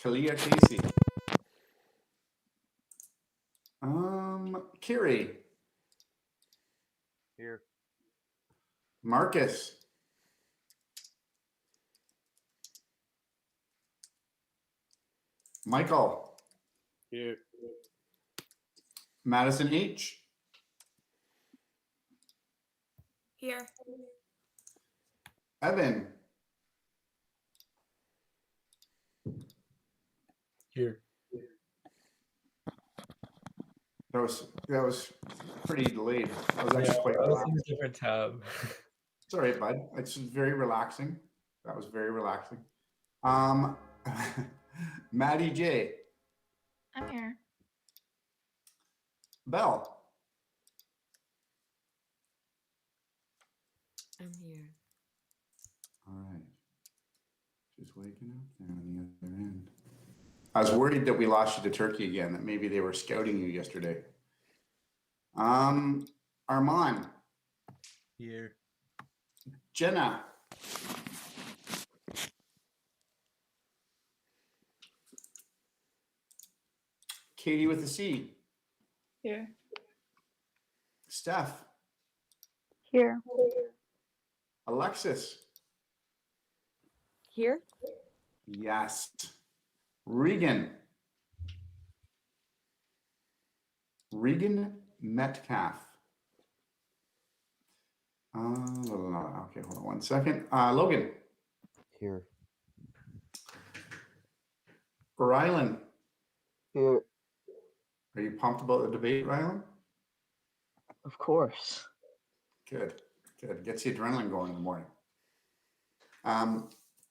Kalia Casey. Kiri. Here. Marcus. Michael. Here. Madison H. Here. Evan. Here. That was pretty delayed. That was actually quite I was relaxing. in a different tab. It's all right, bud. It's very relaxing. That was very relaxing. Maddie J. I'm here. Belle. I'm here. All right. Just waking up there on the other end. I was worried that we lost you to Turkey again, that maybe they were scouting you yesterday. Armand. Here. Jenna. Katie with a C. Here. Steph. Here. Alexis. Here. Yes. Regan. Regan Metcalf. Okay, hold on one second. Logan. Here. Rylan. Here. Are you pumped about the debate, Rylan? Of course. Good. Gets the adrenaline going in the morning.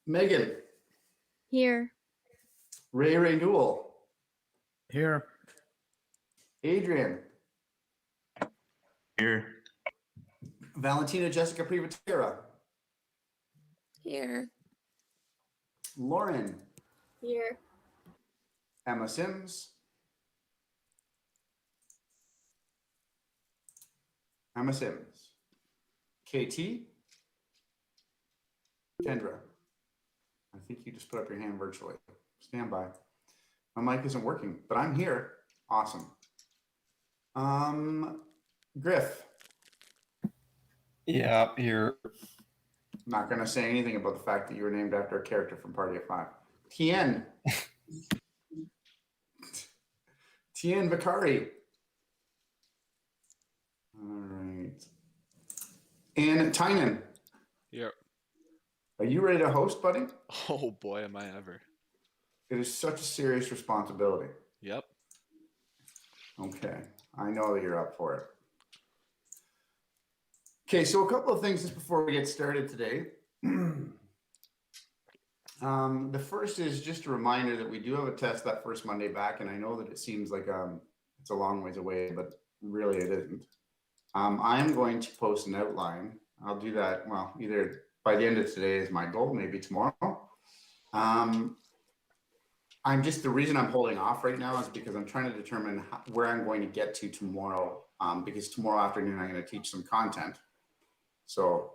Megan. Here. Ray Newell. Here. Adrian. Here. Valentina Jessica Privatera. Here. Lauren. Here. Emma Sims. Emma Sims. KT. Kendra. I think you just put up your hand virtually. Stand by. My mic isn't working, but I'm here. Awesome. Griff. Yeah, here. I'm not going to say anything about the fact that you were named after a character from Party of Five. Tien. Tien Vicari. All right. And Tynan. Yep. Are you ready to host, buddy? Oh boy, am I ever. It is such a serious responsibility. Yep. Okay. I know that you're up for it. Okay, so a couple of things just before we get started today. The first is just a reminder that we do have a test that first Monday back, and I know that it seems like it's a long ways away, but really it isn't. I am going to post an outline. I'll do that, well, either by the end of today is my goal, maybe tomorrow. The reason I'm holding off right now is because I'm trying to determine where I'm going to get to tomorrow, because tomorrow afternoon I'm going to teach some content. So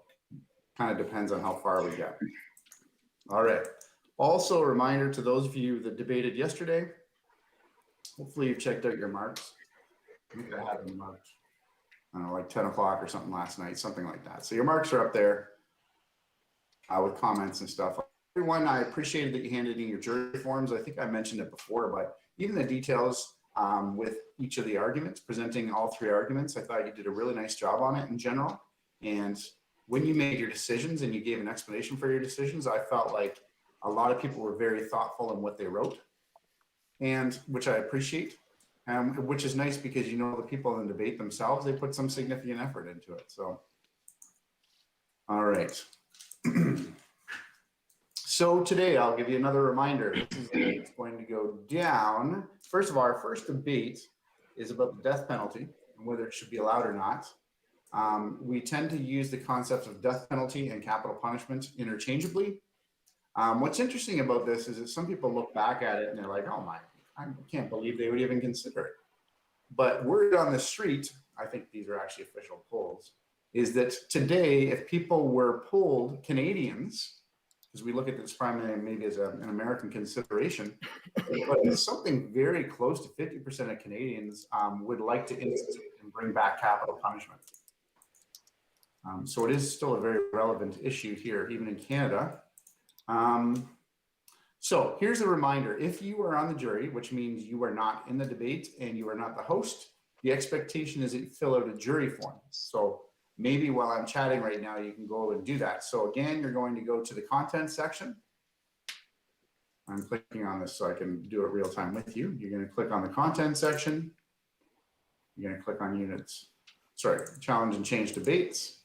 kind of depends on how far we get. All right. Also a reminder to those of you that debated yesterday, hopefully you've checked out your marks. I think I had them marked, I don't know, like 10 o'clock or something last night, something like that. So your marks are up there with comments and stuff. Everyone, I appreciated that you handed in your jury forms. I think I mentioned it before, but even the details with each of the arguments, presenting all three arguments, I thought you did a really nice job on it in general. And when you made your decisions and you gave an explanation for your decisions, I felt like a lot of people were very thoughtful in what they wrote, and which I appreciate, which is nice because you know the people in the debate themselves, they put some significant effort into it. So, all right. So today I'll give you another reminder. This is it's going to go down. First of all, our first debate is about the death penalty and whether it should be allowed or not. We tend to use the concepts of death penalty and capital punishment interchangeably. What's interesting about this is that some people look back at it and they're like, oh my, I can't believe they would even consider it. But word on the street, I think these are actually official polls, is that today, if people were polled, Canadians, because we look at this primarily maybe as an American consideration, but it's something very close to 50% of Canadians would like to institute and bring back capital punishment. So it is still a very relevant issue here, even in Canada. So here's a reminder. If you are on the jury, which means you are not in the debate and you are not the host, the expectation is that you fill out a jury form. So maybe while I'm chatting right now, you can go and do that. So again, you're going to go to the content section. I'm clicking on this so I can do it real time with you. You're going to click on the content section. You're going to click on units. Sorry, challenge and change debates.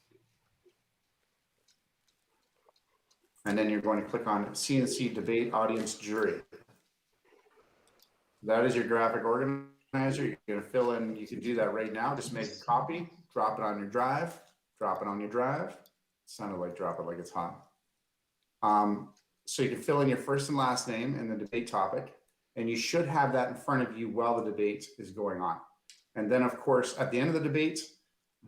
And then you're going to click on CNC debate audience jury. That is your graphic organizer. You're going to fill in, you can do that right now. Just make a copy, drop it on your drive, drop it on your drive. It sounded like drop it like it's hot. So you can fill in your first and last name and the debate topic, and you should have that in front of you while the debate is going on. And then of course, at the end of the debate,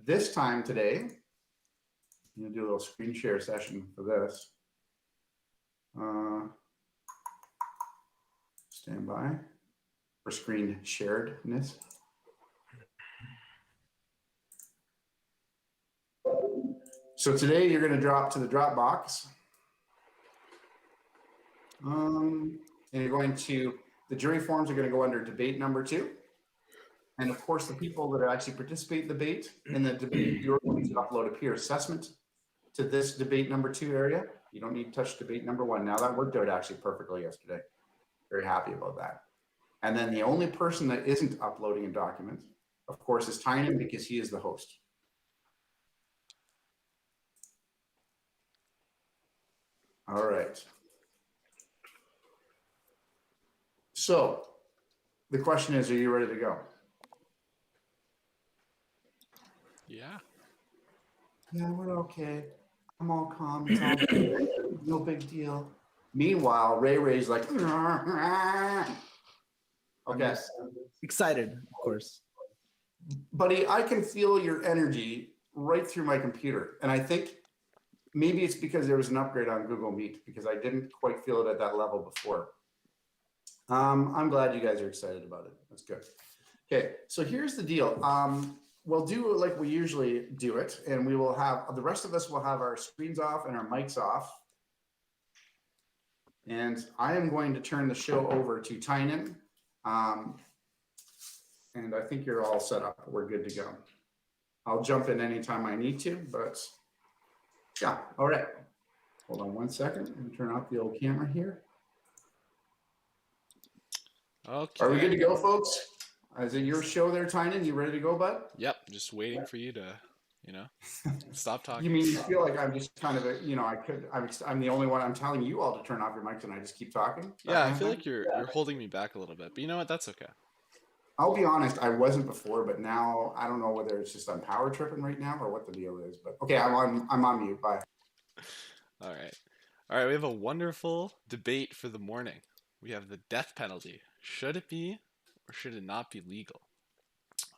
this time today, I'm going to do a little screen share session for this. Stand by for screen sharedness. So today you're going to drop to the Dropbox. And you're going to, the jury forms are going to go under debate number 2. And of course, the people that actually participate in the debate, you're going to upload a peer assessment to this debate number 2 area. You don't need to touch debate number 1. Now that worked out actually perfectly yesterday. Very happy about that. And then the only person that isn't uploading a document, of course, is Tynan because he is the host. All right. So the question is, are you ready to go? Yeah. Yeah, we're okay. I'm all calm. It's all good. No big deal. Meanwhile, Ray's like, okay. Excited, of course. Buddy, I can feel your energy right through my computer. And I think maybe it's because there was an upgrade on Google Meet because I didn't quite feel it at that level before. I'm glad you guys are excited about it. That's good. Okay, so here's the deal. We'll do it like we usually do it, and we will have, the rest of us will have our screens off and our mics off. And I am going to turn the show over to Tynan. And I think you're all set up. We're good to go. I'll jump in anytime I need to, but yeah, all right. Hold on one second. Let me turn off the old camera here. Okay. Are we good to go, folks? Is it your show there, Tynan? You ready to go, bud? Yep. Just waiting for you to, stop talking. You mean you feel like I'm just kind of a, I'm the only one. I'm telling you all to turn off your mics and I just keep talking? Yeah, I feel like you're holding me back a little bit, but you know what? That's okay. I'll be honest, I wasn't before, but now I don't know whether it's just I'm power tripping right now or what the deal is. But okay, I'm on mute. Bye. All right. We have a wonderful debate for the morning. We have the death penalty. Should it be or should it not be legal?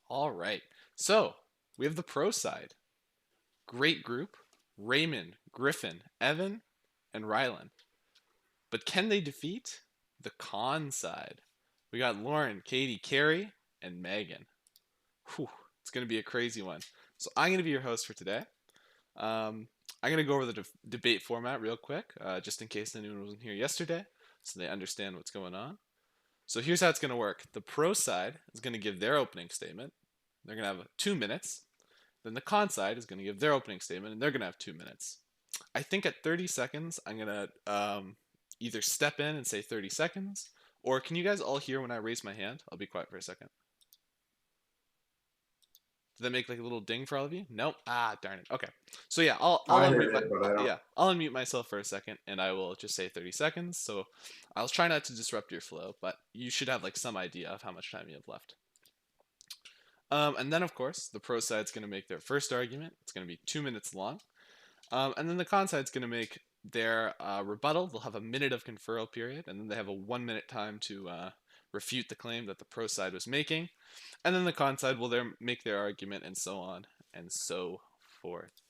All right. So we have the pro side. Great group. Raymond, Griffin, Evan, and Rylan. But can they defeat the con side? We got Lauren, Katie, Carrie, and Megan. Whew, it's going to be a crazy one. So I'm going to be your host for today. I'm going to go over the debate format real quick, just in case anyone wasn't here yesterday, so they understand what's going on. So here's how it's going to work. The pro side is going to give their opening statement. They're going to have 2 minutes. Then the con side is going to give their opening statement, and they're going to have 2 minutes. I think at 30 seconds, I'm going to either step in and say 30 seconds, or can you guys all hear when I raise my hand? I'll be quiet for a second. Did that make like a little ding for all of you? Nope. Ah, darn it. Okay. So yeah, I'll unmute myself for a second, and I will just say 30 seconds. So I'll try not to disrupt your flow, but you should have like some idea of how much time you have left. And then of course, the pro side's going to make their first argument. It's going to be 2 minutes long. And then the con side's going to make their rebuttal. They'll have a minute of conferral period, and then they have a 1 minute time to refute the claim that the pro side was making. And then the con side will make their argument, and so on and so forth.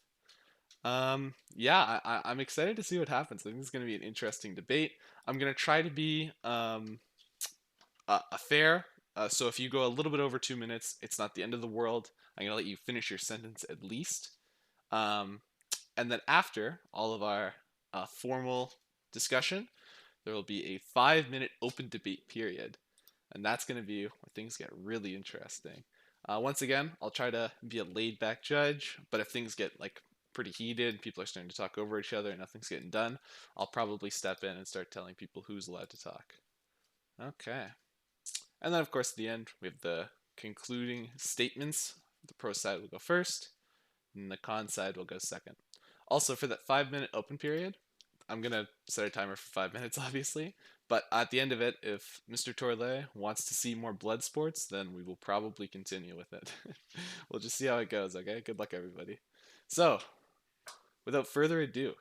Yeah, I'm excited to see what happens. I think it's going to be an interesting debate. I'm going to try to be a fair. So if you go a little bit over 2 minutes, it's not the end of the world. I'm going to let you finish your sentence at least. Um, and then after all of our formal discussion, there will be a 5 minute open debate period. And that's going to be where things get really interesting. Once again, I'll try to be a laid back judge, but if things get like pretty heated, people are starting to talk over each other and nothing's getting done, I'll probably step in and start telling people who's allowed to talk. Okay. And then, of course, at the end, we have the concluding statements. The pro side will go first, and the con side will go second. Also, for that 5 minute open period, I'm going to set a timer for 5 minutes, obviously. But at the end of it, if Mr. Torley wants to see more blood sports, then we will probably continue with it. We'll just see how it goes, okay? Good luck, everybody. So, without further ado,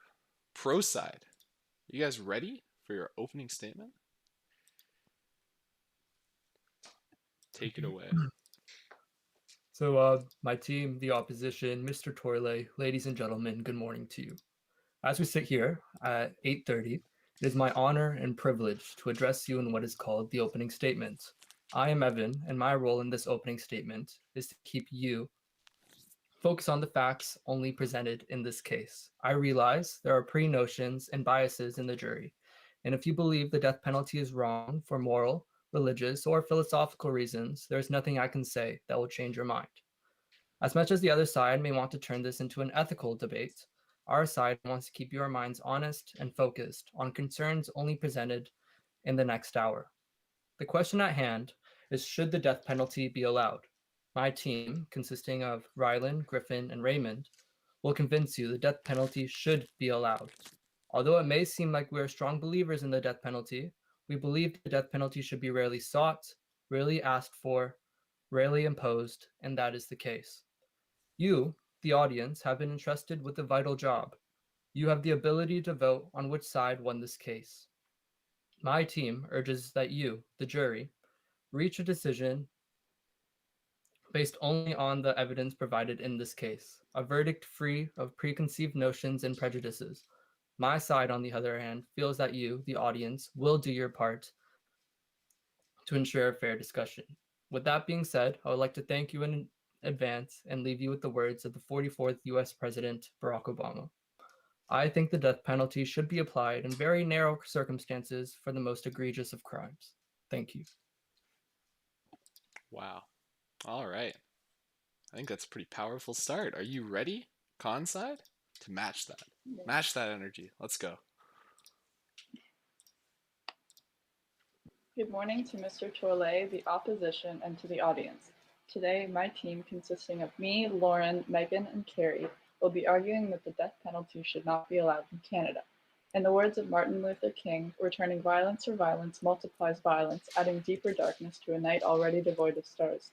pro side, you guys ready for your opening statement? Take it away. So, my team, the opposition, Mr. Torley, ladies and gentlemen, good morning to you. As we sit here at 8:30, it is my honor and privilege to address you in what is called the opening statement. I am Evan, and my role in this opening statement is to keep you focused on the facts only presented in this case. I realize there are pre-notions and biases in the jury, and if you believe the death penalty is wrong for moral, religious, or philosophical reasons, there's nothing I can say that will change your mind. As much as the other side may want to turn this into an ethical debate, our side wants to keep your minds honest and focused on concerns only presented in the next hour. The question at hand is, should the death penalty be allowed? My team, consisting of Rylan, Griffin, and Raymond, will convince you the death penalty should be allowed. Although it may seem like we are strong believers in the death penalty, we believe the death penalty should be rarely sought, rarely asked for, rarely imposed, and that is the case. You, the audience, have been entrusted with a vital job. You have the ability to vote on which side won this case. My team urges that you, the jury, reach a decision based only on the evidence provided in this case, a verdict free of preconceived notions and prejudices. My side, on the other hand, feels that you, the audience, will do your part to ensure a fair discussion. With that being said, I would like to thank you in advance and leave you with the words of the 44th US President, Barack Obama. I think the death penalty should be applied in very narrow circumstances for the most egregious of crimes. Thank you. Wow. All right. I think that's a pretty powerful start. Are you ready, con side, to match that? Match that energy. Let's go. Good morning to Mr. Torley, the opposition, and to the audience. Today, my team, consisting of me, Lauren, Megan, and Carrie, will be arguing that the death penalty should not be allowed in Canada. In the words of Martin Luther King, returning violence or violence multiplies violence, adding deeper darkness to a night already devoid of stars.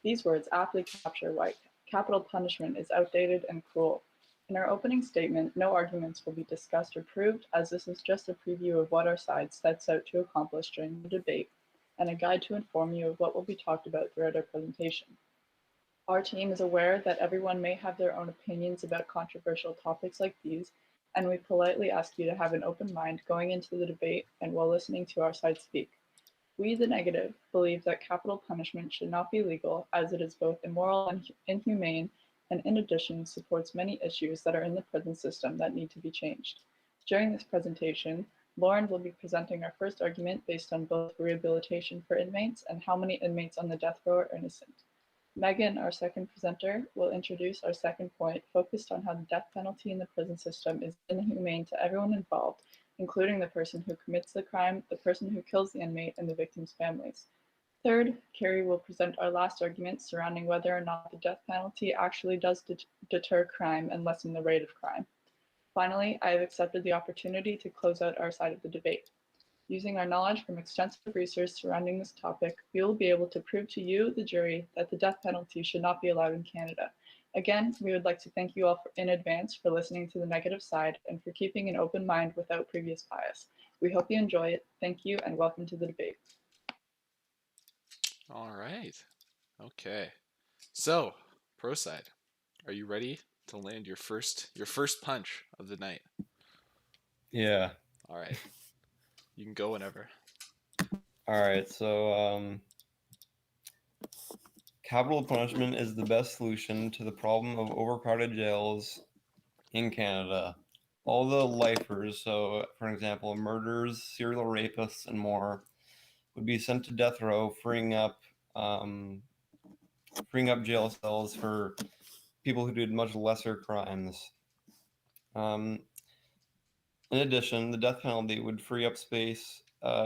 These words aptly capture why capital punishment is outdated and cruel. In our opening statement, no arguments will be discussed or proved, as this is just a preview of what our side sets out to accomplish during the debate, and a guide to inform you of what will be talked about throughout our presentation. Our team is aware that everyone may have their own opinions about controversial topics like these, and we politely ask you to have an open mind going into the debate and while listening to our side speak. We, the negative, believe that capital punishment should not be legal, as it is both immoral and inhumane, and in addition supports many issues that are in the prison system that need to be changed. During this presentation, Lauren will be presenting our first argument based on both rehabilitation for inmates and how many inmates on the death row are innocent. Megan, our second presenter, will introduce our second point, focused on how the death penalty in the prison system is inhumane to everyone involved, including the person who commits the crime, the person who kills the inmate, and the victims' families. Third, Carrie will present our last argument surrounding whether or not the death penalty actually does deter crime and lessen the rate of crime. Finally, I have accepted the opportunity to close out our side of the debate. Using our knowledge from extensive research surrounding this topic, we will be able to prove to you, the jury, that the death penalty should not be allowed in Canada. Again, we would like to thank you all in advance for listening to the negative side and for keeping an open mind without previous bias. We hope you enjoy it. Thank you and welcome to the debate. All right. Okay. So, pro side, are you ready to land your first punch of the night. Yeah. All right. You can go whenever. All right. So, capital punishment is the best solution to the problem of overcrowded jails in Canada. All the lifers, so for example, murderers, serial rapists, and more, would be sent to death row, freeing up jail cells for people who did much lesser crimes. In addition, the death penalty would free up space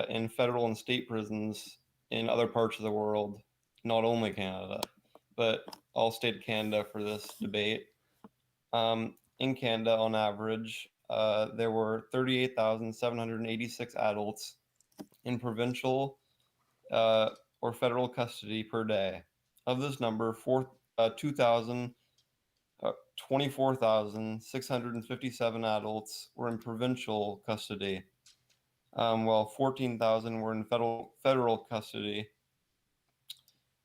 in federal and state prisons in other parts of the world, not only Canada, but I'll state Canada for this debate. In Canada, on average, there were 38,786 adults in provincial or federal custody per day. Of this number, 24,657 adults were in provincial custody, while 14,000 were in federal custody.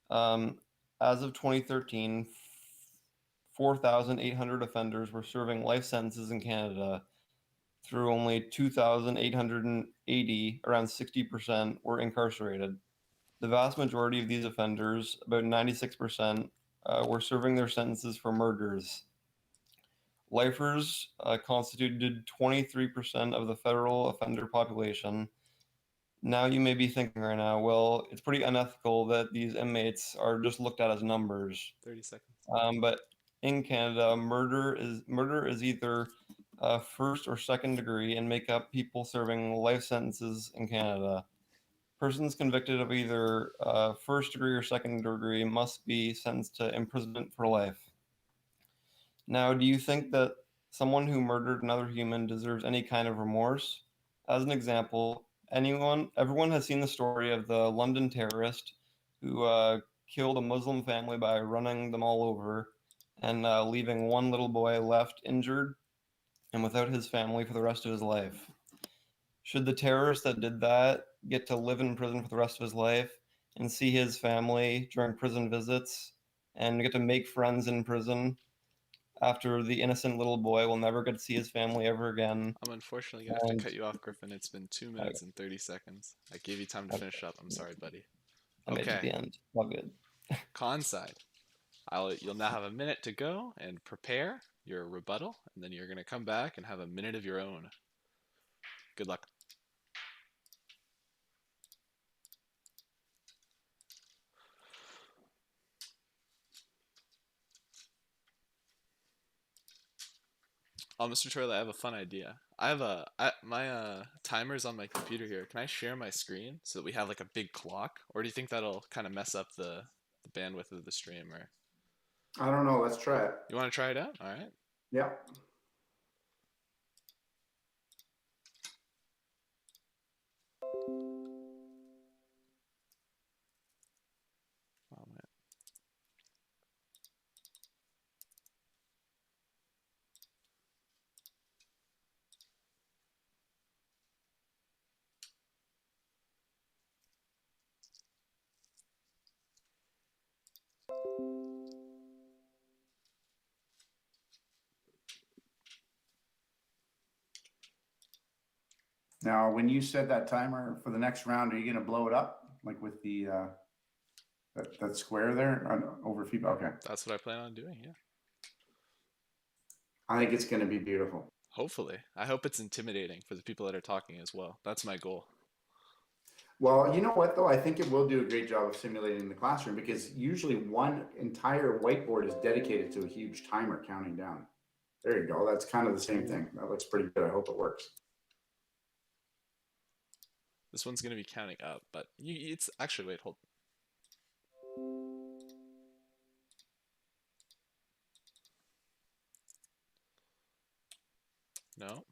As of 2013, 4,800 offenders were serving life sentences in Canada. Through only 2,880, around 60%, were incarcerated. The vast majority of these offenders, about 96%, were serving their sentences for murders. Lifers constituted 23% of the federal offender population. Now you may be thinking right now, well, it's pretty unethical that these inmates are just looked at as numbers. 30 seconds. But in Canada, murder is either first or second degree and make up people serving life sentences in Canada. Persons convicted of either first degree or second degree must be sentenced to imprisonment for life. Now, do you think that someone who murdered another human deserves any kind of remorse? As an example, everyone has seen the story of the London terrorist who killed a Muslim family by running them all over and leaving one little boy left injured and without his family for the rest of his life. Should the terrorist that did that get to live in prison for the rest of his life and see his family during prison visits and get to make friends in prison after the innocent little boy will never get to see his family ever again? I'm unfortunately going to have to cut you off, Griffin. It's been 2 minutes and 30 seconds. I gave you time to finish up. I'm sorry, buddy. I made it to the end. All good. Con side. You'll now have a minute to go and prepare your rebuttal, and then you're going to come back and have a minute of your own. Good luck. Mr. Turley, I have a fun idea. My timer's on my computer here. Can I share my screen so that we have like a big clock? Or do you think that'll kind of mess up the bandwidth of the stream? Or I don't know. Let's try it. you want to try it out? All right. Yeah. Oh, man. Now, when you set that timer for the next round, are you going to blow it up like with the that square there over feedback? Okay. That's what I plan on doing, yeah. I think it's going to be beautiful. Hopefully. I hope it's intimidating for the people that are talking as well. That's my goal. Well, you know what, though? I think it will do a great job of simulating the classroom because usually one entire whiteboard is dedicated to a huge timer counting down. There you go. That's kind of the same thing. That looks pretty good. I hope it works. This one's going to be counting up, but it's actually, wait, hold. No.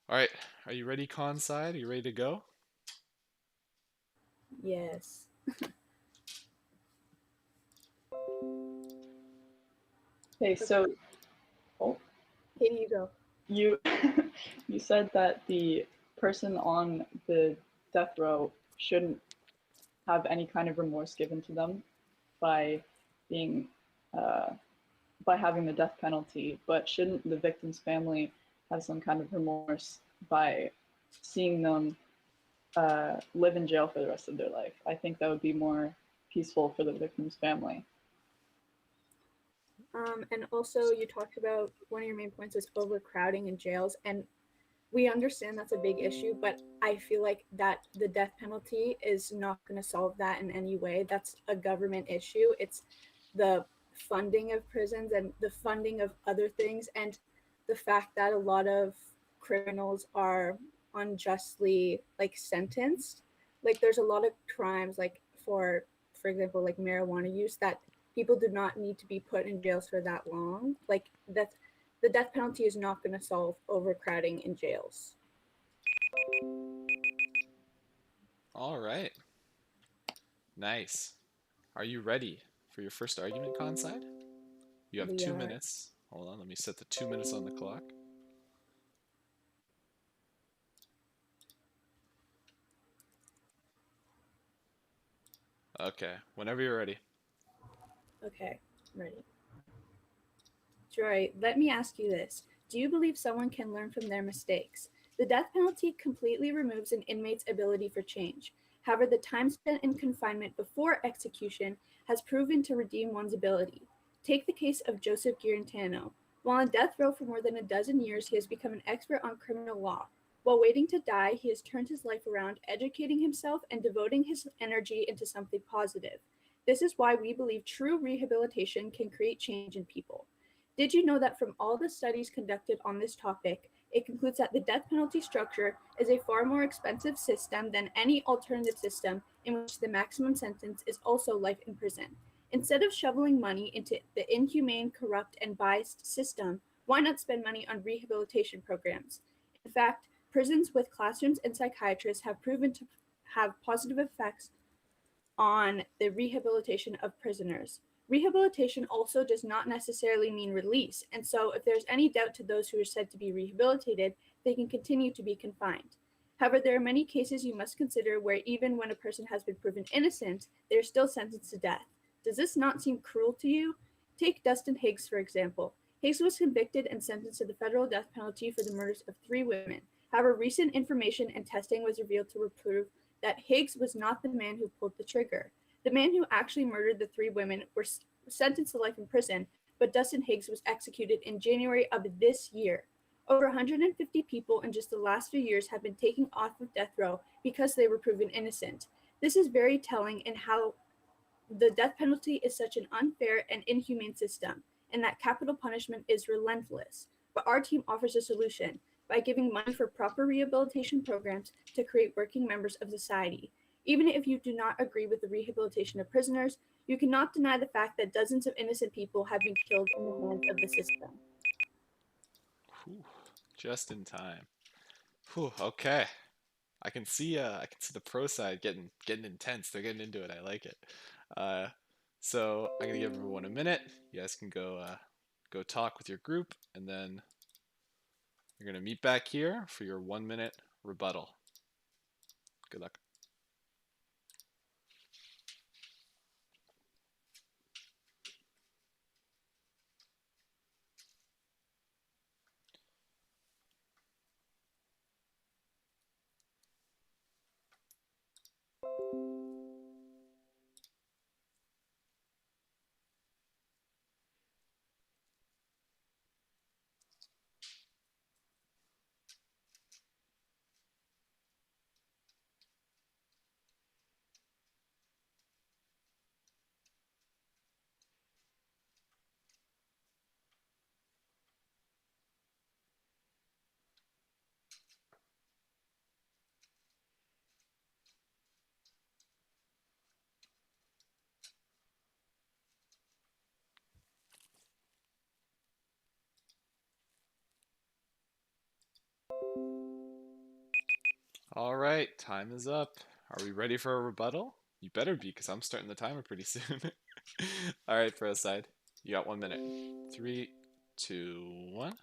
All right, are you ready, con side? Are you ready to go? Yes. Okay, so Here you go. you you said that the person on the death row shouldn't have any kind of remorse given to them. by being by having the death penalty, but shouldn't the victim's family have some kind of remorse by seeing them live in jail for the rest of their life? I think that would be more peaceful for the victim's family. And also, you talked about one of your main points was overcrowding in jails, and we understand that's a big issue, but I feel like that the death penalty is not going to solve that in any way. That's a government issue. It's the funding of prisons and the funding of other things, and the fact that a lot of criminals are unjustly like sentenced. Like there's a lot of crimes, like for example, like marijuana use, that people do not need to be put in jails for that long. Like that's the death penalty is not going to solve overcrowding in jails. All right. Nice. Are you ready for your first argument, Conside? You have We 2 are. minutes. Hold on, let me set the 2 minutes on the clock. Okay, whenever you're ready. Okay, ready. Joy, let me ask you this. Do you believe someone can learn from their mistakes? The death penalty completely removes an inmate's ability for change. However, the time spent in confinement before execution has proven to redeem one's ability. Take the case of Joseph Guarantano. While on death row for more than a dozen years, he has become an expert on criminal law. While waiting to die, he has turned his life around, educating himself and devoting his energy into something positive. This is why we believe true rehabilitation can create change in people. Did you know that from all the studies conducted on this topic, it concludes that the death penalty structure is a far more expensive system than any alternative system in which the maximum sentence is also life in prison? Instead of shoveling money into the inhumane, corrupt, and biased system, why not spend money on rehabilitation programs? In fact, prisons with classrooms and psychiatrists have proven to have positive effects on the rehabilitation of prisoners. Rehabilitation also does not necessarily mean release, and so if there's any doubt to those who are said to be rehabilitated, they can continue to be confined. However, there are many cases you must consider where even when a person has been proven innocent, they are still sentenced to death. Does this not seem cruel to you? Take Dustin Higgs, for example. Higgs was convicted and sentenced to the federal death penalty for the murders of 3 women. However, recent information and testing was revealed to prove that Higgs was not the man who pulled the trigger. The man who actually murdered the 3 women was sentenced to life in prison, but Dustin Higgs was executed in January of this year. Over 150 people in just the last few years have been taken off of death row because they were proven innocent. This is very telling in how the death penalty is such an unfair and inhumane system, and that capital punishment is relentless. But our team offers a solution by giving money for proper rehabilitation programs to create working members of society. Even if you do not agree with the rehabilitation of prisoners, you cannot deny the fact that dozens of innocent people have been killed in the hands of the system. Whew, just in time. Whew, okay. I can see the pro side getting intense. They're getting into it. I like it. So I'm gonna give everyone a minute. You guys can go talk with your group, and then you're gonna meet back here for your 1-minute rebuttal. Good luck. All right, time is up. Are we ready for a rebuttal? You better be, because I'm starting the timer pretty soon. All right, pro side. You got 1 minute. 3, 2, 1.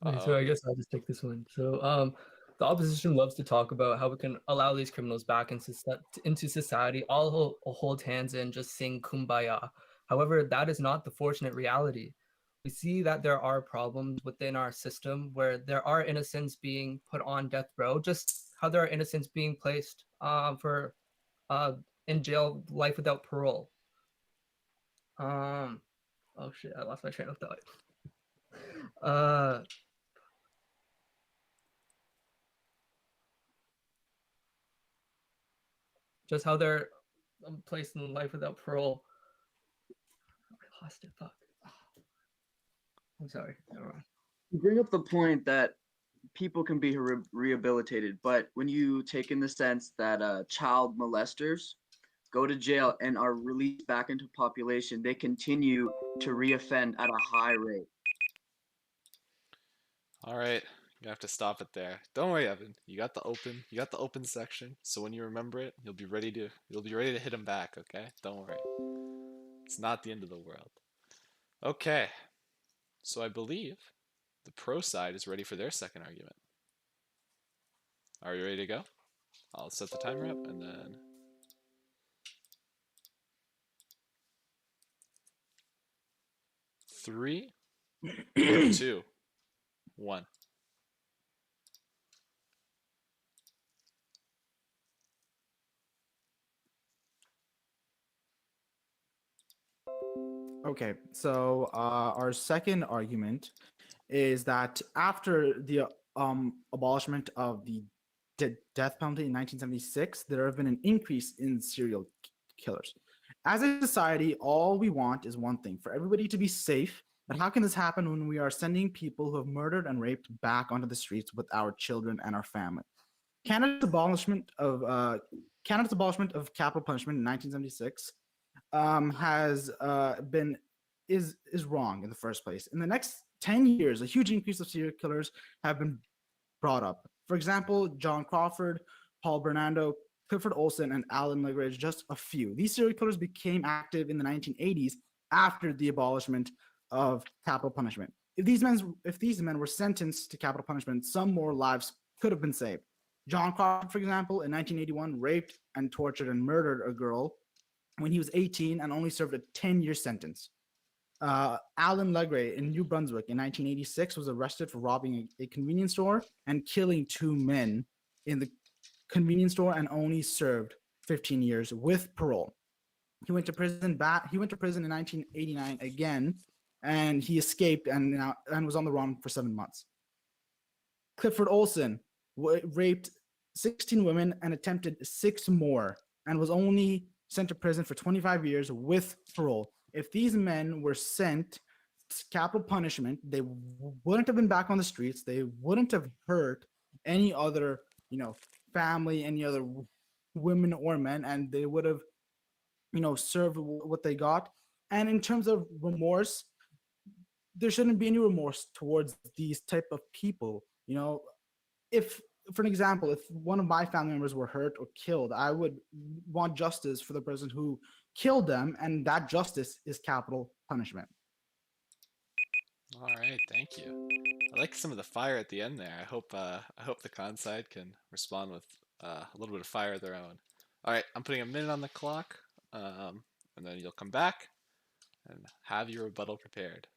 Okay, so I guess I'll just take this one. So The opposition loves to talk about how we can allow these criminals back into society, all hold hands and just sing kumbaya. However, that is not the fortunate reality. We see that there are problems within our system where there are innocents being put on death row, just how there are innocents being placed for in jail, life without parole. Oh shit, I lost my train of thought. Just how they're placed in life without parole. I lost it. Fuck. I'm sorry. Never mind. You bring up the point that people can be rehabilitated, but when you take in the sense that child molesters go to jail and are released back into population, they continue to reoffend at a high rate. All right, you have to stop it there. Don't worry, Evan. You got the open section. So when you remember it, you'll be ready to hit him back. Okay, don't worry. It's not the end of the world. Okay, so I believe the pro side is ready for their second argument. Are you ready to go? I'll set the timer up and then. 3, 2, 1. Okay, so our second argument is that after the abolishment of the death penalty in 1976, there have been an increase in serial killers. As a society, all we want is one thing: for everybody to be safe. But how can this happen when we are sending people who have murdered and raped back onto the streets with our children and our family? Canada's abolishment of capital punishment in 1976 has been is wrong in the first place. In the next 10 years, a huge increase of serial killers have been brought up. For example, John Crawford, Paul Bernardo, Clifford Olson, and Alan Legridge, just a few. These serial killers became active in the 1980s after the abolishment of capital punishment. If these men were sentenced to capital punishment, some more lives could have been saved. John Crawford, for example, in 1981, raped and tortured and murdered a girl when he was 18 and only served a 10-year sentence. Alan Legray in New Brunswick in 1986 was arrested for robbing a convenience store and killing 2 men in the convenience store and only served 15 years with parole. He went to prison in 1989 again, and he escaped and was on the run for 7 months. Clifford Olson raped 16 women and attempted 6 more and was only sent to prison for 25 years with parole. If these men were sent to capital punishment, they wouldn't have been back on the streets. They wouldn't have hurt any other, family, any other women or men, and they would have, served what they got. And in terms of remorse, there shouldn't be any remorse towards these type of people. If, for an example, if one of my family members were hurt or killed, I would want justice for the person who killed them, and that justice is capital punishment. All right, thank you. I like some of the fire at the end there. I hope the con side can respond with a little bit of fire of their own. All right, I'm putting a minute on the clock, and then you'll come back and have your rebuttal prepared.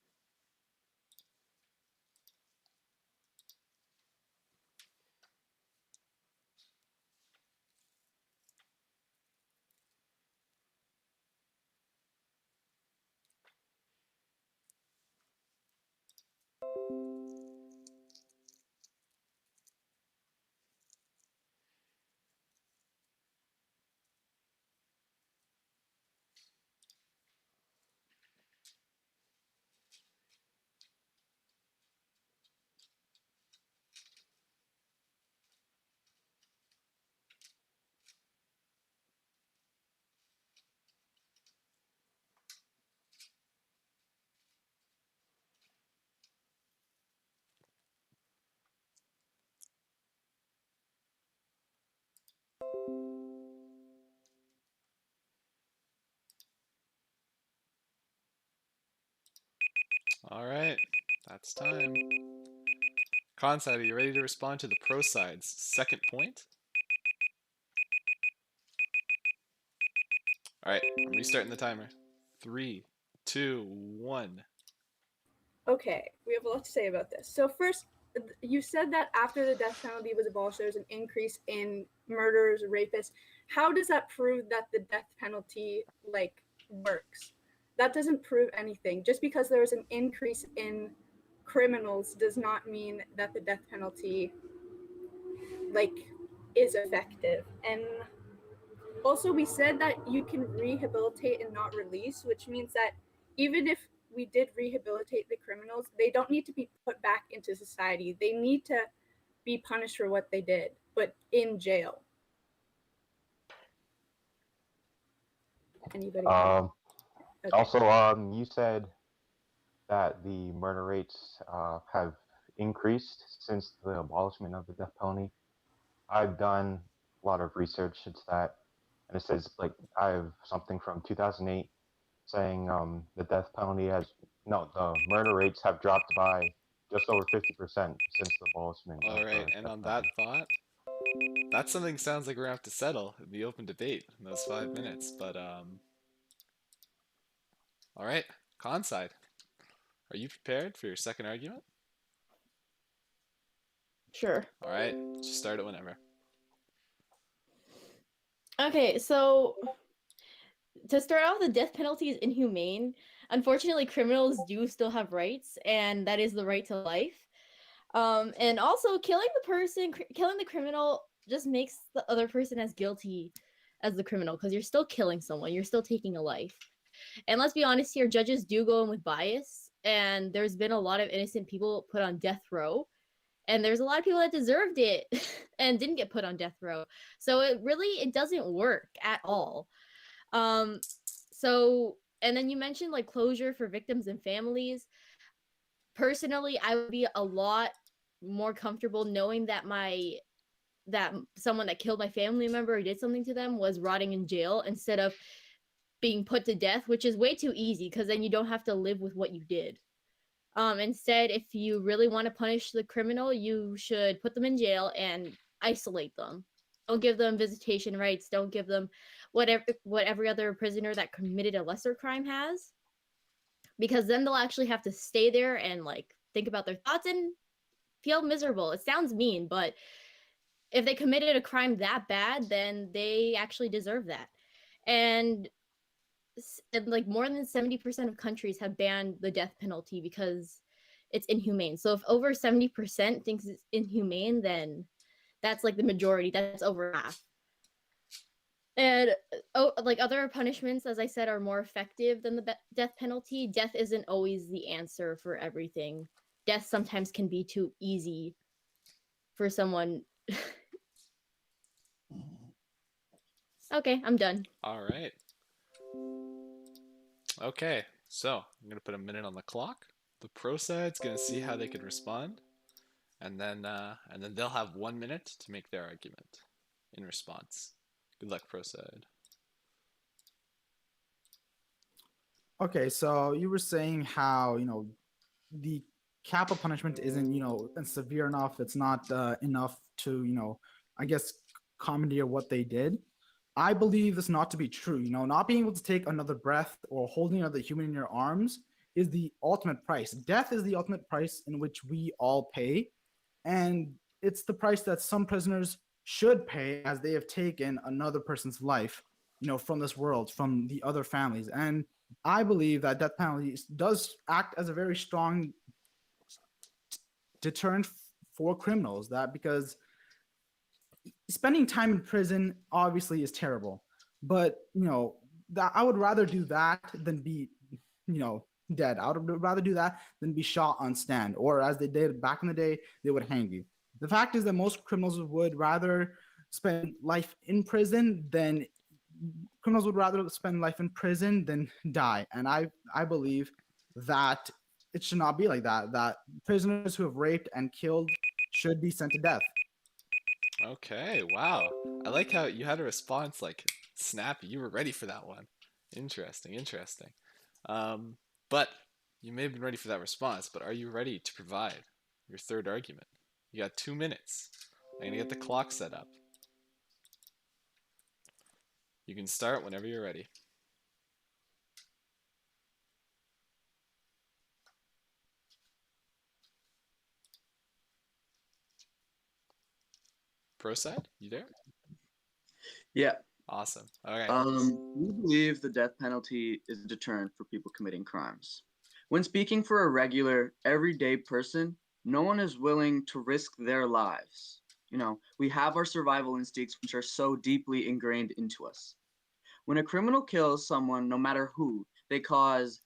All right, that's time. Conside, are you ready to respond to the pro side's second point? All right, I'm restarting the timer. 3, 2, 1. Okay, we have a lot to say about this. So first, you said that after the death penalty was abolished, there was an increase in murderers, rapists. How does that prove that the death penalty works? That doesn't prove anything. Just because there was an increase in criminals does not mean that the death penalty is effective. And also, we said that you can rehabilitate and not release, which means that even if we did rehabilitate the criminals, they don't need to be put back into society. They need to be punished for what they did, but in jail. Anybody? Okay. Also, you said that the murder rates have increased since the abolishment of the death penalty. I've done a lot of research into that, and it says like I have something from 2008 saying the murder rates have dropped by just over 50% since the abolishment. All right, and on that thought, that's something sounds like we're gonna have to settle in the open debate in those 5 minutes. But all right, Conside, are you prepared for your second argument? Sure. All right, just start it whenever. Okay, so to start off, the death penalty is inhumane. Unfortunately, criminals do still have rights, and that is the right to life. And also, killing the criminal just makes the other person as guilty as the criminal, because you're still killing someone, you're still taking a life. And let's be honest here, judges do go in with bias, and there's been a lot of innocent people put on death row, and there's a lot of people that deserved it and didn't get put on death row. So it doesn't work at all. So, and then you mentioned like closure for victims and families. Personally, I would be a lot more comfortable knowing that someone that killed my family member or did something to them was rotting in jail instead of being put to death, which is way too easy because then you don't have to live with what you did. Instead, if you really want to punish the criminal, you should put them in jail and isolate them. Don't give them visitation rights. Don't give them what every other prisoner that committed a lesser crime has, because then they'll actually have to stay there and like think about their thoughts and feel miserable. It sounds mean, but if they committed a crime that bad, then they actually deserve that. And like more than 70% of countries have banned the death penalty because it's inhumane. So if over 70% thinks it's inhumane, then that's like the majority. That's over half. And like other punishments, as I said, are more effective than the death penalty. Death isn't always the answer for everything. Death sometimes can be too easy for someone. Okay, I'm done. All right. Okay, so I'm gonna put a minute on the clock. The pro side's gonna see how they can respond, and then they'll have 1 minute to make their argument in response. Good luck, pro side. Okay, so you were saying how, the capital punishment isn't, severe enough. It's not enough to, I guess, commandeer what they did. I believe this not to be true. Not being able to take another breath or holding another human in your arms is the ultimate price. Death is the ultimate price in which we all pay. And it's the price that some prisoners should pay as they have taken another person's life, from this world, from the other families. And I believe that death penalty does act as a very strong deterrent for criminals, because spending time in prison obviously is terrible, but that I would rather do that than be dead. I would rather do that than be shot on stand, or as they did back in the day, they would hang you. The fact is that most criminals would rather spend life in prison than die, and I believe that it should not be like that. That prisoners who have raped and killed should be sent to death. Okay, wow. I like how you had a response like snappy. You were ready for that one. Interesting, interesting. But you may have been ready for that response, but are you ready to provide your third argument? You got 2 minutes. I'm gonna get the clock set up. You can start whenever you're ready. Pro side, you there? Yeah. Awesome. All right. We believe the death penalty is a deterrent for people committing crimes. When speaking for a regular, everyday person, no one is willing to risk their lives. You know, we have our survival instincts, which are so deeply ingrained into us. When a criminal kills someone, no matter who, they cause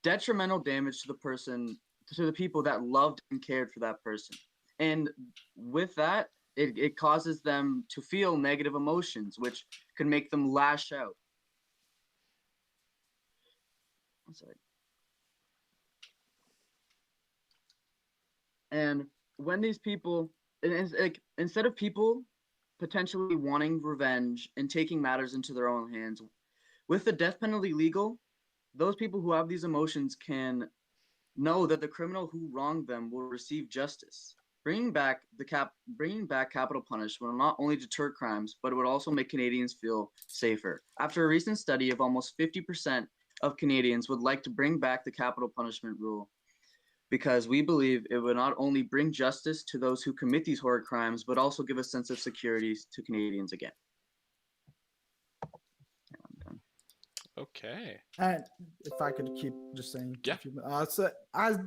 detrimental damage to the person, to the people that loved and cared for that person. And with that, it causes them to feel negative emotions, which can make them lash out. I'm sorry. And when these people, and it's like, instead of people potentially wanting revenge and taking matters into their own hands, with the death penalty legal, those people who have these emotions can know that the criminal who wronged them will receive justice. Bringing back capital punishment will not only deter crimes, but it would also make Canadians feel safer. After a recent study of almost 50% of Canadians would like to bring back the capital punishment rule, because we believe it would not only bring justice to those who commit these horrid crimes, but also give a sense of security to Canadians again. Okay. And if I could keep just saying, Yeah. so as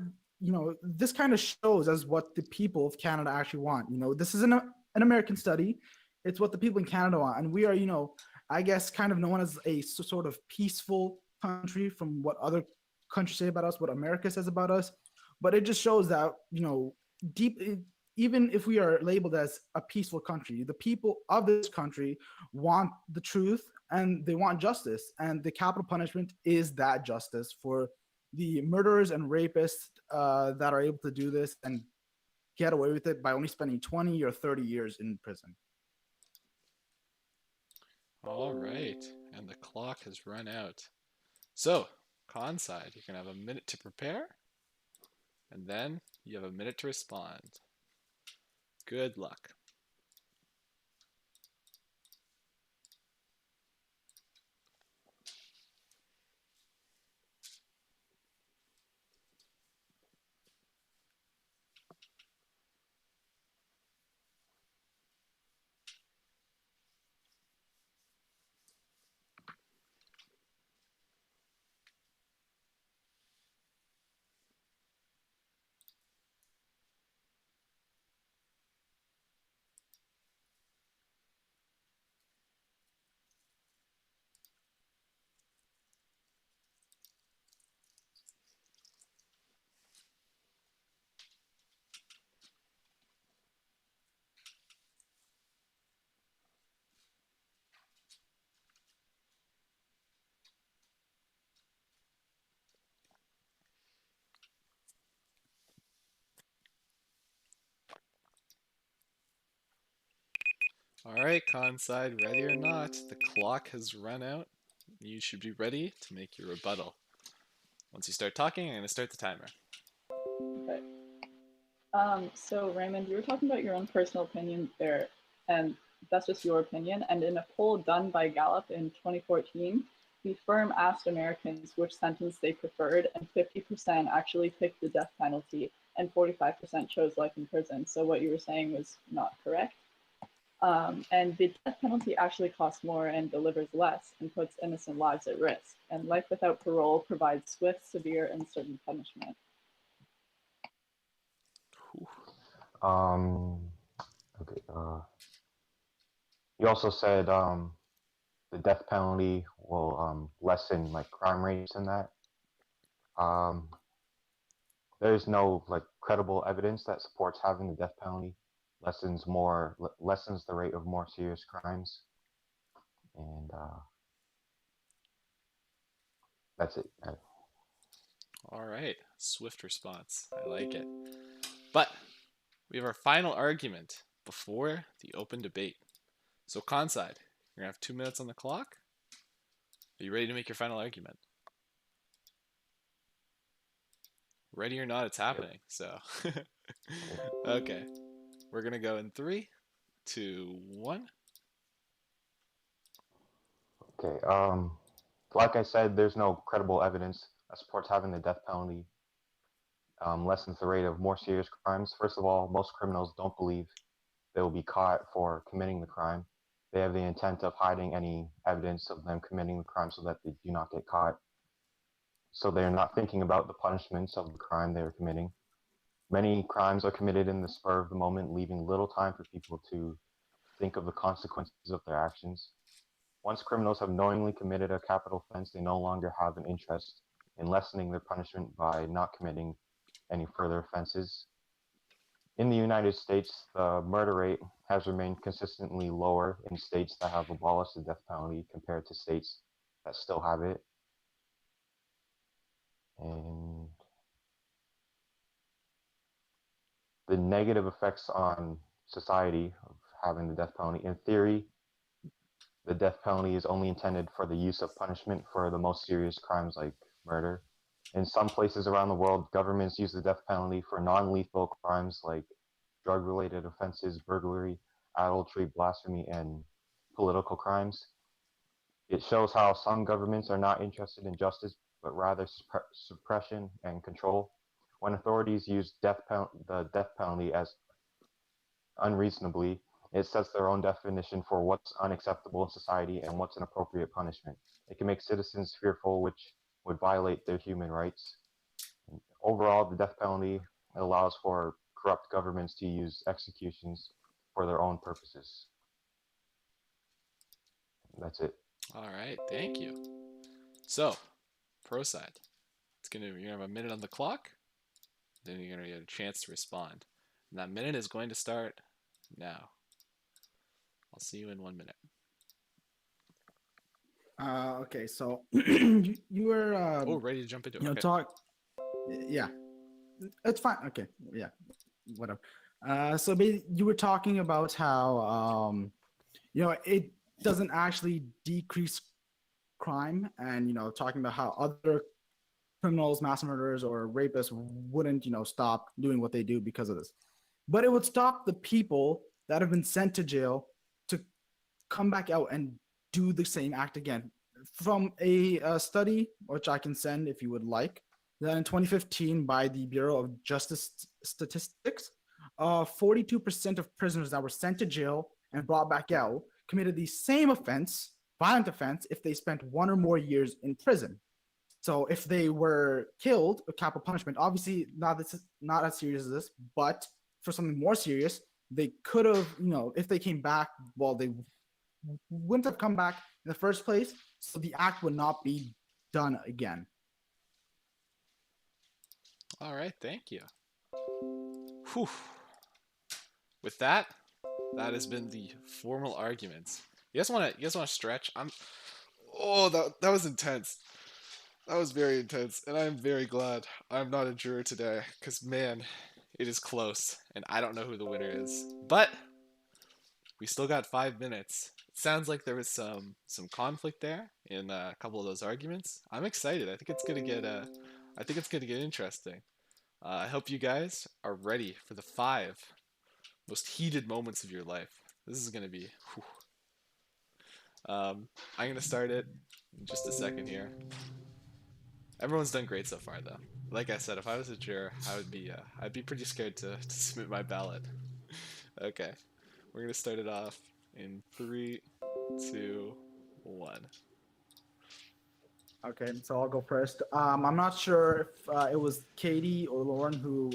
you know, this kind of shows as what the people of Canada actually want. You know, this isn't an American study; it's what the people in Canada want, and we are, you know, I guess, kind of known as a sort of peaceful country from what other countries say about us, what America says about us. But it just shows that, you know, even if we are labeled as a peaceful country, the people of this country want the truth and they want justice. And the capital punishment is that justice for the murderers and rapists that are able to do this and get away with it by only spending 20 or 30 years in prison. All right. And the clock has run out. So, con side, you can have a minute to prepare, and then you have a minute to respond. Good luck. All right, con side, ready or not, the clock has run out. You should be ready to make your rebuttal. Once you start talking, I'm going to start the timer. Okay. So Raymond, you were talking about your own personal opinion there, and that's just your opinion. And in a poll done by Gallup in 2014, the firm asked Americans which sentence they preferred, and 50% actually picked the death penalty, and 45% chose life in prison. So what you were saying was not correct. And the death penalty actually costs more and delivers less and puts innocent lives at risk. And life without parole provides swift, severe, and certain punishment. Okay. You also said the death penalty will lessen like crime rates and that. There's no like credible evidence that supports having the death penalty lessens the rate of more serious crimes, and that's it. All right, swift response. I like it. But we have our final argument before the open debate. So, con side, you're going to have 2 minutes on the clock. Are you ready to make your final argument? Ready or not, it's happening. So, okay. We're gonna go in 3, 2, 1. Okay. Like I said, there's no credible evidence that supports having the death penalty lessens the rate of more serious crimes. First of all, most criminals don't believe they will be caught for committing the crime. They have the intent of hiding any evidence of them committing the crime so that they do not get caught. So they're not thinking about the punishments of the crime they are committing. Many crimes are committed in the spur of the moment, leaving little time for people to think of the consequences of their actions. Once criminals have knowingly committed a capital offense, they no longer have an interest in lessening their punishment by not committing any further offenses. In the United States, the murder rate has remained consistently lower in states that have abolished the death penalty compared to states that still have it. And the negative effects on society of having the death penalty, in theory, the death penalty is only intended for the use of punishment for the most serious crimes like murder. In some places around the world, governments use the death penalty for non-lethal crimes like drug-related offenses, burglary, adultery, blasphemy, and political crimes. It shows how some governments are not interested in justice, but rather suppression and control. When authorities use the death penalty as unreasonably, it sets their own definition for what's unacceptable in society and what's an appropriate punishment. It can make citizens fearful, which would violate their human rights. Overall, the death penalty allows for corrupt governments to use executions for their own purposes. That's it. All right, thank you. So, pro side, you're gonna have a minute on the clock. Then you're gonna get a chance to respond, and that minute is going to start now. I'll see you in 1 minute. Okay, so you were Ready to jump into it? you know, Okay. yeah, it's fine. Okay, yeah, whatever. So you were talking about how it doesn't actually decrease crime, and talking about how other criminals, mass murderers, or rapists wouldn't stop doing what they do because of this, but it would stop the people that have been sent to jail to come back out and do the same act again. From a study, which I can send if you would like, that in 2015 by the Bureau of Justice Statistics, 42% of prisoners that were sent to jail and brought back out committed the same offense, violent offense, if they spent 1 or more years in prison. So if they were killed, a capital punishment, obviously not as serious as this, but for something more serious, they could have, if they came back, well, they wouldn't have come back in the first place, so the act would not be done again. All right, thank you. Whew. With that has been the formal arguments. You guys want to stretch? That was intense. That was very intense, and I'm very glad I'm not a juror today, because man, it is close, and I don't know who the winner is. But we still got 5 minutes. It sounds like there was some conflict there in a couple of those arguments. I'm excited. I think it's gonna get interesting. I hope you guys are ready for the 5 most heated moments of your life. This is gonna be. Whew. I'm gonna start it in just a second here. Everyone's done great so far, though. Like I said, if I was a juror, I'd be pretty scared to submit my ballot. Okay, we're gonna start it off in 3, 2, 1. Okay, so I'll go first. I'm not sure if it was Katie or Lauren who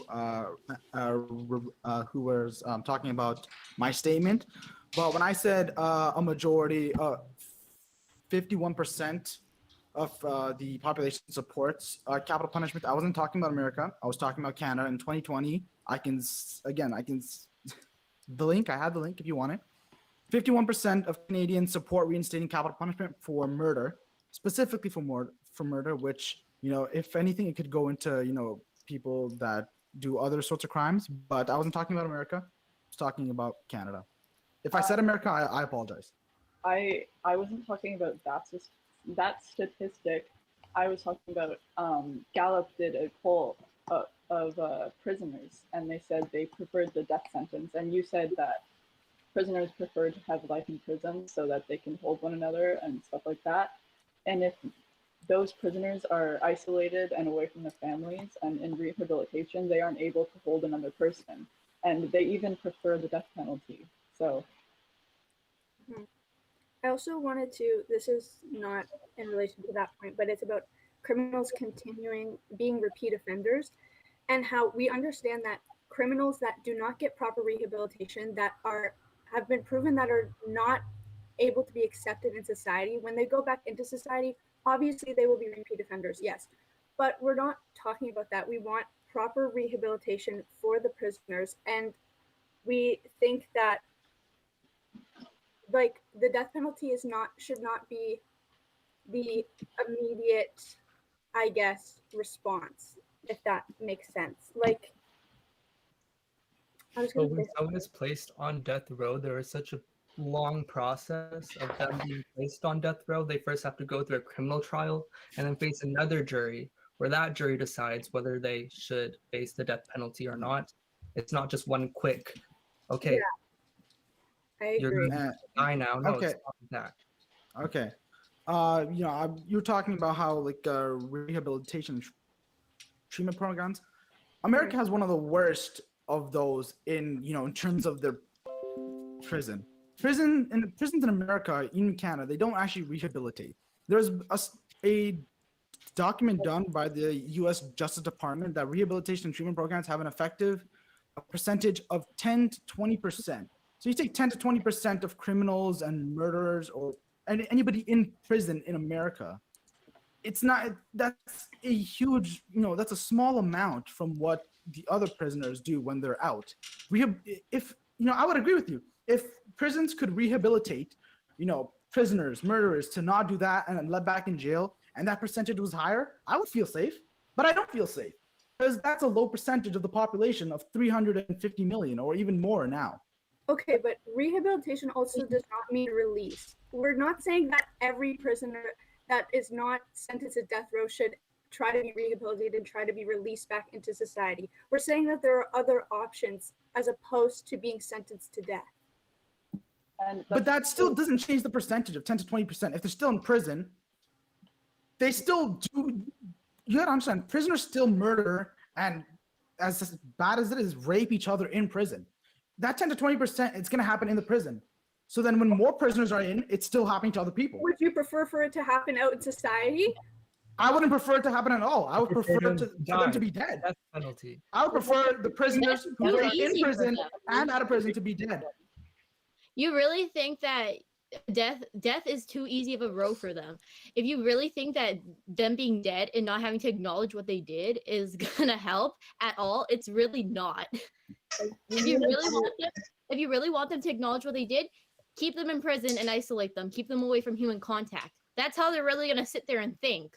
was talking about my statement, but when I said a majority, 51% of the population supports capital punishment, I wasn't talking about America. I was talking about Canada in 2020. The link. I have the link if you want it. 51% of Canadians support reinstating capital punishment for murder. Specifically for murder, which, if anything, it could go into, people that do other sorts of crimes. But I wasn't talking about America. I was talking about Canada. If I said America, I apologize. I wasn't talking about that statistic. I was talking about Gallup did a poll of prisoners, and they said they preferred the death sentence. And you said that prisoners prefer to have life in prison so that they can hold one another and stuff like that. And if those prisoners are isolated and away from their families and in rehabilitation, they aren't able to hold another person. And they even prefer the death penalty. So I also wanted to, this is not in relation to that point, but it's about criminals continuing being repeat offenders, and how we understand that criminals that do not get proper rehabilitation, that have been proven that are not able to be accepted in society, when they go back into society, obviously they will be repeat offenders, yes. But we're not talking about that. We want proper rehabilitation for the prisoners, and we think that like the death penalty should not be the immediate, I guess, response, if that makes sense. Like, I was So gonna when say, someone is placed on death row, there is such a long process of them being placed on death row. They first have to go through a criminal trial and then face another jury, where that jury decides whether they should face the death penalty or not. It's not just one quick, okay, I you're agree. going to die now. No, Okay. it's not that. Okay. You're talking about how like rehabilitation treatment programs. America has one of the worst of those in terms of their prisons in America, in Canada, they don't actually rehabilitate. There's a document done by the U.S. Justice Department that rehabilitation treatment programs have an effective percentage of 10 to 20%. So you take 10 to 20% of criminals and murderers or anybody in prison in America. It's not, that's a huge, that's a small amount from what the other prisoners do when they're out. I would agree with you. If prisons could rehabilitate, prisoners, murderers to not do that and let back in jail, and that percentage was higher, I would feel safe. But I don't feel safe because that's a low percentage of the population of 350 million or even more now. Okay, but rehabilitation also does not mean release. We're not saying that every prisoner that is not sentenced to death row should try to be rehabilitated and try to be released back into society. We're saying that there are other options as opposed to being sentenced to death. But that still doesn't change the percentage of 10 to 20%. If they're still in prison, they still do. You gotta understand, prisoners still murder and, as bad as it is, rape each other in prison. That 10 to 20%, it's gonna happen in the prison. So then when more prisoners are in, it's still happening to other people. Would you prefer for it to happen out in society? I wouldn't prefer it to happen at all. I would prefer for them to be dead. Death penalty. I would prefer the prisoners who too are in easy for prison them. and out of prison to be dead. You really think that death is too easy of a row for them? If you really think that them being dead and not having to acknowledge what they did is gonna help at all, it's really not. If you really want them to acknowledge what they did, keep them in prison and isolate them. Keep them away from human contact. That's how they're really gonna sit there and think.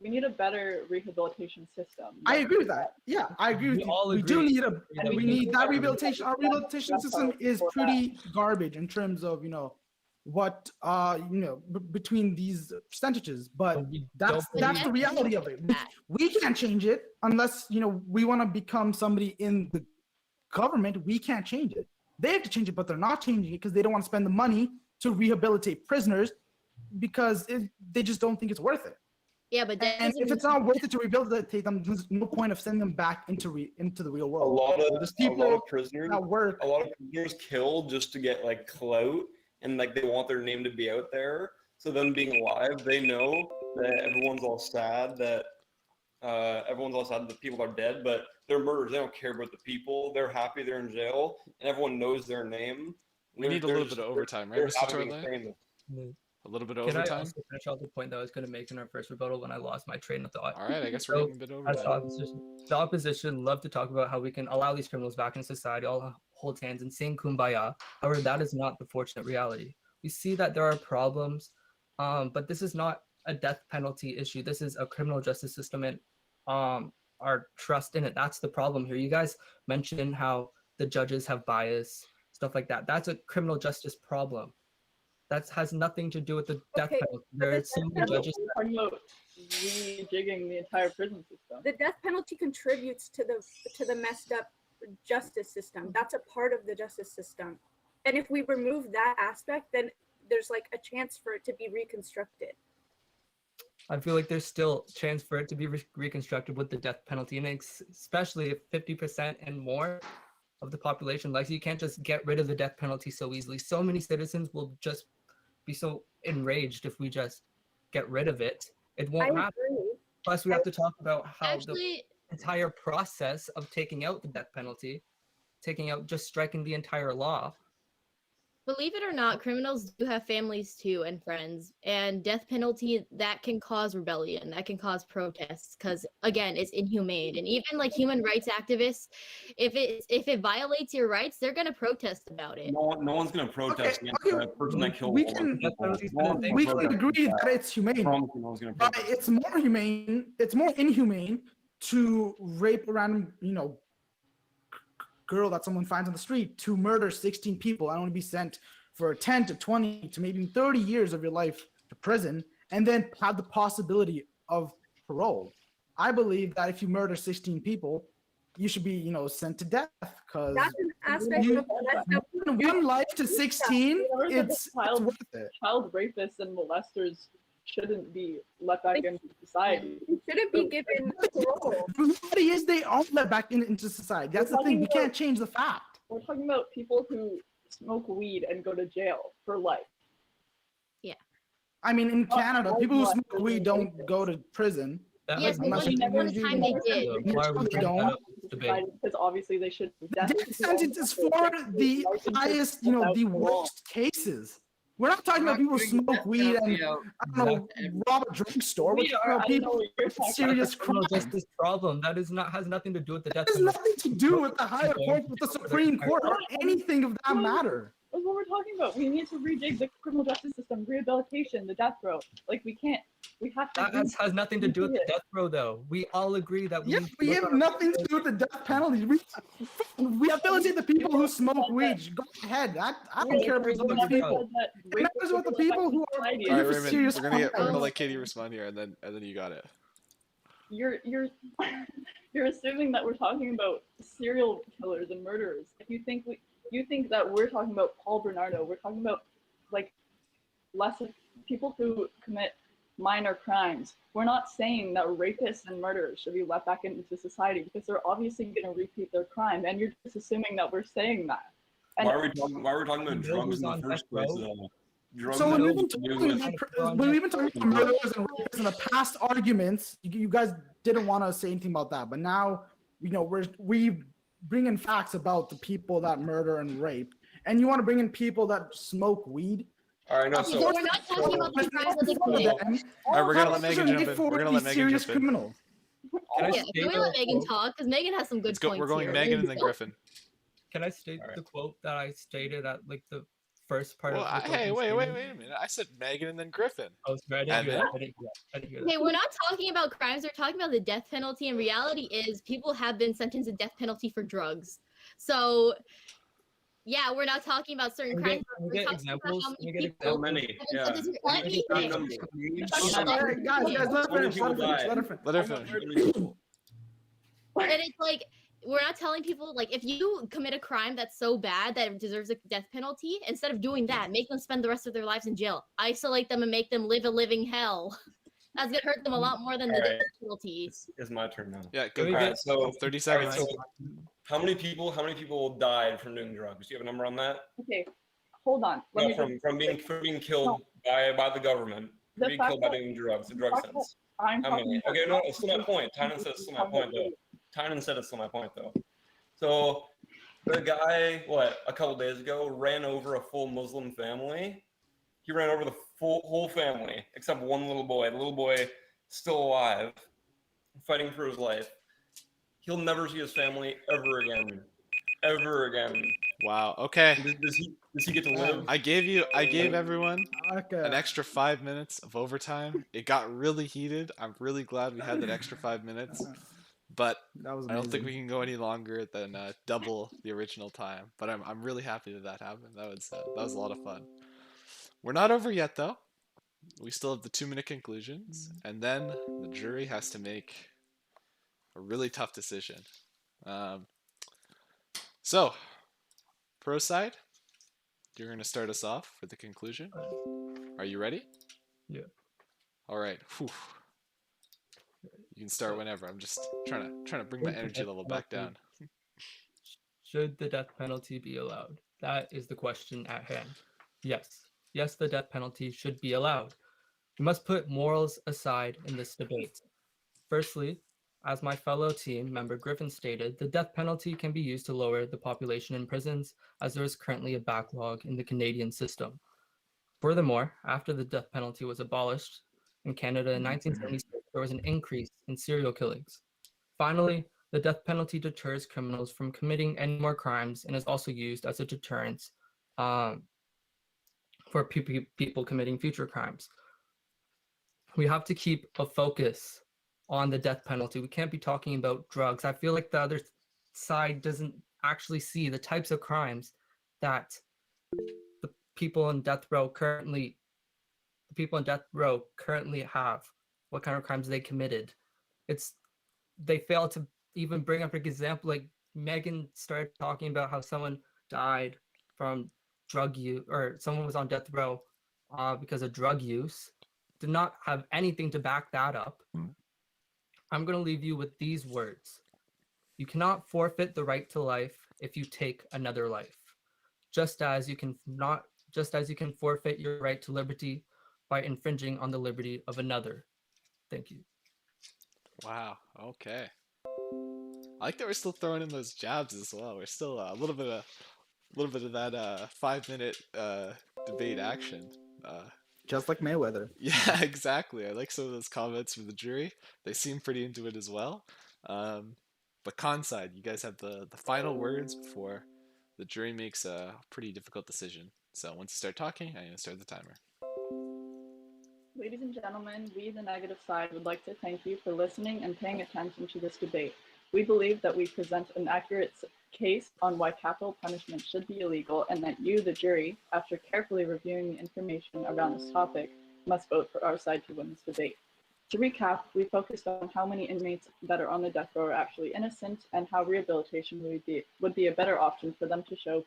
we need a better rehabilitation system. I agree with that. Yeah, I agree with We you. all We do agree. need We we need that rehabilitation. Our rehabilitation system is pretty garbage in terms of what between these percentages. But we that's don't the reality of it. We can't change it unless we want to become somebody in the government. We can't change it. They have to change it, but they're not changing it because they don't want to spend the money to rehabilitate prisoners because they just don't think it's worth it. Yeah, but And if it's not worth it to rehabilitate them, there's no point of sending them back into the real A world. lot There's of people prisoners, that work. a lot of prisoners kill just to get like clout, and like they want their name to be out there. So them being alive, they know that everyone's all sad that people are dead, but they're murderers. They don't care about the people. They're happy they're in jail, and everyone knows their name. We need a little bit of overtime, right, Mr. Torley? A little bit of Can I overtime? also finish off the point that I was going to make in our first rebuttal when I lost my train of thought? All right, I guess we're So, getting a bit as overtime. the opposition love to talk about how we can allow these criminals back in society, all hold hands and sing kumbaya. However, that is not the fortunate reality. We see that there are problems, but this is not a death penalty issue. This is a criminal justice system and our trust in it. That's the problem here. You guys mentioned how the judges have bias, stuff like that. That's a criminal justice problem. That has nothing to do with the death Okay, penalty. but There the are so death many penalty- judges. We're talking about rejigging the entire prison system. The death penalty contributes to the messed up justice system. That's a part of the justice system. And if we remove that aspect, then there's like a chance for it to be reconstructed. I feel like there's still chance for it to be reconstructed with the death penalty, and especially if 50% and more of the population likes it. You can't just get rid of the death penalty so easily. So many citizens will just be so enraged if we just get rid of it. It I won't happen. agree. Plus, we have to talk about how the Actually, entire process of taking out the death penalty, just striking the entire law. believe it or not, criminals do have families too and friends, and death penalty that can cause rebellion, that can cause protests, because again, it's inhumane. And even like human rights activists, if it violates your rights, they're gonna protest about it. No one's gonna protest Okay, against okay, the person that killed we all can- the people. Death No one's gonna We can protest agree against that it's humane, promise you no one's gonna but protest. it's more humane. It's more inhumane to rape a random, girl that someone finds on the street, to murder 16 people and only be sent for 10 to 20 to maybe 30 years of your life to prison, and then have the possibility of parole. I believe that if you murder 16 people, you should be, sent to death, because That's an aspect You- of one life to 16, Or that it's child- worth it. Child rapists and molesters shouldn't be let back into society. you shouldn't be given parole. The reality is they are let back into society. That's the thing. We can't change the fact. We're talking about people who smoke weed and go to jail for life. I mean, in Canada, I people who want smoke to weed be don't racist. go to prison. That Yes, has but unless one, you- one you- time they did. So why are we bringing that up in this debate? Because obviously they should. The death sentence is for the highest, the worst cases. We're not talking about people who smoke weed and, I don't know, rob a drugstore. We're We talking are- about I know people what you're with talking serious That's a criminal crime. justice problem. That has nothing to do with the death It has penalty. nothing to do with the higher court, with the Supreme Court, or anything of that matter. That's what we're talking about. We need to rejig the criminal justice system, rehabilitation, the death row. Like we have to. That has nothing to do with the death row, though. We all agree that we. Yeah, need to we look have at our- nothing to do with the death penalty. We rehabilitate the people who smoke weed. Go ahead. I don't care about We the never people. said that It matters about the people who are All right, here for Raymond, serious we're gonna crime. let Katie respond here, and then you got it. You're you're assuming that we're talking about serial killers and murderers. If you think that we're talking about Paul Bernardo, we're talking about like less of people who commit minor crimes. We're not saying that rapists and murderers should be let back into society because they're obviously going to repeat their crime, and you're just assuming that we're saying that. And Why are we talking about drugs in the on first death place? row? Though? Drugs So have when we've been nothing to do talking with- about, when we've been talking about murderers and rapists in the past arguments, you guys didn't want to say anything about that. But now, we bring in facts about the people that murder and rape, and you want to bring in people that smoke weed. All right, no, Okay, so but we're not talking about the crimes that they commit. All right, we're gonna let Megan jump in. We're gonna let Megan serious jump in. criminals. Can I Yeah, state can we a let Megan quote? talk? Because Megan has some good Let's go. points We're going here. Megan and then Griffin. Can I state All right. the quote that I stated at like the first part Well, of the hey, opening wait statement? a minute. I said Megan and then Griffin. Oh, sorry, I didn't And hear then- that. I didn't hear that. Okay, we're not talking about crimes. We're talking about the death penalty. And reality is, people have been sentenced to death penalty for drugs. So, yeah, we're not talking about certain Can we crimes. get- can we We're get talking examples? about how Can many we get people so many, have been yeah. sentenced to How many anything. Guys, let her finish. Let her finish. Let her finish. And it's like, we're not telling people, like, if you commit a crime that's so bad that it deserves a death penalty, instead of doing that, make them spend the rest of their lives in jail. Isolate them and make them live a living hell. That's gonna hurt them a lot more than the Alright. death penalties. It's my turn now. Yeah, Can go. we All get- right, so 30 all right, seconds. so how many people died from doing drugs? Do you have a number on that? okay, hold on. Let No, me from being killed by the government, The being fact killed by that- doing drugs, the drug fact that sense. I'm How talking many? about- Okay, no, it's still my point. Tynan said it's still my point though. Tynan said it's still my point though. So the guy, a couple days ago, ran over a full Muslim family. He ran over the whole family except one little boy. The little boy still alive, fighting for his life. He'll never see his family ever again. Ever again. Wow. Okay. Does he get to live? I gave everyone Okay. an extra 5 minutes of overtime. It got really heated. I'm really glad we had that extra 5 minutes. But That was I don't think amazing. we can go any longer than double the original time. But I'm really happy that happened. That was a lot of fun. We're not over yet, though. We still have the 2-minute conclusions, and then the jury has to make a really tough decision. So, pro side, you're going to start us off for the conclusion. Are you ready? Yeah. All right. Whew. You can start whenever. I'm just trying to bring my energy level back down. Should the death penalty be allowed? That is the question at hand. Yes. Yes, the death penalty should be allowed. We must put morals aside in this debate. Firstly, as my fellow team member Griffin stated, the death penalty can be used to lower the population in prisons, as there is currently a backlog in the Canadian system. Furthermore, after the death penalty was abolished in Canada in 1976, there was an increase in serial killings. Finally, the death penalty deters criminals from committing any more crimes and is also used as a deterrent for people committing future crimes. We have to keep a focus on the death penalty. We can't be talking about drugs. I feel like the other side doesn't actually see the types of crimes that the people in death row currently have, what kind of crimes they committed. They fail to even bring up an example. Like Megan started talking about how someone died from drug use, or someone was on death row because of drug use. Did not have anything to back that up. I'm going to leave you with these words. You cannot forfeit the right to life if you take another life. Just as you can forfeit your right to liberty by infringing on the liberty of another. Thank you. Wow. Okay. I like that we're still throwing in those jabs as well. We're still a little bit of that 5-minute debate action. Just like Mayweather. Yeah, exactly. I like some of those comments from the jury. They seem pretty into it as well. But con side, you guys have the final words before the jury makes a pretty difficult decision. So once you start talking, I'm going to start the timer. Ladies and gentlemen, we, the negative side, would like to thank you for listening and paying attention to this debate. We believe that we present an accurate case on why capital punishment should be illegal, and that you, the jury, after carefully reviewing the information around this topic, must vote for our side to win this debate. To recap, we focused on how many inmates that are on the death row are actually innocent, and how rehabilitation would be a better option for them to show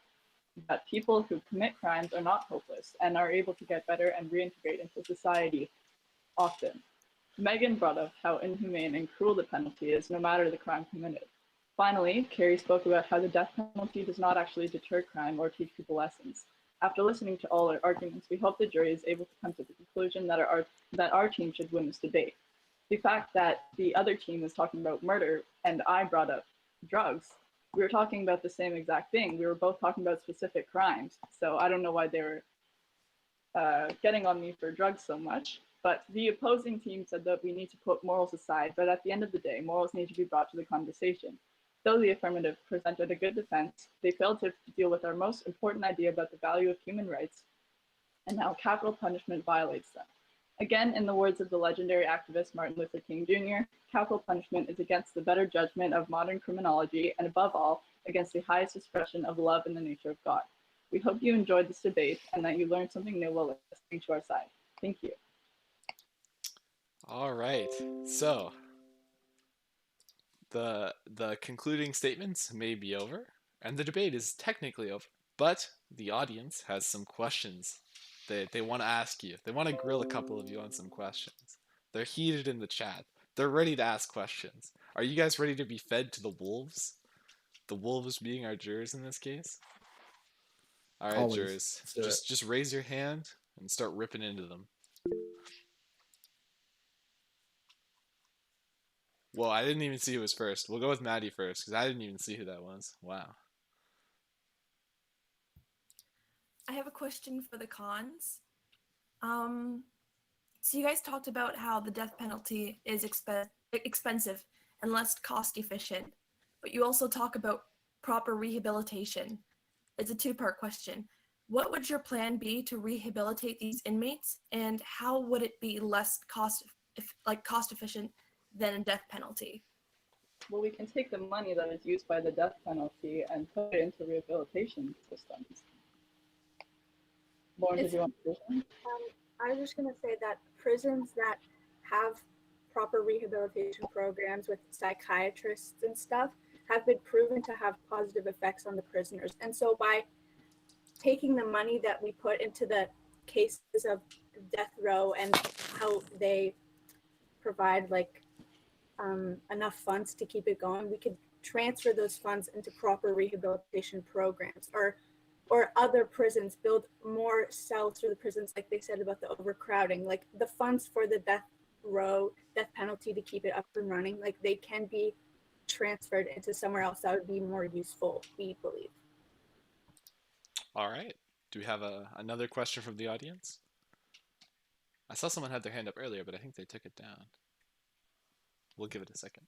that people who commit crimes are not hopeless and are able to get better and reintegrate into society often. Megan brought up how inhumane and cruel the penalty is, no matter the crime committed. Finally, Carrie spoke about how the death penalty does not actually deter crime or teach people lessons. After listening to all our arguments, we hope the jury is able to come to the conclusion that our team should win this debate. The fact that the other team is talking about murder and I brought up drugs, we were talking about the same exact thing. We were both talking about specific crimes. So I don't know why they were getting on me for drugs so much. But the opposing team said that we need to put morals aside. But at the end of the day, morals need to be brought to the conversation. Though the affirmative presented a good defense, they failed to deal with our most important idea about the value of human rights and how capital punishment violates them. Again, in the words of the legendary activist Martin Luther King Jr., capital punishment is against the better judgment of modern criminology and, above all, against the highest expression of love in the nature of God. We hope you enjoyed this debate and that you learned something new while listening to our side. Thank you. All right. So the concluding statements may be over, and the debate is technically over, but the audience has some questions they want to ask you. They want to grill a couple of you on some questions. They're heated in the chat. They're ready to ask questions. Are you guys ready to be fed to the wolves? The wolves being our jurors in this case? All right, Always. jurors. Just raise your hand and start ripping into them. Well, I didn't even see who was first. We'll go with Maddie first, because I didn't even see who that was. Wow. I have a question for the cons. So you guys talked about how the death penalty is expensive and less cost efficient, but you also talk about proper rehabilitation. It's a two-part question. What would your plan be to rehabilitate these inmates, and how would it be less cost efficient than a death penalty? Well, we can take the money that is used by the death penalty and put it into rehabilitation systems. Lauren, did It's- you want to say something? I was just going to say that prisons that have proper rehabilitation programs with psychiatrists and stuff have been proven to have positive effects on the prisoners. And so by taking the money that we put into the cases of death row and how they provide like enough funds to keep it going, we could transfer those funds into proper rehabilitation programs or other prisons, build more cells for the prisons, like they said about the overcrowding, like the funds for the death penalty to keep it up and running, like they can be transferred into somewhere else that would be more useful, we believe. All right. Do we have another question from the audience? I saw someone had their hand up earlier, but I think they took it down. We'll give it a second.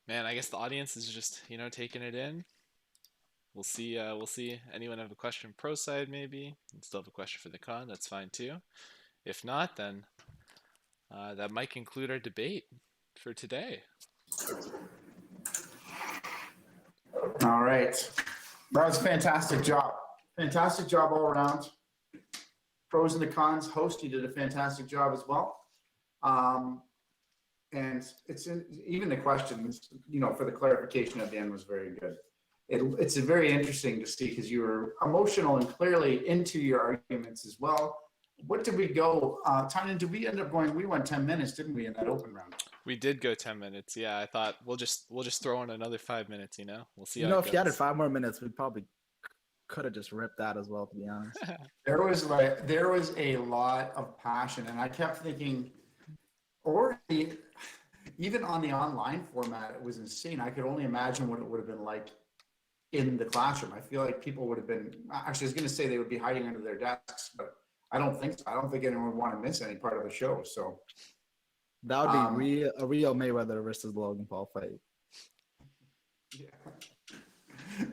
Man, I guess the audience is just, taking it in. We'll see. We'll see. Anyone have a question pro side, maybe? And still have a question for the con. That's fine too. If not, then that might conclude our debate for today. All right. That was a fantastic job. Fantastic job all around. Pros and the cons. Host, you did a fantastic job as well. And even the questions, for the clarification at the end was very good. It's very interesting to see because you were emotional and clearly into your arguments as well. What did we go? Tynan, did we end up going? We went 10 minutes, didn't we, in that open round? We did go 10 minutes. Yeah, I thought we'll just throw in another 5 minutes. We'll see. If you added 5 more minutes, we probably could have just ripped that as well. To be honest, there was a lot of passion, and I kept thinking, even on the online format, it was insane. I could only imagine what it would have been like in the classroom. I feel like people would have been, actually I was going to say they would be hiding under their desks, but I don't think so. I don't think anyone would want to miss any part of the show. So that would be a real Mayweather versus Logan Paul fight. Yeah.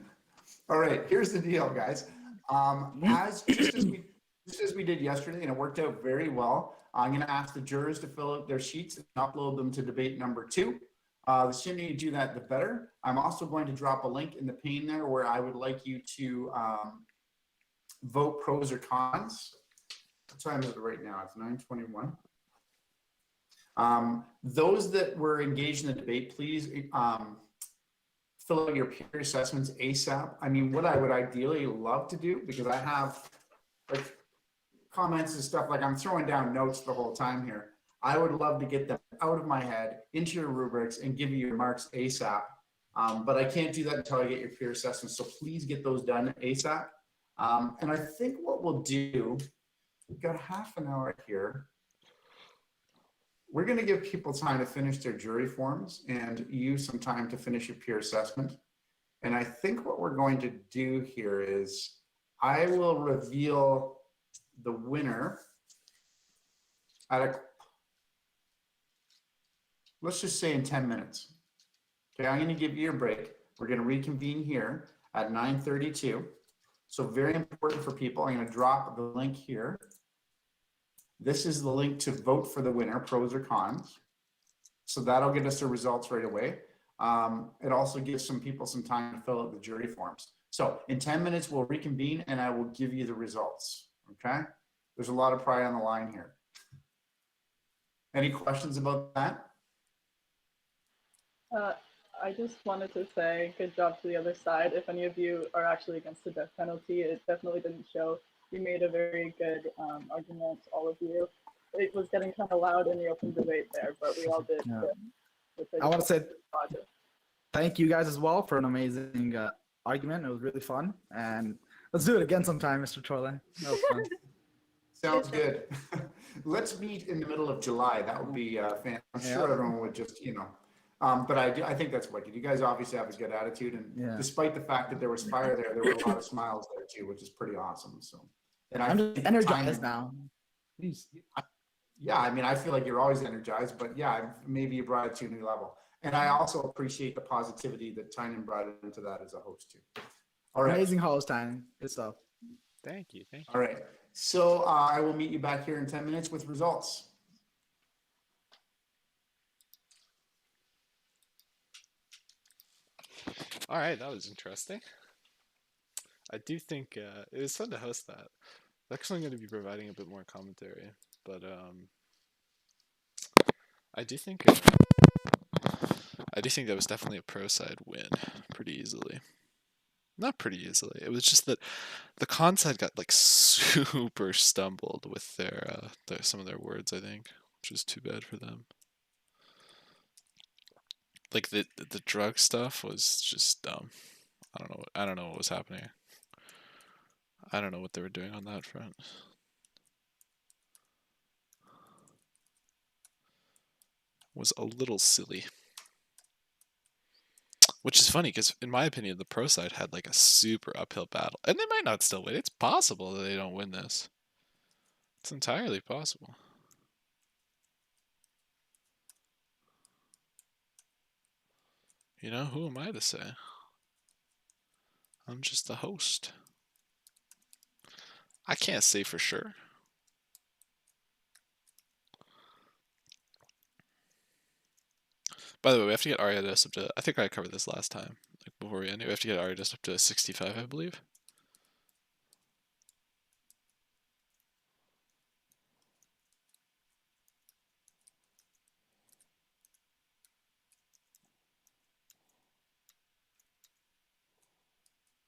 All right, here's the deal, guys. Just as we did yesterday, and it worked out very well, I'm going to ask the jurors to fill out their sheets and upload them to debate number 2. The sooner you do that, the better. I'm also going to drop a link in the pane there where I would like you to vote pros or cons. What time is it right now? It's 9:21. Those that were engaged in the debate, please fill out your peer assessments ASAP. I mean, what I would ideally love to do, because I have like comments and stuff, like I'm throwing down notes the whole time here. I would love to get them out of my head into your rubrics and give you your marks ASAP. But I can't do that until I get your peer assessments. So please get those done ASAP. And I think what we'll do, we've got half an hour here. We're going to give people time to finish their jury forms and use some time to finish your peer assessment. And I think what we're going to do here is I will reveal the winner let's just say in 10 minutes. Okay, I'm going to give you a break. We're going to reconvene here at 9:32. So very important for people. I'm going to drop the link here. This is the link to vote for the winner, pros or cons. So that'll get us the results right away. It also gives some people some time to fill out the jury forms. So in 10 minutes, we'll reconvene and I will give you the results. Okay? There's a lot of pride on the line here. Any questions about that? I just wanted to say good job to the other side. If any of you are actually against the death penalty, it definitely didn't show. You made a very good argument, all of you. It was getting kind of loud in the open debate there, but we all did good. I want to say thank you guys as well for an amazing argument. It was really fun. And let's do it again sometime, Mr. Torley. That was fun. Sounds good. Let's meet in the middle of July. That would be fantastic. I'm sure everyone would just, but I think that's wicked. You guys obviously have a good attitude, and despite the fact that there was fire there were a lot of smiles there too, which is pretty awesome. So, and I'm just energized now. Please. Yeah, I mean, I feel like you're always energized, but yeah, maybe you brought it to a new level. And I also appreciate the positivity that Tynan brought into that as a host too. All right. Amazing host, Tynan. Good stuff. Thank you. All right. So I will meet you back here in 10 minutes with results. All right, that was interesting. I do think it was fun to host that. Actually, I'm going to be providing a bit more commentary, but I do think that was definitely a pro side win, pretty easily. Not pretty easily. It was just that the con side got like super stumbled with their some of their words, I think, which is too bad for them. Like the drug stuff was just dumb. I don't know what was happening. I don't know what they were doing on that front. Was a little silly. Which is funny because, in my opinion, the pro side had like a super uphill battle, and they might not still win. It's possible that they don't win this. It's entirely possible. You know, who am I to say? I'm just the host. I can't say for sure. By the way, we have to get Ariados up to, I think I covered this last time, like before we end it, we have to get Ariados up to 65, I believe.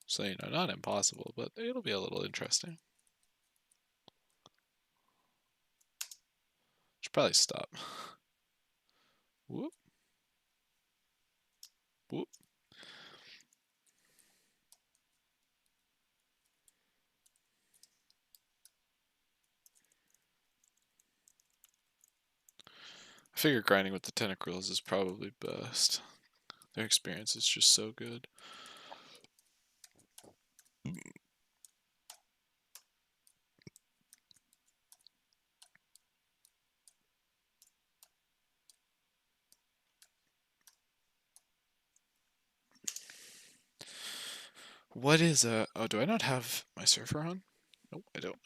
So, you know, not impossible, but it'll be a little interesting. Should probably stop. Whoop. Whoop. I figure grinding with the tentacles is probably best. Their experience is just so good. What is oh, do I not have my surfer on? Nope, I don't.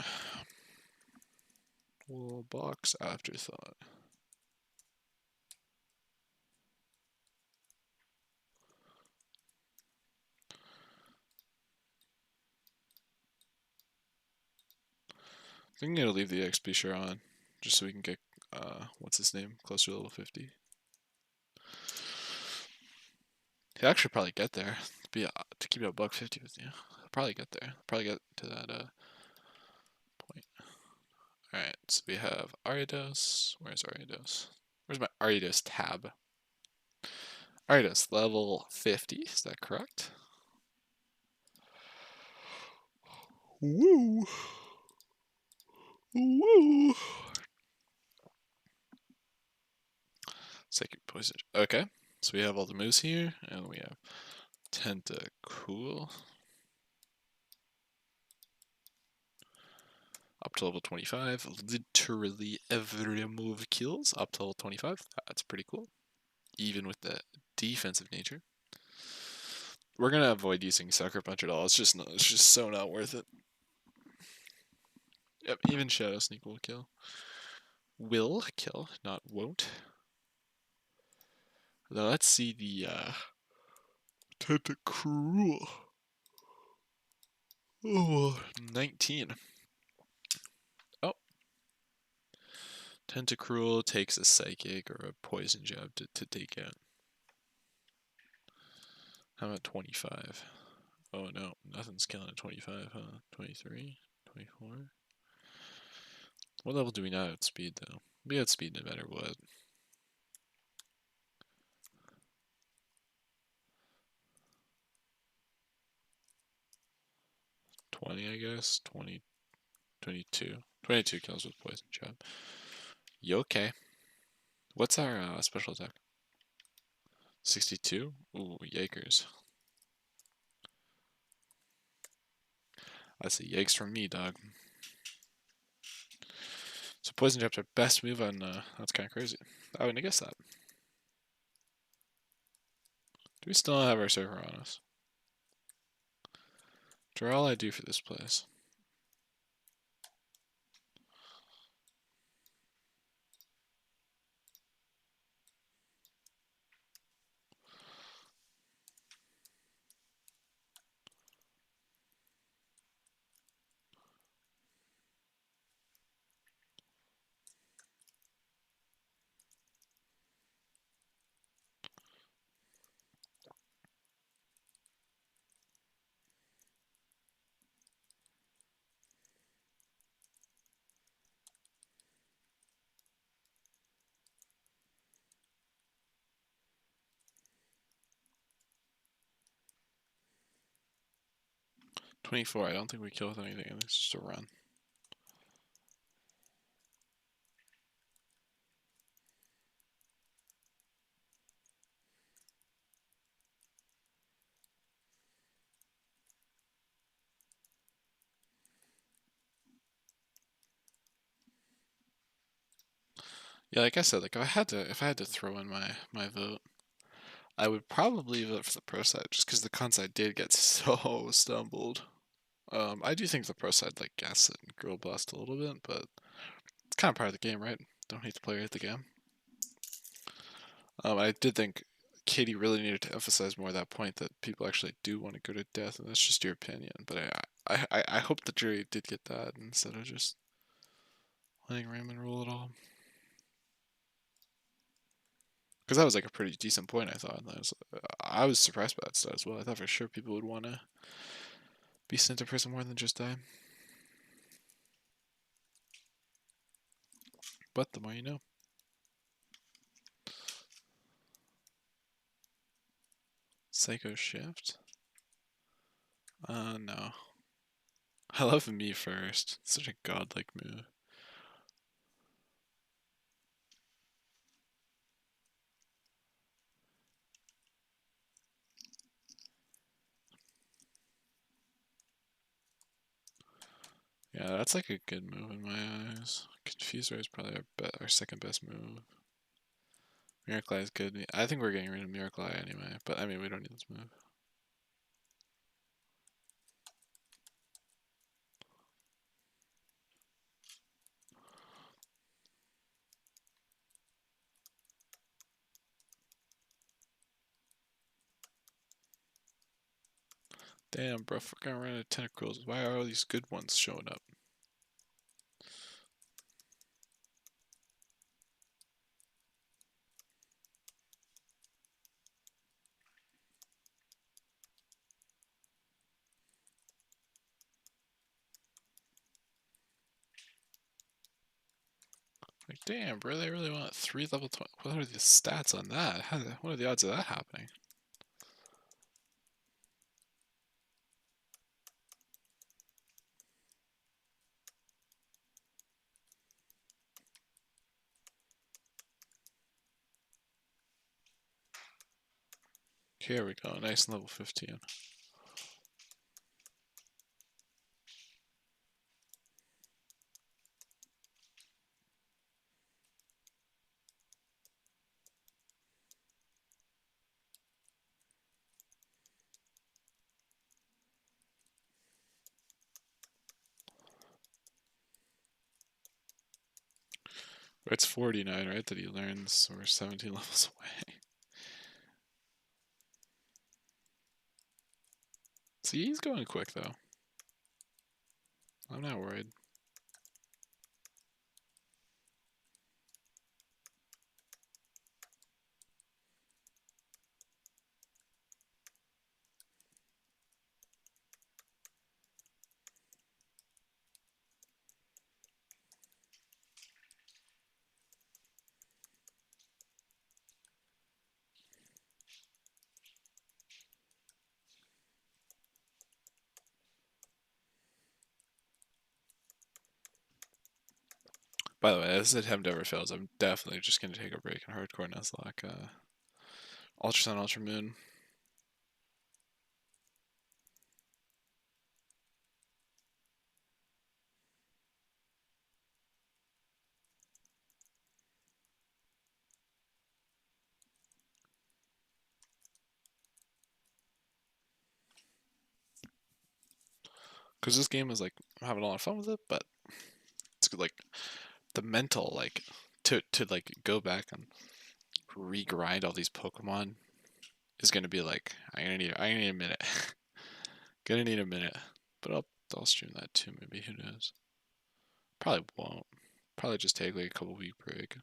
Well, box afterthought. I think I'm gonna leave the XP share on, just so we can get, what's his name, closer to level 50. He'll actually probably get there, to keep it a buck 50 with you. He'll probably get there, probably get to that, point. Alright, so we have Ariados. Where's Ariados? Where's my Ariados tab? Ariados, level 50, is that correct? Woo! Woo! Second poison. Okay, so we have all the moves here, and we have Tentacool. Up to level 25. Literally every move kills up to level 25. That's pretty cool. Even with the defensive nature. We're gonna avoid using Sucker Punch at all. It's just so not worth it. Yep, even Shadow Sneak will kill. Will kill, not won't. Now let's see the Tentacruel. Oh, 19. Oh. Tentacruel takes a Psychic or a Poison Jab to take out. How about 25? Oh no, nothing's killing at 25, huh? 23? 24? What level do we not outspeed though? We outspeed no matter what. $20, I guess. 20, 22. 22 kills with Poison Jab. You okay? What's our special attack? 62? Ooh, yikers. That's a yikes from me, dog. So Poison Jab's our best move on, that's kind of crazy. I wouldn't have guessed that. Do we still have our server on us? After all I do for this place. 24. I don't think we kill with anything. It's just a run. Yeah, like I said, like if I had to throw in my vote, I would probably vote for the pro side just because the con side did get so stumbled. I do think the pro side like gaslit and girl blast a little bit, but it's kind of part of the game, right? Don't hate the player, hate the game. I did think Katie really needed to emphasize more that point that people actually do want to go to death, and that's just your opinion. But I hope the jury did get that instead of just letting Raymond rule it all. Because that was like a pretty decent point, I thought. I was surprised by that stat as well. I thought for sure people would want to be sent to prison more than just die. But the more you know. Psycho Shift? No. I love me first. It's such a godlike move. Yeah, that's like a good move in my eyes. Confuser is probably our second best move. Miracle Eye is good. I think we're getting rid of Miracle Eye anyway, but I mean, we don't need this move. Damn, bro, fucking ran out of tentacles. Why are all these good ones showing up? Like, damn, bro, they really want 3 level 20. What are the stats on that? What are the odds of that happening? Here we go, nice level 15. It's 49, right, that he learns, so we're 17 levels away. See, he's going quick, though. I'm not worried. By the way, this attempt ever fails, I'm definitely just going to take a break in Hardcore Nuzlocke. Ultra Sun, Ultra Moon. Because this game is like, I'm having a lot of fun with it, but it's like the mental, like, to like go back and regrind all these Pokemon is gonna be like, I'm gonna need a minute. Gonna need a minute. But I'll stream that too, maybe, who knows. Probably won't. Probably just take like a couple week break.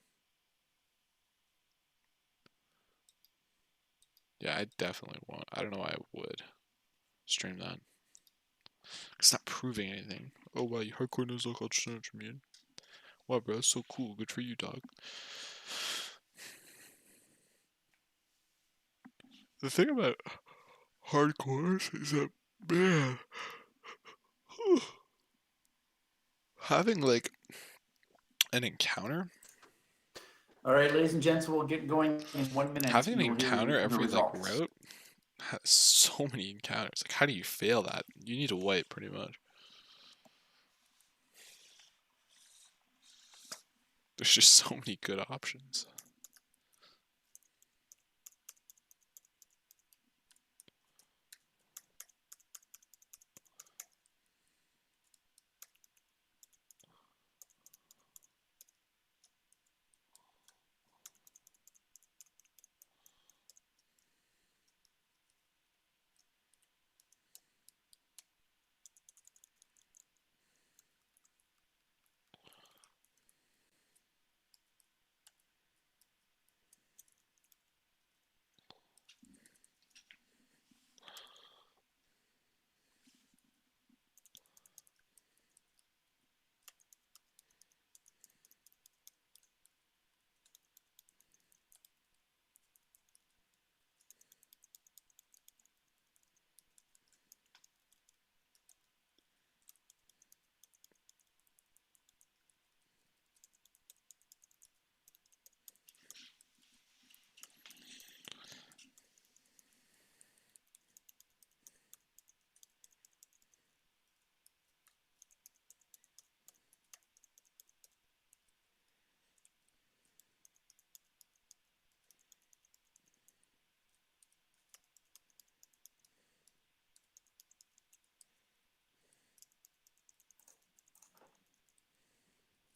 Yeah, I definitely won't. I don't know why I would stream that. It's not proving anything. Oh wow, you hardcore knows like Ultra Immune. Wow, bro, that's so cool. Good for you, dog. The thing about hardcore is that, man, Having like an encounter. All right, ladies and gents, we'll get going in 1 minute. Having an You will hear encounter the every like results. route has so many encounters. Like, how do you fail that? You need to wipe pretty much. There's just so many good options.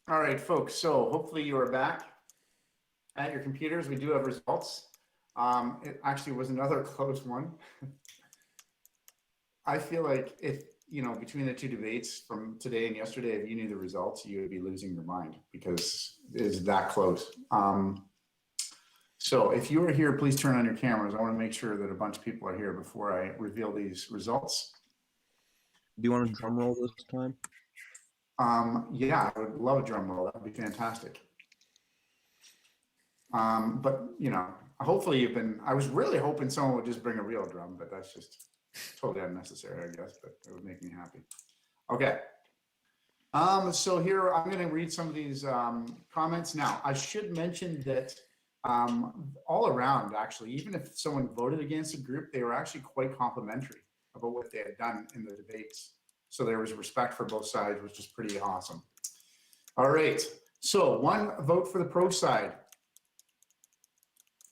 All right, folks. So hopefully you are back at your computers. We do have results. It actually was another close one. I feel like if, between the two debates from today and yesterday, if you knew the results, you would be losing your mind because it is that close. So if you are here, please turn on your cameras. I want to make sure that a bunch of people are here before I reveal these results. Do you want a drum roll this time? Yeah, I would love a drum roll. That would be fantastic. But hopefully I was really hoping someone would just bring a real drum, but that's just totally unnecessary, I guess, but it would make me happy. Okay. So here, I'm going to read some of these comments. Now, I should mention that all around, actually, even if someone voted against a group, they were actually quite complimentary about what they had done in the debates. So there was respect for both sides, which is pretty awesome. All right. So one vote for the pro side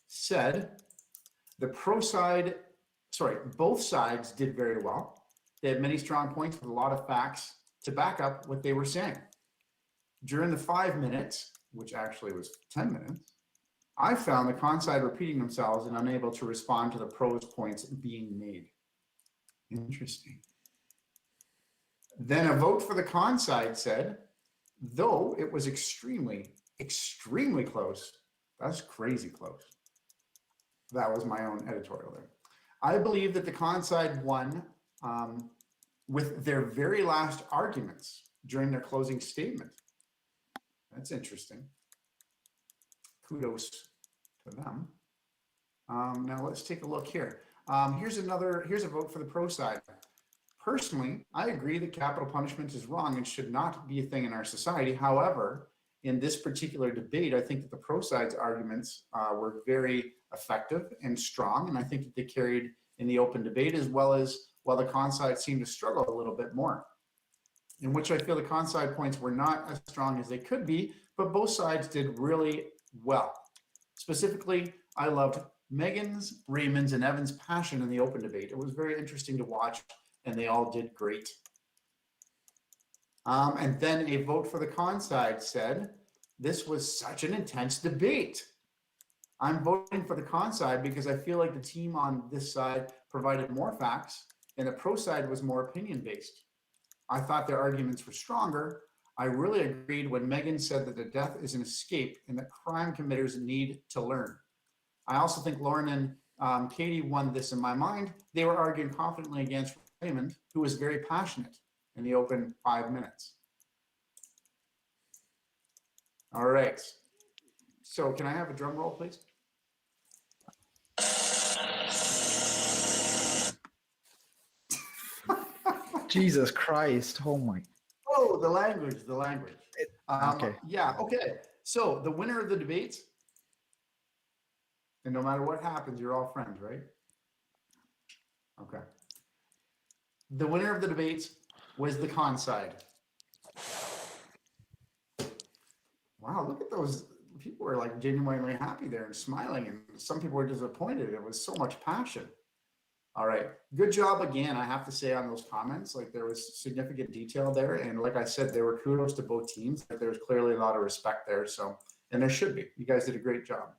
said both sides did very well. They had many strong points with a lot of facts to back up what they were saying. During the 5 minutes, which actually was 10 minutes, I found the con side repeating themselves and unable to respond to the pros points being made. Interesting. Then a vote for the con side said, though it was extremely, extremely close, that's crazy close. That was my own editorial there. I believe that the con side won with their very last arguments during their closing statement. That's interesting. Kudos to them. Now let's take a look here. Here's a vote for the pro side. Personally, I agree that capital punishment is wrong and should not be a thing in our society. However, in this particular debate, I think that the pro side's arguments were very effective and strong, and I think that they carried in the open debate, as well as while the con side seemed to struggle a little bit more, in which I feel the con side points were not as strong as they could be, but both sides did really well. Specifically, I loved Megan's, Raymond's, and Evan's passion in the open debate. It was very interesting to watch, and they all did great. And then a vote for the con side said, this was such an intense debate. I'm voting for the con side because I feel like the team on this side provided more facts and the pro side was more opinion-based. I thought their arguments were stronger. I really agreed when Megan said that the death is an escape and that crime committers need to learn. I also think Lauren and Katie won this in my mind. They were arguing confidently against Raymond, who was very passionate in the open 5 minutes. All right. So can I have a drum roll, please? Jesus Christ. Oh my. Oh, the language. Okay. Yeah, okay. So the winner of the debate, and no matter what happens, you're all friends, right? Okay. The winner of the debate was the con side. Wow, look at those. People were like genuinely happy there and smiling, and some people were disappointed. It was so much passion. All right. Good job again, I have to say, on those comments. Like, there was significant detail there. And like I said, there were kudos to both teams. Like, there was clearly a lot of respect there. So, and there should be. You guys did a great job.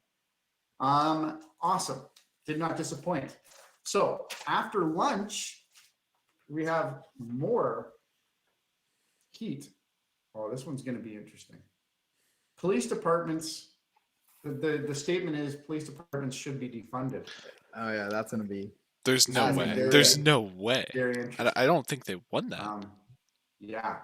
Awesome. Did not disappoint. So after lunch, we have more heat. Oh, this one's going to be interesting. Police departments, the statement is police departments should be defunded. Oh yeah, that's gonna be. There's no That's way. very- There's no way. Very interesting. I don't think they won that. Yeah.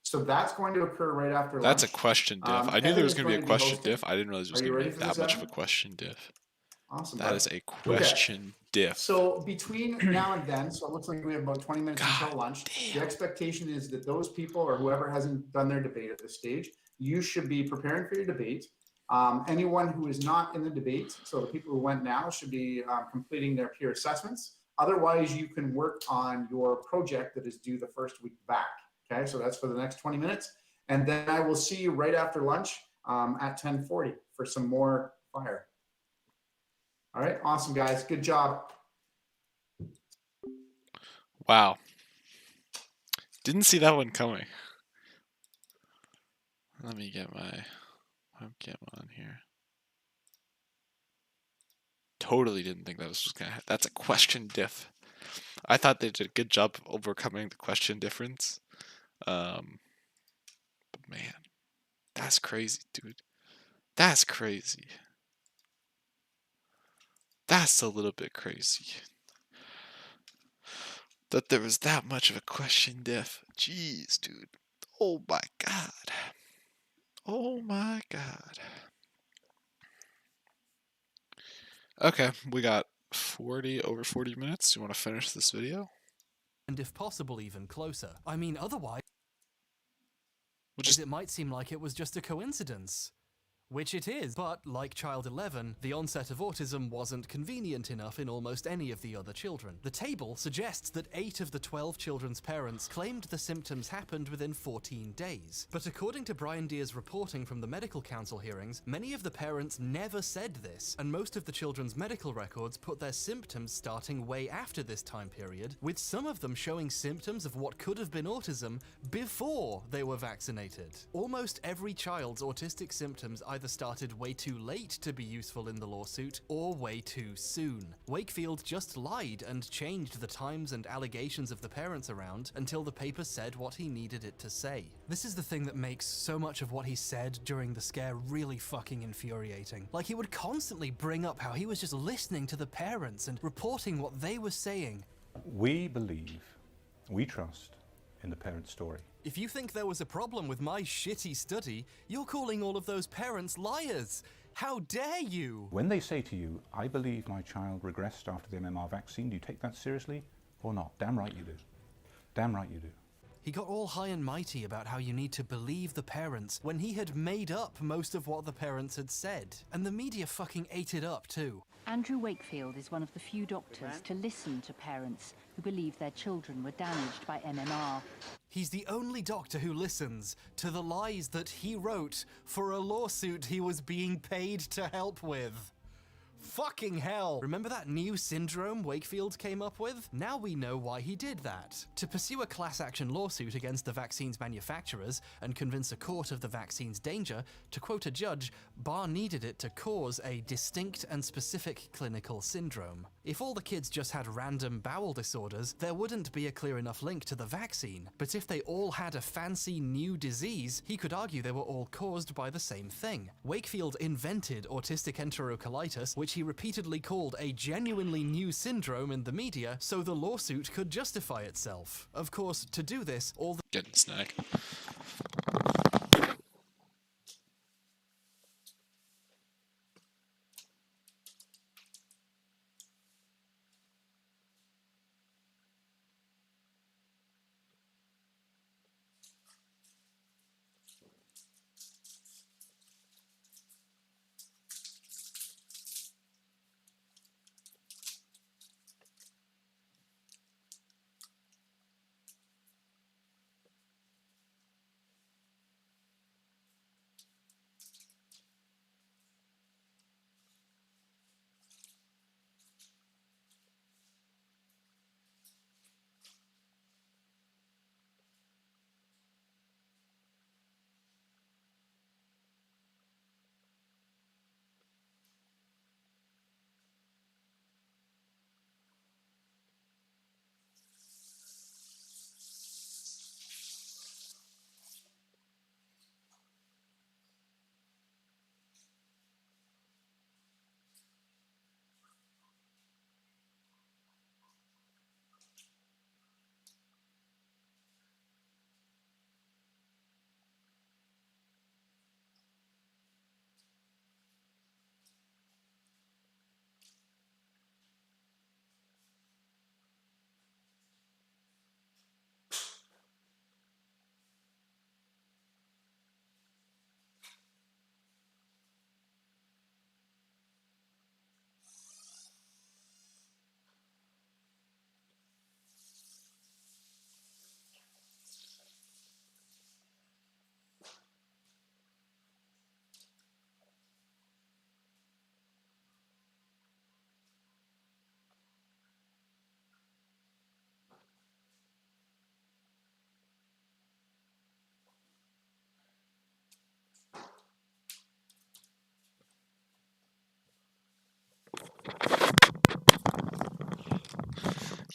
So that's going to occur right after That's a lunch. question diff. I knew Evan there was is going to be a question hosting. diff. I didn't realize it was Are you going to ready be for that this, much of a Evan? question diff. Awesome. That bud. is a question diff. So between now and then, so it looks like we have about 20 minutes God until lunch. damn. The expectation is that those people or whoever hasn't done their debate at this stage, you should be preparing for your debate. Anyone who is not in the debate, so the people who went now, should be completing their peer assessments. Otherwise, you can work on your project that is due the first week back. Okay, so that's for the next 20 minutes. And then I will see you right after lunch at 10:40 for some more fire. All right, awesome, guys. Good job. Wow. Didn't see that one coming. Let me get my webcam on here. Totally didn't think that was gonna. That's a question diff. I thought they did a good job of overcoming the question difference. But man, that's crazy, dude. That's crazy. That's a little bit crazy. That there was that much of a question diff. Jeez, dude. Oh my god. Oh my god. Okay, we got over 40 minutes. Do you want to finish this video? And if possible, even closer. I mean, otherwise, Which it might seem like it was just a coincidence. Which it is, but like Child 11, the onset of autism wasn't convenient enough in almost any of the other children. The table suggests that 8 of the 12 children's parents claimed the symptoms happened within 14 days. But according to Brian Deer's reporting from the medical council hearings, many of the parents never said this, and most of the children's medical records put their symptoms starting way after this time period, with some of them showing symptoms of what could have been autism before they were vaccinated. Almost every child's autistic symptoms either started way too late to be useful in the lawsuit, or way too soon. Wakefield just lied and changed the times and allegations of the parents around until the paper said what he needed it to say. This is the thing that makes so much of what he said during the scare really fucking infuriating. Like, he would constantly bring up how he was just listening to the parents and reporting what they were saying. We trust in the parent story. If you think there was a problem with my shitty study, you're calling all of those parents liars. How dare you? When they say to you, I believe my child regressed after the MMR vaccine, do you take that seriously or not? Damn right you do. Damn right you do. He got all high and mighty about how you need to believe the parents when he had made up most of what the parents had said. And the media fucking ate it up too. Andrew Wakefield is one of the few doctors to listen to parents who believe their children were damaged by MMR. He's the only doctor who listens to the lies that he wrote for a lawsuit he was being paid to help with. Fucking hell! Remember that new syndrome Wakefield came up with? Now we know why he did that. To pursue a class action lawsuit against the vaccine's manufacturers and convince a court of the vaccine's danger, to quote a judge, Barr needed it to cause a distinct and specific clinical syndrome. If all the kids just had random bowel disorders, there wouldn't be a clear enough link to the vaccine. But if they all had a fancy new disease, he could argue they were all caused by the same thing. Wakefield invented autistic enterocolitis, which he repeatedly called a genuinely new syndrome in the media, so the lawsuit could justify itself. Of course, to do this, all the getting snack.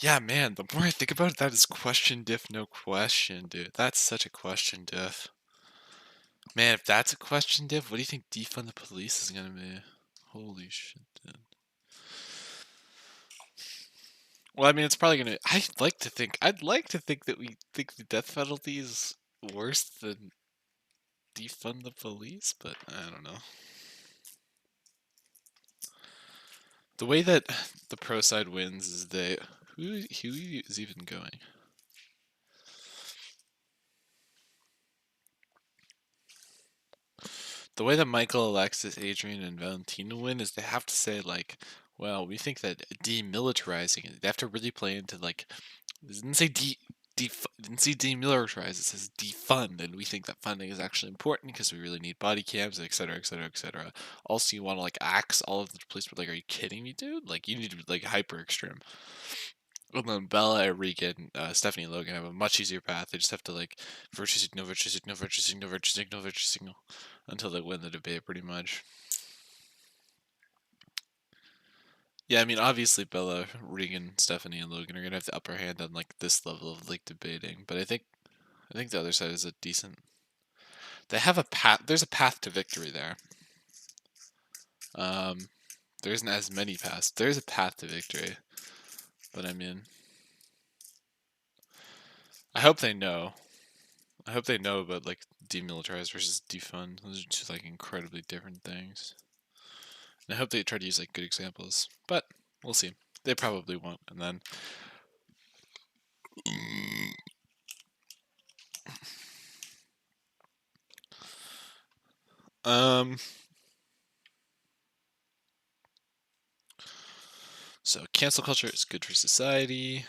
Yeah, man, the more I think about it, that is question diff, no question, dude. That's such a question diff. Man, if that's a question diff, what do you think defund the police is gonna be? Holy shit, dude. Well, I mean, it's probably gonna. I'd like to think that we think the death penalty is worse than defund the police, but I don't know. The way that the pro side wins is they who is even going? The way that Michael, Alexis, Adrian, and Valentina win is they have to say like, well, we think that demilitarizing it. They have to really play into like, it didn't say didn't say demilitarize. It says defund, and we think that funding is actually important because we really need body cams, etc., etc., etc. Also, you want to like axe all of the police, but like, are you kidding me, dude? Like, you need to be like hyper extreme. And then Bella, Regan, Stephanie, and Logan have a much easier path. They just have to like virtue signal, virtue signal, virtue signal, virtue signal, virtue signal until they win the debate, pretty much. Yeah, I mean, obviously Bella, Regan, Stephanie, and Logan are gonna have the upper hand on like this level of like debating, but I think the other side is a decent. They have a path. There's a path to victory there. There isn't as many paths. There's a path to victory, but I mean, I hope they know. I hope they know about like demilitarize versus defund. Those are two like incredibly different things. And I hope they try to use like good examples, but we'll see. They probably won't, and then. So cancel culture is good for society.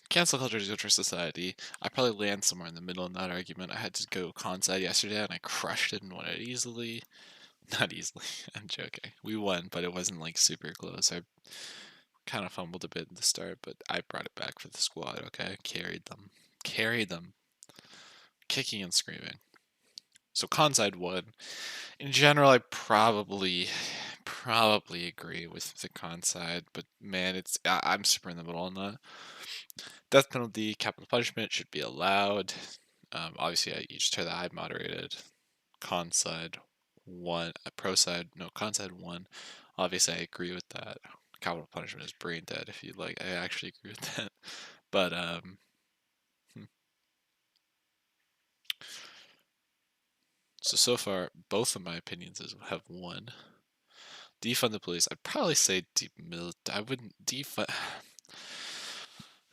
Cancel culture is good for society. I probably land somewhere in the middle in that argument. I had to go con side yesterday and I crushed it and won it easily. Not easily, I'm joking. We won, but it wasn't like super close. I kind of fumbled a bit in the start, but I brought it back for the squad, okay? Carried them. Carried them. Kicking and screaming. So con side won. In general, I probably agree with the con side, but man, I'm super in the middle on that. Death penalty, capital punishment should be allowed. Obviously, each turn that I moderated. Con side one, pro side, no, con side one. Obviously, I agree with that. Capital punishment is brain dead. If you like, I actually agree with that. But so far, both of my opinions have won. Defund the police. I'd probably say I wouldn't defund.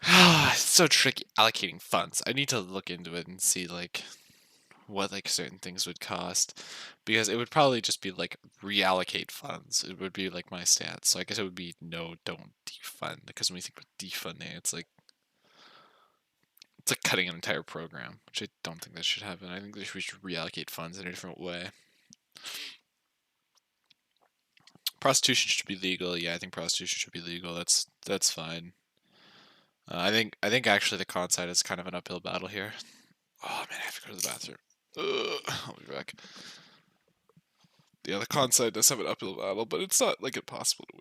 It's so tricky allocating funds. I need to look into it and see like what like certain things would cost, because it would probably just be like reallocate funds. It would be like my stance. So I guess it would be no, don't defund, because when we think about defunding, it's like cutting an entire program, which I don't think that should happen. I think we should reallocate funds in a different way. Prostitution should be legal. Yeah, I think prostitution should be legal. That's fine. I think actually the con side is kind of an uphill battle here. Oh man, I have to go to the bathroom. I'll be back. Yeah, the con side does have an uphill battle, but it's not like impossible to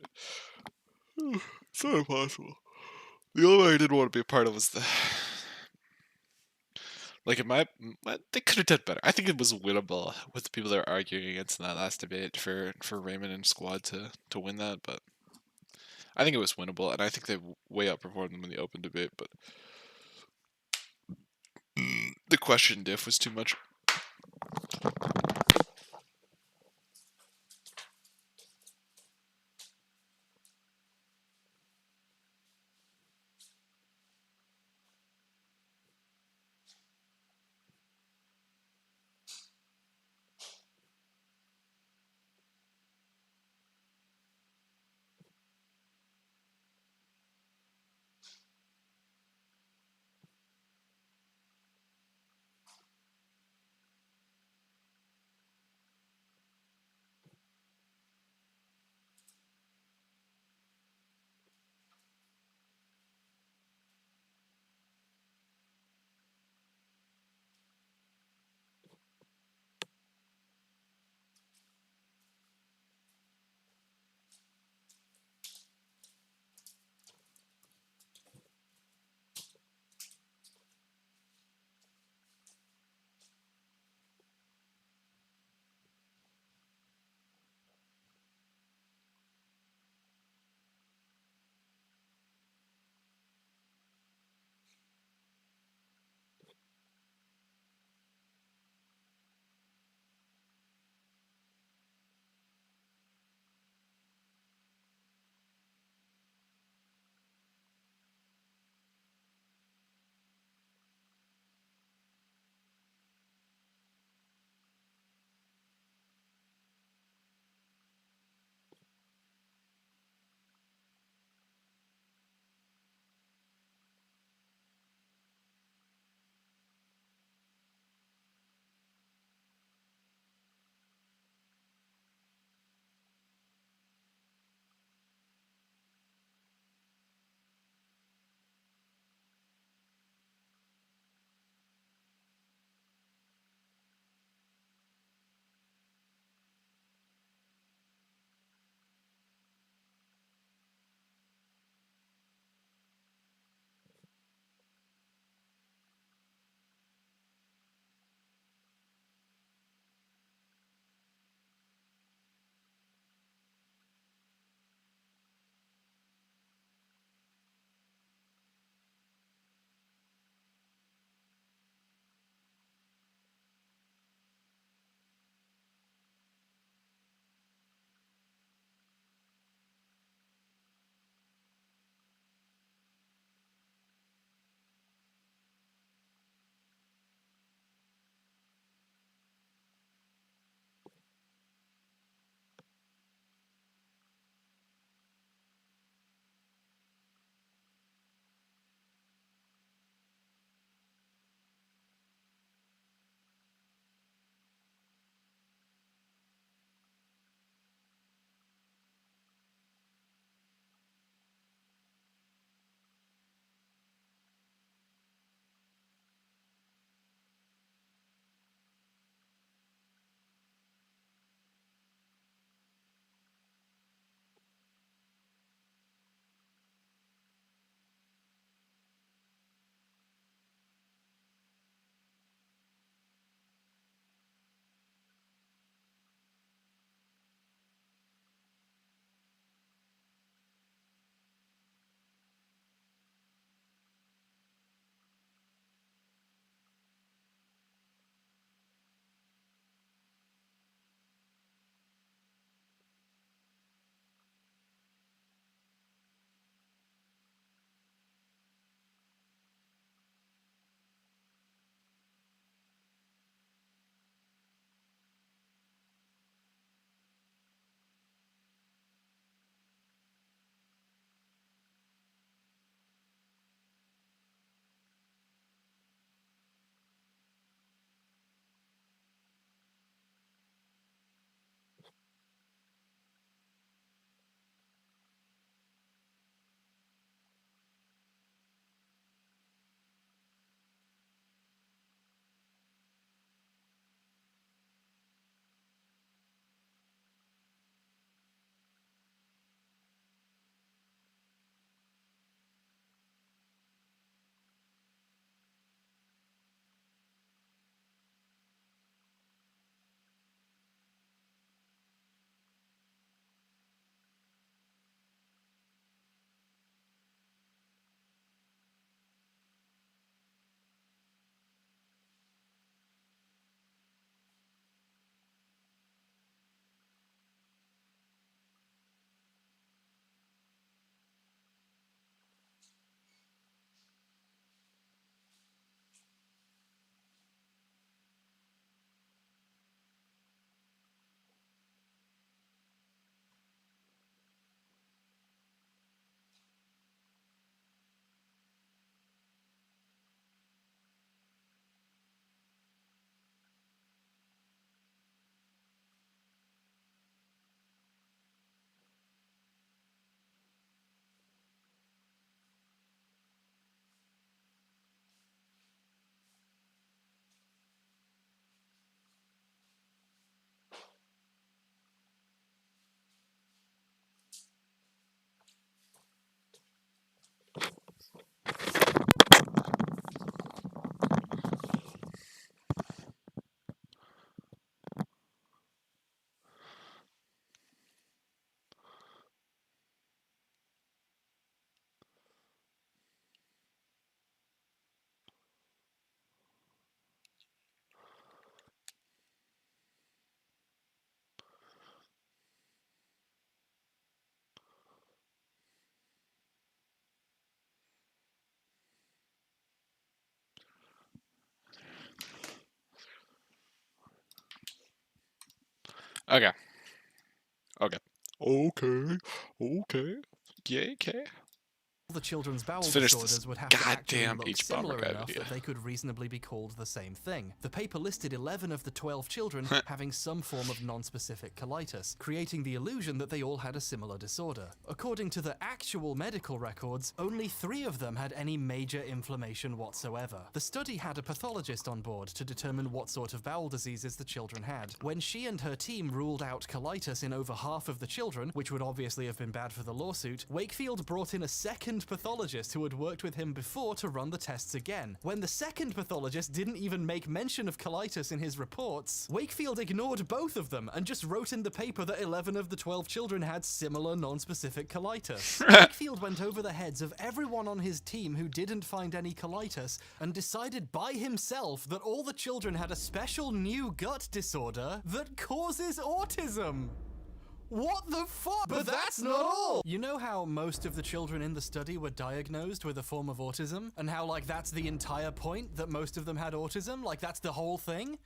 win. It's not impossible. The only way I didn't want to be a part of was the like they could have done better. I think it was winnable with the people that were arguing against in that last debate for Raymond and squad to win that, but I think it was winnable, and I think they way outperformed them in the open debate, but the question diff was too much. Okay. Okay. Okay. Okay. Yeah, okay. The children's bowel Let's finish disorders this would have to actually goddamn look H-bomber similar guy enough video. that they could reasonably be called the same thing. The paper listed 11 of the 12 children having some form of non-specific colitis, creating the illusion that they all had a similar disorder. According to the actual medical records, only 3 of them had any major inflammation whatsoever. The study had a pathologist on board to determine what sort of bowel diseases the children had. When she and her team ruled out colitis in over half of the children, which would obviously have been bad for the lawsuit, Wakefield brought in a second pathologist who had worked with him before to run the tests again. When the second pathologist didn't even make mention of colitis in his reports, Wakefield ignored both of them and just wrote in the paper that 11 of the 12 children had similar non-specific colitis. Wakefield went over the heads of everyone on his team who didn't find any colitis and decided by himself that all the children had a special new gut disorder that causes autism. What the fuck? But that's not all! You know how most of the children in the study were diagnosed with a form of autism? And how, like, that's the entire point, that most of them had autism? Like, that's the whole thing?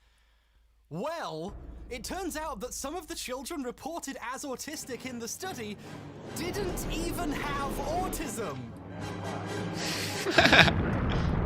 Well, it turns out that some of the children reported as autistic in the study didn't even have autism!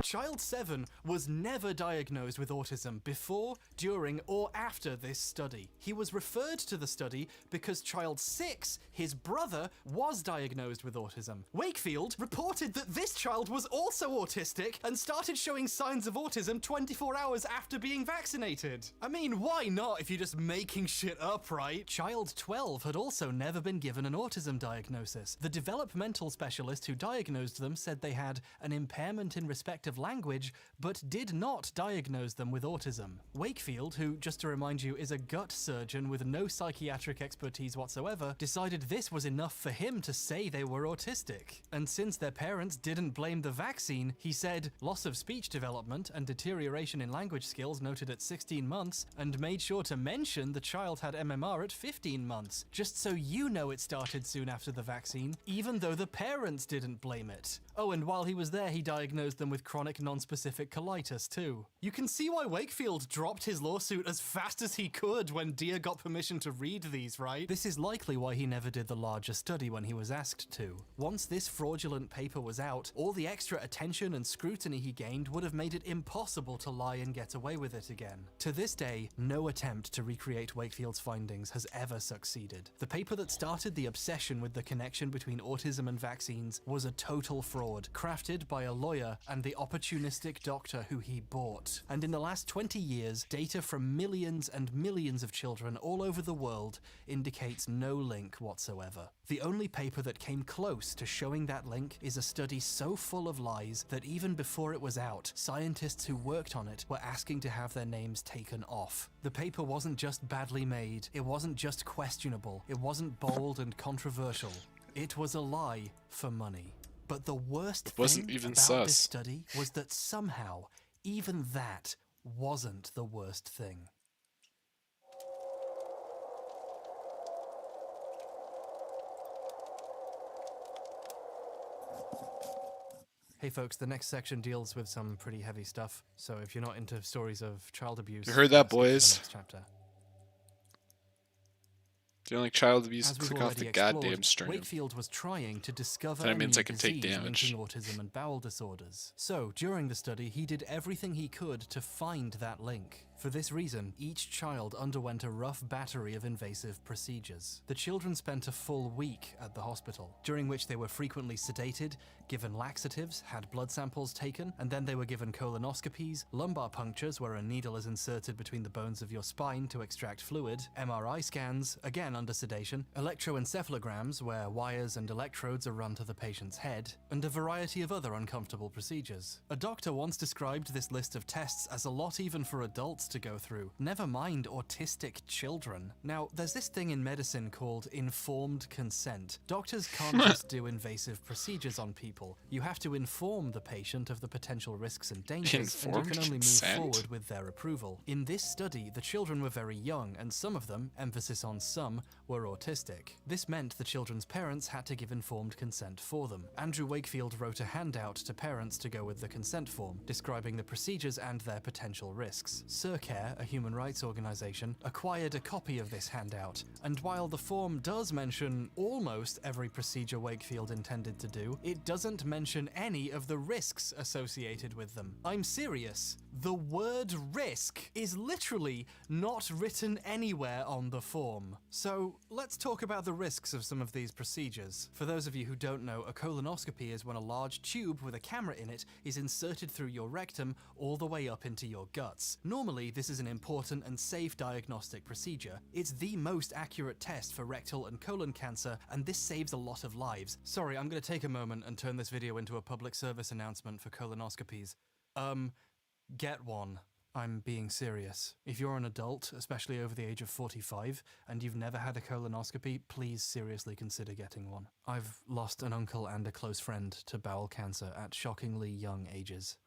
Child 7 was never diagnosed with autism before, during, or after this study. He was referred to the study because Child 6, his brother, was diagnosed with autism. Wakefield reported that this child was also autistic and started showing signs of autism 24 hours after being vaccinated. I mean, why not if you're just making shit up, right? Child 12 had also never been given an autism diagnosis. The developmental specialist who diagnosed them said they had an impairment in respect of language, but did not diagnose them with autism. Wakefield, who, just to remind you, is a gut surgeon with no psychiatric expertise whatsoever, decided this was enough for him to say they were autistic. And since their parents didn't blame the vaccine, he said loss of speech development and deterioration in language skills noted at 16 months, and made sure to mention the child had MMR at 15 months, just so you know it started soon after the vaccine, even though the parents didn't blame it. Oh, and while he was there, he diagnosed them with chronic non-specific colitis too. You can see why Wakefield dropped his lawsuit as fast as he could when Deere got permission to read these, right? This is likely why he never did the larger study when he was asked to. Once this fraudulent paper was out, all the extra attention and scrutiny he gained would have made it impossible to lie and get away with it again. To this day, no attempt to recreate Wakefield's findings has ever succeeded. The paper that started the obsession with the connection between autism and vaccines was a total fraud, crafted by a lawyer and the opportunistic doctor who he bought. And in the last 20 years, data from millions and millions of children all over the world indicates no link whatsoever. The only paper that came close to showing that link is a study so full of lies that even before it was out, scientists who worked on it were asking to have their names taken off. The paper wasn't just badly made, it wasn't just questionable, it wasn't bold and controversial. It was a lie for money. But the worst thing even about sus. this study was that somehow, even that wasn't the worst thing. Hey folks, the next section deals with some pretty heavy stuff, so if you're not into stories of child abuse, You heard that, skip to the boys? next chapter. If you don't like child abuse, As we've click off already the explored, goddamn stream. Wakefield was trying to discover That a means new I can take disease damage. linking autism and bowel disorders. So, during the study, he did everything he could to find that link. For this reason, each child underwent a rough battery of invasive procedures. The children spent a full week at the hospital, during which they were frequently sedated, given laxatives, had blood samples taken, and then they were given colonoscopies, lumbar punctures where a needle is inserted between the bones of your spine to extract fluid, MRI scans, again under sedation, electroencephalograms where wires and electrodes are run to the patient's head, and a variety of other uncomfortable procedures. A doctor once described this list of tests as a lot even for adults to go through, never mind autistic children. Now, there's this thing in medicine called informed consent. Doctors can't just do invasive procedures on people. You have to inform the patient of the potential risks and dangers, and you can only move forward with their approval. In this study, the children were very young, and some of them, emphasis on some, were autistic. This meant the children's parents had to give informed consent for them. Andrew Wakefield wrote a handout to parents to go with the consent form, describing the procedures and their potential risks. Her-Care, a human rights organization, acquired a copy of this handout, and while the form does mention almost every procedure Wakefield intended to do, it doesn't mention any of the risks associated with them. I'm serious. The word risk is literally not written anywhere on the form. So let's talk about the risks of some of these procedures. For those of you who don't know, a colonoscopy is when a large tube with a camera in it is inserted through your rectum all the way up into your guts. Normally, this is an important and safe diagnostic procedure. It's the most accurate test for rectal and colon cancer, and this saves a lot of lives. Sorry, I'm going to take a moment and turn this video into a public service announcement for colonoscopies. Get one. I'm being serious. If you're an adult, especially over the age of 45, and you've never had a colonoscopy, please seriously consider getting one. I've lost an uncle and a close friend to bowel cancer at shockingly young ages.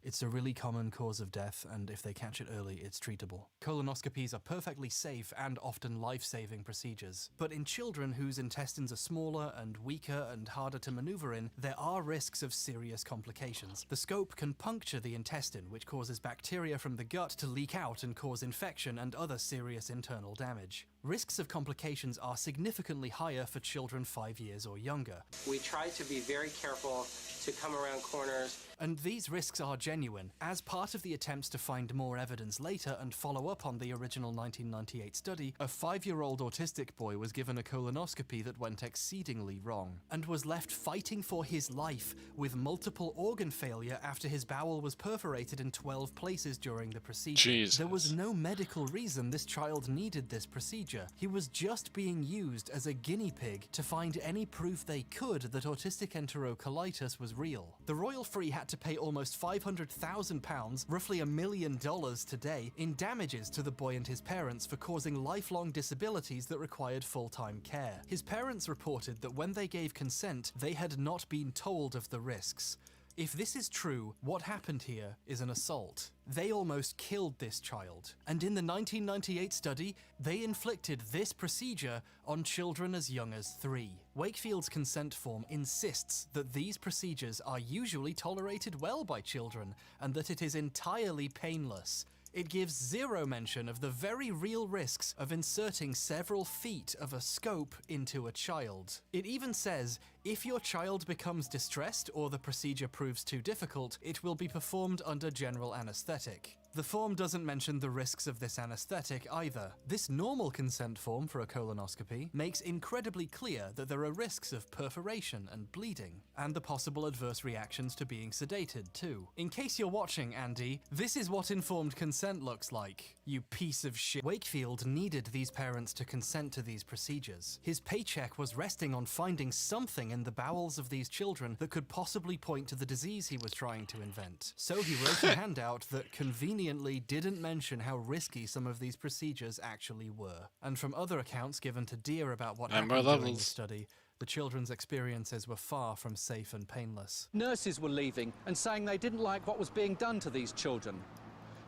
It's a really common cause of death, and if they catch it early, it's treatable. Colonoscopies are perfectly safe and often life-saving procedures. But in children whose intestines are smaller and weaker and harder to maneuver in, there are risks of serious complications. The scope can puncture the intestine, which causes bacteria from the gut to leak out and cause infection and other serious internal damage. Risks of complications are significantly higher for children 5 years or younger. We try to be very careful to come around corners. And these risks are genuine. As part of the attempts to find more evidence later and follow up on the original 1998 study, a 5-year-old autistic boy was given a colonoscopy that went exceedingly wrong, and was left fighting for his life with multiple organ failure after his bowel was perforated in 12 places during the procedure. Jesus. There was no medical reason this child needed this procedure. He was just being used as a guinea pig to find any proof they could that autistic enterocolitis was real. The Royal Free had to pay almost £500,000, roughly $1 million today, in damages to the boy and his parents for causing lifelong disabilities that required full-time care. His parents reported that when they gave consent, they had not been told of the risks. If this is true, what happened here is an assault. They almost killed this child. And in the 1998 study, they inflicted this procedure on children as young as 3. Wakefield's consent form insists that these procedures are usually tolerated well by children, and that it is entirely painless. It gives zero mention of the very real risks of inserting several feet of a scope into a child. It even says, if your child becomes distressed or the procedure proves too difficult, it will be performed under general anesthetic. The form doesn't mention the risks of this anesthetic either. This normal consent form for a colonoscopy makes incredibly clear that there are risks of perforation and bleeding, and the possible adverse reactions to being sedated too. In case you're watching, Andy, this is what informed consent looks like. You piece of shit. Wakefield needed these parents to consent to these procedures. His paycheck was resting on finding something in the bowels of these children that could possibly point to the disease he was trying to invent. So he wrote a handout that conveniently didn't mention how risky some of these procedures actually were. And from other accounts given to Dear about what happened during the study, the children's experiences were far from safe and painless. Nurses were leaving and saying they didn't like what was being done to these children.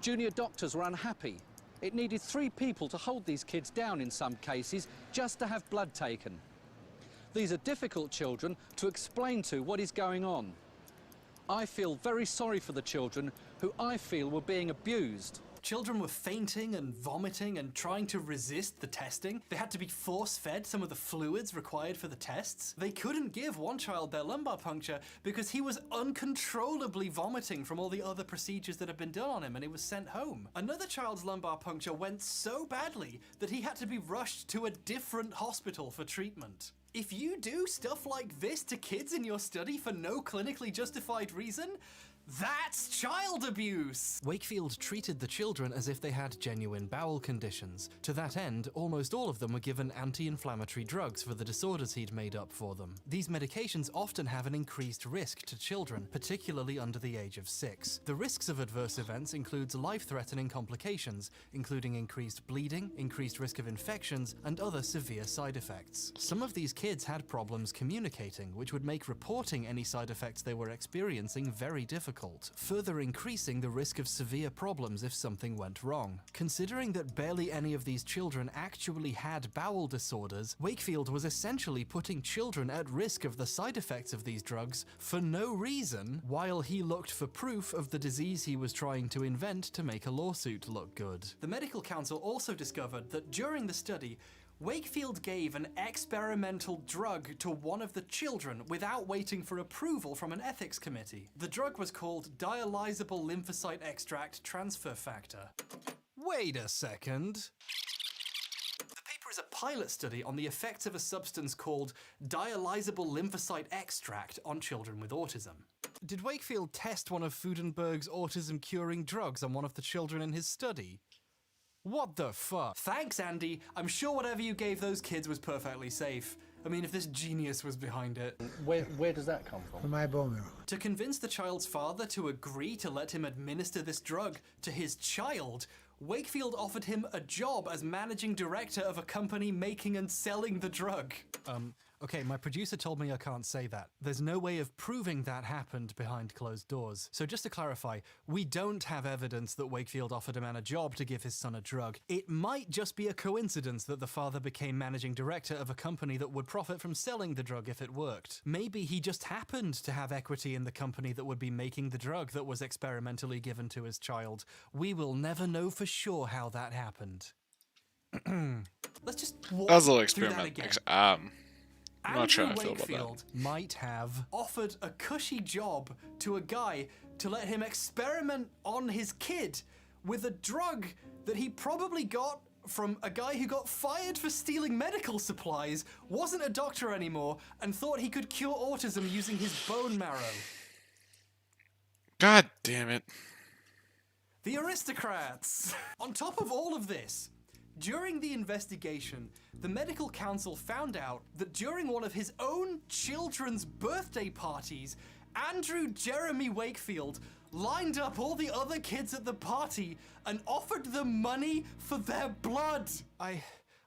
Junior doctors were unhappy. It needed 3 people to hold these kids down in some cases just to have blood taken. These are difficult children to explain to what is going on. I feel very sorry for the children who I feel were being abused. Children were fainting and vomiting and trying to resist the testing. They had to be force-fed some of the fluids required for the tests. They couldn't give one child their lumbar puncture because he was uncontrollably vomiting from all the other procedures that had been done on him, and he was sent home. Another child's lumbar puncture went so badly that he had to be rushed to a different hospital for treatment. If you do stuff like this to kids in your study for no clinically justified reason, that's child abuse! Wakefield treated the children as if they had genuine bowel conditions. To that end, almost all of them were given anti-inflammatory drugs for the disorders he'd made up for them. These medications often have an increased risk to children, particularly under the age of 6. The risks of adverse events includes life-threatening complications, including increased bleeding, increased risk of infections, and other severe side effects. Some of these kids had problems communicating, which would make reporting any side effects they were experiencing very difficult. difficult, further increasing the risk of severe problems if something went wrong. Considering that barely any of these children actually had bowel disorders, Wakefield was essentially putting children at risk of the side effects of these drugs for no reason, while he looked for proof of the disease he was trying to invent to make a lawsuit look good. The medical council also discovered that during the study, Wakefield gave an experimental drug to one of the children without waiting for approval from an ethics committee. The drug was called dialysable lymphocyte extract transfer factor. Wait a second. The paper is a pilot study on the effects of a substance called dialysable lymphocyte extract on children with autism. Did Wakefield test one of Fudenberg's autism-curing drugs on one of the children in his study? What the fuck? Thanks, Andy. I'm sure whatever you gave those kids was perfectly safe. I mean, if this genius was behind it. Where does that come from? From my bone marrow. To convince the child's father to agree to let him administer this drug to his child, Wakefield offered him a job as managing director of a company making and selling the drug. Okay, my producer told me I can't say that. There's no way of proving that happened behind closed doors. So just to clarify, we don't have evidence that Wakefield offered a man a job to give his son a drug. It might just be a coincidence that the father became managing director of a company that would profit from selling the drug if it worked. Maybe he just happened to have equity in the company that would be making the drug that was experimentally given to his child. We will never know for sure how that happened. Let's just walk That was a little through that experiment. again. I'm not sure how I Andrew feel about that. Wakefield might have offered a cushy job to a guy to let him experiment on his kid with a drug that he probably got from a guy who got fired for stealing medical supplies, wasn't a doctor anymore, and thought he could cure autism using his bone marrow. God damn it. The aristocrats! On top of all of this, during the investigation, the medical council found out that during one of his own children's birthday parties, Andrew Jeremy Wakefield lined up all the other kids at the party and offered them money for their blood.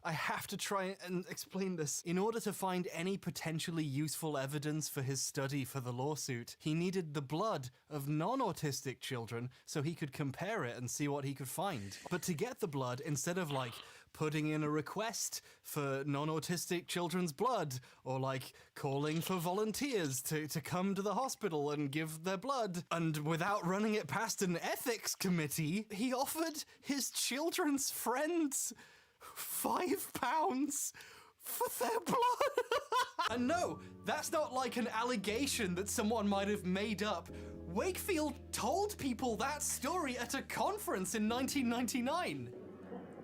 I have to try and explain this. In order to find any potentially useful evidence for his study for the lawsuit, he needed the blood of non-autistic children so he could compare it and see what he could find. But to get the blood, instead of like putting in a request for non-autistic children's blood, or like calling for volunteers to come to the hospital and give their blood, and without running it past an ethics committee, he offered his children's friends £5 for their blood. And no, that's not like an allegation that someone might have made up. Wakefield told people that story at a conference in 1999.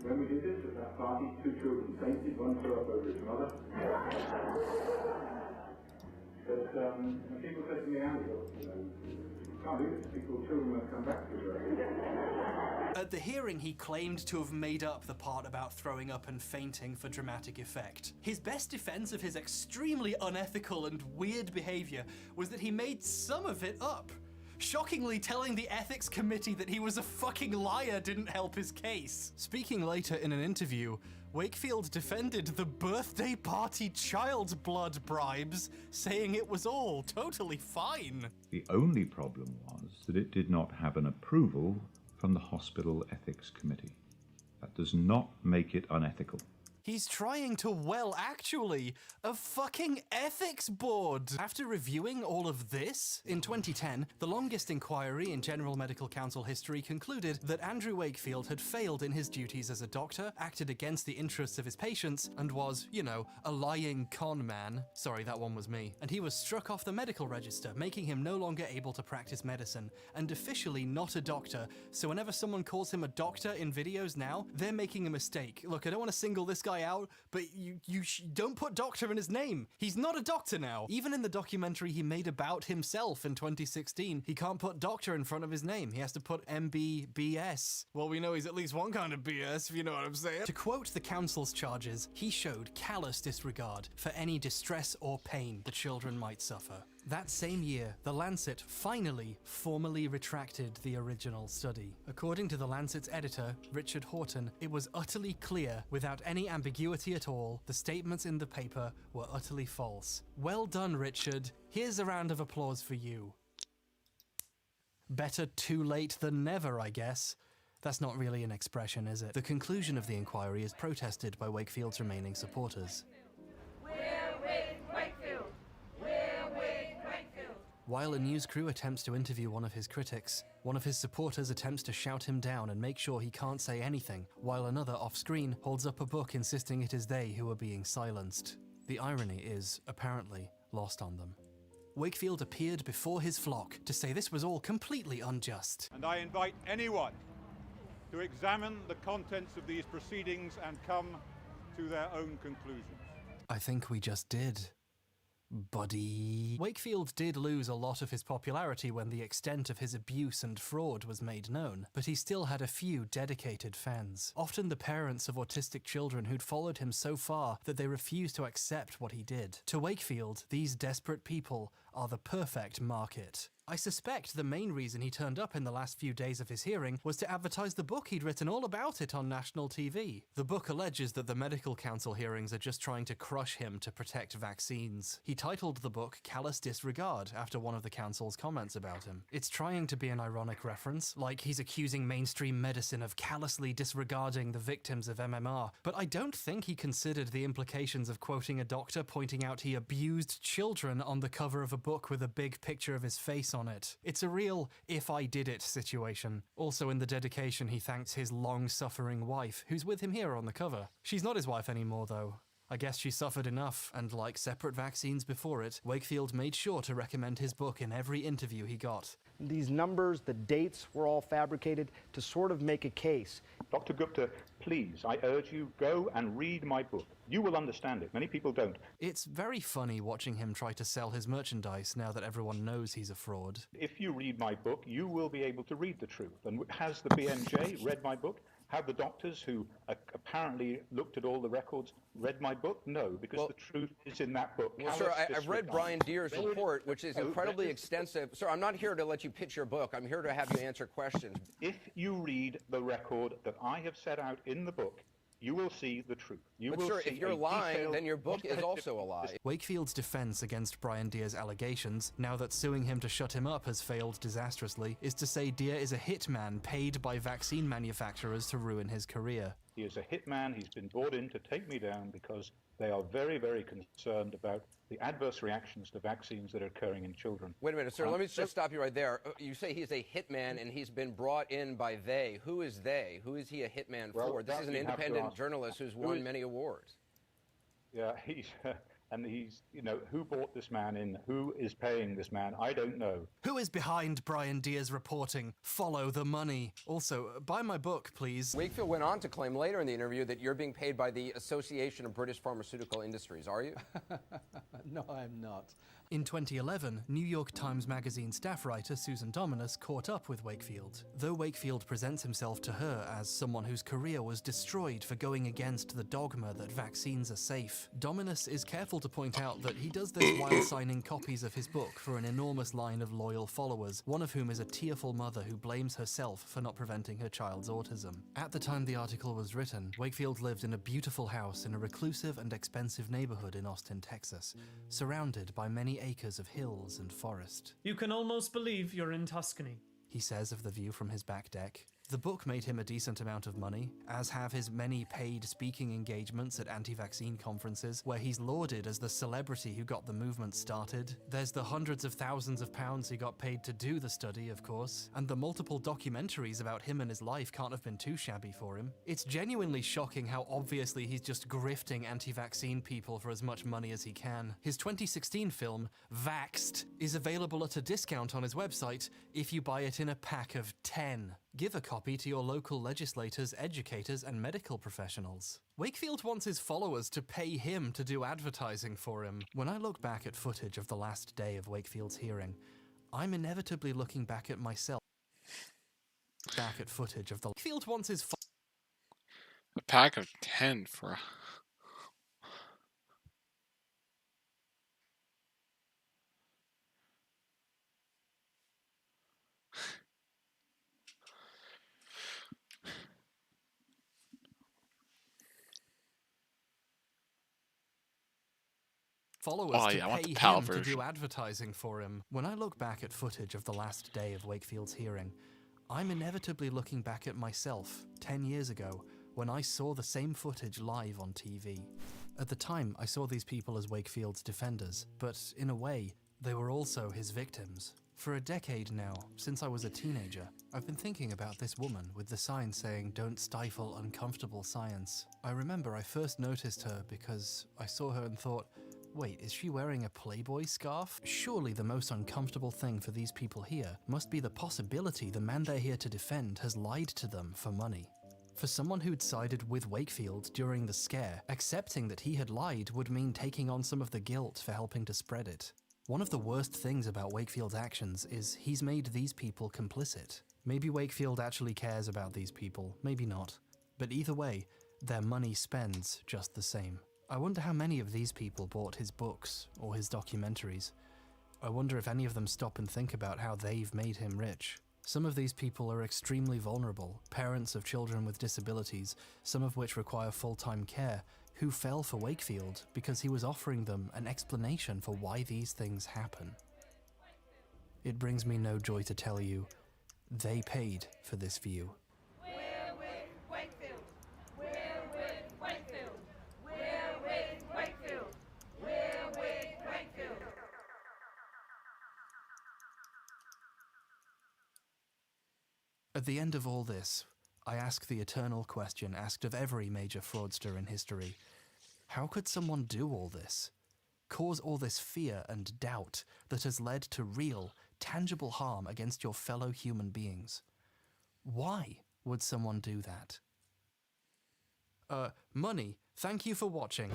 When we did this at that party, two children fainted, one threw up over his mother. But when people said to me, Andy, can't do this, children won't come back to you. At the hearing, he claimed to have made up the part about throwing up and fainting for dramatic effect. His best defense of his extremely unethical and weird behavior was that he made some of it up. Shockingly, telling the ethics committee that he was a fucking liar didn't help his case. Speaking later in an interview, Wakefield defended the birthday party child's blood bribes, saying it was all totally fine. The only problem was that it did not have an approval from the hospital ethics committee. That does not make it unethical. He's trying to, well, actually, a fucking ethics board. After reviewing all of this, in 2010, the longest inquiry in General Medical Council history concluded that Andrew Wakefield had failed in his duties as a doctor, acted against the interests of his patients, and was, you know, a lying con man. Sorry, that one was me. And he was struck off the medical register, making him no longer able to practice medicine, and officially not a doctor. So whenever someone calls him a doctor in videos now, they're making a mistake. Look, I don't want to single this guy out, but you don't put doctor in his name. He's not a doctor now. Even in the documentary he made about himself in 2016, he can't put doctor in front of his name. He has to put MBBS. Well, we know he's at least one kind of BS, if you know what I'm saying. To quote the council's charges, he showed callous disregard for any distress or pain the children might suffer. That same year, The Lancet finally formally retracted the original study. According to The Lancet's editor, Richard Horton, it was utterly clear, without any ambiguity at all, the statements in the paper were utterly false. Well done, Richard. Here's a round of applause for you. Better too late than never, I guess. That's not really an expression, is it? The conclusion of the inquiry is protested by Wakefield's remaining supporters. While a news crew attempts to interview one of his critics, one of his supporters attempts to shout him down and make sure he can't say anything, while another off-screen holds up a book insisting it is they who are being silenced. The irony is, apparently, lost on them. Wakefield appeared before his flock to say this was all completely unjust. And I invite anyone to examine the contents of these proceedings and come to their own conclusions. I think we just did. Buddy. Wakefield did lose a lot of his popularity when the extent of his abuse and fraud was made known, but he still had a few dedicated fans. Often the parents of autistic children who'd followed him so far that they refused to accept what he did. To Wakefield, these desperate people are the perfect market. I suspect the main reason he turned up in the last few days of his hearing was to advertise the book he'd written all about it on national TV. The book alleges that the medical council hearings are just trying to crush him to protect vaccines. He titled the book Callous Disregard after one of the council's comments about him. It's trying to be an ironic reference, like he's accusing mainstream medicine of callously disregarding the victims of MMR, but I don't think he considered the implications of quoting a doctor pointing out he abused children on the cover of a book with a big picture of his face on it. It's a real if I did it situation. Also in the dedication he thanks his long-suffering wife, who's with him here on the cover. She's not his wife anymore though. I guess she suffered enough, and like separate vaccines before it, Wakefield made sure to recommend his book in every interview he got. These numbers, the dates were all fabricated to sort of make a case. Dr. Gupta, please, I urge you, go and read my book. You will understand it. Many people don't. It's very funny watching him try to sell his merchandise now that everyone knows he's a fraud. If you read my book, you will be able to read the truth. And has the BMJ read my book? Have the doctors who apparently looked at all the records read my book? No, because the truth is in that book. Well, sir, I've read Brian Deere's report, which is incredibly extensive. Sir, I'm not here to let you pitch your book. I'm here to have you answer questions. If you read the record that I have set out in the book, you will see the truth. But sir, if you're lying, then your book is also a lie. Wakefield's defense against Brian Deere's allegations, now that suing him to shut him up has failed disastrously, is to say Deere is a hitman paid by vaccine manufacturers to ruin his career. He is a hitman. He's been brought in to take me down because they are very, very concerned about the adverse reactions to vaccines that are occurring in children. Wait a minute, sir. Let me just stop you right there. You say he's a hitman and he's been brought in by they. Who is they? Who is he a hitman for? This is an independent journalist who's won many awards. Yeah, he's, you know, who brought this man in? Who is paying this man? I don't know. Who is behind Brian Deere's reporting? Follow the money. Also, buy my book, please. Wakefield went on to claim later in the interview that you're being paid by the Association of British Pharmaceutical Industries, are you? No, I'm not. In 2011, New York Times Magazine staff writer Susan Dominus caught up with Wakefield. Though Wakefield presents himself to her as someone whose career was destroyed for going against the dogma that vaccines are safe, Dominus is careful to point out that he does this while signing copies of his book for an enormous line of loyal followers, one of whom is a tearful mother who blames herself for not preventing her child's autism. At the time the article was written, Wakefield lived in a beautiful house in a reclusive and expensive neighborhood in Austin, Texas, surrounded by many acres of hills and forest. You can almost believe you're in Tuscany, he says of the view from his back deck. The book made him a decent amount of money, as have his many paid speaking engagements at anti-vaccine conferences, where he's lauded as the celebrity who got the movement started. There's the hundreds of thousands of pounds he got paid to do the study, of course, and the multiple documentaries about him and his life can't have been too shabby for him. It's genuinely shocking how obviously he's just grifting anti-vaccine people for as much money as he can. His 2016 film, Vaxxed, is available at a discount on his website if you buy it in a pack of 10. Give a copy to your local legislators, educators, and medical professionals. Wakefield wants his followers to pay him to do advertising for him. When I look back at footage of the last day of Wakefield's hearing, I'm inevitably looking back at myself. Back at footage of the Wakefield wants his A pack of 10 for a... followers Oh, to yeah, I want pay the PAL him to version. do advertising for him. When I look back at footage of the last day of Wakefield's hearing, I'm inevitably looking back at myself 10 years ago when I saw the same footage live on TV. At the time, I saw these people as Wakefield's defenders, but in a way, they were also his victims. For a decade now, since I was a teenager, I've been thinking about this woman with the sign saying, "Don't stifle uncomfortable science." I remember I first noticed her because I saw her and thought, wait, is she wearing a Playboy scarf? Surely the most uncomfortable thing for these people here must be the possibility the man they're here to defend has lied to them for money. For someone who'd sided with Wakefield during the scare, accepting that he had lied would mean taking on some of the guilt for helping to spread it. One of the worst things about Wakefield's actions is he's made these people complicit. Maybe Wakefield actually cares about these people, maybe not. But either way, their money spends just the same. I wonder how many of these people bought his books or his documentaries. I wonder if any of them stop and think about how they've made him rich. Some of these people are extremely vulnerable, parents of children with disabilities, some of which require full-time care, who fell for Wakefield because he was offering them an explanation for why these things happen. It brings me no joy to tell you, they paid for this view. We're with Wakefield. We're with Wakefield. We're with Wakefield. We're with Wakefield. At the end of all this, I ask the eternal question asked of every major fraudster in history. How could someone do all this? Cause all this fear and doubt that has led to real, tangible harm against your fellow human beings? Why would someone do that? Money, thank you for watching.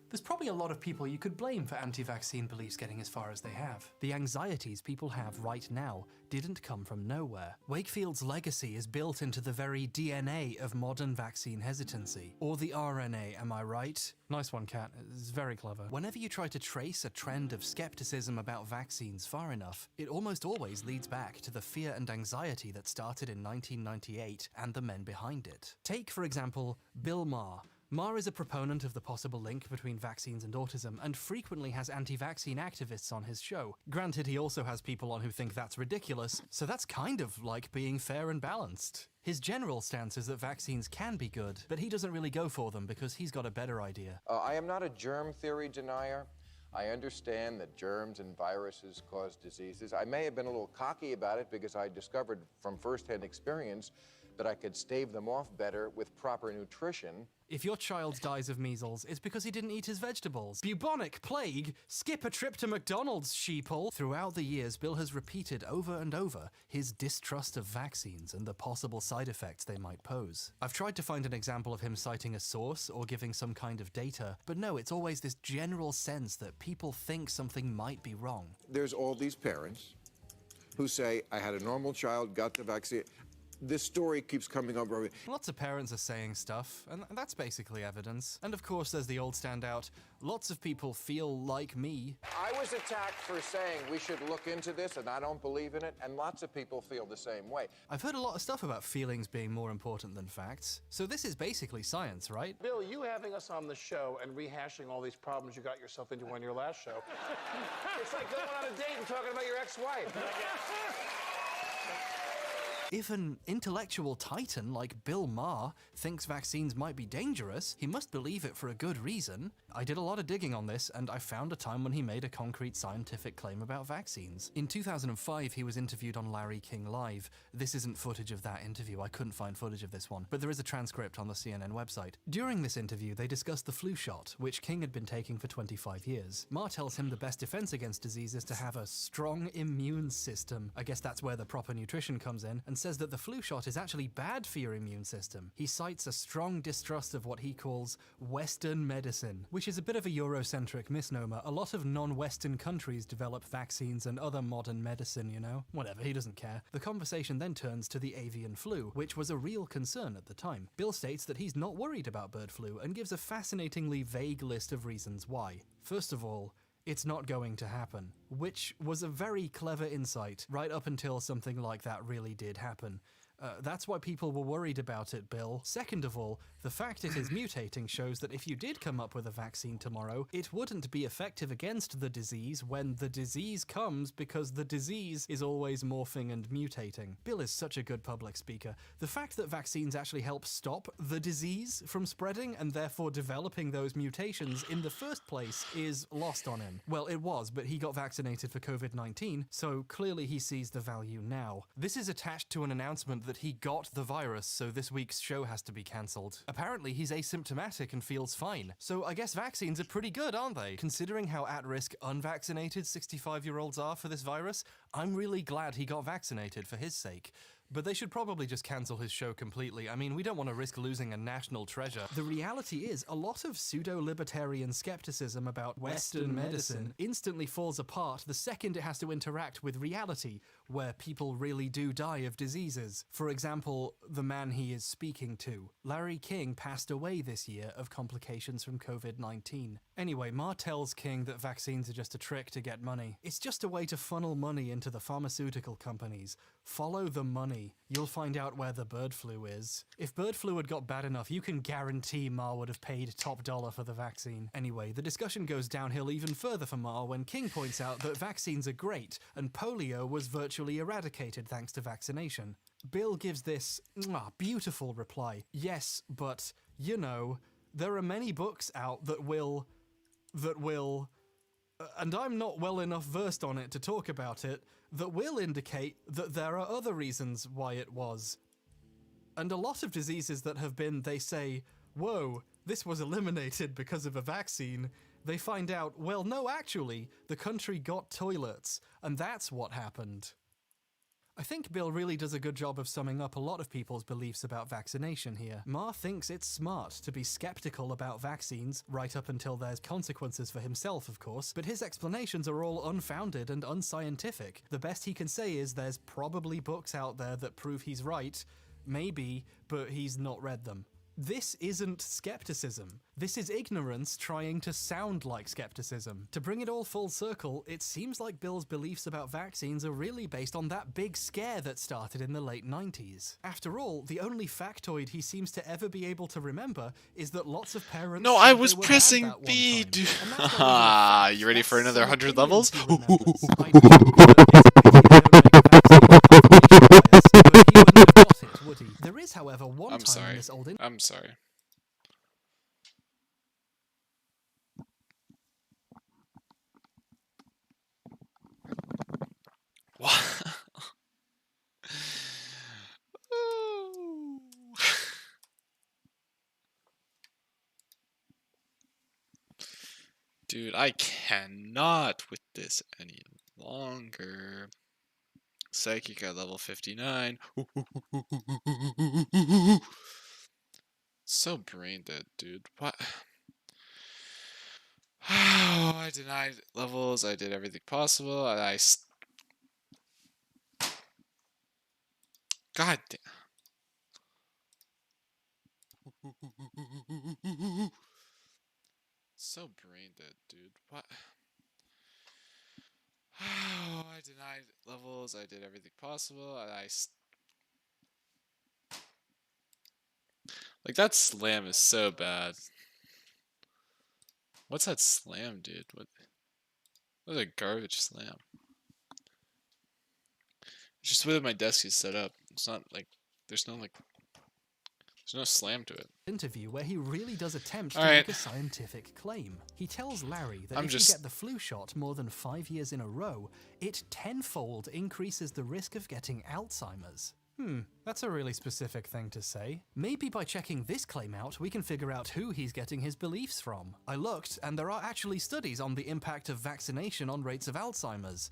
There's probably a lot of people you could blame for anti-vaccine beliefs getting as far as they have. The anxieties people have right now didn't come from nowhere. Wakefield's legacy is built into the very DNA of modern vaccine hesitancy. Or the RNA, am I right? Nice one, Kat. It's very clever. Whenever you try to trace a trend of skepticism about vaccines far enough, it almost always leads back to the fear and anxiety that started in 1998 and the men behind it. Take, for example, Bill Maher. Maher is a proponent of the possible link between vaccines and autism, and frequently has anti-vaccine activists on his show. Granted, he also has people on who think that's ridiculous, so that's kind of like being fair and balanced. His general stance is that vaccines can be good, but he doesn't really go for them because he's got a better idea. I am not a germ theory denier. I understand that germs and viruses cause diseases. I may have been a little cocky about it because I discovered from firsthand experience that I could stave them off better with proper nutrition. If your child dies of measles, it's because he didn't eat his vegetables. Bubonic plague? Skip a trip to McDonald's, sheeple! Throughout the years, Bill has repeated over and over his distrust of vaccines and the possible side effects they might pose. I've tried to find an example of him citing a source or giving some kind of data, but no, it's always this general sense that people think something might be wrong. There's all these parents who say, I had a normal child, got the vaccine. This story keeps coming up. Lots of parents are saying stuff, and that's basically evidence. And of course, there's the old standout, lots of people feel like me. I was attacked for saying we should look into this, and I don't believe in it, and lots of people feel the same way. I've heard a lot of stuff about feelings being more important than facts, so this is basically science, right? Bill, you having us on the show and rehashing all these problems you got yourself into on your last show. It's like going on a date and talking about your ex-wife. If an intellectual titan like Bill Maher thinks vaccines might be dangerous, he must believe it for a good reason. I did a lot of digging on this, and I found a time when he made a concrete scientific claim about vaccines. In 2005, he was interviewed on Larry King Live. This isn't footage of that interview, I couldn't find footage of this one, but there is a transcript on the CNN website. During this interview, they discussed the flu shot, which King had been taking for 25 years. Maher tells him the best defense against disease is to have a strong immune system. I guess that's where the proper nutrition comes in, and and says that the flu shot is actually bad for your immune system. He cites a strong distrust of what he calls Western medicine, which is a bit of a Eurocentric misnomer. A lot of non-Western countries develop vaccines and other modern medicine, you know? Whatever, he doesn't care. The conversation then turns to the avian flu, which was a real concern at the time. Bill states that he's not worried about bird flu and gives a fascinatingly vague list of reasons why. First of all, it's not going to happen, which was a very clever insight, right up until something like that really did happen. That's why people were worried about it, Bill. Second of all, the fact it is mutating shows that if you did come up with a vaccine tomorrow, it wouldn't be effective against the disease when the disease comes, because the disease is always morphing and mutating. Bill is such a good public speaker. The fact that vaccines actually help stop the disease from spreading and therefore developing those mutations in the first place is lost on him. Well, it was, but he got vaccinated for COVID-19, so clearly he sees the value now. This is attached to an announcement that he got the virus, so this week's show has to be cancelled. Apparently he's asymptomatic and feels fine. So I guess vaccines are pretty good, aren't they? Considering how at-risk unvaccinated 65-year-olds are for this virus, I'm really glad he got vaccinated for his sake. But they should probably just cancel his show completely. I mean, we don't want to risk losing a national treasure. The reality is, a lot of pseudo-libertarian skepticism about Western medicine instantly falls apart the second it has to interact with reality, where people really do die of diseases. For example, the man he is speaking to. Larry King passed away this year of complications from COVID-19. Anyway, Ma tells King that vaccines are just a trick to get money. It's just a way to funnel money into the pharmaceutical companies. Follow the money. You'll find out where the bird flu is. If bird flu had got bad enough, you can guarantee Ma would have paid top dollar for the vaccine. Anyway, the discussion goes downhill even further for Ma when King points out that vaccines are great, and polio was virtually eradicated thanks to vaccination. Bill gives this beautiful reply. Yes, but, you know, there are many books out that will, and I'm not well enough versed on it to talk about it, that will indicate that there are other reasons why it was. And a lot of diseases that have been, they say, whoa, this was eliminated because of a vaccine, they find out, well, no, actually, the country got toilets, and that's what happened. I think Bill really does a good job of summing up a lot of people's beliefs about vaccination here. Ma thinks it's smart to be skeptical about vaccines, right up until there's consequences for himself, of course, but his explanations are all unfounded and unscientific. The best he can say is there's probably books out there that prove he's right, maybe, but he's not read them. This isn't skepticism. This is ignorance trying to sound like skepticism. To bring it all full circle, it seems like Bill's beliefs about vaccines are really based on that big scare that started in the late 90s. After all, the only factoid he seems to ever be able to remember is that lots of parents... No, I was pressing B, dude. Haha, you ready for another 100 levels? There is, however, one time in this old... I'm sorry. What? Dude, I cannot with this any longer. Psychic at level 59. So brain dead, dude. What? Oh, I denied levels. I did everything possible. God damn. So brain dead, dude. What? Oh, I denied levels. I did everything possible. Like, that slam is so bad. What's that slam, dude? What a garbage slam. It's just the way my desk is set up. It's not like there's no slam to it. Interview where he really does attempt to make a scientific claim. He tells Larry that if you get the flu shot more than 5 years in a row, it tenfold increases the risk of getting Alzheimer's. That's a really specific thing to say. Maybe by checking this claim out, we can figure out who he's getting his beliefs from. I looked, and there are actually studies on the impact of vaccination on rates of Alzheimer's.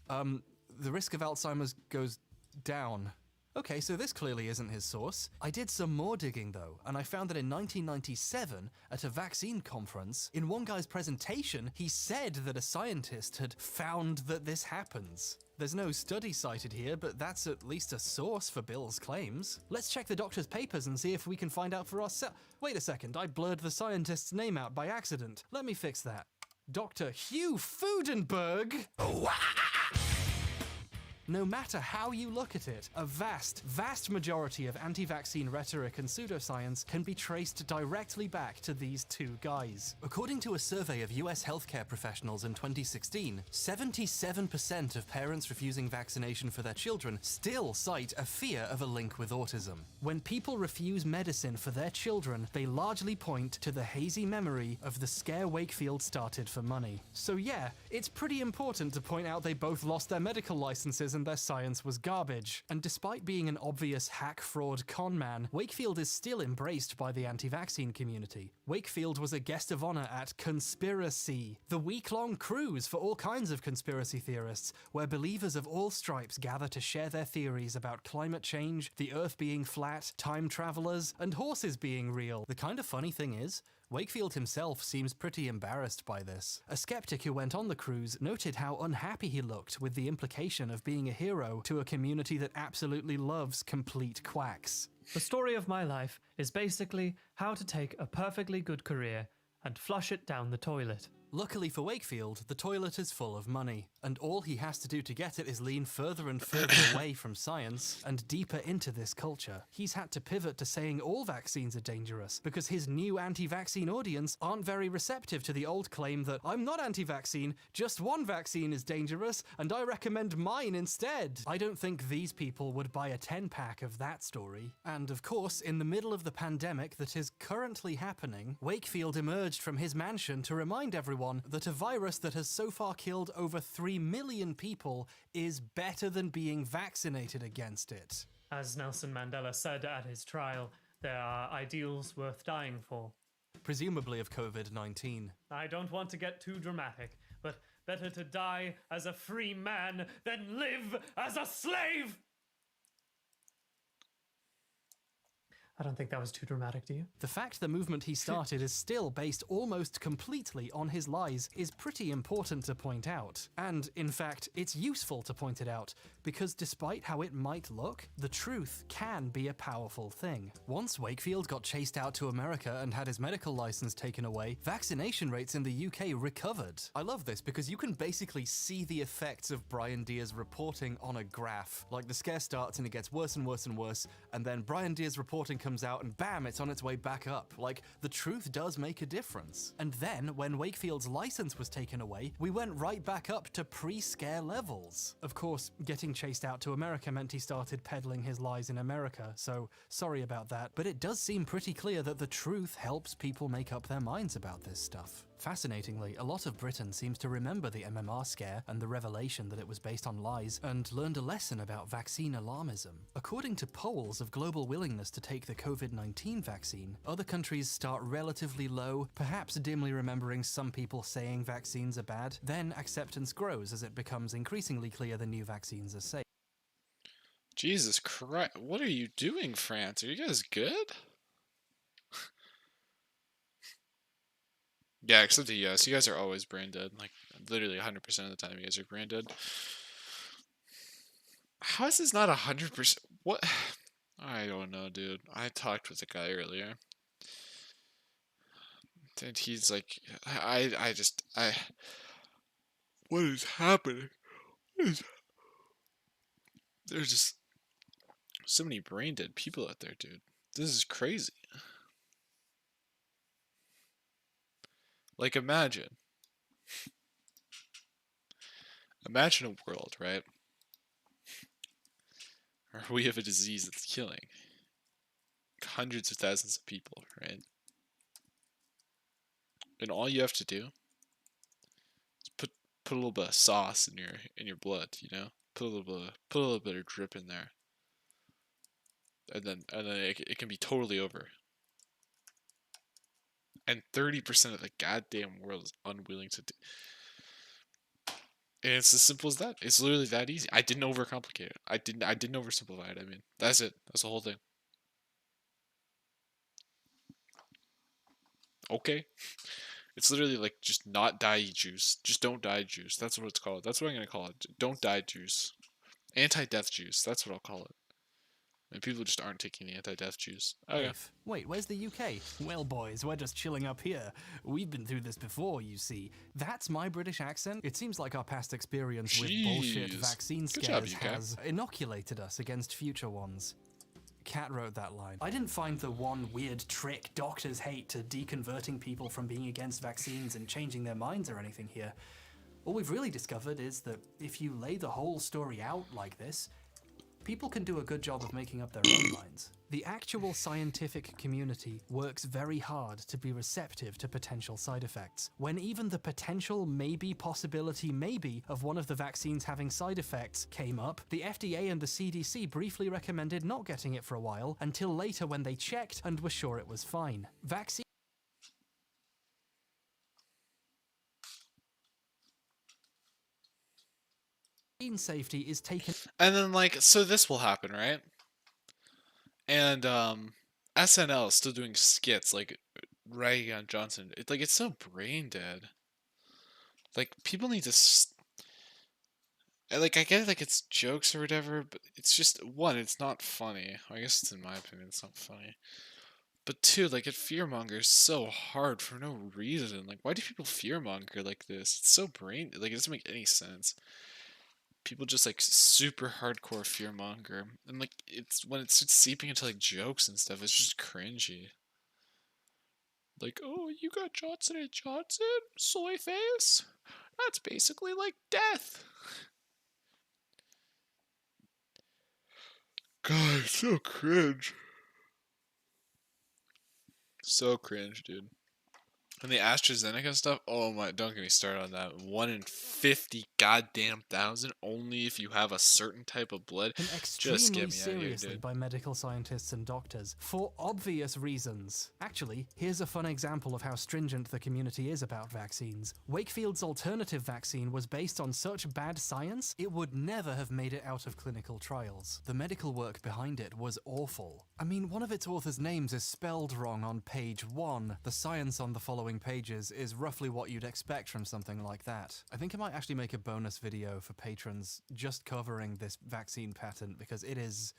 The risk of Alzheimer's goes down. Okay, so this clearly isn't his source. I did some more digging though, and I found that in 1997, at a vaccine conference, in one guy's presentation, he said that a scientist had found that this happens. There's no study cited here, but that's at least a source for Bill's claims. Let's check the doctor's papers and see if we can find out for ourselves. Wait a second, I blurred the scientist's name out by accident. Let me fix that. Dr. Hugh Fudenberg. No matter how you look at it, a vast majority of anti-vaccine rhetoric and pseudoscience can be traced directly back to these two guys. According to a survey of US healthcare professionals in 2016, 77% of parents refusing vaccination for their children still cite a fear of a link with autism. When people refuse medicine for their children, they largely point to the hazy memory of the scare Wakefield started for money. So yeah, it's pretty important to point out they both lost their medical licenses and their science was garbage. And despite being an obvious hack fraud con man, Wakefield is still embraced by the anti-vaccine community. Wakefield was a guest of honor at Conspiracy, the week-long cruise for all kinds of conspiracy theorists, where believers of all stripes gather to share their theories about climate change, the earth being flat, time travelers, and horses being real. The kind of funny thing is, Wakefield himself seems pretty embarrassed by this. A skeptic who went on the cruise noted how unhappy he looked with the implication of being a hero to a community that absolutely loves complete quacks. The story of my life is basically how to take a perfectly good career and flush it down the toilet. Luckily for Wakefield, the toilet is full of money, and all he has to do to get it is lean further and further away from science and deeper into this culture. He's had to pivot to saying all vaccines are dangerous, because his new anti-vaccine audience aren't very receptive to the old claim that I'm not anti-vaccine, just one vaccine is dangerous, and I recommend mine instead. I don't think these people would buy a 10-pack of that story. And of course, in the middle of the pandemic that is currently happening, Wakefield emerged from his mansion to remind everyone that a virus that has so far killed over 3 million people is better than being vaccinated against it. As Nelson Mandela said at his trial, there are ideals worth dying for. Presumably of COVID-19. I don't want to get too dramatic, but better to die as a free man than live as a slave! I don't think that was too dramatic, do you? The fact the movement he started is still based almost completely on his lies is pretty important to point out. And, in fact, it's useful to point it out, because despite how it might look, the truth can be a powerful thing. Once Wakefield got chased out to America and had his medical license taken away, vaccination rates in the UK recovered. I love this because you can basically see the effects of Brian Deer's reporting on a graph. Like, the scare starts and it gets worse and worse and worse, and then Brian Deer's reporting comes out and bam, it's on its way back up. Like, the truth does make a difference. And then, when Wakefield's license was taken away, we went right back up to pre-scare levels. Of course, getting chased out to America meant he started peddling his lies in America, so sorry about that, but it does seem pretty clear that the truth helps people make up their minds about this stuff. Fascinatingly, a lot of Britain seems to remember the MMR scare and the revelation that it was based on lies, and learned a lesson about vaccine alarmism. According to polls of global willingness to take the COVID-19 vaccine, other countries start relatively low, perhaps dimly remembering some people saying vaccines are bad. Then acceptance grows as it becomes increasingly clear the new vaccines are safe. Jesus Christ, what are you doing, France? Are you guys good? Yeah, except the US. You guys are always brain dead. Like, literally 100% of the time you guys are brain dead. How is this not 100%? What? I don't know, dude. I talked with a guy earlier. And he's like, what is happening? There's just so many brain dead people out there, dude. This is crazy. Like, imagine a world, right, where we have a disease that's killing hundreds of thousands of people, right? And all you have to do is put a little bit of sauce in your blood, you know? Put a little bit of drip in there, and then it can be totally over. And 30% of the goddamn world is unwilling to do. And it's as simple as that. It's literally that easy. I didn't overcomplicate it. I didn't oversimplify it. I mean, that's it. That's the whole thing. Okay. It's literally like just not die juice. Just don't die juice. That's what it's called. That's what I'm gonna call it. Don't die juice. Anti-death juice. That's what I'll call it. And people just aren't taking the anti-death juice. Okay. Wait, where's the UK? Well, boys, we're just chilling up here. We've been through this before, you see. That's my British accent. It seems like our past experience with bullshit vaccine Good job, scares UK. has inoculated us against future ones. Cat wrote that line. I didn't find the one weird trick doctors hate to deconverting people from being against vaccines and changing their minds or anything here. All we've really discovered is that if you lay the whole story out like this, people can do a good job of making up their own minds. The actual scientific community works very hard to be receptive to potential side effects. When even the potential possibility of one of the vaccines having side effects came up, the FDA and the CDC briefly recommended not getting it for a while until later when they checked and were sure it was fine. Vaccine safety is taken. And then like, so this will happen, right? And SNL is still doing skits like ragging on Johnson. It's like it's so brain dead. Like people need to. Like I get it, like it's jokes or whatever, but it's just one, it's not funny. I guess it's in my opinion, it's not funny. But two, like it fearmongers so hard for no reason. Like why do people fearmonger like this? It's so like it doesn't make any sense. People just like super hardcore fearmonger, and like it's when it starts seeping into like jokes and stuff, it's just cringy. Like, oh, you got Johnson & Johnson? Soy face? That's basically like death. God, so cringe. So cringe, dude. And the AstraZeneca stuff, oh my, don't get me started on that. 1 in 50 goddamn thousand, only if you have a certain type of blood. Just get me out of here, Seriously dude. by medical scientists and doctors, for obvious reasons. Actually, here's a fun example of how stringent the community is about vaccines. Wakefield's alternative vaccine was based on such bad science, it would never have made it out of clinical trials. The medical work behind it was awful. I mean, one of its authors' names is spelled wrong on page 1. The science on the following pages is roughly what you'd expect from something like that. I think I might actually make a bonus video for patrons just covering this vaccine patent because it is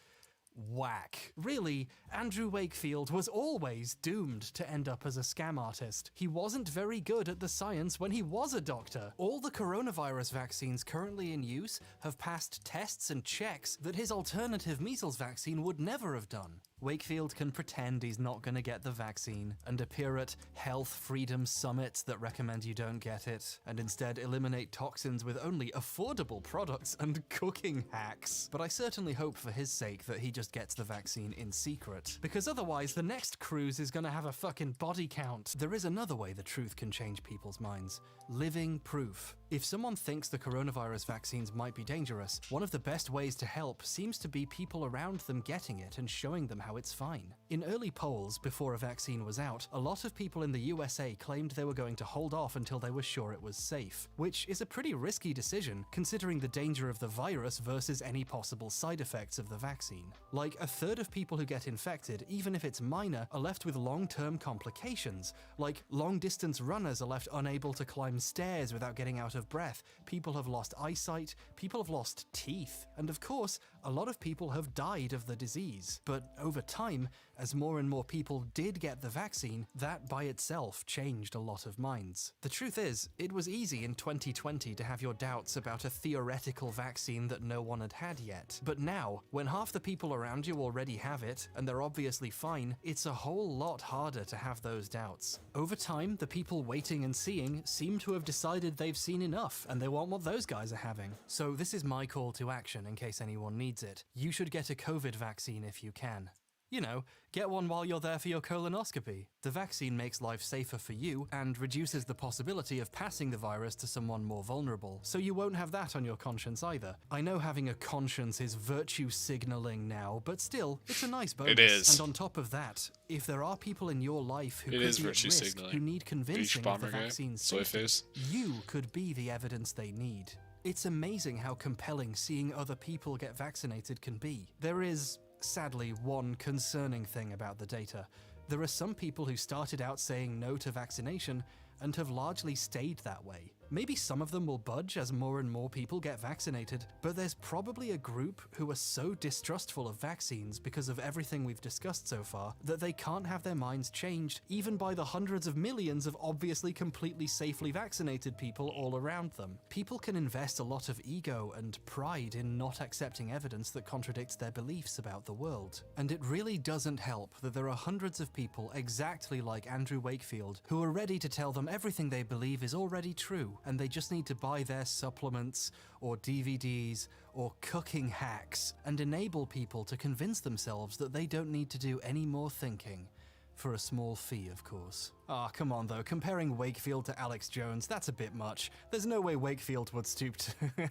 whack. Really, Andrew Wakefield was always doomed to end up as a scam artist. He wasn't very good at the science when he was a doctor. All the coronavirus vaccines currently in use have passed tests and checks that his alternative measles vaccine would never have done. Wakefield can pretend he's not going to get the vaccine and appear at health freedom summits that recommend you don't get it, and instead eliminate toxins with only affordable products and cooking hacks. But I certainly hope for his sake that he just gets the vaccine in secret, because otherwise the next cruise is going to have a fucking body count. There is another way the truth can change people's minds. Living proof. If someone thinks the coronavirus vaccines might be dangerous, one of the best ways to help seems to be people around them getting it and showing them how it's fine. In early polls, before a vaccine was out, a lot of people in the USA claimed they were going to hold off until they were sure it was safe, which is a pretty risky decision considering the danger of the virus versus any possible side effects of the vaccine. Like, a third of people who get infected, even if it's minor, are left with long-term complications. Like, long-distance runners are left unable to climb stairs without getting out of breath. People have lost eyesight, people have lost teeth, and of course, a lot of people have died of the disease. But over time, as more and more people did get the vaccine, that by itself changed a lot of minds. The truth is, it was easy in 2020 to have your doubts about a theoretical vaccine that no one had had yet. But now, when half the people around you already have it, and they're obviously fine, it's a whole lot harder to have those doubts. Over time, the people waiting and seeing seem to have decided they've seen enough, and they want what those guys are having. So this is my call to action in case anyone needs it. You should get a COVID vaccine if you can. You know, get one while you're there for your colonoscopy. The vaccine makes life safer for you and reduces the possibility of passing the virus to someone more vulnerable, so you won't have that on your conscience either. I know having a conscience is virtue signaling now, but still, it's a nice bonus. It is. And on top of that, if there are people in your life who could be at risk, who need convincing of the vaccine's safety, you could be the evidence they need. It's amazing how compelling seeing other people get vaccinated can be. There is, sadly, one concerning thing about the data. There are some people who started out saying no to vaccination and have largely stayed that way. Maybe some of them will budge as more and more people get vaccinated, but there's probably a group who are so distrustful of vaccines because of everything we've discussed so far that they can't have their minds changed even by the hundreds of millions of obviously completely safely vaccinated people all around them. People can invest a lot of ego and pride in not accepting evidence that contradicts their beliefs about the world. And it really doesn't help that there are hundreds of people exactly like Andrew Wakefield who are ready to tell them everything they believe is already true, and they just need to buy their supplements or DVDs or cooking hacks and enable people to convince themselves that they don't need to do any more thinking. For a small fee, of course. Ah, come on though, comparing Wakefield to Alex Jones, that's a bit much. There's no way Wakefield would stoop to...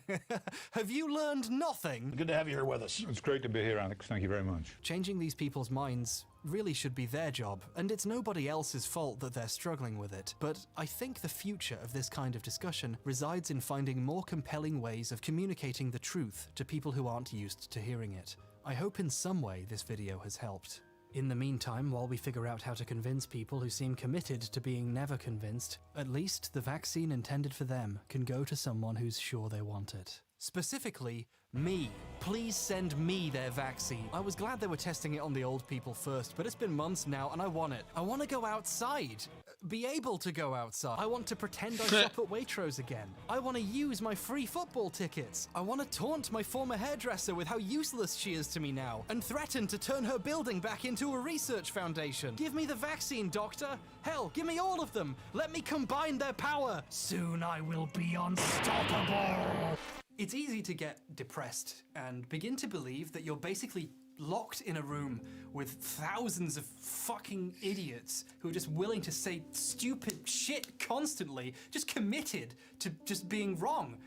Have you learned nothing? Good to have you here with us. It's great to be here, Alex. Thank you very much. Changing these people's minds really should be their job, and it's nobody else's fault that they're struggling with it. But I think the future of this kind of discussion resides in finding more compelling ways of communicating the truth to people who aren't used to hearing it. I hope in some way this video has helped. In the meantime, while we figure out how to convince people who seem committed to being never convinced, at least the vaccine intended for them can go to someone who's sure they want it. Specifically, me. Please send me their vaccine. I was glad they were testing it on the old people first, but it's been months now and I want it. I want to go outside. Be able to go outside. I want to pretend I shop at Waitrose again. I want to use my free football tickets. I want to taunt my former hairdresser with how useless she is to me now and threaten to turn her building back into a research foundation. Give me the vaccine, doctor. Hell, give me all of them. Let me combine their power. Soon I will be unstoppable. It's easy to get depressed and begin to believe that you're basically locked in a room with thousands of fucking idiots who are just willing to say stupid shit constantly, just committed to just being wrong.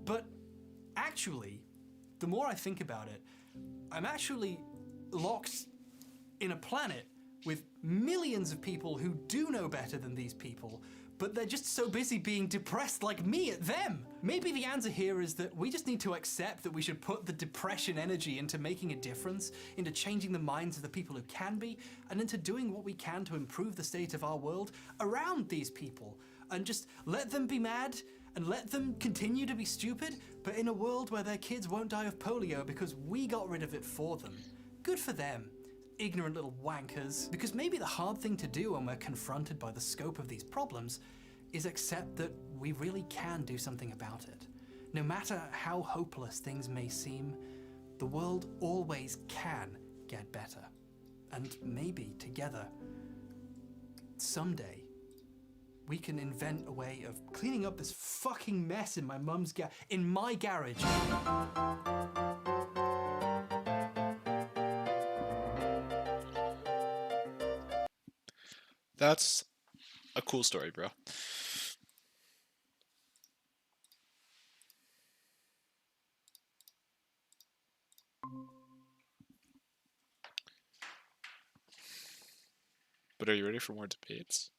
But actually, the more I think about it, I'm actually locked in a planet with millions of people who do know better than these people, but they're just so busy being depressed like me at them. Maybe the answer here is that we just need to accept that we should put the depression energy into making a difference, into changing the minds of the people who can be, and into doing what we can to improve the state of our world around these people. And just let them be mad and let them continue to be stupid, but in a world where their kids won't die of polio because we got rid of it for them. Good for them. Ignorant little wankers. Because maybe the hard thing to do when we're confronted by the scope of these problems is accept that we really can do something about it. No matter how hopeless things may seem, the world always can get better. And maybe together, someday, we can invent a way of cleaning up this fucking mess in my mum's in my garage. That's a cool story, bro. But are you ready for more debates?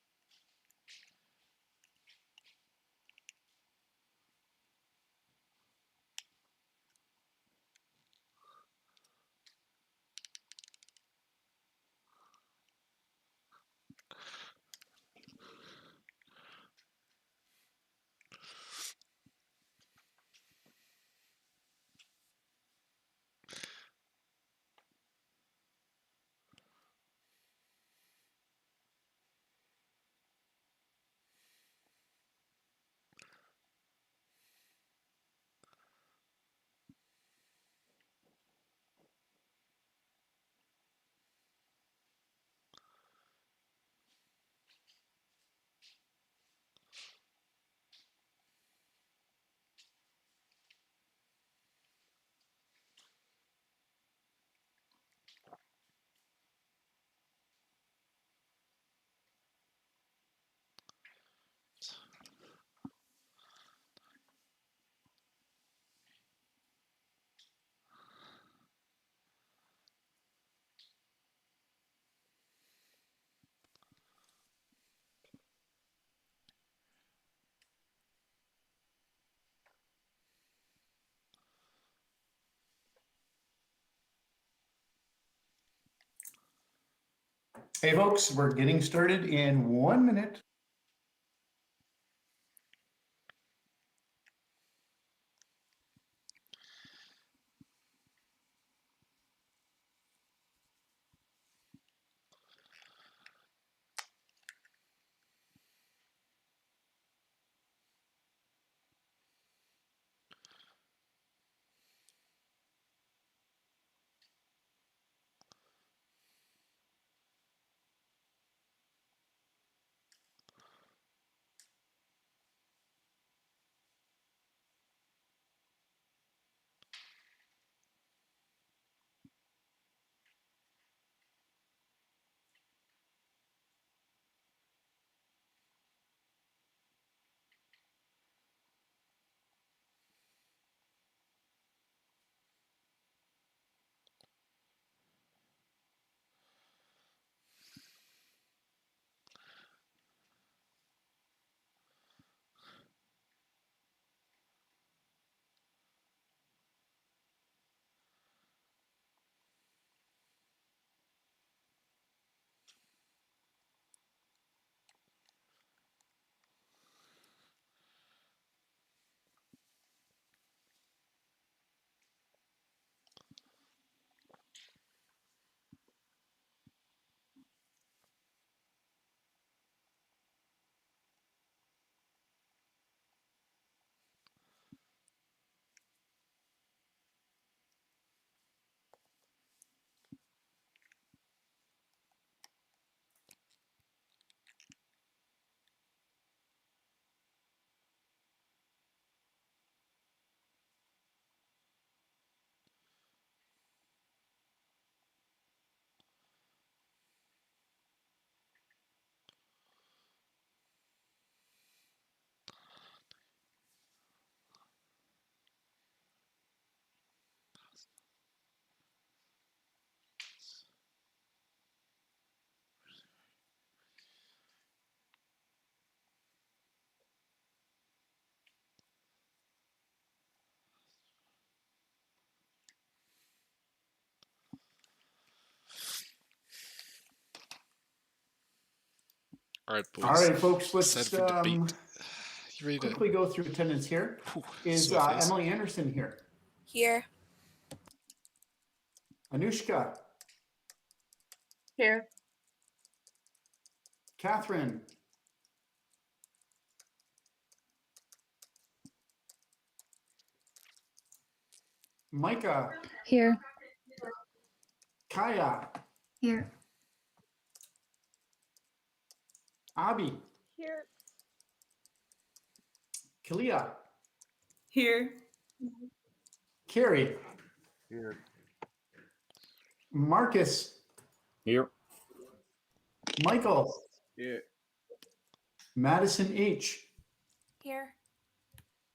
Hey, folks, we're getting started in 1 minute. All right, boys. All right, folks, let's Set for debate. You ready to quickly go through attendance here. Is Emily Anderson here? Here. Anushka? Here. Catherine? Micah? Here. Kaya? Here. Abby? Here. Kalia? Here. Carrie? Here. Marcus? Here. Michael? Here. Madison H? Here.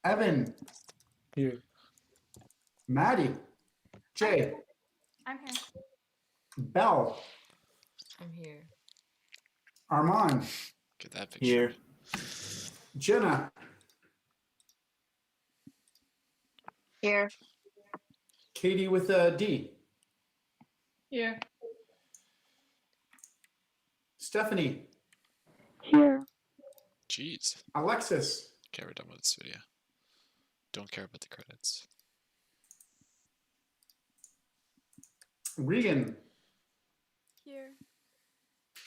Evan? Here. Maddie? Jay? I'm here. Belle? I'm here. Armand? Get that picture. Here. Jenna? Here. Katie with a D? Here. Stephanie? Here. Jeez. Alexis? Okay, we're done with this video. Don't care about the credits. Regan? Here.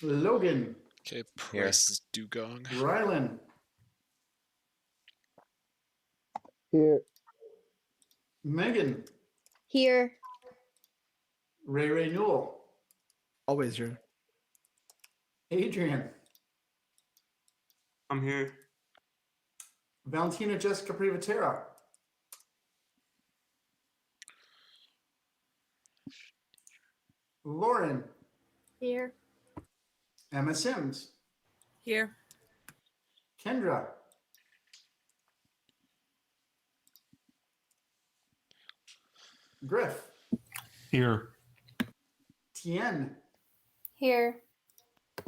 Logan? Okay, Pryce Dugong. Rylan? Here. Megan? Here. Ray Newell? Always here. Adrian? I'm here. Valentina Jessica Privatera? Lauren? Here. Emma Sims? Here. Kendra? Griff? Here. Tien? Here.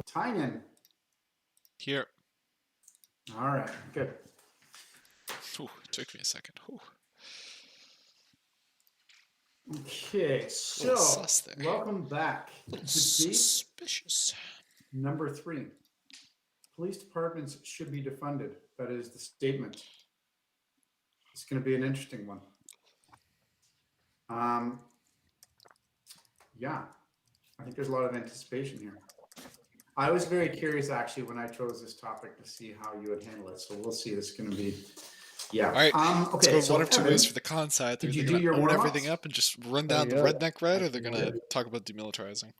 Tynan? Here. All right, good. Ooh, it took me a second. Ooh. Okay, so sus there. welcome back. Debate Suspicious. Number 3, police departments should be defunded. That is the statement. It's going to be an interesting one. Yeah, I think there's a lot of anticipation here. I was very curious actually when I chose this topic to see how you would handle it. So we'll see. It's going to be, yeah. All right, Okay. let's So go one of two Evan, ways for the con side. They're did you either do going your to own warm-ups? everything up and just run down the redneck route, or they're going to talk about demilitarizing.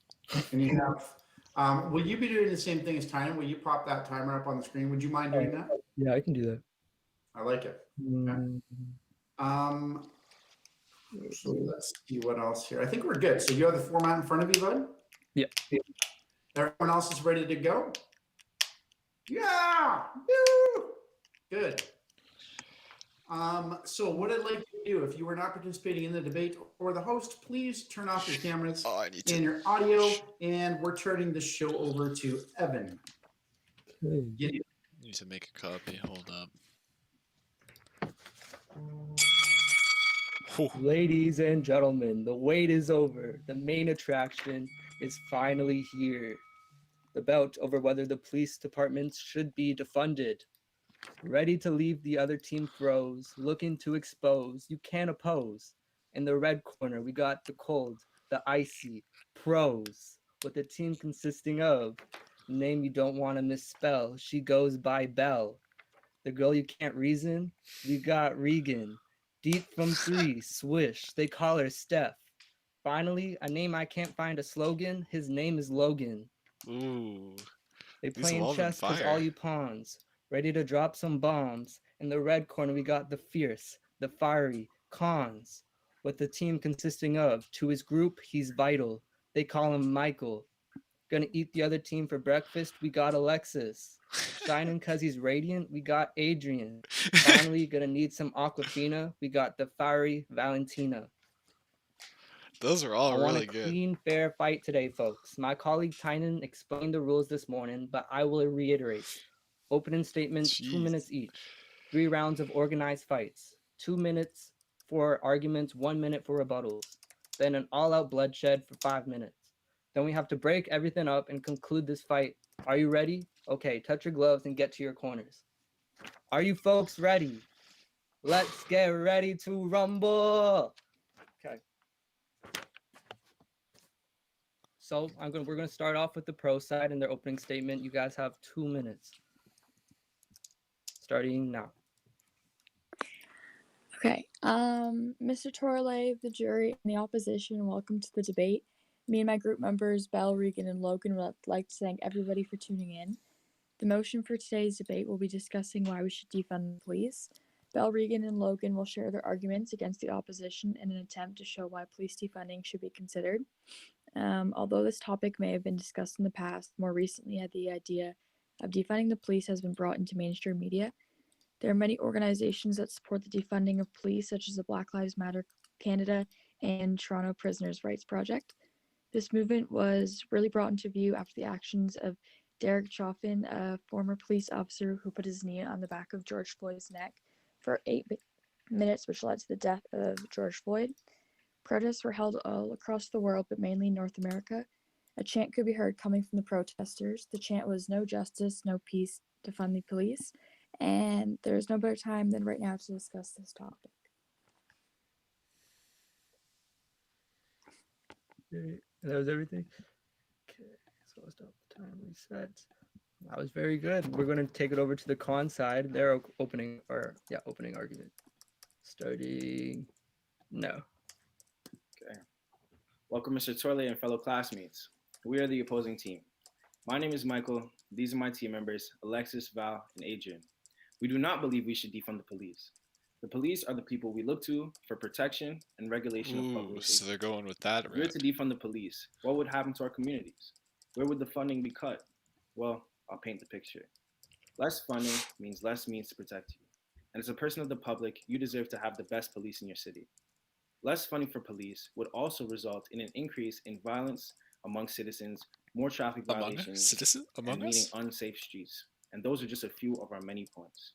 And you have, will you be doing the same thing as Tyner? Will you pop that timer up on the screen? Would you mind doing that? Yeah, I can do that. I like it. Okay. So let's see what else here. I think we're good. So you have the format in front of you, bud? Yeah. Everyone else is ready to go? Yeah. Woo! Good. So what I'd like to do, if you were not participating in the debate or the host, please turn off your cameras and your audio, and we're turning the show over to Evan. You need to make a copy. Hold up. Ladies and gentlemen, the wait is over. The main attraction is finally here. The bout over whether the police departments should be defunded. Ready to leave the other team throws, looking to expose, you can't oppose. In the red corner, we got the cold, the icy, pros, with a team consisting of name you don't want to misspell. She goes by Belle. The girl you can't reason, we got Regan. Deep from 3, swish, they call her Steph. Finally, a name I can't find a slogan, his name is Logan. Ooh. They playing chess cause all you pawns, ready to drop some bombs. In the red corner, we got the fierce, the fiery, Cons. With the team consisting of, to his group, he's vital. They call him Michael. Gonna eat the other team for breakfast, we got Alexis. Shining cause he's radiant, we got Adrian. Finally, gonna need some Aquafina, we got the fiery Valentina. Those are all really I want a good. clean, fair fight today, folks. My colleague Tynan explained the rules this morning, but I will reiterate. Opening statements, 2 minutes each. 3 rounds of organized fights. 2 minutes for arguments, 1 minute for rebuttals. Then an all-out bloodshed for 5 minutes. Then we have to break everything up and conclude this fight. Are you ready? Okay, touch your gloves and get to your corners. Are you folks ready? Let's get ready to rumble. Okay. So we're gonna start off with the pro side and their opening statement. You guys have 2 minutes. Starting now. Okay. Mr. Torley, the jury, and the opposition, welcome to the debate. Me and my group members, Belle, Regan, and Logan, would like to thank everybody for tuning in. The motion for today's debate will be discussing why we should defund the police. Belle, Regan, and Logan will share their arguments against the opposition in an attempt to show why police defunding should be considered. Although this topic may have been discussed in the past, more recently the idea of defunding the police has been brought into mainstream media. There are many organizations that support the defunding of police, such as the Black Lives Matter Canada and Toronto Prisoners' Rights Project. This movement was really brought into view after the actions of Derek Chauvin, a former police officer who put his knee on the back of George Floyd's neck for 8 minutes, which led to the death of George Floyd. Protests were held all across the world, but mainly in North America. A chant could be heard coming from the protesters. The chant was "No justice, no peace, defund the police." And there's no better time than right now to discuss this topic. Okay, that was everything. Okay, so I'll stop the time reset. That was very good. We're going to take it over to the con side. Their opening argument. Starting now. Okay. Welcome, Mr. Torley and fellow classmates. We are the opposing team. My name is Michael. These are my team members, Alexis, Val, and Adrian. We do not believe we should defund the police. The police are the people we look to for protection and regulation of public safety. So they're going with that If we were to defund the police, what would happen to our communities? Where would the funding be cut? Well, I'll paint the picture. Less funding means less means to protect you. And as a person of the public, you deserve to have the best police in your city. Less funding for police would also result in an increase in violence among citizens, more traffic violations, and meeting unsafe streets. And those are just a few of our many points.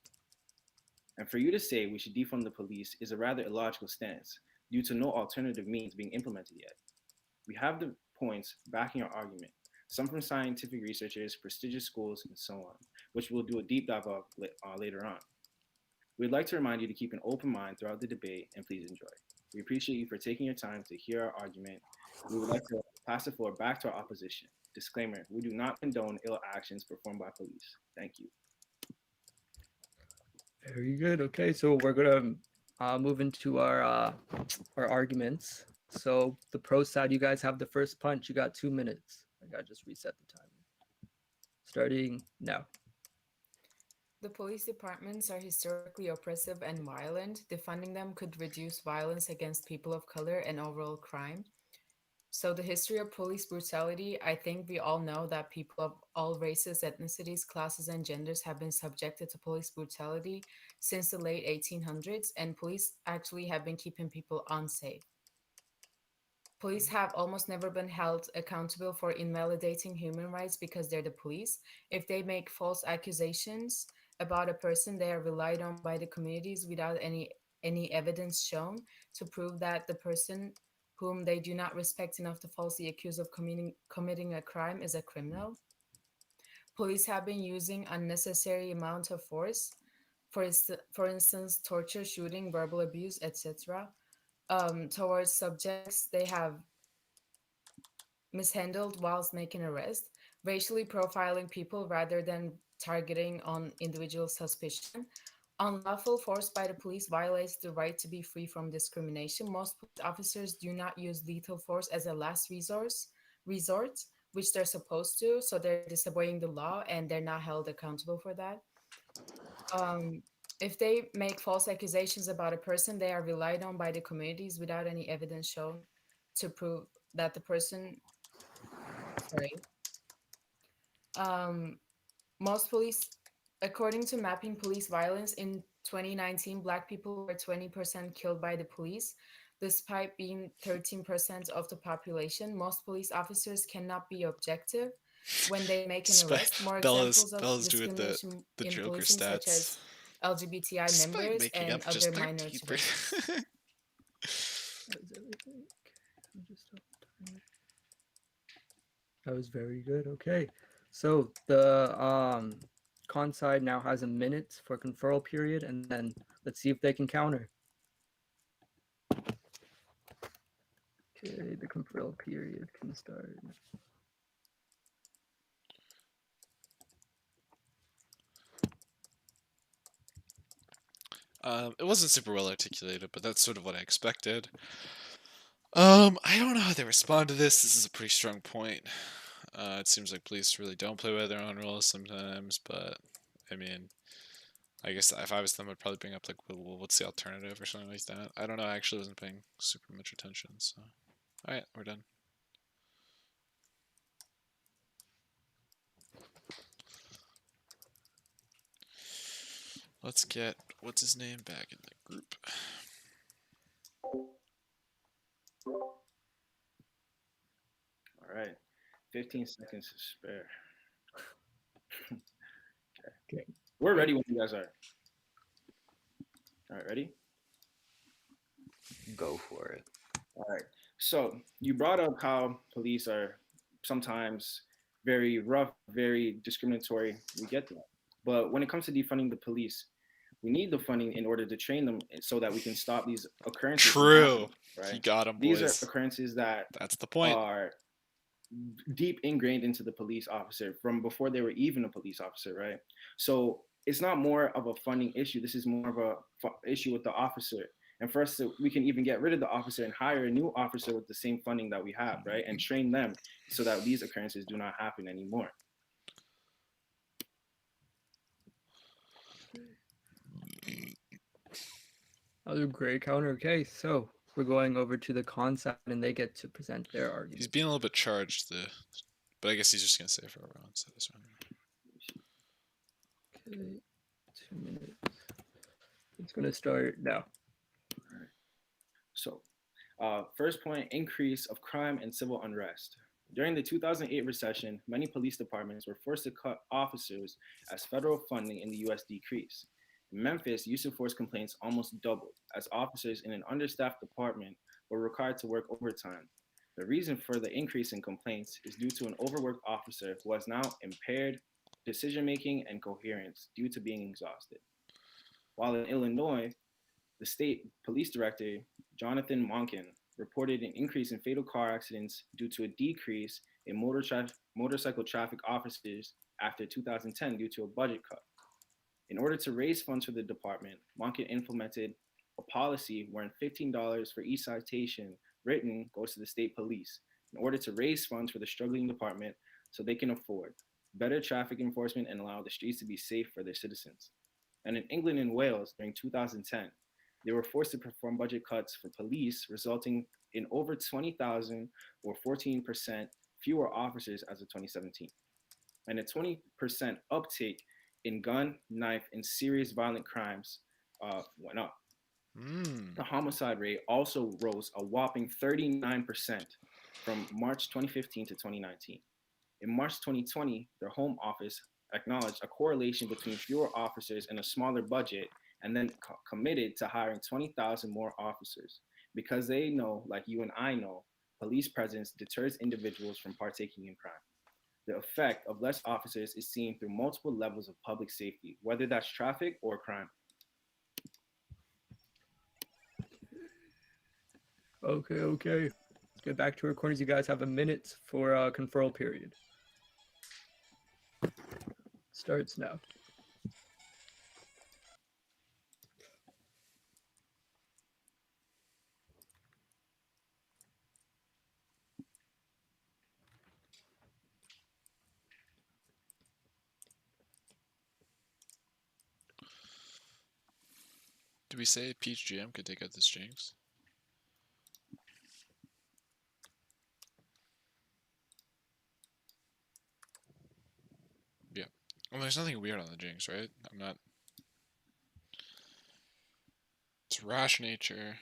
And for you to say we should defund the police is a rather illogical stance due to no alternative means being implemented yet. We have the points backing our argument, some from scientific researchers, prestigious schools, and so on, which we'll do a deep dive of later on. We'd like to remind you to keep an open mind throughout the debate and please enjoy. We appreciate you for taking your time to hear our argument. We would like to pass the floor back to our opposition. Disclaimer, we do not condone ill actions performed by police. Thank you. Very good. Okay, so we're gonna move into our arguments. So the pro side, you guys have the first punch. You got 2 minutes. I gotta just reset the timer. Starting now. The police departments are historically oppressive and violent. Defunding them could reduce violence against people of color and overall crime. So the history of police brutality, I think we all know that people of all races, ethnicities, classes, and genders have been subjected to police brutality since the late 1800s, and police actually have been keeping people unsafe. Police have almost never been held accountable for invalidating human rights because they're the police. If they make false accusations about a person, they are relied on by the communities without any evidence shown to prove that the person whom they do not respect enough to falsely accuse of committing a crime is a criminal. Police have been using unnecessary amounts of force, for instance, torture, shooting, verbal abuse, etc., towards subjects they have mishandled whilst making arrest, racially profiling people rather than targeting on individual suspicion. Unlawful force by the police violates the right to be free from discrimination. Most police officers do not use lethal force as a last resort, which they're supposed to, so they're disobeying the law and they're not held accountable for that. If they make false accusations about a person, they are relied on by the communities without any evidence shown to prove that the person. Most police, according to Mapping Police Violence in 2019, Black people were 20% killed by the police, despite being 13% of the population. Most police officers cannot be objective when they make an arrest. More examples of discrimination the in Joker policing, such stats. as LGBTI Despite members making and up just other minority 13%. races. That was very good. Okay, so the con side now has a minute for conferral period, and then let's see if they can counter. Okay, the conferral period can start. It wasn't super well articulated, but that's sort of what I expected. I don't know how they respond to this. This is a pretty strong point. It seems like police really don't play by their own rules sometimes, but I mean, I guess if I was them, I'd probably bring up like, well, what's the alternative or something like that. I don't know. I actually wasn't paying super much attention. So, all right, we're done. Let's get what's his name back in the group. All right, 15 seconds to spare. Okay. We're ready when you guys are. All right, ready? Go for it. All right. So you brought up how police are sometimes very rough, very discriminatory. We get that. But when it comes to defunding the police, we need the funding in order to train them so that we can stop these occurrences. True. Right? You got them, These boys. are occurrences that's the point. Are deep ingrained into the police officer from before they were even a police officer, right? So it's not more of a funding issue. This is more of a issue with the officer. And for us to, we can even get rid of the officer and hire a new officer with the same funding that we have, right? And train them so that these occurrences do not happen anymore. Another great counter. Okay, so we're going over to the con side, and they get to present their argument. He's being a little bit charged, but I guess he's just gonna say for a round. So that's fine. Okay, 2 minutes. It's gonna start now. So, first point, increase of crime and civil unrest. During the 2008 recession, many police departments were forced to cut officers as federal funding in the U.S. decreased. In Memphis, use of force complaints almost doubled as officers in an understaffed department were required to work overtime. The reason for the increase in complaints is due to an overworked officer who has now impaired decision making and coherence due to being exhausted. While in Illinois, the state police director, Jonathan Monken, reported an increase in fatal car accidents due to a decrease in motorcycle traffic officers after 2010 due to a budget cut. In order to raise funds for the department, Monken implemented a policy wherein $15 for each citation written goes to the state police in order to raise funds for the struggling department so they can afford better traffic enforcement and allow the streets to be safe for their citizens. And in England and Wales during 2010, they were forced to perform budget cuts for police, resulting in over 20,000 or 14% fewer officers as of 2017, and a 20% uptake in gun, knife, and serious violent crimes went up. The homicide rate also rose a whopping 39% from March 2015 to 2019. In March 2020, their Home Office acknowledged a correlation between fewer officers and a smaller budget, and then committed to hiring 20,000 more officers because they know, like you and I know, police presence deters individuals from partaking in crime. The effect of less officers is seen through multiple levels of public safety, whether that's traffic or crime. Okay. Let's get back to recordings. You guys have a minute for conferral period. Starts now. Do we say Peach GM could take out this Jinx? Yeah. Well, there's nothing weird on the Jinx, right? I'm not... It's rash nature.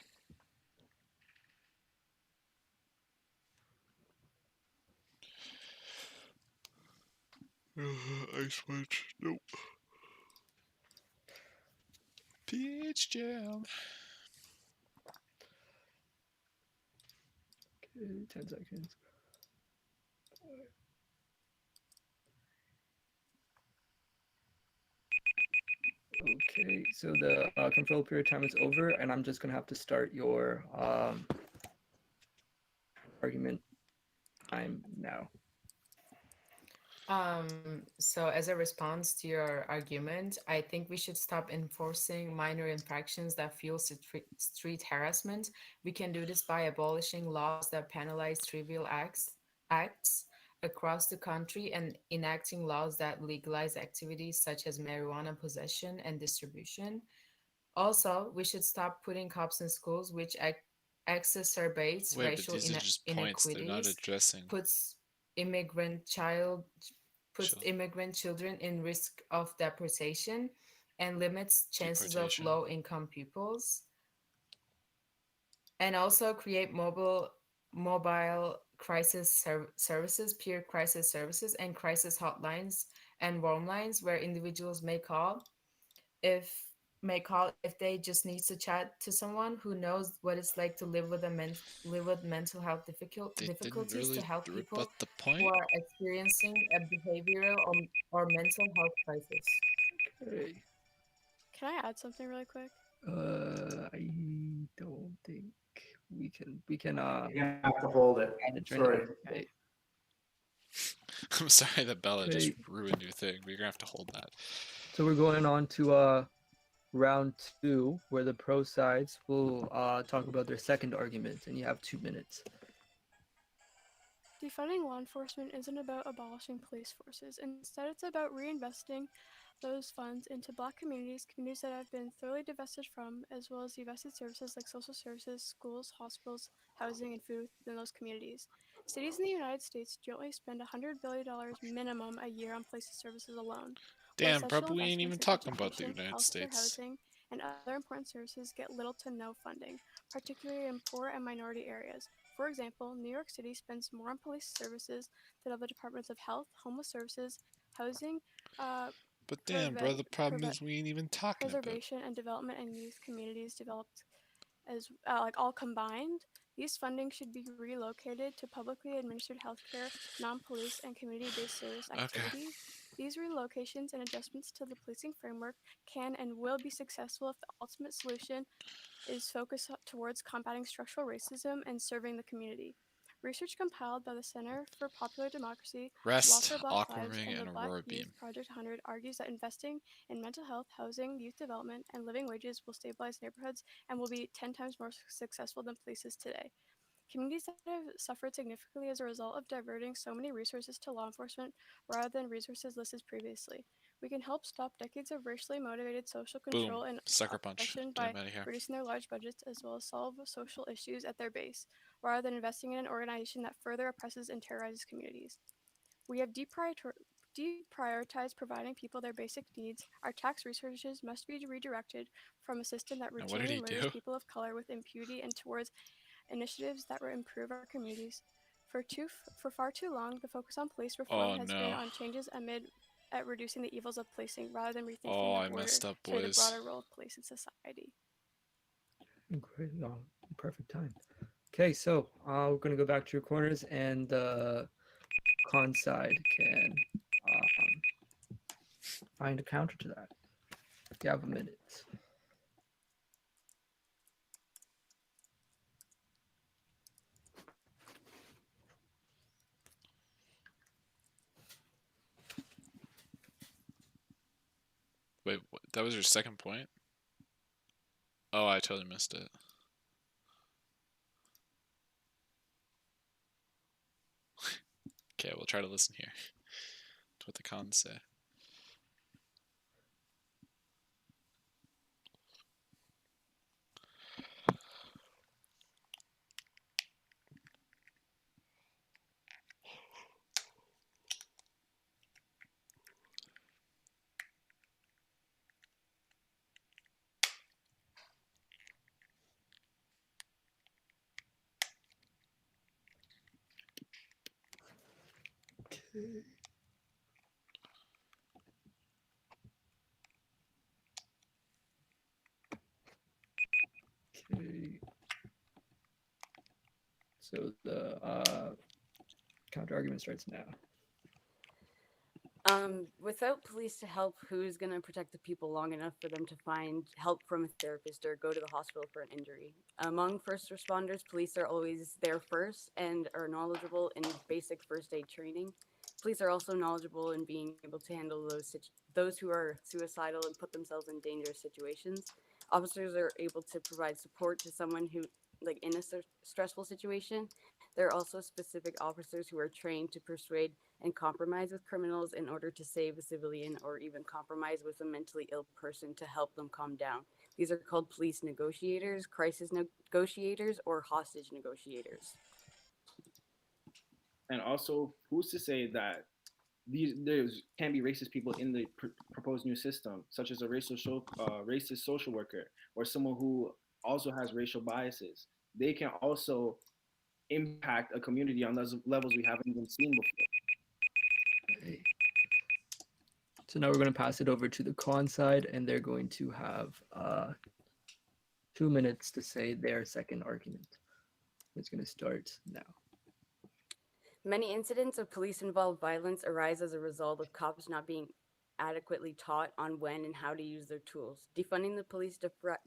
Ice Witch. Nope. Peach Jam. Okay, 10 seconds. Okay, so the control period time is over, and I'm just gonna have to start your argument time now. So as a response to your argument, I think we should stop enforcing minor infractions that fuel street harassment. We can do this by abolishing laws that penalize trivial acts across the country and enacting laws that legalize activities such as marijuana possession and distribution. Also, we should stop putting cops in schools, which exacerbates Wait, but racial these are just points. They're not inequities, addressing. puts immigrant children in risk of deportation, and limits chances of Deportation. low-income pupils. And also create mobile crisis services, peer crisis services, and crisis hotlines and warm lines where individuals may call if they just need to chat to someone who knows what it's like to live with mental health difficulties, really to help rebut people the point? who are experiencing a behavioral or mental health crisis. Okay. Can I add something really quick? I don't think we can. You have to hold it. Sorry. Okay. I'm sorry that Bella just Okay. ruined your thing, but you're gonna have to hold that. So we're going on to round 2, where the pro sides will talk about their second argument, and you have 2 minutes. Defunding law enforcement isn't about abolishing police forces. Instead, it's about reinvesting those funds into Black communities that have been thoroughly divested from, as well as the vested services like social services, schools, hospitals, housing, and food within those communities. Cities in the United States jointly spend $100 billion minimum a year on police services alone. While Damn, bro, essential we ain't even investments in talking about the education, United healthcare, States. housing, and other important services get little to no funding, particularly in poor and minority areas. For example, New York City spends more on police services than other departments of health, homeless services, housing, But damn, bro, the problem is we ain't even talking about it. preservation and development, and youth communities developed as like all combined. These funding should be relocated to publicly administered healthcare, non-police, and community-based service activities. These relocations and adjustments to the policing framework can and will be successful if the ultimate solution is focused towards combating structural racism and serving the community. Research compiled by the Center for Popular Democracy, Law Rest, for Black Lives, Aquamarine, and the and Black Aurora Youth Beam. Project 100 argues that investing in mental health, housing, youth development, and living wages will stabilize neighborhoods and will be 10 times more successful than police is today. Communities that have suffered significantly as a result of diverting so many resources to law enforcement rather than resources listed previously. We can help stop decades of racially motivated social control Boom. and Sucker punch. oppression Get by him out of here. reducing their large budgets as well as solve social issues at their base, rather than investing in an organization that further oppresses and terrorizes communities. We have deprioritized providing people their basic needs. Our tax resources must be redirected from a system that Now, what did routinely he murders do? people of color with impunity and towards initiatives that will improve our communities. For far too long, the focus on police reform Oh has been no. on changes at reducing the evils of policing rather than rethinking Oh, the I border messed up, to the boys. broader role of police in society. Great, perfect time. Okay, so we're gonna go back to your corners, and the con side can find a counter to that. You have a minute. Wait, what? That was your second point? Oh, I totally missed it. Okay, we'll try to listen here to what the cons say. Okay. Okay. So the counter argument starts now. Without police to help, who's going to protect the people long enough for them to find help from a therapist or go to the hospital for an injury? Among first responders, police are always there first and are knowledgeable in basic first aid training. Police are also knowledgeable in being able to handle those who are suicidal and put themselves in dangerous situations. Officers are able to provide support to someone who, like in a stressful situation. There are also specific officers who are trained to persuade and compromise with criminals in order to save a civilian, or even compromise with a mentally ill person to help them calm down. These are called police negotiators, crisis negotiators, or hostage negotiators. And also, who's to say that there's can be racist people in the proposed new system, such as a racist social worker or someone who also has racial biases? They can also impact a community on those levels we haven't even seen before. Okay. So now we're going to pass it over to the con side, and they're going to have 2 minutes to say their second argument. It's going to start now. Many incidents of police-involved violence arise as a result of cops not being adequately taught on when and how to use their tools. Defunding the police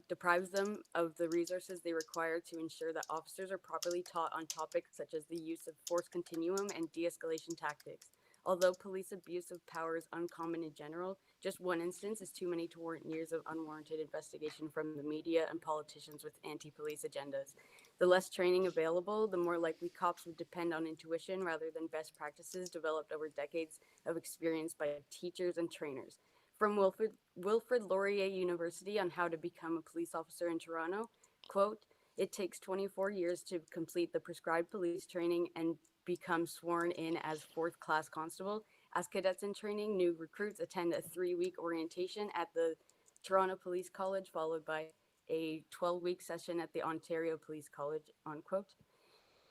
deprives them of the resources they require to ensure that officers are properly taught on topics such as the use of force continuum and de-escalation tactics. Although police abuse of power is uncommon in general, just one instance is too many to warrant years of unwarranted investigation from the media and politicians with anti-police agendas. The less training available, the more likely cops would depend on intuition rather than best practices developed over decades of experience by teachers and trainers. From Wilfrid Laurier University on how to become a police officer in Toronto, quote, "It takes 24 years to complete the prescribed police training and become sworn in as fourth-class constable. As cadets in training, new recruits attend a 3-week orientation at the Toronto Police College, followed by a 12-week session at the Ontario Police College," unquote.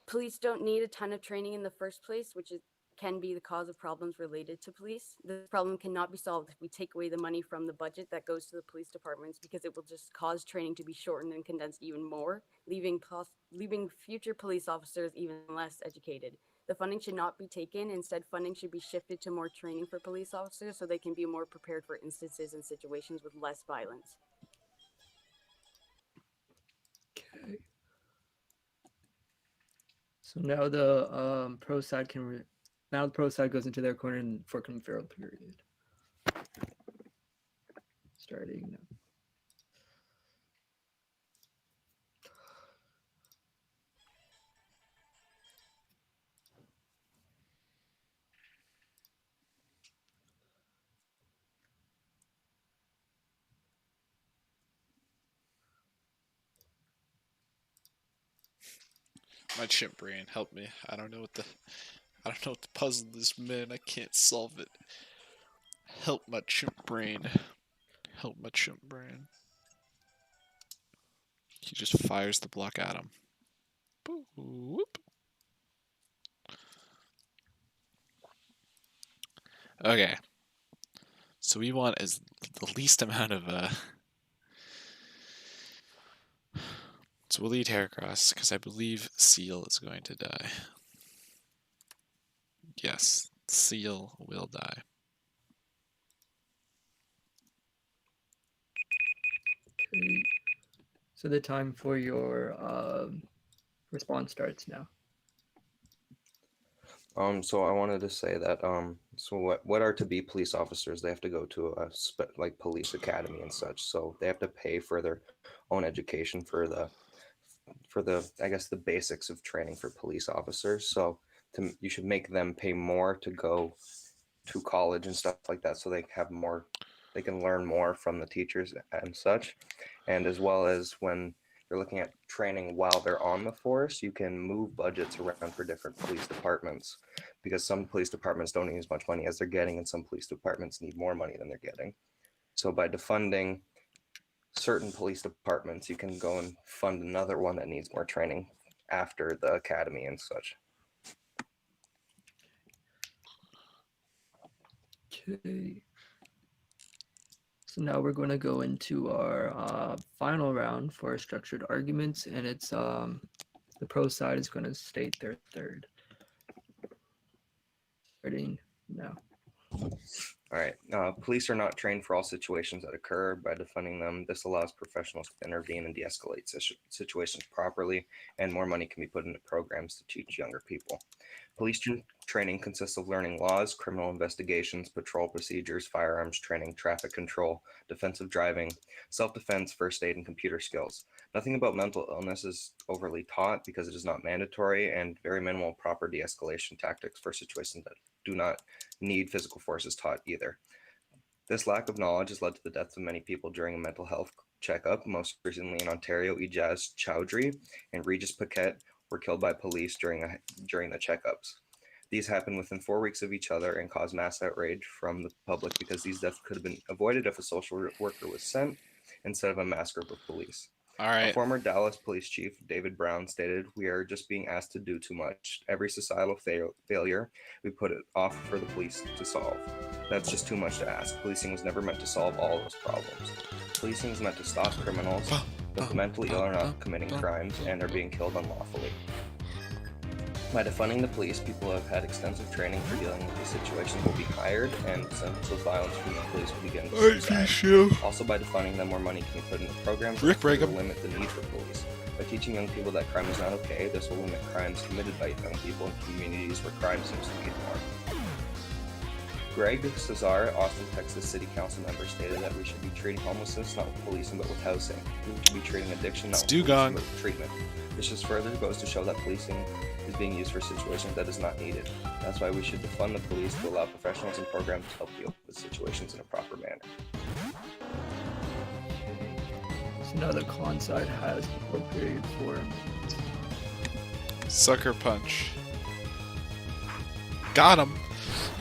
Police don't need a ton of training in the first place, which is can be the cause of problems related to police. This problem cannot be solved if we take away the money from the budget that goes to the police departments, because it will just cause training to be shortened and condensed even more, leaving future police officers even less educated. The funding should not be taken. Instead, funding should be shifted to more training for police officers so they can be more prepared for instances and situations with less violence. Okay. So now the pro side now the pro side goes into their corner for conferral period. Starting now. My chimp brain, help me. I don't know what the puzzle is, man. I can't solve it. Help my chimp brain. Help my chimp brain. He just fires the block at him. Whoop. Okay. So we want is the least amount of So we'll lead Heracross because I believe Seal is going to die. Yes, Seal will die. Okay. So the time for your response starts now. So I wanted to say that so what are to be police officers? They have to go to a like police academy and such. So they have to pay for their own education for the I guess the basics of training for police officers. So you should make them pay more to go to college and stuff like that, so they have more, they can learn more from the teachers and such. And as well as when you're looking at training while they're on the force, you can move budgets around for different police departments, because some police departments don't need as much money as they're getting, and some police departments need more money than they're getting. So by defunding certain police departments, you can go and fund another one that needs more training after the academy and such. Okay. So now we're going to go into our final round for structured arguments, and it's the pro side is going to state their third. Starting now. All right. Police are not trained for all situations that occur. By defunding them, this allows professionals to intervene and de-escalate situations properly, and more money can be put into programs to teach younger people. Police training consists of learning laws, criminal investigations, patrol procedures, firearms training, traffic control, defensive driving, self-defense, first aid, and computer skills. Nothing about mental illness is overly taught because it is not mandatory, and very minimal proper de-escalation tactics for situations that do not need physical force is taught either. This lack of knowledge has led to the deaths of many people during a mental health checkup. Most recently in Ontario, Ijaz Chowdhury and Regis Paquette were killed by police during the checkups. These happened within 4 weeks of each other and caused mass outrage from the public because these deaths could have been avoided if a social worker was sent instead of a mass group of police. All right. A former Dallas police chief, David Brown, stated, "We are just being asked to do too much. Every societal failure, we put it off for the police to solve. That's just too much to ask. Policing was never meant to solve all those problems. Policing is meant to stop criminals, but the mentally ill are not committing crimes and are being killed unlawfully. By defunding the police, people who have had extensive training for dealing with these situations will be hired, and sense of violence from the police will begin to subside. Also, by defunding them, more money can be put into programs that will limit the need for police. By teaching young people that crime is not okay, this will limit crimes committed by young people in communities where crime seems to be ignored." Greg Cesar, Austin, Texas City Council member, stated that we should be treating homelessness not with policing but with housing. We should be treating addiction not with policing but with treatment. This just further goes to show that policing is being used for situations that is not needed. That's why we should defund the police to allow professionals and programs to help deal with situations in a proper manner. So now the con side has the period for Sucker punch. Got him.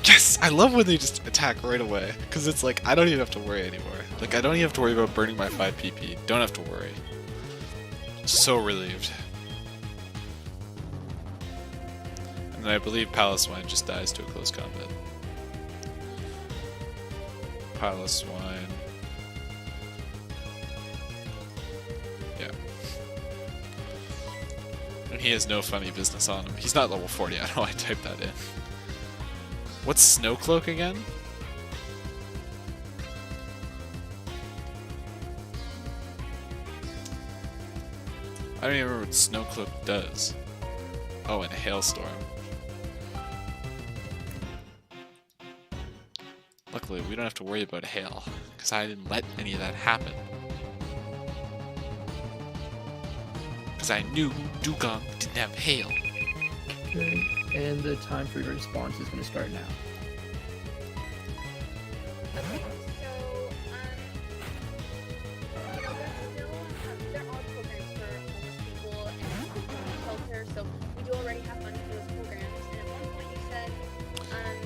Yes, I love when they just attack right away, because it's like I don't even have to worry anymore. Like I don't even have to worry about burning my 5 PP. Don't have to worry. So relieved. And I believe Palace Wine just dies to a close combat. Palace Wine. Yeah. And he has no funny business on him. He's not level 40. I don't know why I typed that in. What's Snowcloak again? I don't even remember what Snowcloak does. Oh, and a hailstorm. Luckily, we don't have to worry about hail, because I didn't let any of that happen. Because I knew Dugong didn't have hail. Okay, and the time for your response is going to start now. Okay, there are programs for homeless people and shelter, so we do already have money for those programs. And at one point you said,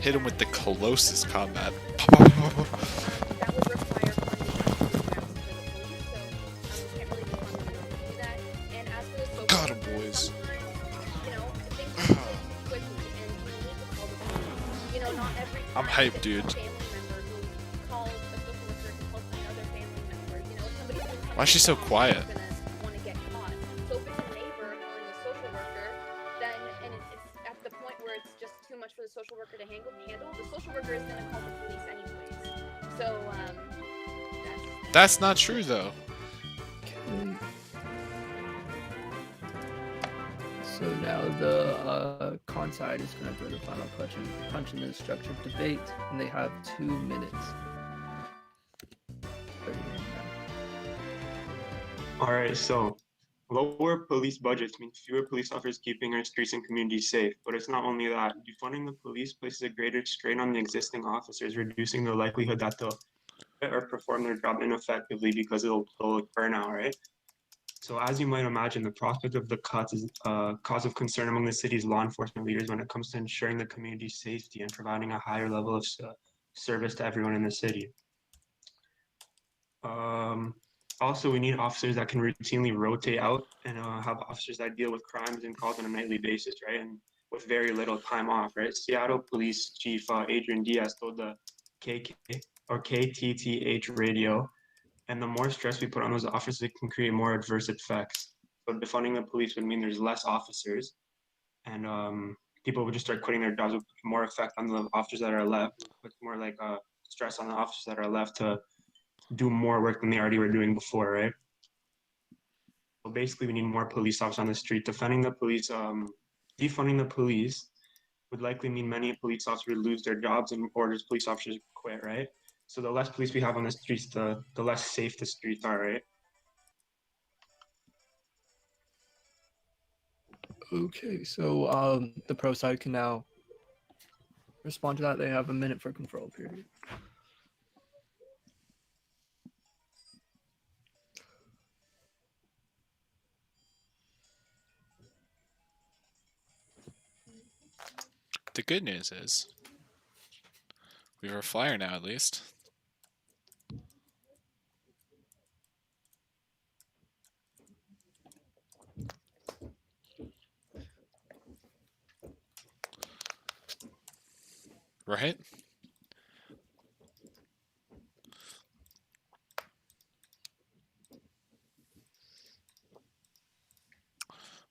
Hit him with the Colossus combat. that would require funding for the programs for the police, so we can't really fund them in order to do that. And as for the social Got him, workers, boys. sometimes, things happen quickly, and we need to call the police. Not every time I'm hyped, that dude. a family member who calls a social worker to help another family member. Somebody's doing something Why is she so wrong, quiet? they're gonna want to get caught. So if it's a neighbor calling the social worker, then and it's at the point where it's just too much for the social worker to handle, the social worker is gonna call the police anyways. So That's not true, though. Okay. So now the con side is going to throw the final punch in the structured debate, and they have 2 minutes. All right, so lower police budgets means fewer police officers keeping our streets and communities safe. But it's not only that. Defunding the police places a greater strain on the existing officers, reducing the likelihood that they'll or perform their job ineffectively because they'll burn out, right? So as you might imagine, the prospect of the cuts is a cause of concern among the city's law enforcement leaders when it comes to ensuring the community's safety and providing a higher level of service to everyone in the city. Also, we need officers that can routinely rotate out and have officers that deal with crimes and calls on a nightly basis, right? And with very little time off, right? Seattle Police Chief Adrian Diaz told the KTTH radio, and the more stress we put on those officers, it can create more adverse effects. So defunding the police would mean there's less officers, and people would just start quitting their jobs with more effect on the officers that are left, with more like stress on the officers that are left to do more work than they already were doing before, right? So basically, we need more police officers on the street. Defunding the police, defunding the police would likely mean many police officers lose their jobs and orders police officers quit, right? So the less police we have on the streets, the less safe the streets are, right? Okay, so the pro side can now respond to that. They have a minute for control period. The good news is, we have our flyer now, at least. Right?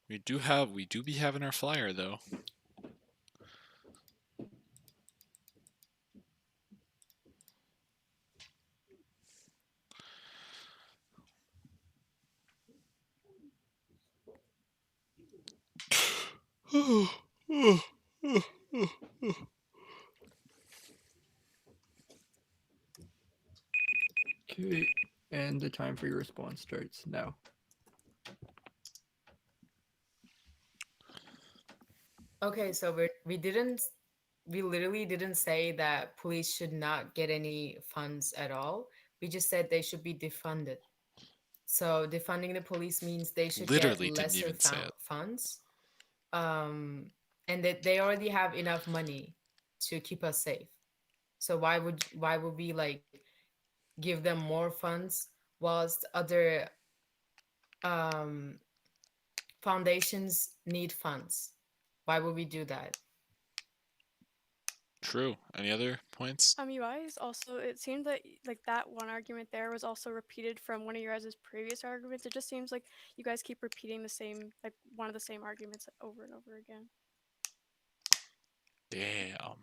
We do be having our flyer, though. Okay, and the time for your response starts now. Okay, so we literally didn't say that police should not get any funds at all. We just said they should be defunded. So defunding the police means they should Literally get didn't lesser even say it. funds, and that they already have enough money to keep us safe. So why would we like give them more funds whilst other foundations need funds? Why would we do that? True. Any other points? You guys also, it seemed that like that one argument there was also repeated from one of your guys' previous arguments. It just seems like you guys keep repeating the same, like one of the same arguments over and over again. Damn.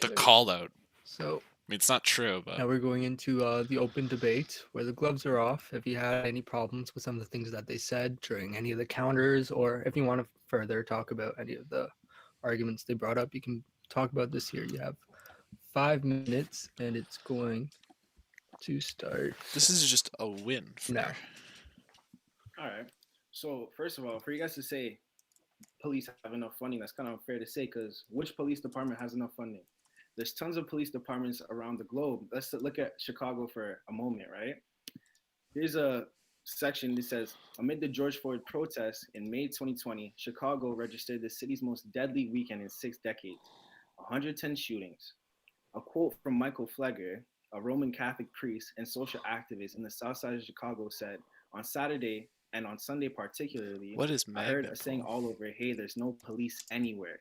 The Okay. call out. So I mean, it's not true, but now we're going into the open debate where the gloves are off. If you had any problems with some of the things that they said during any of the counters, or if you want to further talk about any of the arguments they brought up, you can talk about this here. You have 5 minutes, and it's going to start. This is just a win for now. All right. So first of all, for you guys to say police have enough funding, that's kind of unfair to say, because which police department has enough funding? There's tons of police departments around the globe. Let's look at Chicago for a moment, right? Here's a section that says, amid the George Floyd protests in May 2020, Chicago registered the city's most deadly weekend in 6 decades, 110 shootings. A quote from Michael Flegger, a Roman Catholic priest and social activist in the south side of Chicago, said, on Saturday and on Sunday particularly, what is I heard magnet a saying all over, hey, there's no police anywhere,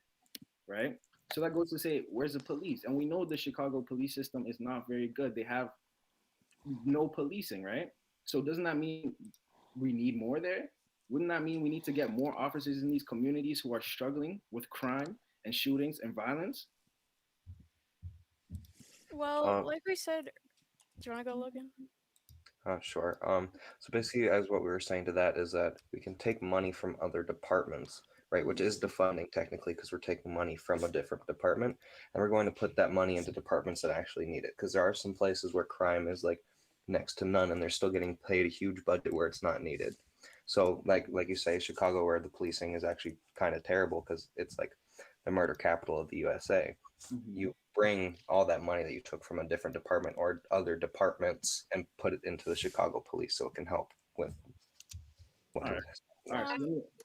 right? So that goes to say, where's the police? And we know the Chicago police system is not very good. They have no policing, right? So doesn't that mean we need more there? Wouldn't that mean we need to get more officers in these communities who are struggling with crime and shootings and violence? Well, like we said, do you want to go, Logan? Sure. So basically, as what we were saying to that is that we can take money from other departments, right? Which is defunding technically, because we're taking money from a different department, and we're going to put that money into departments that actually need it. Because there are some places where crime is like next to none, and they're still getting paid a huge budget where it's not needed. So, like you say, Chicago, where the policing is actually kind of terrible because it's like the murder capital of the USA. You bring all that money that you took from a different department or other departments and put it into the Chicago police so it can help with what All right. All right.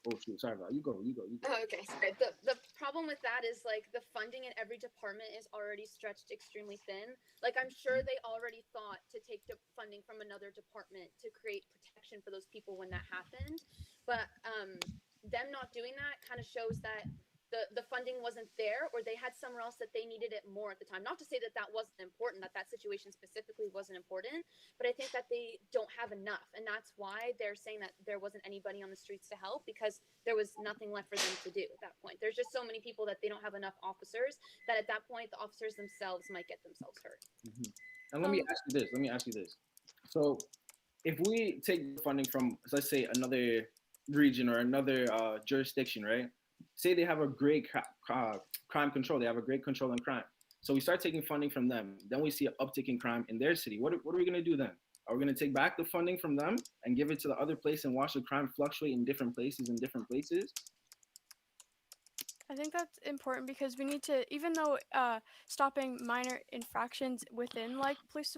Oh shoot, sorry about it. You go. Oh, okay, sorry. The problem with that is like the funding in every department is already stretched extremely thin. Like I'm sure they already thought to take funding from another department to create protection for those people when that happened, but them not doing that kind of shows that the funding wasn't there, or they had somewhere else that they needed it more at the time. Not to say that that wasn't important, that situation specifically wasn't important, but I think that they don't have enough, and that's why they're saying that there wasn't anybody on the streets to help, because there was nothing left for them to do at that point. There's just so many people that they don't have enough officers that at that point the officers themselves might get themselves hurt. And let me ask you this. So if we take funding from, let's say, another region or another jurisdiction, right? Say they have a great crime control. They have a great control on crime. So we start taking funding from them. Then we see an uptick in crime in their city. What are we going to do then? Are we going to take back the funding from them and give it to the other place and watch the crime fluctuate in different places? I think that's important because we need to, even though stopping minor infractions within like police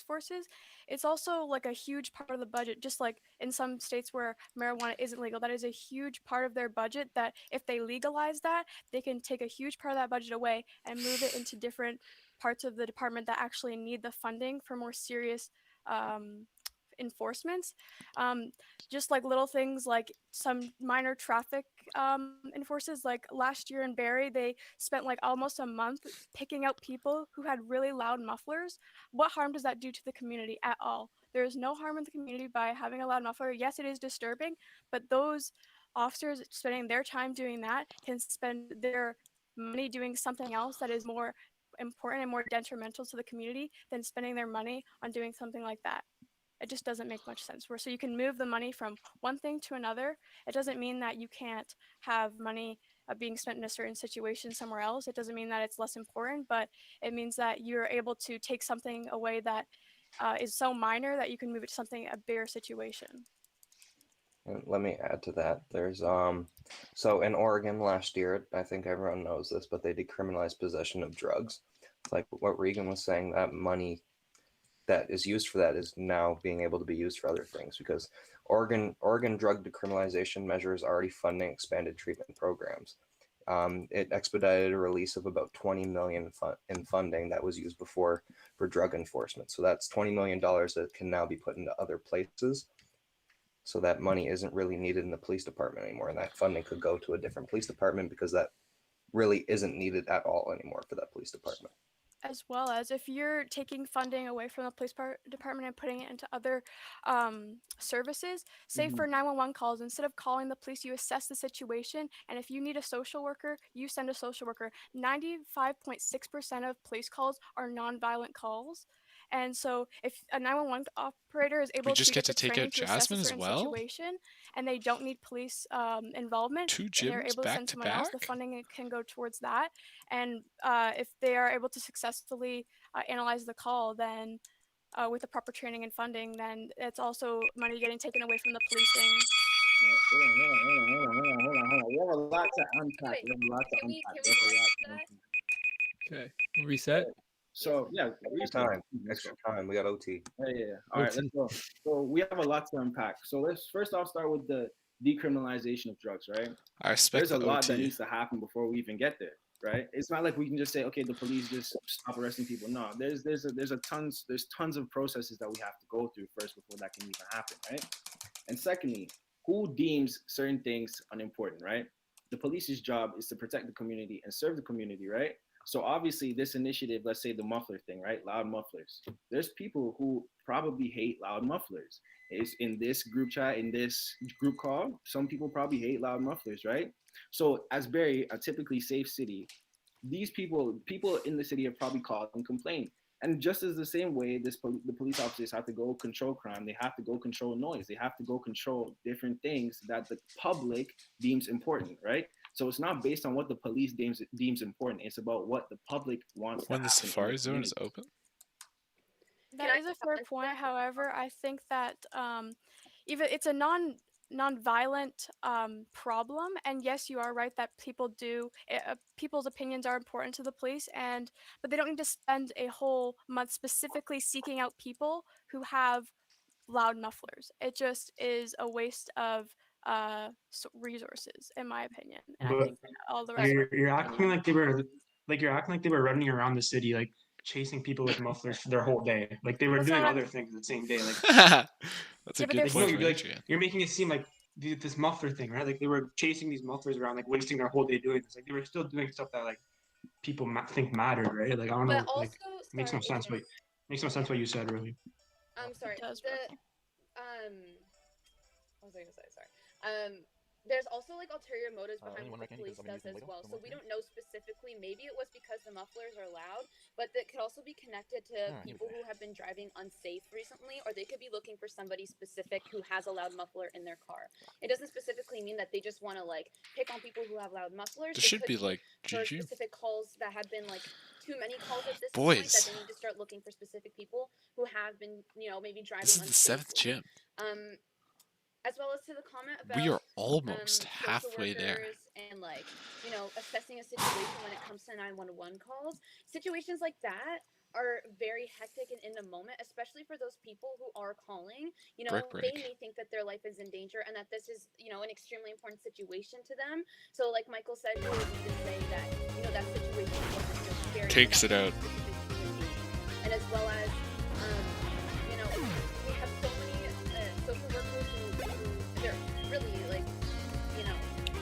forces, it's also like a huge part of the budget. Just like in some states where marijuana isn't legal, that is a huge part of their budget. That if they legalize that, they can take a huge part of that budget away and move it into different parts of the department that actually need the funding for more serious enforcements. Just like little things like some minor traffic enforces. Like last year in Barrie, they spent like almost a month picking out people who had really loud mufflers. What harm does that do to the community at all? There is no harm in the community by having a loud muffler. Yes, it is disturbing, but those officers spending their time doing that can spend their money doing something else that is more important and more detrimental to the community than spending their money on doing something like that. It just doesn't make much sense. So you can move the money from one thing to another. It doesn't mean that you can't have money being spent in a certain situation somewhere else. It doesn't mean that it's less important, but it means that you're able to take something away that is so minor that you can move it to something, a bigger situation. And let me add to that. There's so in Oregon last year, I think everyone knows this, but they decriminalized possession of drugs. Like what Regan was saying, that money that is used for that is now being able to be used for other things, because Oregon drug decriminalization measures already funding expanded treatment programs. It expedited a release of about $20 million in funding that was used before for drug enforcement. So that's $20 million that can now be put into other places. So that money isn't really needed in the police department anymore, and that funding could go to a different police department because that really isn't needed at all anymore for that police department. As well as if you're taking funding away from the police department and putting it into other services, say for 911 calls, instead of calling the police, you assess the situation, and if you need a social worker, you send a social worker. 95.6% of police calls are non-violent calls. And so if a 911 operator is able just to get get to the take training out to assess a Jasmine as certain well? situation and they don't need police involvement, Two then they're gyms able to back send to someone else. The back? funding can go towards that. And if they are able to successfully analyze the call, then with the proper training and funding, then it's also money getting taken away from the policing. Hold on. We have a lot to unpack. Okay, reset. So yeah, Extra time. We got OT. Yeah. All right, let's go. So we have a lot to unpack. So let's first off start with the decriminalization of drugs, right? I respect There's a the lot that OT. needs to happen before we even get there, right? It's not like we can just say, okay, the police just stop arresting people. No, there's tons of processes that we have to go through first before that can even happen, right? And secondly, who deems certain things unimportant, right? The police's job is to protect the community and serve the community, right? So obviously this initiative, let's say the muffler thing, right? Loud mufflers. There's people who probably hate loud mufflers. It's in this group chat, in this group call, some people probably hate loud mufflers, right? So as Barrie, a typically safe city, these people in the city have probably called and complained. And just as the same way the police officers have to go control crime, they have to go control noise, they have to go control different things that the public deems important, right? So it's not based on what the police deems important, it's about what the public wants to When the happen in Safari the Zone is community. open? That is a fair point. However, I think that even it's a non-violent problem, and yes, you are right that people's opinions are important to the police, but they don't need to spend a whole month specifically seeking out people who have loud mufflers. It just is a waste of resources, in my opinion, and I But think that all the rest. you're acting like they were running around the city like chasing people with mufflers for their whole day. Like they were That's doing not- other things the same day. Like That's a Yeah, but good there's- point you're from like Adrian. you're making it seem like this muffler thing, right? Like they were chasing these mufflers around, like wasting their whole day doing this. Like they were still doing stuff that like people think mattered, right? Like I don't know. But Like makes no sense. But makes no sense what you said, really. I'm sorry. It does, What was I gonna say? Sorry. There's also like ulterior motives behind anyone what the reckon? police Because I'm does using as Lego, well. no So more we don't know specifically. Maybe it was because the mufflers are loud, but that could also be connected to people who have been driving unsafe recently, or they could be looking for somebody specific who has a loud muffler in their car. It doesn't specifically mean that they just want to like pick on people who have loud mufflers. This It should could be like for GG. specific calls that have been like too many calls at this point that Boys. they need to start looking for specific people who have been, maybe driving This is the 7th unsafely. gym. As well as to the comment about We are almost social halfway there. workers and like assessing a situation when it comes to 911 calls. Situations like that are very hectic and in the moment, especially for those people who are calling. They may think that their life is in danger and that this is an extremely important situation to them. So like Michael said, you would need to say that that situation wasn't just scary. Takes it out. And as well as we have so many social workers who they're really like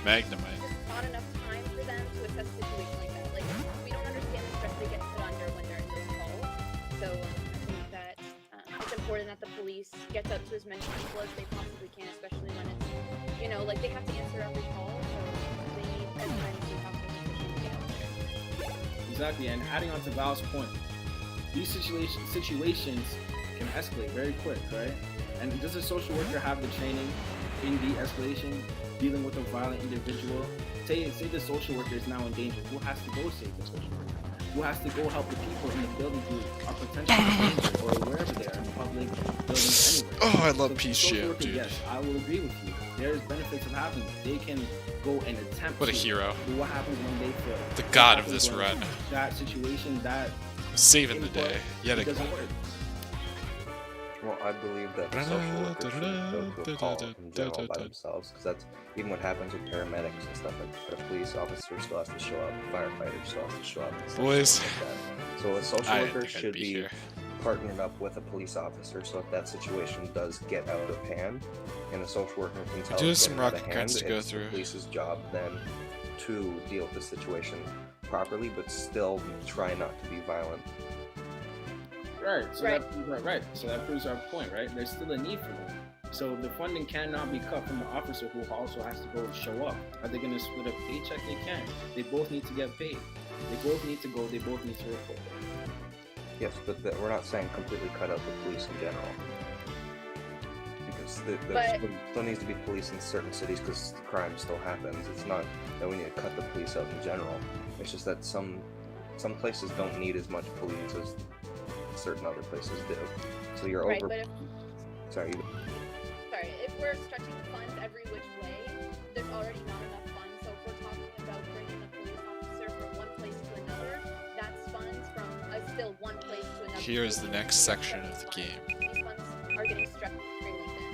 Magnemite. just not enough time for them to assess a situation like that. Like we don't understand the stress they get put under when they're in those calls. So I think that it's important that the police gets up to as many people as they possibly can, especially when it's like they have to answer every call, so they need that time to have to get out there. Exactly, and adding on to Val's point, these situations can escalate very quick, right? And does a social worker have the training in de-escalation, dealing with a violent individual? Say the social worker is now in danger. Who has to go save the social worker? Who has to go help the people in the building who are potentially in danger or wherever they are in public buildings anywhere? Oh, I love So Peace social Jam, worker, dude. Yes, I will agree with you. There's benefits of having them. They can go and attempt. What a to. hero. But what happens when they fail? The What god of happens this when run. That situation, that Saving the input, day. Yet it again. doesn't work. Well, I believe that the social workers should go to a call in general by themselves, because that's even what happens with paramedics and stuff like that. A police officer still has to show up, a firefighter still has to show up. And Boys. stuff like that. So a social I worker didn't think I'd should be be here. partnered up with a police officer, so if that situation does get out of hand, and the social worker can tell do have it's some getting out of rocket crunch hand, to go it's through. the police's job then to deal with the situation properly, but still try not to be violent. Right. So that proves our point, right? There's still a need for them. So the funding cannot be cut from the officer who also has to go show up. Are they going to split a paycheck? They can't. They both need to get paid. They both need to go. They both need to report. Yes, but we're not saying completely cut out the police in general. Because there still needs to be police in certain cities because crime still happens. It's not that we need to cut the police out in general. It's just that some places don't need as much police as certain other places do. So you're Right, over. but if, Sorry. if we're stretching funds every which way, there's already not enough funds. So if we're talking about bringing a police officer from one place to another, that's funds from still one place to another. Here is the next section of the game. These funds are getting stretched extremely thin.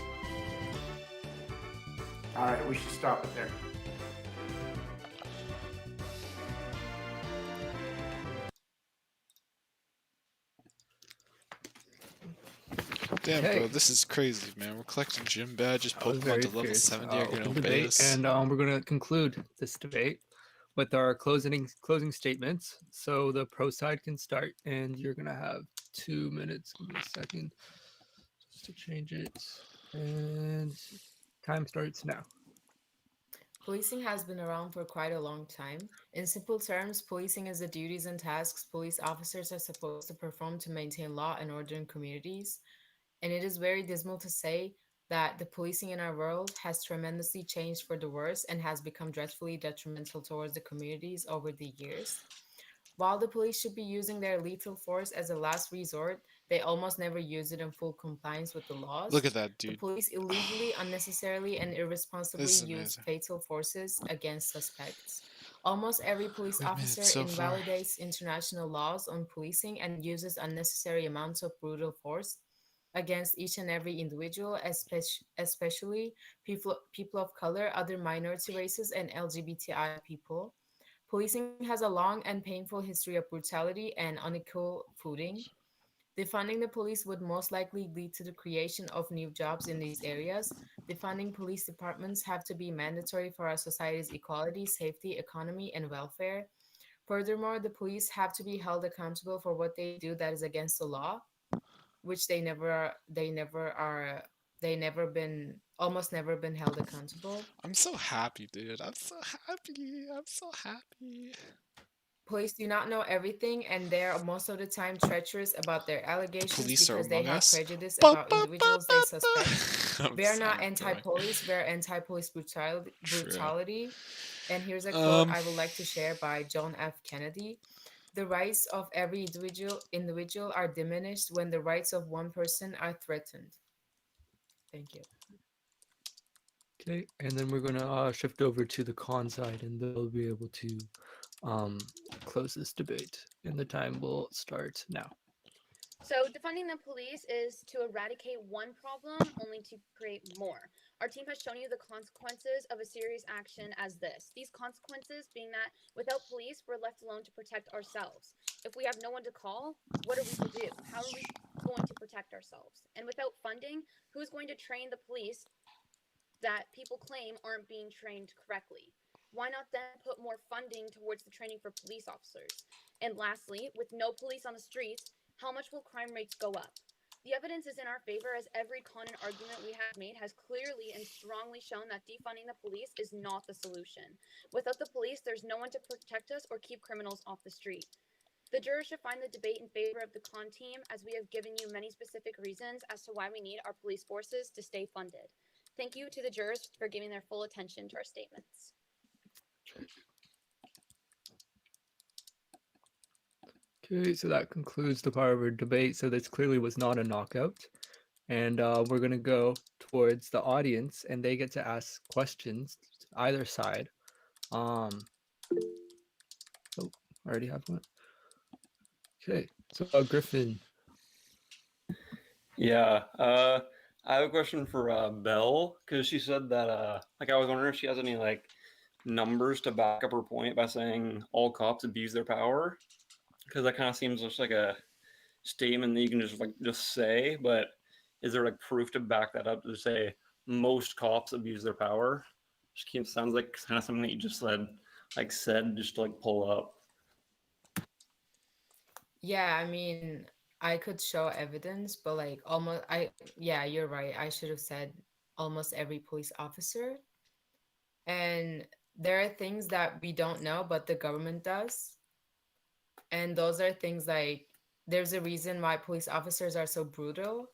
All right, we should stop it there. Damn, Okay. bro, this is crazy, man. We're collecting gym badges. That was Pokemon very to level fierce. 70 are going to Open obey debate, us. and we're going to conclude this debate with our closing statements. So the pro side can start, and you're going to have 2 minutes. Give me a second just to change it, and time starts now. Policing has been around for quite a long time. In simple terms, policing is the duties and tasks police officers are supposed to perform to maintain law and order in communities. And it is very dismal to say that the policing in our world has tremendously changed for the worse and has become dreadfully detrimental towards the communities over the years. While the police should be using their lethal force as a last resort, they almost never use it in full compliance with the laws. Look at that, The dude. police illegally, unnecessarily, and irresponsibly This is use amazing. fatal forces against suspects. Almost every police We've made it officer so far. invalidates international laws on policing and uses unnecessary amounts of brutal force against each and every individual, especially people of color, other minority races, and LGBTI people. Policing has a long and painful history of brutality and unequal footing. Defunding the police would most likely lead to the creation of new jobs in these areas. Defunding police departments have to be mandatory for our society's equality, safety, economy, and welfare. Furthermore, the police have to be held accountable for what they do that is against the law, which almost never been held accountable. I'm so happy, dude. I'm so happy. I'm so happy. Police do not know everything, and they are most of the time treacherous about their allegations Police are because they among have us. prejudice about individuals they suspect. I'm We are not sorry, anti-police, we're anti-police brutality. And here's a quote I would like to share by John F. Kennedy. The rights of every individual are diminished when the rights of one person are threatened. Thank you. Okay, and then we're going to shift over to the con side, and they'll be able to close this debate, and the time will start now. So defunding the police is to eradicate one problem only to create more. Our team has shown you the consequences of a serious action as this. These consequences being that without police, we're left alone to protect ourselves. If we have no one to call, what are we to do? How are we going to protect ourselves? And without funding, who's going to train the police that people claim aren't being trained correctly? Why not then put more funding towards the training for police officers? And lastly, with no police on the streets, how much will crime rates go up? The evidence is in our favor, as every con and argument we have made has clearly and strongly shown that defunding the police is not the solution. Without the police, there's no one to protect us or keep criminals off the street. The jurors should find the debate in favor of the con team, as we have given you many specific reasons as to why we need our police forces to stay funded. Thank you to the jurors for giving their full attention to our statements. Okay, so that concludes the part of our debate. So this clearly was not a knockout. And we're going to go towards the audience, and they get to ask questions to either side. Oh, I already have one. Okay, so Griffin. Yeah, I have a question for Belle, because she said that, I was wondering if she has any, numbers to back up her point by saying all cops abuse their power, because that kind of seems just like a statement that you can just say, but is there proof to back that up to say most cops abuse their power? Sounds like kind of something that you just said like said just to like pull up? Yeah, I mean, I could show evidence, but like yeah, you're right. I should have said almost every police officer. And there are things that we don't know, but the government does. And those are things like there's a reason why police officers are so brutal.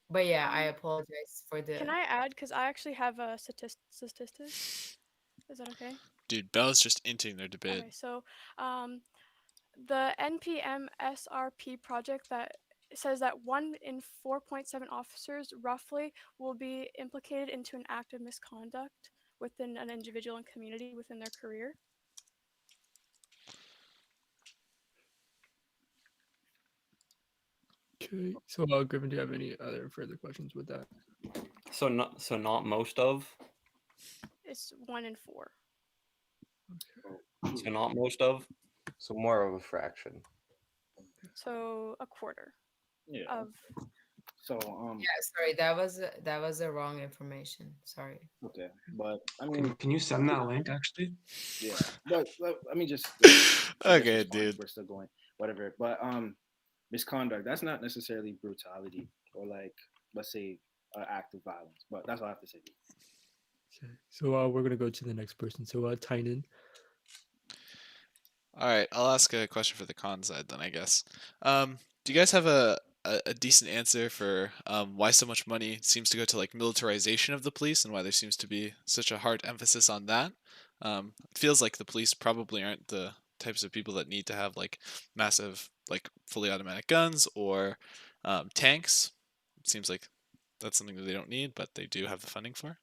But yeah, I apologize for the. Can I add? Because I actually have a statistic. Is that okay? Dude, Bella's just inting their debate. Okay, so the NPMSRP project that says that 1 in 4.7 officers roughly will be implicated into an act of misconduct within an individual and community within their career. Okay, so Griffin, do you have any other further questions with that? So not most of. It's 1 in 4. So not most of. So more of a fraction. So a quarter. Yeah. Of. So Yeah, sorry, that was a wrong information. Sorry. Okay, but I mean, Can you send that link actually? yeah, but let me just Okay, dude. We're still going, whatever. But misconduct, that's not necessarily brutality or like, let's say, an act of violence. But that's all I have to say. Okay, so we're gonna go to the next person. So Tynan. All right, I'll ask a question for the con side then, I guess. Do you guys have a decent answer for why so much money seems to go to like militarization of the police and why there seems to be such a hard emphasis on that? It feels like the police probably aren't the types of people that need to have like massive, like fully automatic guns or tanks. It seems like that's something that they don't need, but they do have the funding for.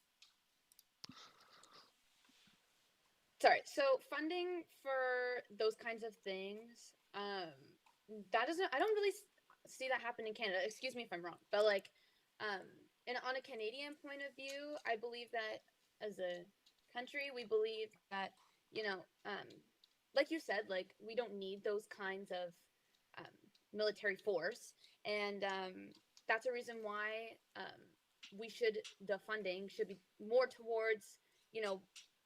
Sorry. So funding for those kinds of things, that doesn't. I don't really see that happen in Canada. Excuse me if I'm wrong, but like, and on a Canadian point of view, I believe that as a country, we believe that like you said, like we don't need those kinds of military force, and that's a reason why the funding should be more towards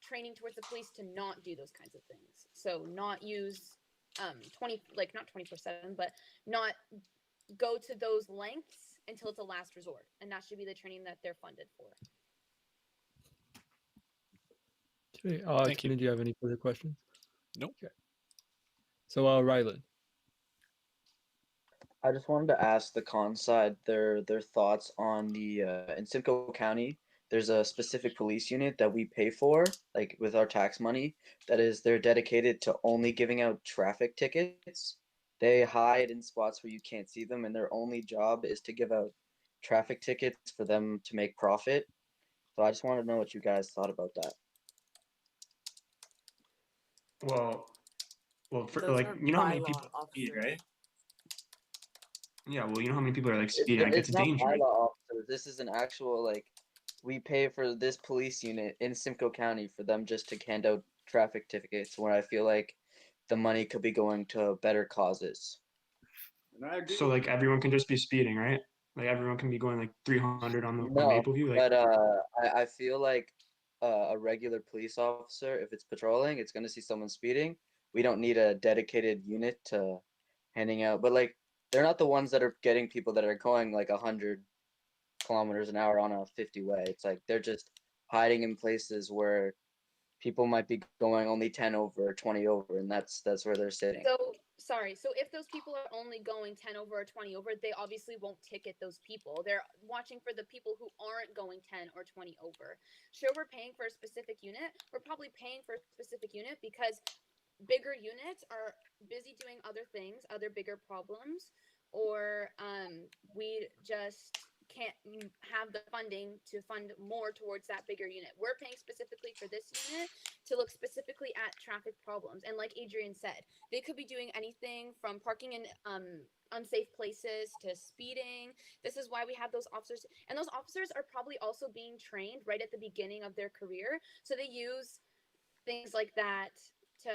training towards the police to not do those kinds of things. So not use 20 like not 24/7, but not go to those lengths until it's a last resort, and that should be the training that they're funded for. Okay, Thank you. Tynan, do you have any further questions? Nope. Okay. So Rylan. I just wanted to ask the con side their thoughts on the in Simcoe County. There's a specific police unit that we pay for, like with our tax money. They're dedicated to only giving out traffic tickets. They hide in spots where you can't see them, and their only job is to give out traffic tickets for them to make profit. So I just wanted to know what you guys thought about that. Well, for Those like, are you know how many bylaw people speed, officers. right? Yeah, well, you know how many people are like speeding? Like, it's It's a not danger. bylaw officers. This is an actual like we pay for this police unit in Simcoe County for them just to hand out traffic tickets where I feel like the money could be going to better causes. So like everyone can just be speeding, right? Like everyone can be going like 300 on No, Mapleview. Like, but I feel like a regular police officer, if it's patrolling, it's gonna see someone speeding. We don't need a dedicated unit to handing out, but like they're not the ones that are getting people that are going like 100 kilometers an hour on a 50 way. It's like they're just hiding in places where people might be going only 10 over, 20 over, and that's where they're sitting. So sorry. So if those people are only going 10 over or 20 over, they obviously won't ticket those people. They're watching for the people who aren't going 10 or 20 over. Sure, we're paying for a specific unit. We're probably paying for a specific unit because bigger units are busy doing other things, other bigger problems, or we just can't have the funding to fund more towards that bigger unit. We're paying specifically for this unit to look specifically at traffic problems. And like Adrian said, they could be doing anything from parking in unsafe places to speeding. This is why we have those officers. And those officers are probably also being trained right at the beginning of their career. So they use things like that to,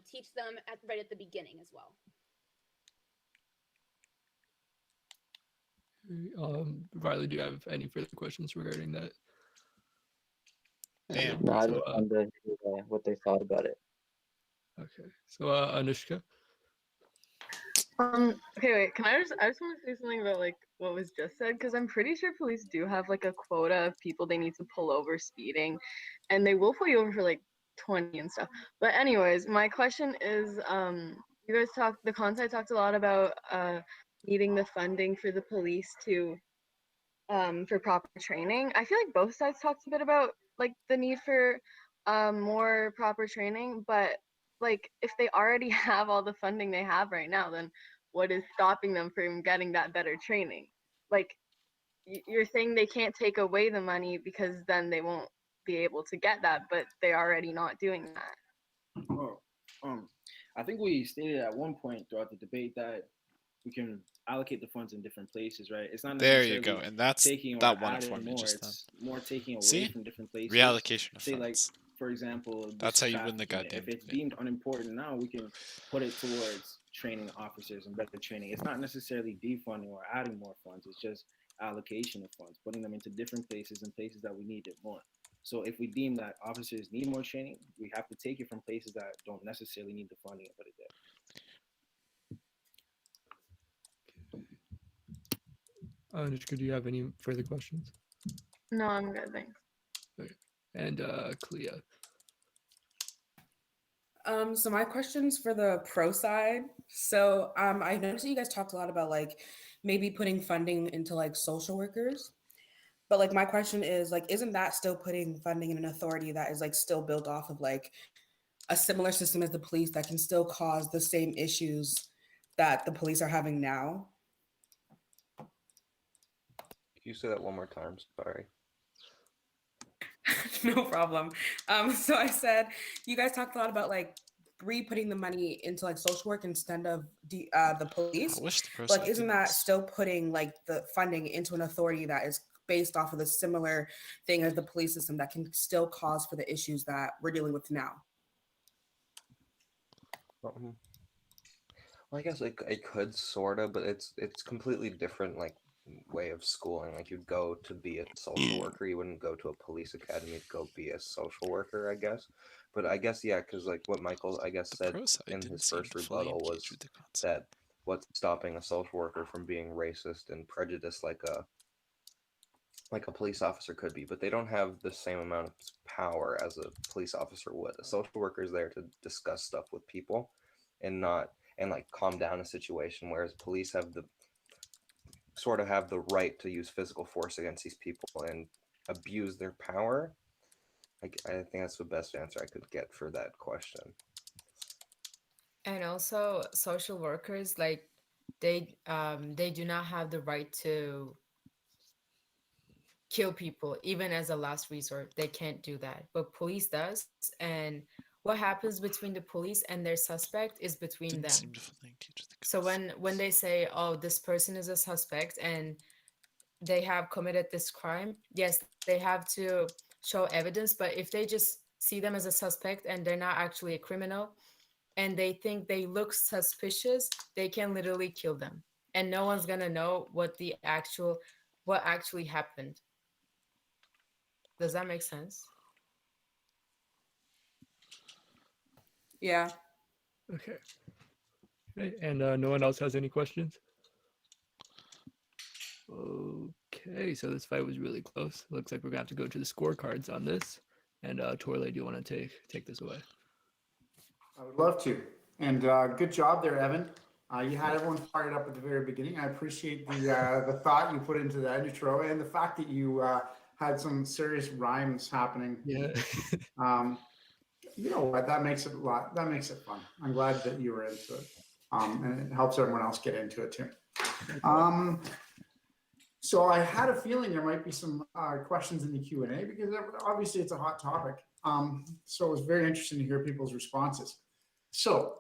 teach them right at the beginning as well. Riley, do you have any further questions regarding that? Damn. No, I So, just wanted to hear what they thought about it. okay. So, Anushka. Okay, wait. I just want to say something about like what was just said because I'm pretty sure police do have like a quota of people they need to pull over speeding, and they will pull you over for like 20 and stuff. But anyways, my question is, you guys the content talked a lot about needing the funding for the police to for proper training. I feel like both sides talked a bit about like the need for more proper training, but like if they already have all the funding they have right now, then what is stopping them from getting that better training? Like you're saying they can't take away the money because then they won't be able to get that, but they're already not doing that. Oh, I think we stated at one point throughout the debate that we can allocate the funds in different places, right? It's not There you necessarily go. And that's taking or that won it for adding me more. just then. It's more taking away See? from different places. Reallocation of Say like, funds. for example, That's this how you win the traffic unit. goddamn If it's debate. deemed unimportant now, we can put it towards training officers and better training. It's not necessarily defunding or adding more funds. It's just allocation of funds, putting them into different places and places that we need it more. So if we deem that officers need more training, we have to take it from places that don't necessarily need the funding and put it there. Anushka, do you have any further questions? No, I'm good, thanks. Okay. And Clea. So my question's for the pro side. So I noticed that you guys talked a lot about like maybe putting funding into like social workers. But like my question is like, isn't that still putting funding in an authority that is like still built off of like a similar system as the police that can still cause the same issues that the police are having now? Can you say that one more time? Sorry. No problem. So I said, you guys talked a lot about like putting the money into like social work instead of the police. I wish the pro Like, side isn't did that this. still putting like the funding into an authority that is based off of the similar thing as the police system that can still cause for the issues that we're dealing with now? Well, I guess it could sorta, but it's completely different like way of schooling. Like you'd go to be a social worker, you wouldn't go to a police academy to go be a social worker, I guess. But I guess yeah, because like what Michael I guess said pro side in didn't his seem first to fully rebuttal was engage with the concept. that what's stopping a social worker from being racist and prejudiced like a police officer could be, but they don't have the same amount of power as a police officer would. A social worker is there to discuss stuff with people and not and like calm down a situation, whereas police have the sort of have the right to use physical force against these people and abuse their power. I think that's the best answer I could get for that question. And also social workers, like they do not have the right to kill people even as a last resort. They can't do that, but police does. And what happens between the police and their suspect is between Didn't them. seem to fully engage with the So when they say, oh, this person is a suspect and they have committed this crime, yes, they have to show evidence. But if they just see them as a suspect and they're not actually a criminal and they think they look suspicious, they can literally kill them. And no one's gonna know what actually happened. Does that make sense? Yeah. Okay. Okay. And no one else has any questions? Okay, so this fight was really close. Looks like we're gonna have to go to the scorecards on this. And Torley, do you want to take this away? I would love to. And good job there, Evan. You had everyone fired up at the very beginning. I appreciate the thought you put into the intro and the fact that you had some serious rhymes happening. Yeah. You know what? That makes it fun. I'm glad that you were into it. And it helps everyone else get into it too. So I had a feeling there might be some questions in the Q&A because obviously it's a hot topic. So it was very interesting to hear people's responses. So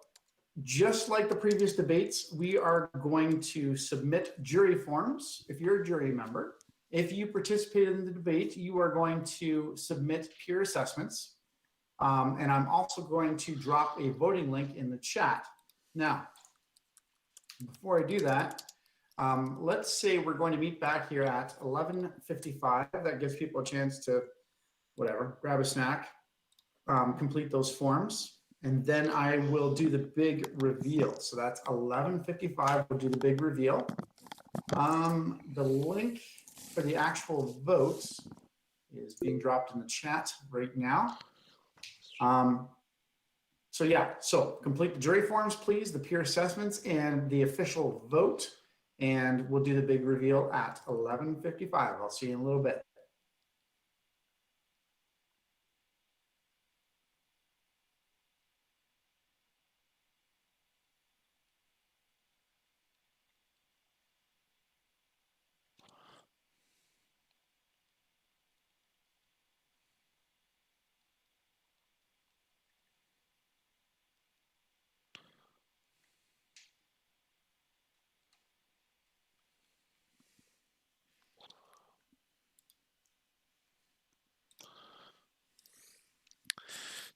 just like the previous debates, we are going to submit jury forms. If you're a jury member, if you participated in the debate, you are going to submit peer assessments. And I'm also going to drop a voting link in the chat. Now, before I do that, let's say we're going to meet back here at 11:55. That gives people a chance to whatever, grab a snack, complete those forms, and then I will do the big reveal. So that's 11:55. We'll do the big reveal. The link for the actual votes is being dropped in the chat right now. So yeah, so complete the jury forms, please, the peer assessments, and the official vote. And we'll do the big reveal at 11:55. I'll see you in a little bit.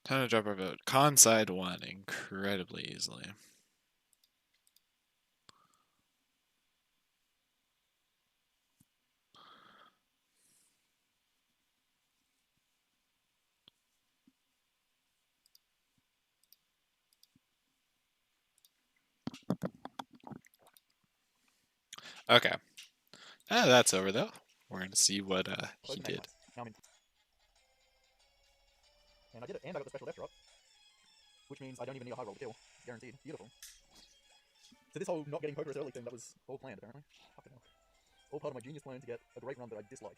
Time to drop our vote. Con side won incredibly easily. Okay. That's over though. We're gonna see what he did. And I did it, and I got the special death drop, which means I don't even need a high roll to kill. Guaranteed. Beautiful. So this whole not getting Pokerus early thing, that was all planned, apparently. Fucking hell. All part of my genius plan to get a great run that I dislike.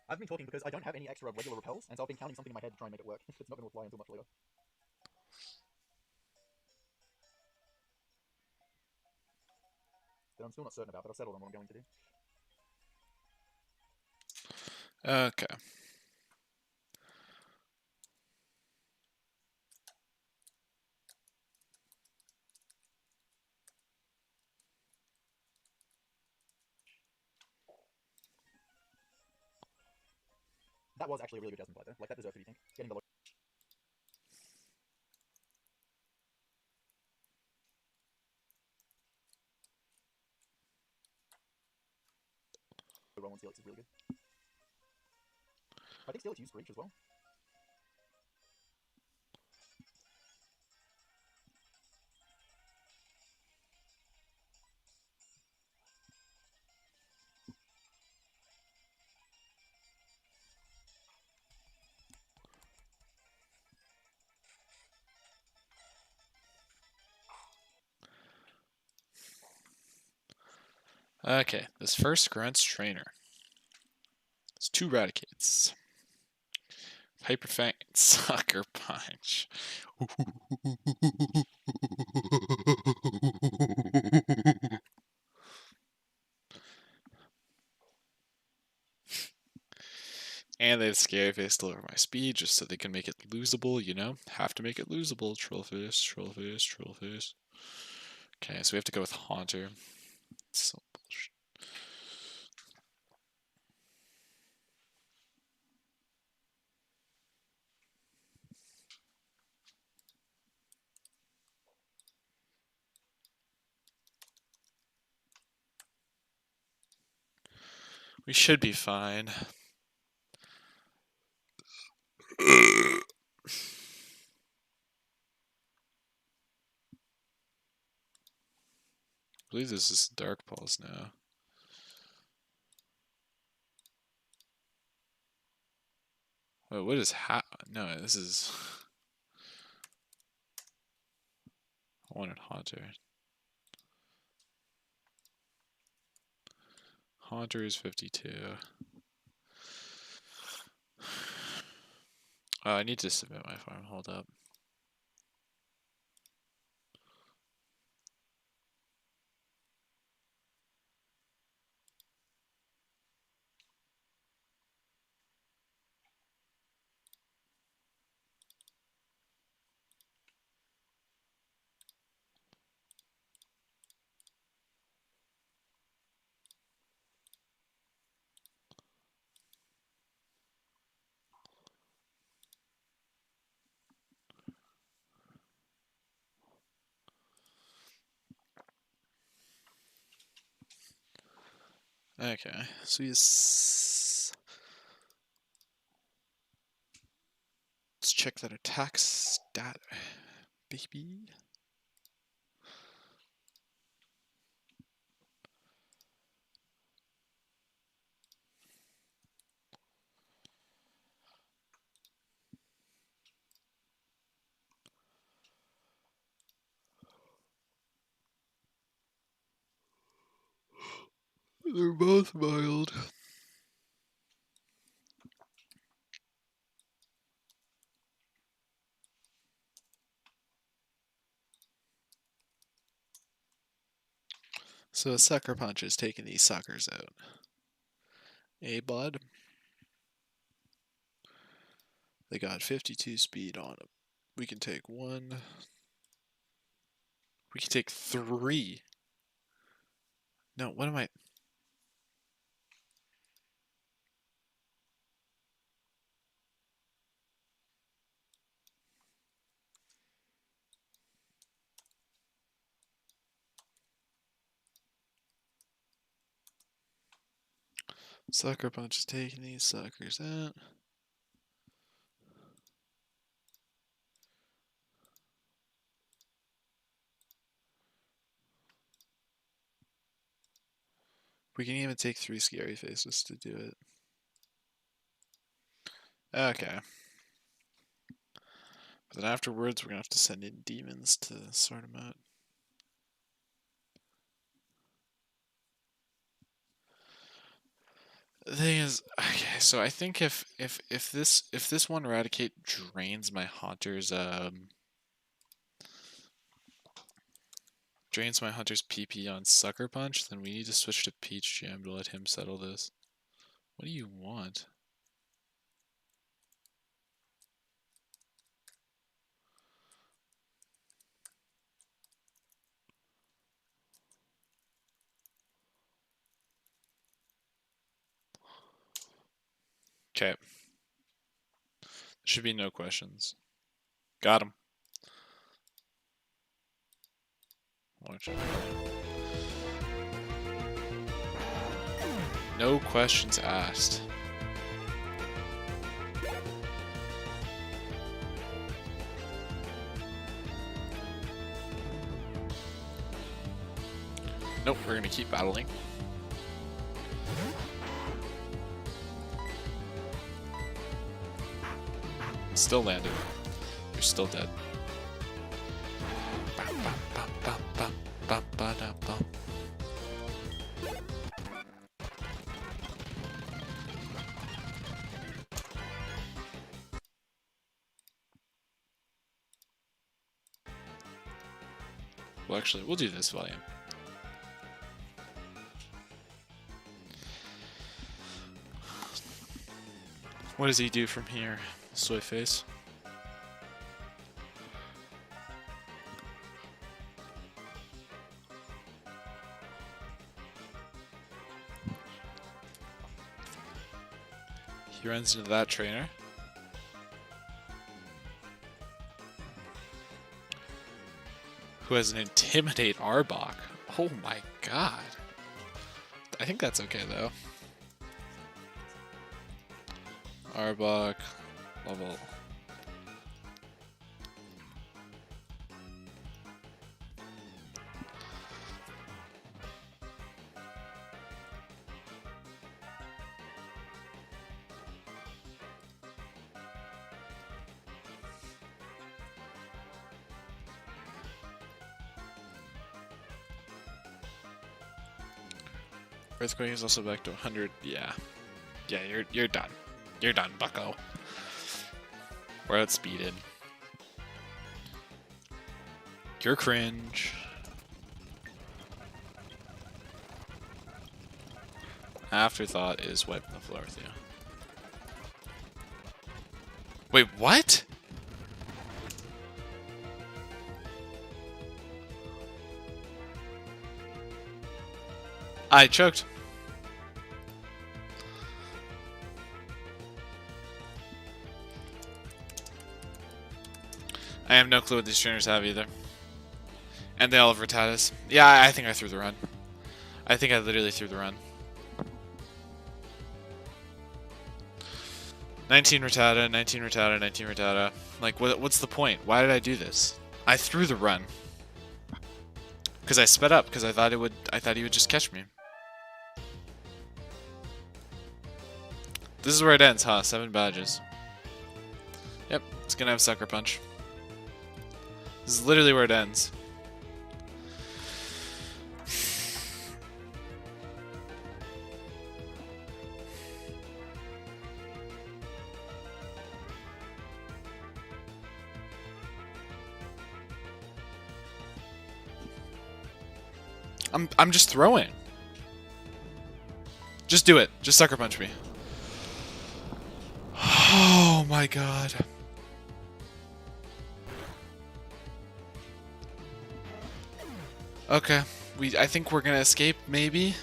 I've been talking because I don't have any extra regular repels, and so I've been counting something in my head to try and make it work. It's not going to apply until much later. That I'm still not certain about, but I've settled on what I'm going to do. Okay. That was actually a really good Jasmine fight, though. Like, that deserved to be think. Getting the low. Roll on Steelix is really good. I think Steelix used Screech as well. Okay, this first Grunt's trainer. It's 2 Raticates. Hyper Fang, Sucker Punch. And they have Scary Face to lower my speed just so they can make it losable, you know? Have to make it losable. Trollface, Trollface, Trollface. Okay, so we have to go with Haunter. So bullshit. We should be fine. I believe this is Dark Pulse now. Wait, what is no, this is... I wanted Haunter. Haunter is 52. Oh, I need to submit my farm. Hold up. Okay, so let's check that attack stat, baby. They're both mild. So Sucker Punch is taking these suckers out. Hey, bud. They got 52 speed on them. We can take one. We can take 3. No, what am I? Sucker Punch is taking these suckers out. We can even take 3 scary faces to do it. Okay. But then afterwards, we're gonna have to send in demons to sort them out. The thing is, okay, so I think if this one Eradicate drains my hunter's PP on Sucker Punch, then we need to switch to Peach Jam to let him settle this. What do you want? Okay. Should be no questions. Got him. Watch. No questions asked. Nope, we're gonna keep battling. Still landed. You're still dead. Well, actually, we'll do this volume. What does he do from here? Soy face. He runs into that trainer. Who has an Intimidate Arbok. Oh my god. I think that's okay though. Arbok level. Earthquake is also back to 100. Yeah. Yeah, you're done. You're done, bucko. We're outspeeded. You're cringe. Afterthought is wiping the floor with you. Wait, what? I choked. I have no clue what these trainers have either. And they all have Rattatas. Yeah, I think I threw the run. I think I literally threw the run. 19 Rattata, 19 Rattata, 19 Rattata. Like, what's the point? Why did I do this? I threw the run. Because I sped up, because I thought he would just catch me. This is where it ends, huh? 7 badges. Yep, it's gonna have Sucker Punch. This is literally where it ends. I'm just throwing. Just do it. Just Sucker Punch me. Oh my god. Okay. I think we're gonna escape, maybe?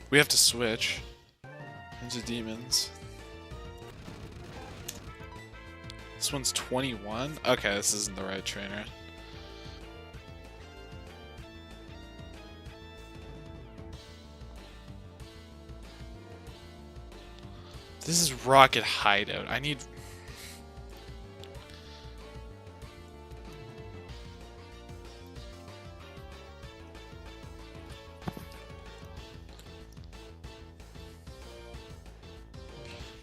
We have to switch into demons. This one's 21? Okay, this isn't the right trainer. This is Rocket Hideout. I need...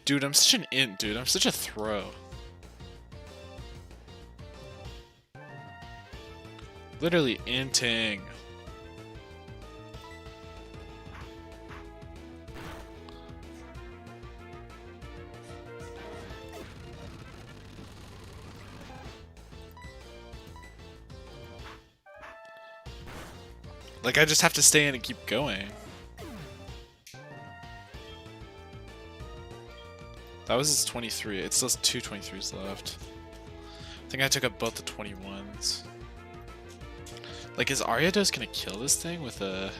Dude, I'm such an int, dude. I'm such a throw. Literally inting. Like, I just have to stay in and keep going. That was his 23. It's still 2 23s left. I think I took up both the 21s. Like, is Ariados gonna kill this thing with a...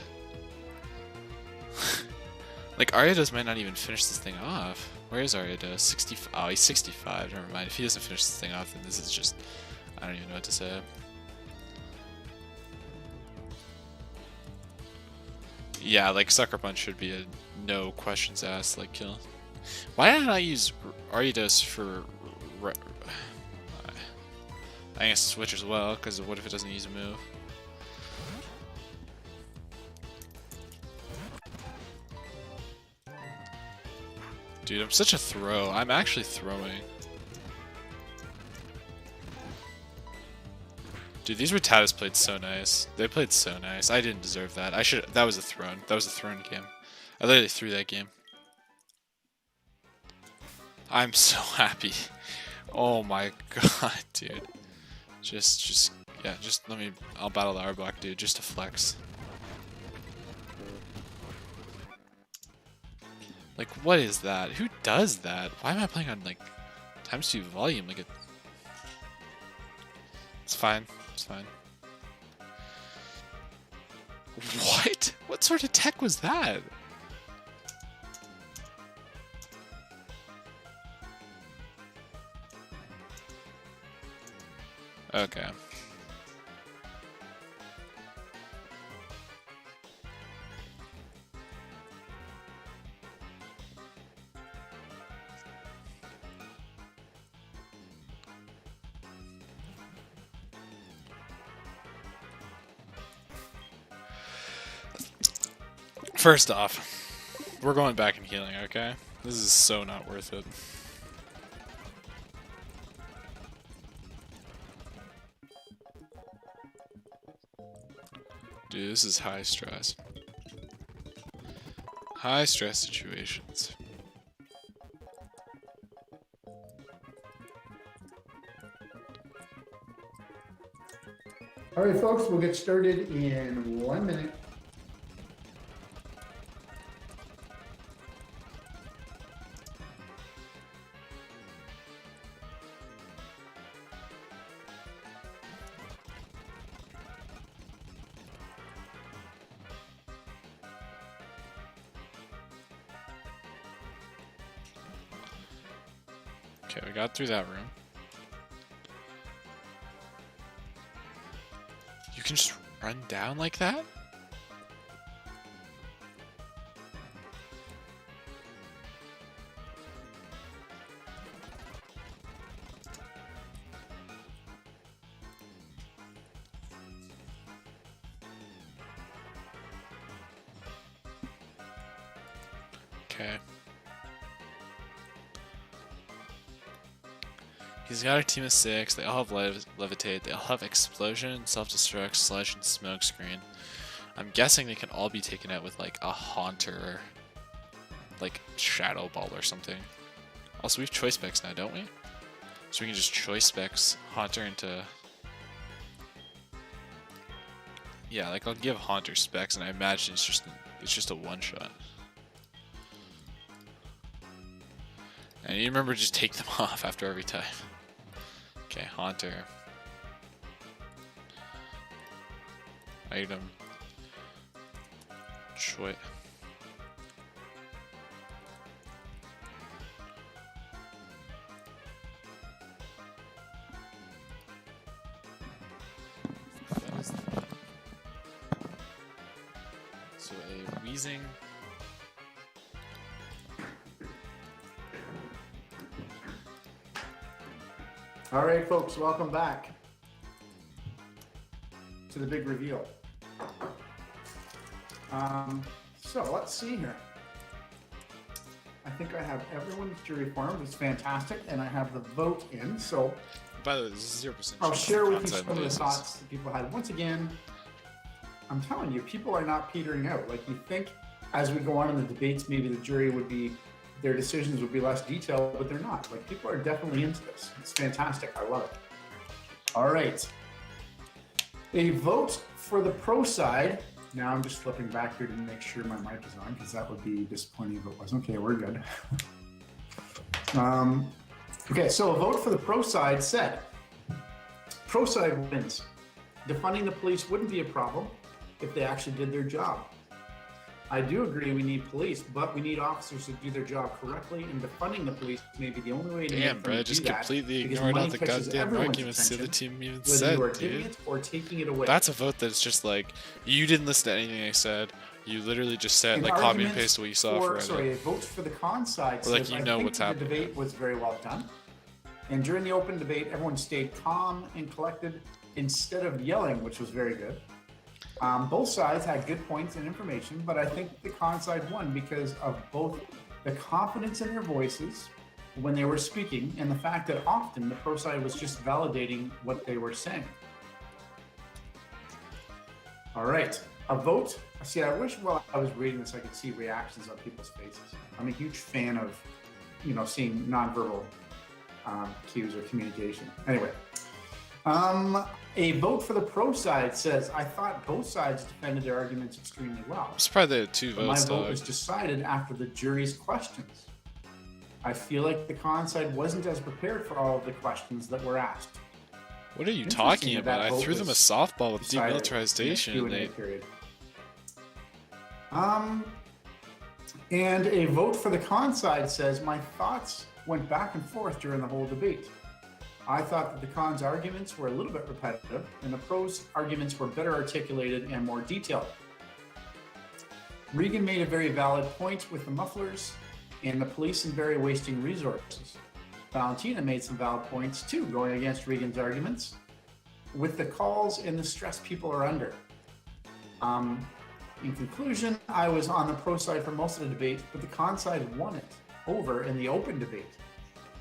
Like, Ariados might not even finish this thing off. Where is Ariados? 65. Oh, he's 65. Never mind. If he doesn't finish this thing off, then this is just... I don't even know what to say. Yeah, like, Sucker Punch should be a no questions asked, like, kill. Why did I not use Ariados for... I guess switch as well, because what if it doesn't use a move? Dude, I'm such a throw. I'm actually throwing. Dude, these Rattatas played so nice. They played so nice. I didn't deserve that. I should. That was a throne. That was a throne game. I literally threw that game. I'm so happy. Oh my god, dude. Just let me. I'll battle the Arbok, dude, just to flex. Like, what is that? Who does that? Why am I playing on, like, ×2 volume? Like, it's fine. It's fine. What? What sort of tech was that? Okay. First off, we're going back and healing, okay? This is so not worth it. Dude, this is high stress. High stress situations. All right, folks, we'll get started in 1 minute. Okay, we got through that room. You can just run down like that? Okay. He's got a team of 6. They all have levitate. They all have explosion, self-destruct, sludge, and smoke screen. I'm guessing they can all be taken out with like a haunter, like shadow ball or something. Also, we have choice specs now, don't we? So we can just choice specs haunter into. Yeah, like I'll give haunter specs, and I imagine it's just a one shot. And you remember, just take them off after every time. Okay, haunter. Item. Choice. So a wheezing. All right, folks, welcome back to the big reveal. So let's see here. I think I have everyone's jury form. It's fantastic, and I have the vote in. So, by the way, this is 0%. I'll share with you some of the thoughts that people had. Once again, I'm telling you, people are not petering out. Like you think, as we go on in the debates, maybe the jury would be. Their decisions would be less detailed, but they're not. Like, people are definitely into this. It's fantastic. I love it. All right. A vote for the pro side. Now I'm just flipping back here to make sure my mic is on, because that would be disappointing if it wasn't. Okay, we're good. Okay, so a vote for the pro side said, pro side wins. Defunding the police wouldn't be a problem if they actually did their job. I do agree we need police, but we need officers to do their job correctly, and defunding the police may be the only way to Damn, get them bro, to just do that, completely because ignored all money the catches goddamn everyone's arguments the other attention, team even whether said, you are giving dude. it or taking it away. That's a vote that's just like, you didn't listen to anything I said. You literally just said, An like, copy and argument paste what you saw for, for sorry, a vote for the con side Or, like, says, you I know think what's the happening. debate was very well done. And during the open debate, everyone stayed calm and collected instead of yelling, which was very good. Both sides had good points and information, but I think the con side won because of both the confidence in their voices when they were speaking and the fact that often the pro side was just validating what they were saying. All right, a vote. See, I wish while I was reading this, I could see reactions on people's faces. I'm a huge fan of, seeing nonverbal cues or communication. Anyway, a vote for the pro side says, I thought both sides defended their arguments extremely well. I'm surprised they had 2 But votes, my vote dog. was decided after the jury's questions. I feel like the con side wasn't as prepared for all of the questions that were asked. What are you Interesting talking that about? that I vote threw them a was softball with decided in the demilitarization. And Q&A they, period. And a vote for the con side says, my thoughts went back and forth during the whole debate. I thought that the con's arguments were a little bit repetitive, and the pros' arguments were better articulated and more detailed. Regan made a very valid point with the mufflers and the police in Barrie wasting resources. Valentina made some valid points too, going against Regan's arguments with the calls and the stress people are under. In conclusion, I was on the pro side for most of the debate, but the con side won it over in the open debate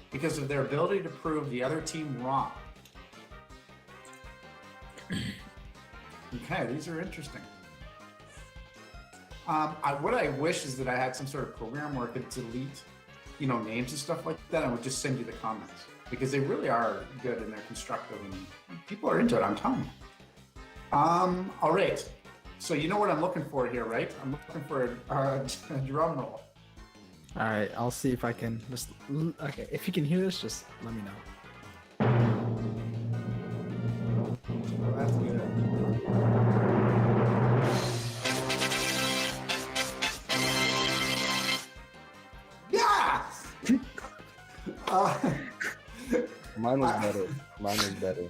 because of their ability to prove the other team wrong. Okay, these are interesting. What I wish is that I had some sort of program where I could delete, names and stuff like that. I would just send you the comments because they really are good and they're constructive and people are into it. I'm telling you. All right. So you know what I'm looking for here, right? I'm looking for a drum roll. All right, I'll see if I can just. Okay, if you can hear this, just let me know. Well, that's good. Yeah! Mine was better. Mine was better.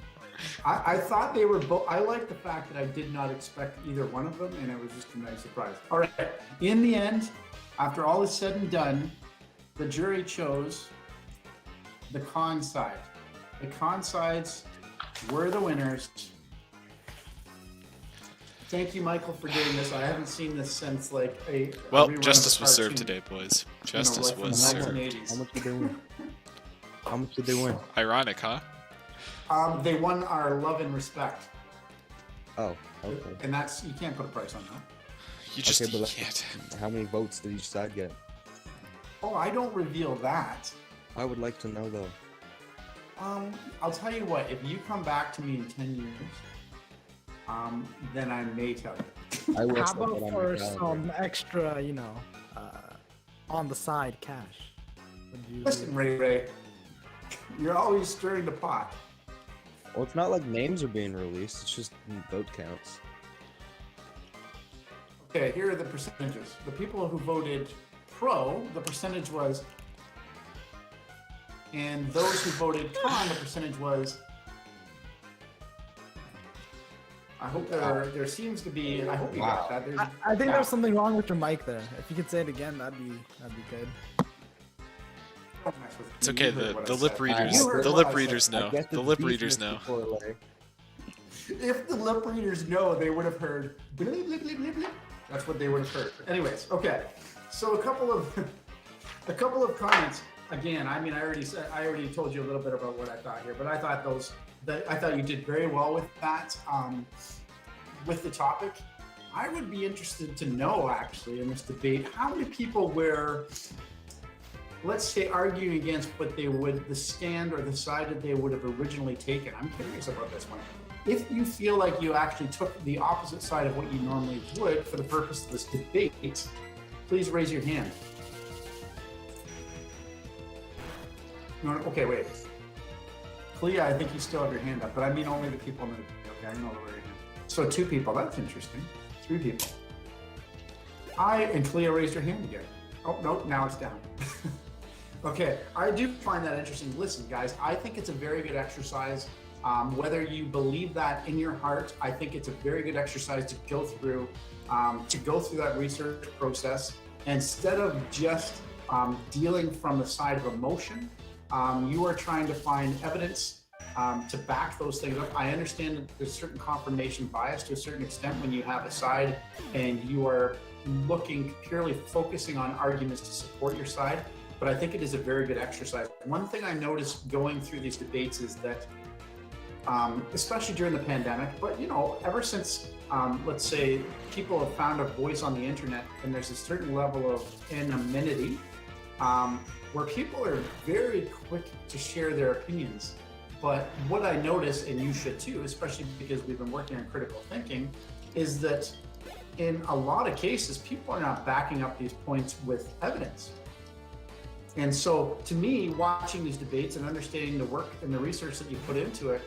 I thought they were both. I like the fact that I did not expect either one of them, and it was just a nice surprise. All right. In the end, after all is said and done, the jury chose the con side. The con sides were the winners. Thank you, Michael, for doing this. I haven't seen this since like a Well, rerun of justice a was served cartoon. today, boys. You know, Justice like from the was served. 1980s. How much did they win? How much did they win? Ironic, huh? They won our love and respect, Oh, okay. and that's you can't put a price on that. You just Okay, but can't. how many votes did each side get? Oh, I don't reveal that. I would like to know though. I'll tell you what. If you come back to me in 10 years, then I may tell you. I will How set that about on for my calendar. some extra, on the side cash? Would you- Listen, Ray, you're always stirring the pot. Well, it's not like names are being released. It's just vote counts. Okay, here are the percentages. The people who voted pro, the percentage was, and those who voted con, the percentage was. I hope there seems to be. I hope you got that. There's, I think there's something wrong with your mic there. If you could say it again, that'd be good. Don't mess with It's me. okay. You heard what I The lip said. readers. You heard The what lip I said. readers know. The lip readers know. If the lip readers know, they would have heard. Blip, blip, blip, blip, blip. That's what they would have heard. Anyways, okay. So a couple of comments. Again, I mean, I already told you a little bit about what I thought here, but I thought you did very well with that. With the topic, I would be interested to know actually in this debate how many people were, let's say, arguing against what the stand or the side that they would have originally taken. I'm curious about this one. If you feel like you actually took the opposite side of what you normally would for the purpose of this debate, please raise your hand. No, okay, wait. Clea, I think you still have your hand up, but I mean only the people in the debate. Okay, I know the right hand. So 2 people, that's interesting. 3 people. And Clea raised her hand again. Oh, no, now it's down. Okay, I do find that interesting. Listen, guys, I think it's a very good exercise. Whether you believe that in your heart, I think it's a very good exercise to go through that research process. Instead of just dealing from the side of emotion, you are trying to find evidence to back those things up. I understand that there's certain confirmation bias to a certain extent when you have a side and you are looking purely focusing on arguments to support your side, but I think it is a very good exercise. One thing I noticed going through these debates is that, especially during the pandemic, but ever since, let's say, people have found a voice on the internet and there's a certain level of anonymity, where people are very quick to share their opinions. But what I notice, and you should too, especially because we've been working on critical thinking, is that in a lot of cases, people are not backing up these points with evidence. And so to me, watching these debates and understanding the work and the research that you put into it,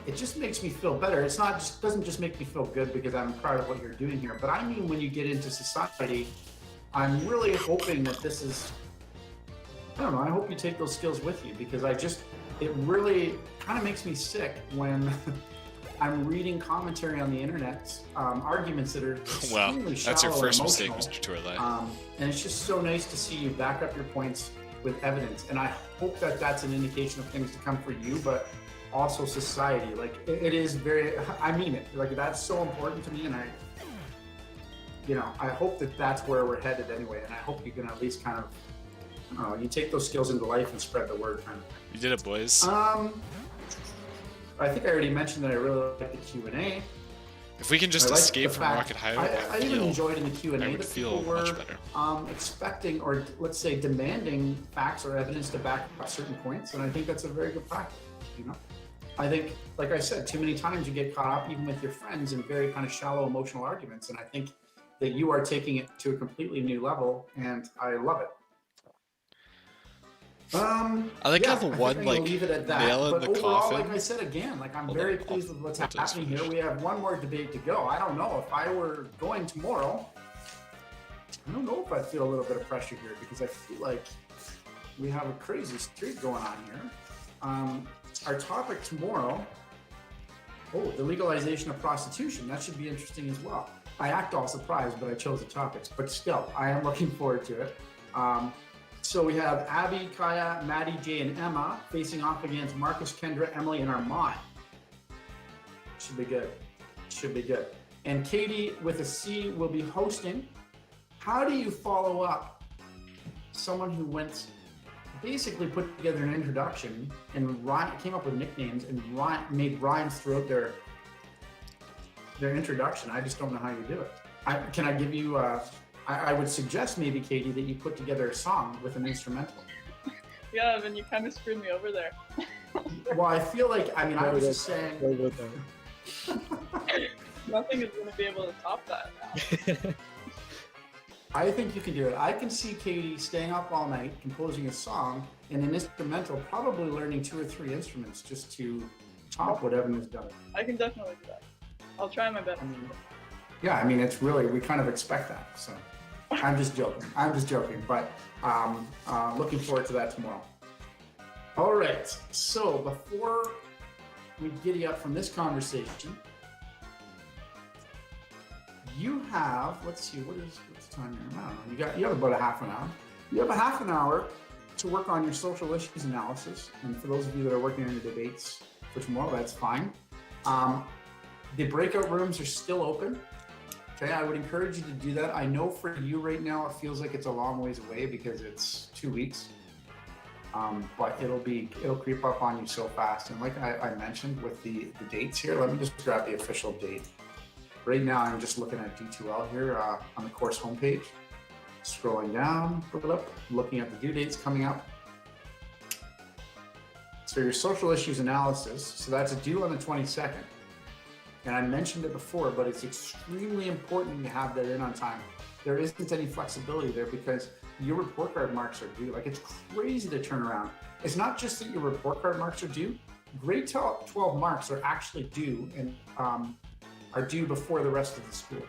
it just makes me feel better. It's not just doesn't just make me feel good because I'm proud of what you're doing here, but I mean when you get into society, I'm really hoping that this is, I don't know, I hope you take those skills with you because it really kind of makes me sick when I'm reading commentary on the internet, arguments that are Well, extremely that's your shallow first and mistake, emotional. Mr. Torlay. And it's just so nice to see you back up your points with evidence. And I hope that that's an indication of things to come for you, but also society. Like it is very, I mean it, like that's so important to me. And I hope that that's where we're headed anyway. And I hope you can at least kind of, I don't know, you take those skills into life and spread the word kind of. You did it, boys. I think I already mentioned that I really like the Q&A. If we can just I like escape the from fact- Rocket Highway, I even enjoyed in the Q&A I would that feel people much were better. expecting or let's say demanding facts or evidence to back up certain points, and I think that's a very good practice. I think, like I said, too many times you get caught up even with your friends in very kind of shallow emotional arguments, and I think that you are taking it to a completely new level, and I love it. I like how the I think one I'm gonna like leave it at that. nail in But the overall, coffin. like I said again, like I'm Hold very on, pleased with what's I'll do this happening here. We have one more debate to go. I don't know if I were going tomorrow. I don't know if I feel a little bit of pressure here because I feel like we have a crazy streak going on here. Our topic tomorrow Oh, the legalization of prostitution. That should be interesting as well. I act all surprised, but I chose the topics. But still, I am looking forward to it. So we have Abby, Kaya, Maddie, Jay, and Emma facing off against Marcus, Kendra, Emily, and Armand. Should be good. Should be good. And Katie with a C will be hosting. How do you follow up someone who went, basically put together an introduction and came up with nicknames and made rhymes throughout their introduction? I just don't know how you do it. Can I give you, I would suggest maybe, Katie, that you put together a song with an instrumental. Yeah, then you kind of screwed me over there. Well, I feel like, I mean, I was just saying. Nothing is going to be able to top that now. I think you can do it. I can see Katie staying up all night, composing a song, and an instrumental, probably learning 2 or 3 instruments just to top what Evan has done. I can definitely do that. I'll try my best. Yeah, I mean, it's really, we kind of expect that. So I'm just joking. I'm just joking, but looking forward to that tomorrow. All right. So before we giddy up from this conversation, you have, let's see, what's the time here? I don't know. You have about a half an hour. You have a half an hour to work on your social issues analysis. And for those of you that are working on the debates for tomorrow, that's fine. The breakout rooms are still open. Okay, I would encourage you to do that. I know for you right now, it feels like it's a long ways away because it's 2 weeks. But it'll creep up on you so fast. And like I mentioned with the dates here, let me just grab the official date. Right now, I'm just looking at D2L here on the course homepage. Scrolling down, looking at the due dates coming up. So your social issues analysis, so that's due on the 22nd. And I mentioned it before, but it's extremely important to have that in on time. There isn't any flexibility there because your report card marks are due. Like, it's crazy to turn around. It's not just that your report card marks are due. Grade 12 marks are actually due and are due before the rest of the school.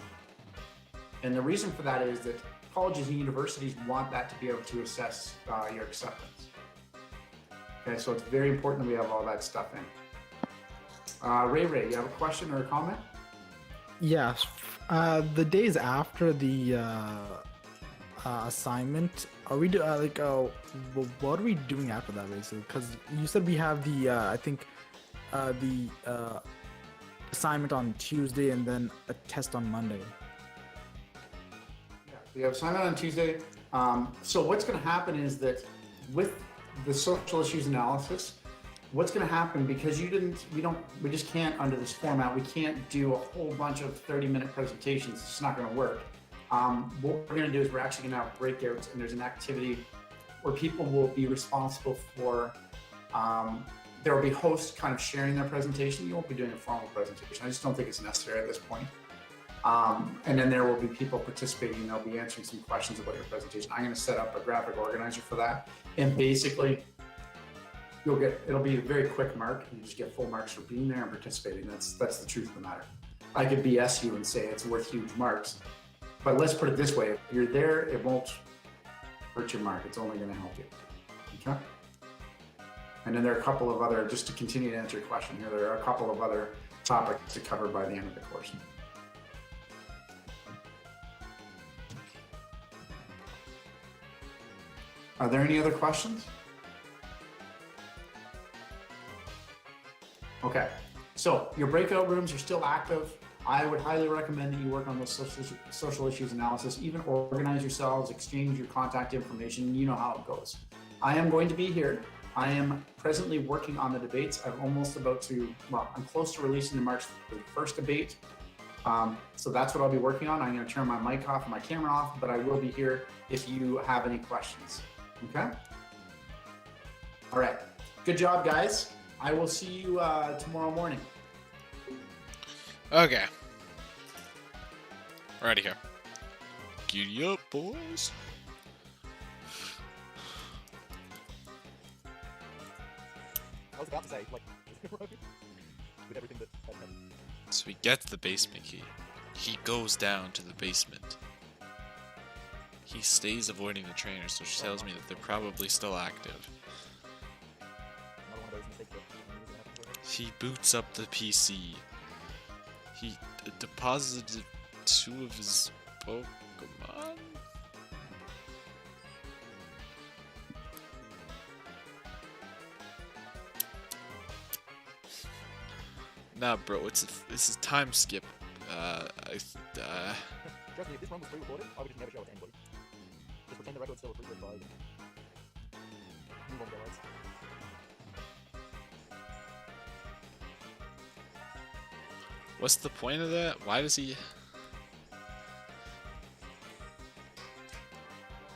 And the reason for that is that colleges and universities want that to be able to assess your acceptance. Okay, so it's very important that we have all that stuff in. Ray, you have a question or a comment? Yes. The days after the assignment, are we what are we doing after that, basically? Because you said we have the assignment on Tuesday and then a test on Monday. Yeah, we have assignment on Tuesday. So what's going to happen is that with the social issues analysis, what's going to happen, because we just can't, under this format, we can't do a whole bunch of 30-minute presentations. It's not going to work. What we're going to do is we're actually going to have breakouts, and there's an activity where people will be responsible for, there will be hosts kind of sharing their presentation. You won't be doing a formal presentation. I just don't think it's necessary at this point. And then there will be people participating, and they'll be answering some questions about your presentation. I'm going to set up a graphic organizer for that. And basically, it'll be a very quick mark. You just get full marks for being there and participating. That's the truth of the matter. I could BS you and say it's worth huge marks, but let's put it this way: if you're there, it won't hurt your mark. It's only going to help you. Okay. And then there are a couple of other, just to continue to answer your question here, there are a couple of other topics to cover by the end of the course. Are there any other questions? Okay, so your breakout rooms are still active. I would highly recommend that you work on those social issues analysis, even organize yourselves, exchange your contact information. You know how it goes. I am going to be here. I am presently working on the debates. I'm close to releasing the marks for the first debate. So that's what I'll be working on. I'm going to turn my mic off and my camera off, but I will be here if you have any questions. Okay? All right. Good job, guys. I will see you tomorrow morning. Okay. We're out of here. Giddy up, boys. I was about to say, like, with everything that So we get the basement key. He goes down to the basement. He stays avoiding the trainers, so she tells me that they're probably still active. He boots up the PC. He deposited 2 of his Pokemon? Nah, bro, this is time skip. Trust me, if this run was pre-recorded, I would just never show it to anybody. Just pretend the record's still a free fight. Move on with their lives. What's the point of that? Why does he...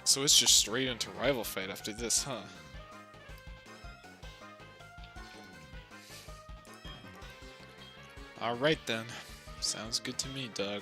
So it's just straight into rival fight after this, huh? Alright then. Sounds good to me, dog.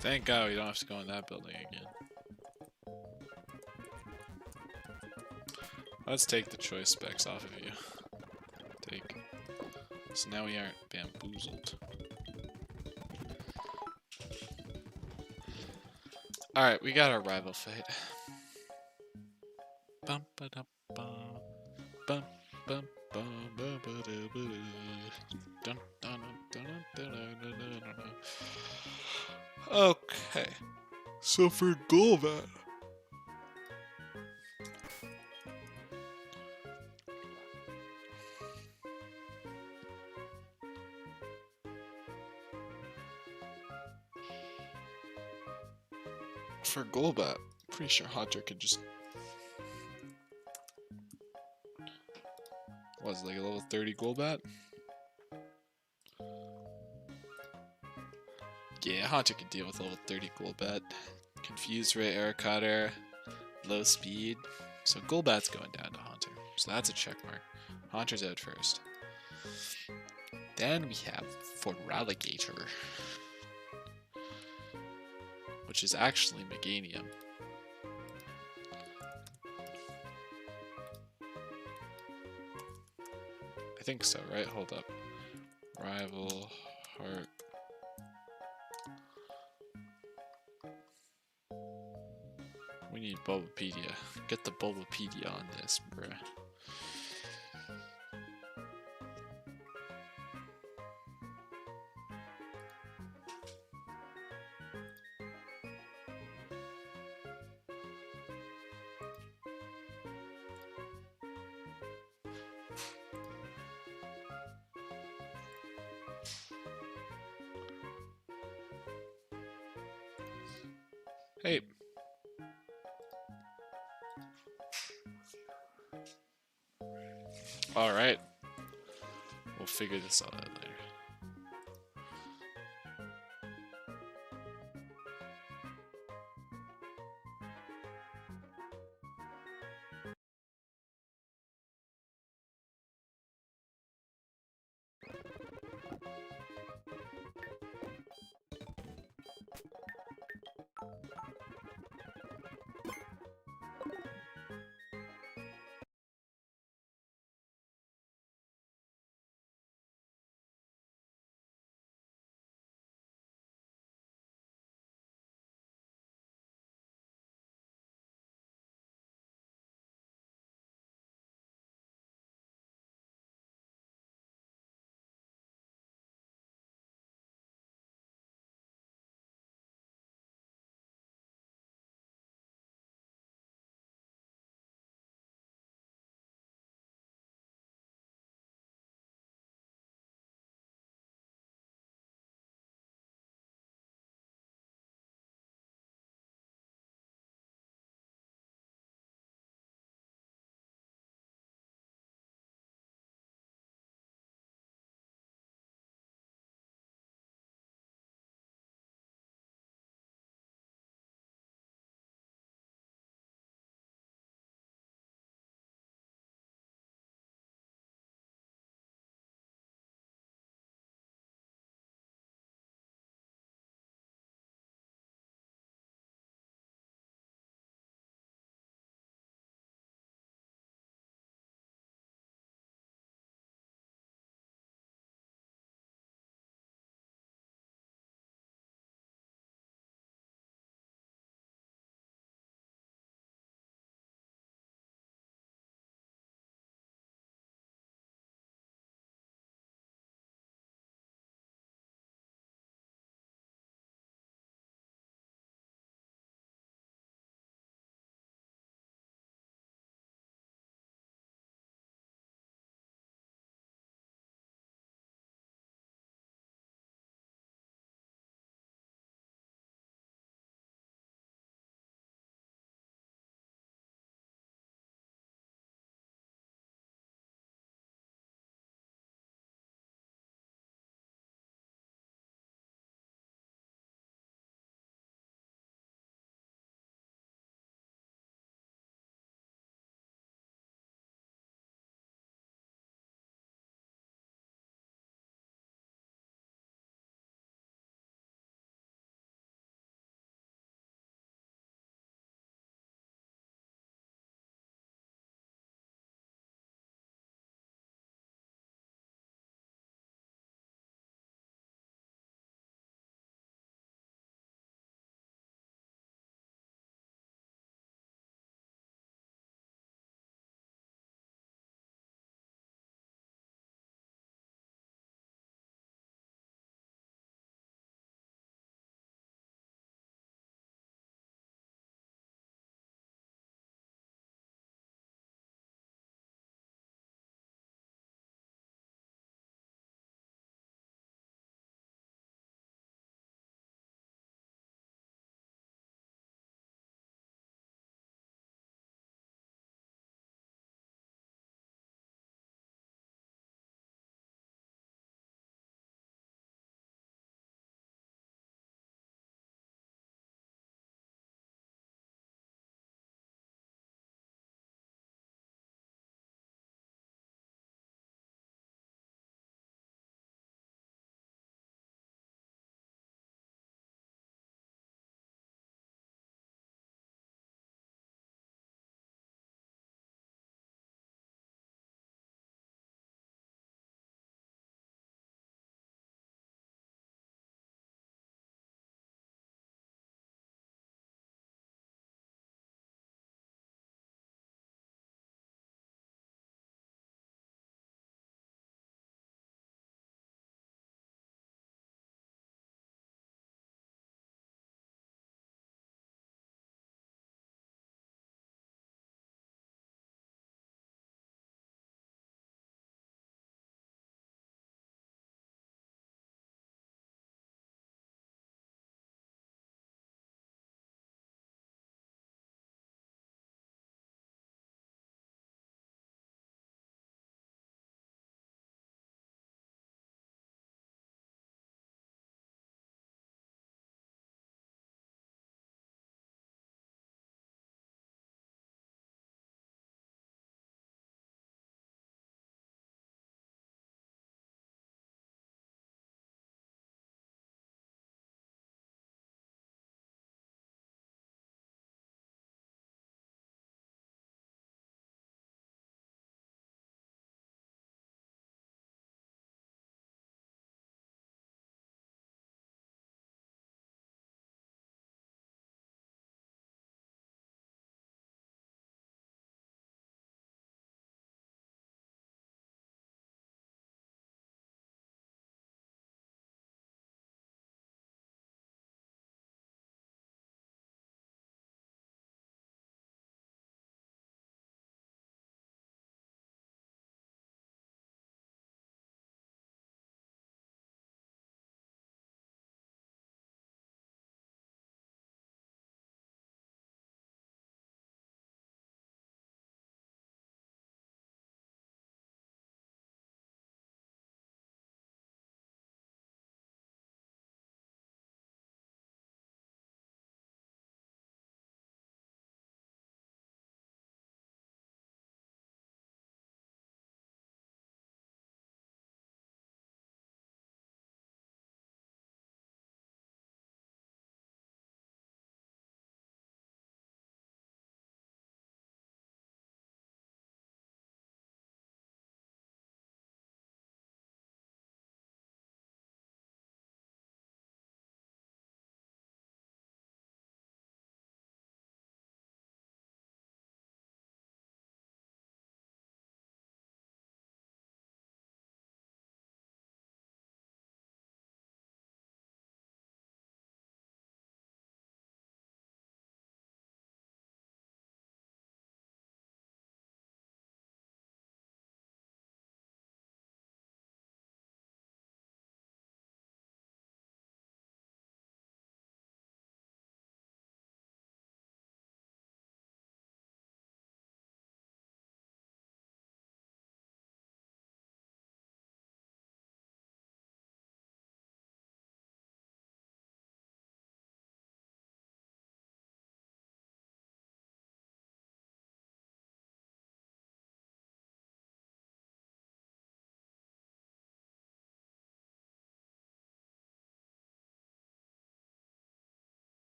Thank God we don't have to go in that building again. Let's take the choice specs off of you. Take. So now we aren't bamboozled. Alright, we got our rival fight. Bum ba dum bum. Bum bum bum ba ba da ba da. Dun dun dun dun dun dun dun dun dun. Okay, so for Golbat, pretty sure Hunter could just, was like a level 30 Golbat? Yeah, Hunter can deal with level 30 Golbat. Confused Ray, Air Cutter, low speed. So Golbat's going down to Hunter. So that's a check mark. Hunter's out first. Then we have Feraligatr, which is actually Meganium. I think so, right? Hold up. Rival, Heart. We need Bulbapedia. Get the Bulbapedia on this, bruh. Hey. Alright. We'll figure this all out later.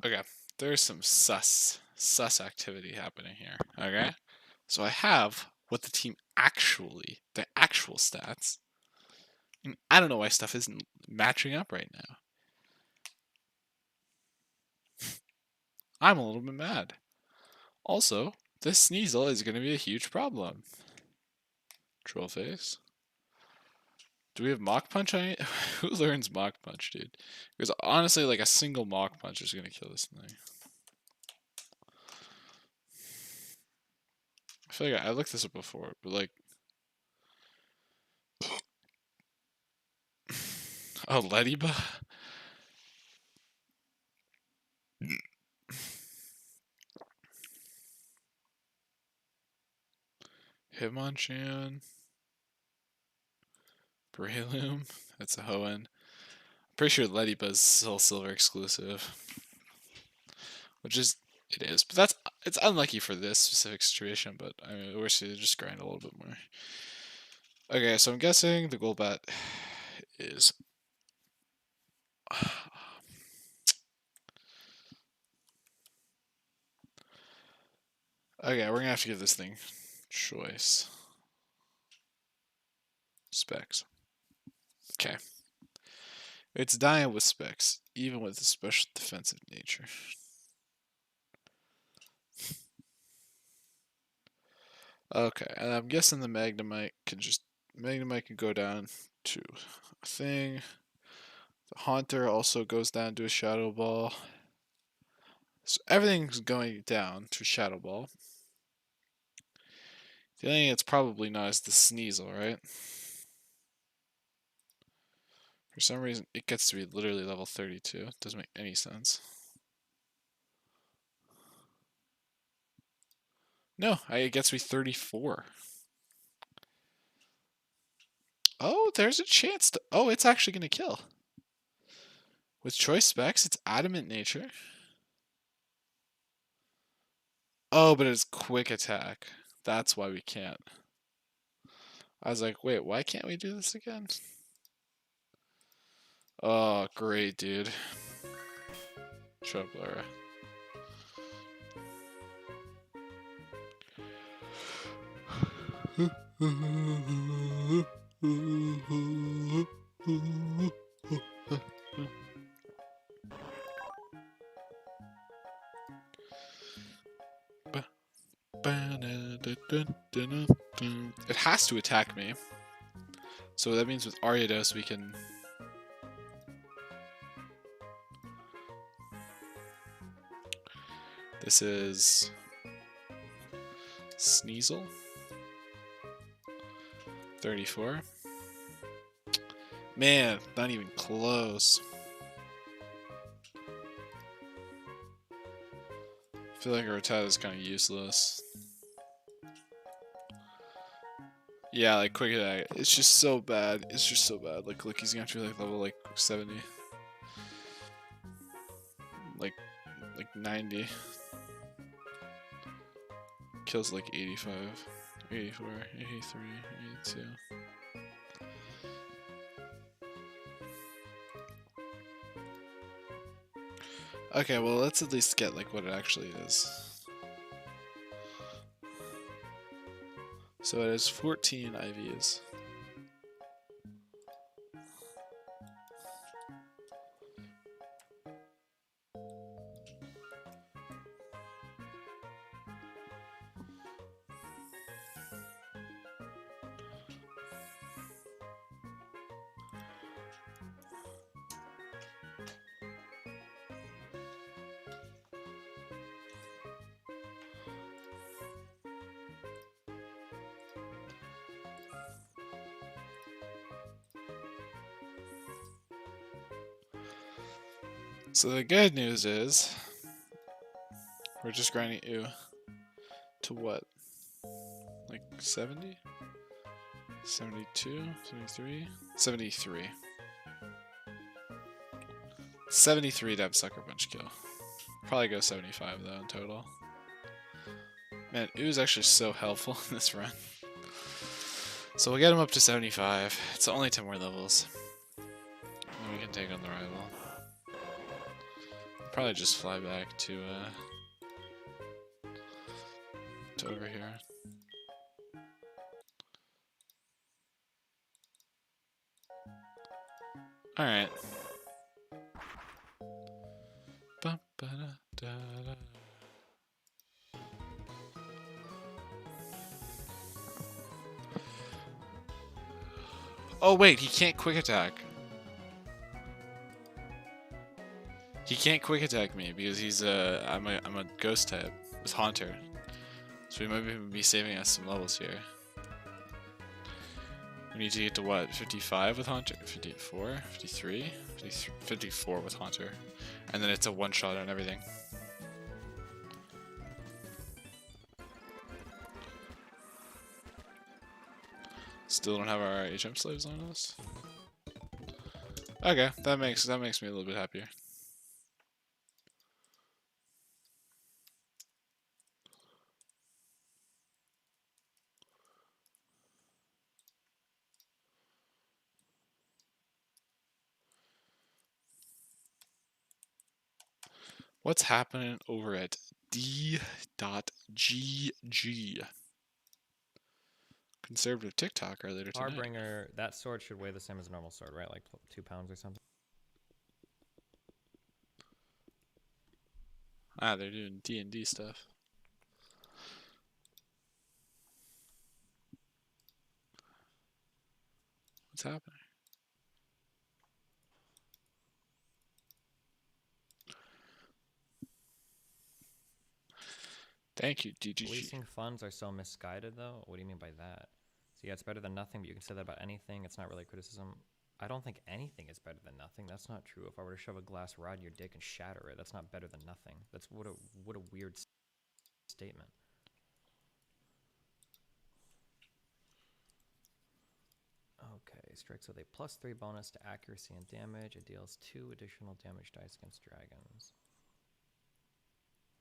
Okay, there's some sus activity happening here. Okay, so I have what the team the actual stats. And I don't know why stuff isn't matching up right now. I'm a little bit mad. Also, this Sneasel is going to be a huge problem. Troll face. Do we have Mach Punch on it? Who learns Mach Punch, dude? Because honestly, like a single Mach Punch is going to kill this thing. I feel like I looked this up before, but like... Oh, Lediba? Hitmonchan. Breloom. That's a Hoenn. I'm pretty sure Lediba's Soul Silver exclusive. Which is... It is. But it's unlucky for this specific situation, but I wish they just grind a little bit more. Okay, so I'm guessing the Golbat is... Okay, we're gonna have to give this thing choice. Specs. Okay. It's dying with specs, even with a special defensive nature. Okay, and I'm guessing the Magnemite can go down to a thing. The Haunter also goes down to a Shadow Ball. So everything's going down to Shadow Ball. The only thing it's probably not is the Sneasel, right? For some reason, it gets to be literally level 32. Doesn't make any sense. No, it gets to be 34. Oh, there's a chance to... Oh, it's actually going to kill. With choice specs, it's adamant nature. Oh, but it's quick attack. That's why we can't. I was like, wait, why can't we do this again? Oh, great, dude. Troubler. It has to attack me. So that means with Ariados we can... This is... Sneasel. 34. Man, not even close. I feel like Rattata is kind of useless. Yeah, like quick attack. It's just so bad. It's just so bad. Like, look, he's gonna have to be like level like 70. Like 90. Kills like 85, 84, 83, 82. Okay, well, let's at least get like what it actually is. So it has 14 IVs. So the good news is, we're just grinding you to what? Like 70? 72? 73? 73. 73 to have Sucker Punch kill. Probably go 75 though in total. Man, Ooze actually so helpful in this run. So we'll get him up to 75. It's only 10 more levels. And we can take on the rival. probably just fly back to over here. All right. Ba-ba-da-da-da. Oh wait, he can't quick attack. He can't quick attack me because he's I'm a ghost type. It's Haunter. So we might be saving us some levels here. We need to get to what? 55 with Haunter? 54? 53? 54 with Haunter. And then it's a one shot on everything. Still don't have our HM slaves on us. Okay, that makes me a little bit happier. What's happening over at D.GG? Conservative TikToker later tonight. Harbinger, that sword should weigh the same as a normal sword, right? Like 2 pounds or something. Ah, they're doing D&D stuff. What's happening? Thank you, DGG. Policing funds are so misguided, though. What do you mean by that? So yeah, it's better than nothing, but you can say that about anything. It's not really criticism. I don't think anything is better than nothing. That's not true. If I were to shove a glass rod in your dick and shatter it, that's not better than nothing. That's what a weird statement. Okay, strikes with a +3 bonus to accuracy and damage. It deals 2 additional damage dice against dragons.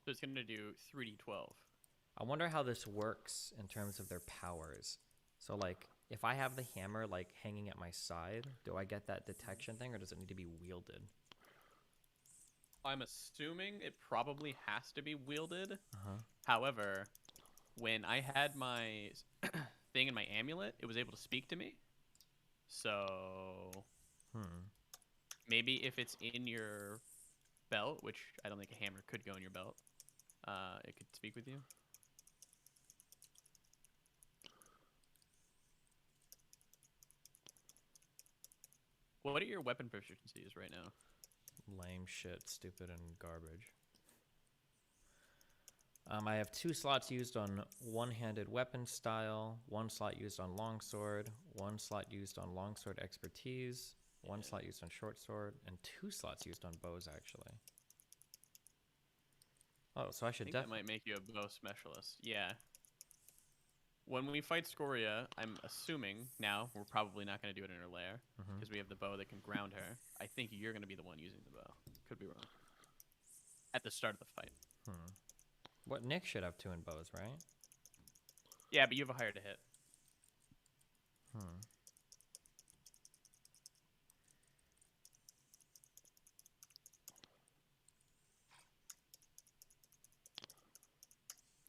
So it's going to do 3d12. I wonder how this works in terms of their powers. So, like, if I have the hammer, like, hanging at my side, do I get that detection thing, or does it need to be wielded? I'm assuming it probably has to be wielded. Uh-huh. However, when I had my thing in my amulet, it was able to speak to me. So maybe if it's in your belt, which I don't think a hammer could go in your belt, it could speak with you. What are your weapon proficiencies right now? Lame shit, stupid, and garbage. I have 2 slots used on one-handed weapon style, 1 slot used on longsword, 1 slot used on longsword expertise, 1 slot used on short sword, and 2 slots used on bows, actually. Oh, so I should that might make you a bow specialist. Yeah. When we fight Scoria, I'm assuming now we're probably not going to do it in her lair because we have the bow that can ground her. I think you're going to be the one using the bow. Could be wrong. At the start of the fight. What, Nick should have 2 in bows, right? Yeah, but you have a higher to hit.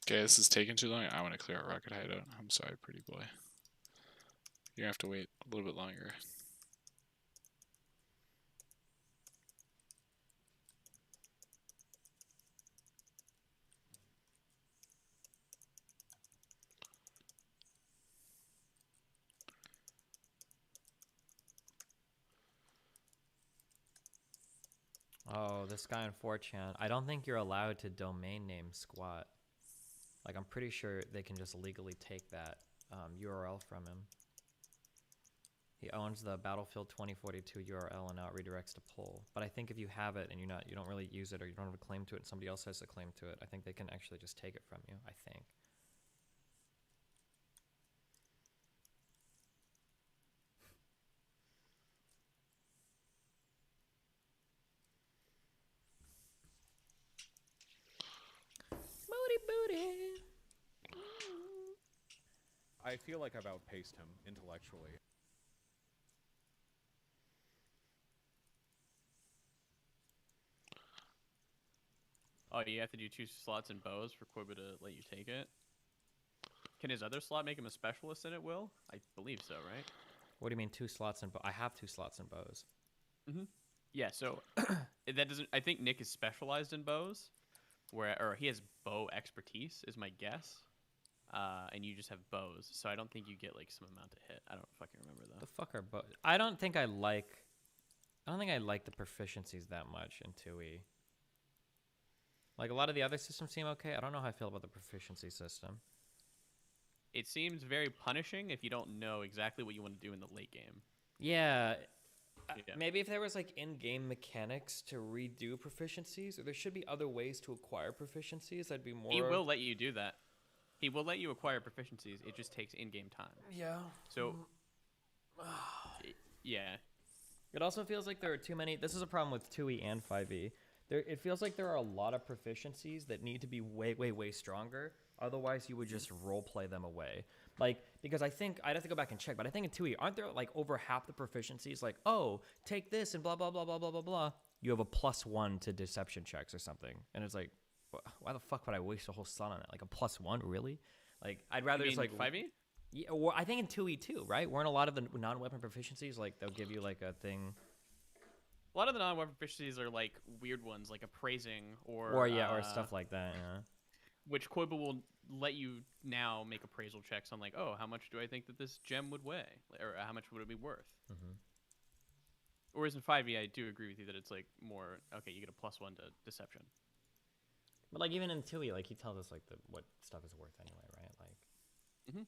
Okay, this is taking too long. I want to clear our rocket hideout. I'm sorry, pretty boy. You're gonna have to wait a little bit longer. Oh, this guy on 4chan. I don't think you're allowed to domain name squat. Like, I'm pretty sure they can just legally take that URL from him. He owns the Battlefield 2042 URL and now it redirects to pull. But I think if you have it and you don't really use it or you don't have a claim to it and somebody else has a claim to it, I think they can actually just take it from you, I think. Booty. I feel like I've outpaced him intellectually. Oh, you have to do 2 slots in bows for Quiba to let you take it? Can his other slot make him a specialist in it, Will? I believe so, right? What do you mean 2 slots in bow? I have 2 slots in bows. Mm-hmm. Yeah, so that doesn't... I think Nick is specialized in bows, or he has bow expertise, is my guess. And you just have bows, so I don't think you get, like, some amount to hit. I don't fucking remember, though. The fuck are bows? I don't think I like the proficiencies that much in 2E. Like, a lot of the other systems seem okay. I don't know how I feel about the proficiency system. It seems very punishing if you don't know exactly what you want to do in the late game. Yeah. Yeah. Maybe if there was, like, in-game mechanics to redo proficiencies, or there should be other ways to acquire proficiencies, I'd be more... He will let you do that. He will let you acquire proficiencies. It just takes in-game time. Yeah. So, yeah. It also feels like there are too many... This is a problem with 2E and 5E. It feels like there are a lot of proficiencies that need to be way, way, way stronger. Otherwise, you would just roleplay them away. Like, because I think... I'd have to go back and check, but I think in 2E, aren't there, like, over half the proficiencies? Like, oh, take this and blah, blah, blah, blah, blah, blah, blah. You have a +1 to deception checks or something. And it's like, why the fuck would I waste a whole slot on it? Like, a +1? Really? Like, I'd rather just, like... 5e? Yeah, or I think in 2E too, right? Weren't a lot of the non-weapon proficiencies, like, they'll give you, like, a thing... A lot of the non-weapon proficiencies are, like, weird ones, like appraising or... or stuff like that, yeah. Which Quiba will let you now make appraisal checks on, like, oh, how much do I think that this gem would weigh? Or how much would it be worth? Mm-hmm. Whereas in 5e, I do agree with you that it's, like, more, okay, you get a +1 to deception. But, like, even in 2E, like, he tells us, like, what stuff is worth anyway, right? Like... Mm-hmm.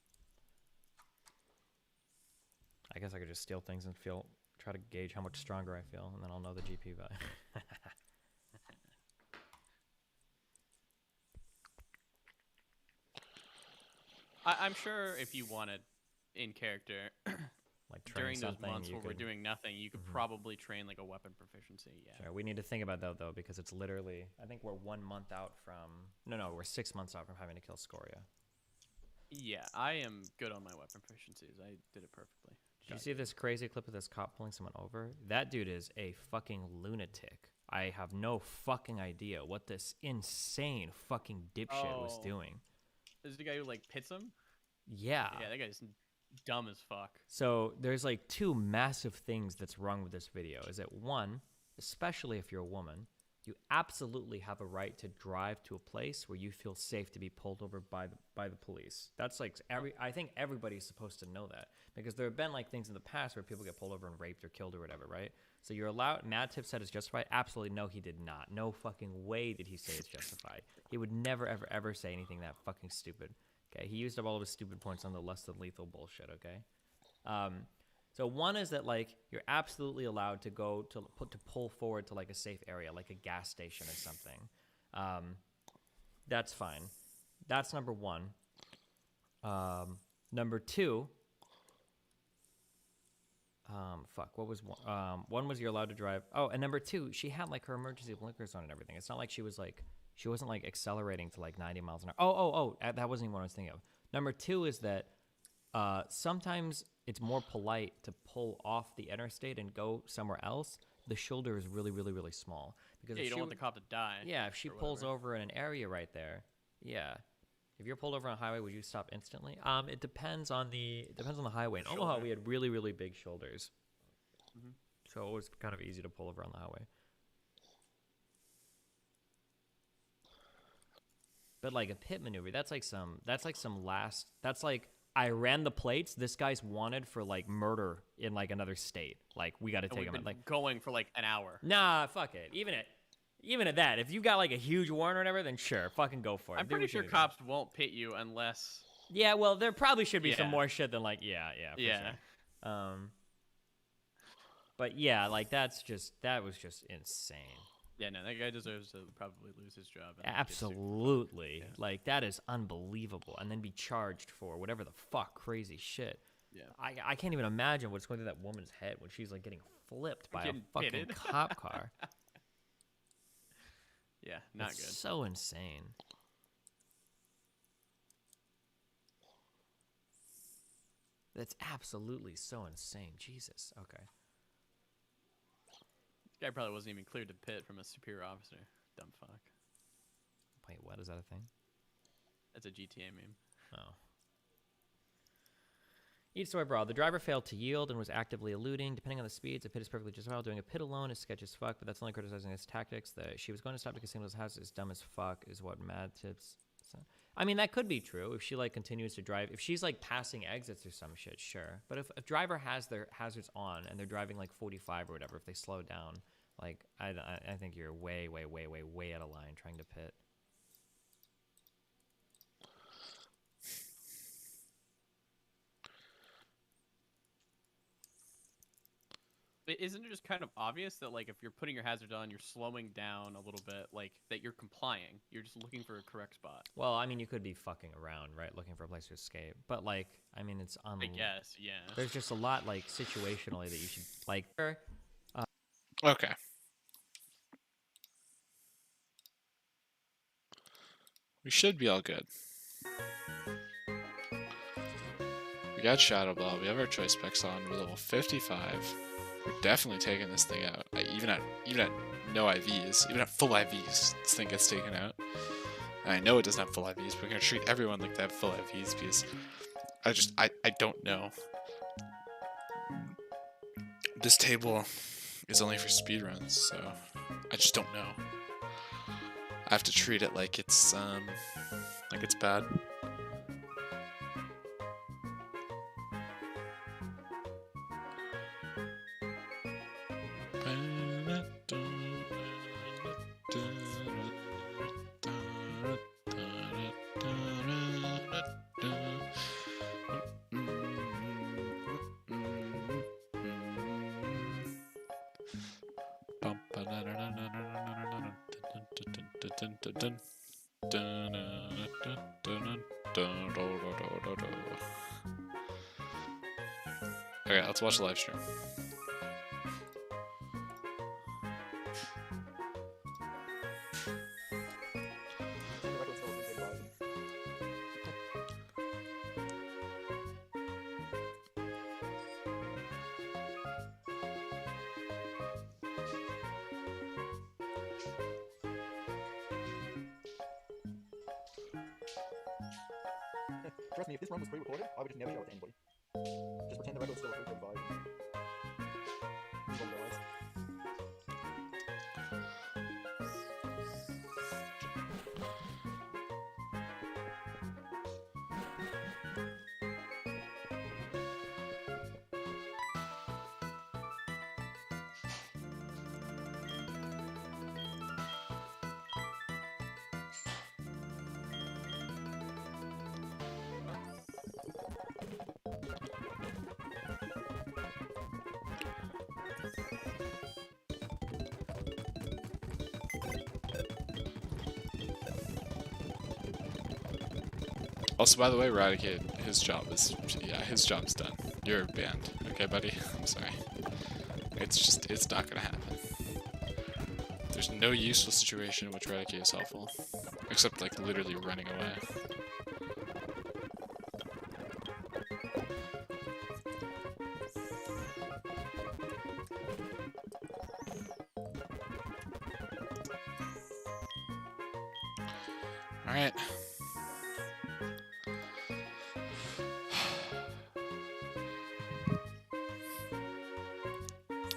I guess I could just steal things and try to gauge how much stronger I feel, and then I'll know the GP value. I'm sure if you wanted in character, like during those something, months you where we're could- doing nothing, you could probably train like a weapon proficiency. Yeah. Sure, we need to think about that, though, because it's literally... I think we're 1 month out from... No, we're 6 months out from having to kill Scoria. Yeah, I am good on my weapon proficiencies. I did it perfectly. Did you see this crazy clip of this cop pulling someone over? That dude is a fucking lunatic. I have no fucking idea what this insane fucking dipshit was doing. This is the guy who like pits him? Yeah. Yeah, that guy's dumb as fuck. So there's like 2 massive things that's wrong with this video. Is that one, especially if you're a woman, you absolutely have a right to drive to a place where you feel safe to be pulled over by the police. That's like I think everybody's supposed to know that, because there have been like things in the past where people get pulled over and raped or killed or whatever, right? So you're allowed. Mad Tip said it's justified. Absolutely no, he did not. No fucking way did he say it's justified. He would never ever ever say anything that fucking stupid. Okay, he used up all of his stupid points on the less than lethal bullshit. Okay. So one is that like you're absolutely allowed to go to pull forward to like a safe area, like a gas station or something. That's fine. That's number one. Number two. Fuck. What was one? One was you're allowed to drive. Oh, and number two, she had like her emergency blinkers on and everything. It's not like she wasn't like accelerating to like 90 miles an hour. Oh, that wasn't even what I was thinking of. Number two is that sometimes it's more polite to pull off the interstate and go somewhere else. The shoulder is really, really, really small. Because Yeah, you don't want the cop to die. Yeah, if she or pulls whatever. over in an area right there, yeah. If you're pulled over on a highway, would you stop instantly? It depends on the highway. In Omaha, Shoulder. we had really, really big shoulders, Mhm. so it was kind of easy to pull over on the highway. But like a pit maneuver, that's like I ran the plates. This guy's wanted for like murder in like another state. Like we got to And take we've him been out. Like going for like an hour. nah, fuck it. Even at that, if you got like a huge warrant or whatever, then sure, fucking go for it. I'm Do pretty what you sure gotta do. cops won't pit you unless. Yeah, well, there probably should be some Yeah. more shit than like yeah, for Yeah. sure. But yeah, like that was just insane. Yeah, no, that guy deserves to probably lose his job. and get sued. Absolutely. Yeah. Like that is unbelievable, and then be charged for whatever the fuck crazy shit. Yeah. I can't even imagine what's going through that woman's head when she's like getting flipped by Getting a fucking pitted. cop car. Yeah, not It's good. so insane. That's absolutely so insane. Jesus. Okay. Guy probably wasn't even cleared to pit from a superior officer. Dumb fuck. Wait, what is that a thing? That's a GTA meme. Oh. Each story abroad. The driver failed to yield and was actively eluding. Depending on the speeds, a pit is perfectly justifiable. Doing a pit alone is sketch as fuck, but that's only criticizing his tactics. That she was going to stop because Singles house is dumb as fuck is what Mad Tips. I mean, that could be true if she like continues to drive. If she's like passing exits or some shit, sure. But if a driver has their hazards on and they're driving like 45 or whatever, if they slow down, like I think you're way out of line trying to pit. But isn't it just kind of obvious that like if you're putting your hazards on, you're slowing down a little bit, like that you're complying. You're just looking for a correct spot. Well, I mean, you could be fucking around, right? Looking for a place to escape. But like, I mean, it's I guess, yeah. There's just a lot like situationally that you should like. Okay. We should be all good. We got Shadow Ball. We have our choice specs on. We're level 55. We're definitely taking this thing out. Even at no IVs, even at full IVs, this thing gets taken out. And I know it doesn't have full IVs, but we're gonna treat everyone like they have full IVs because I don't know. This table is only for speedruns, so I just don't know. I have to treat it like it's bad. Okay, let's watch the live stream. Trust me, if this run was pre-recorded, I would just never show it to anybody. Just pretend the record's still a 335. Move on, guys. Also, by the way, Eradicate, his job's done. You're banned. Okay, buddy? I'm sorry. It's not gonna happen. There's no useful situation in which Eradicate is helpful. Except, like, literally running away. Alright.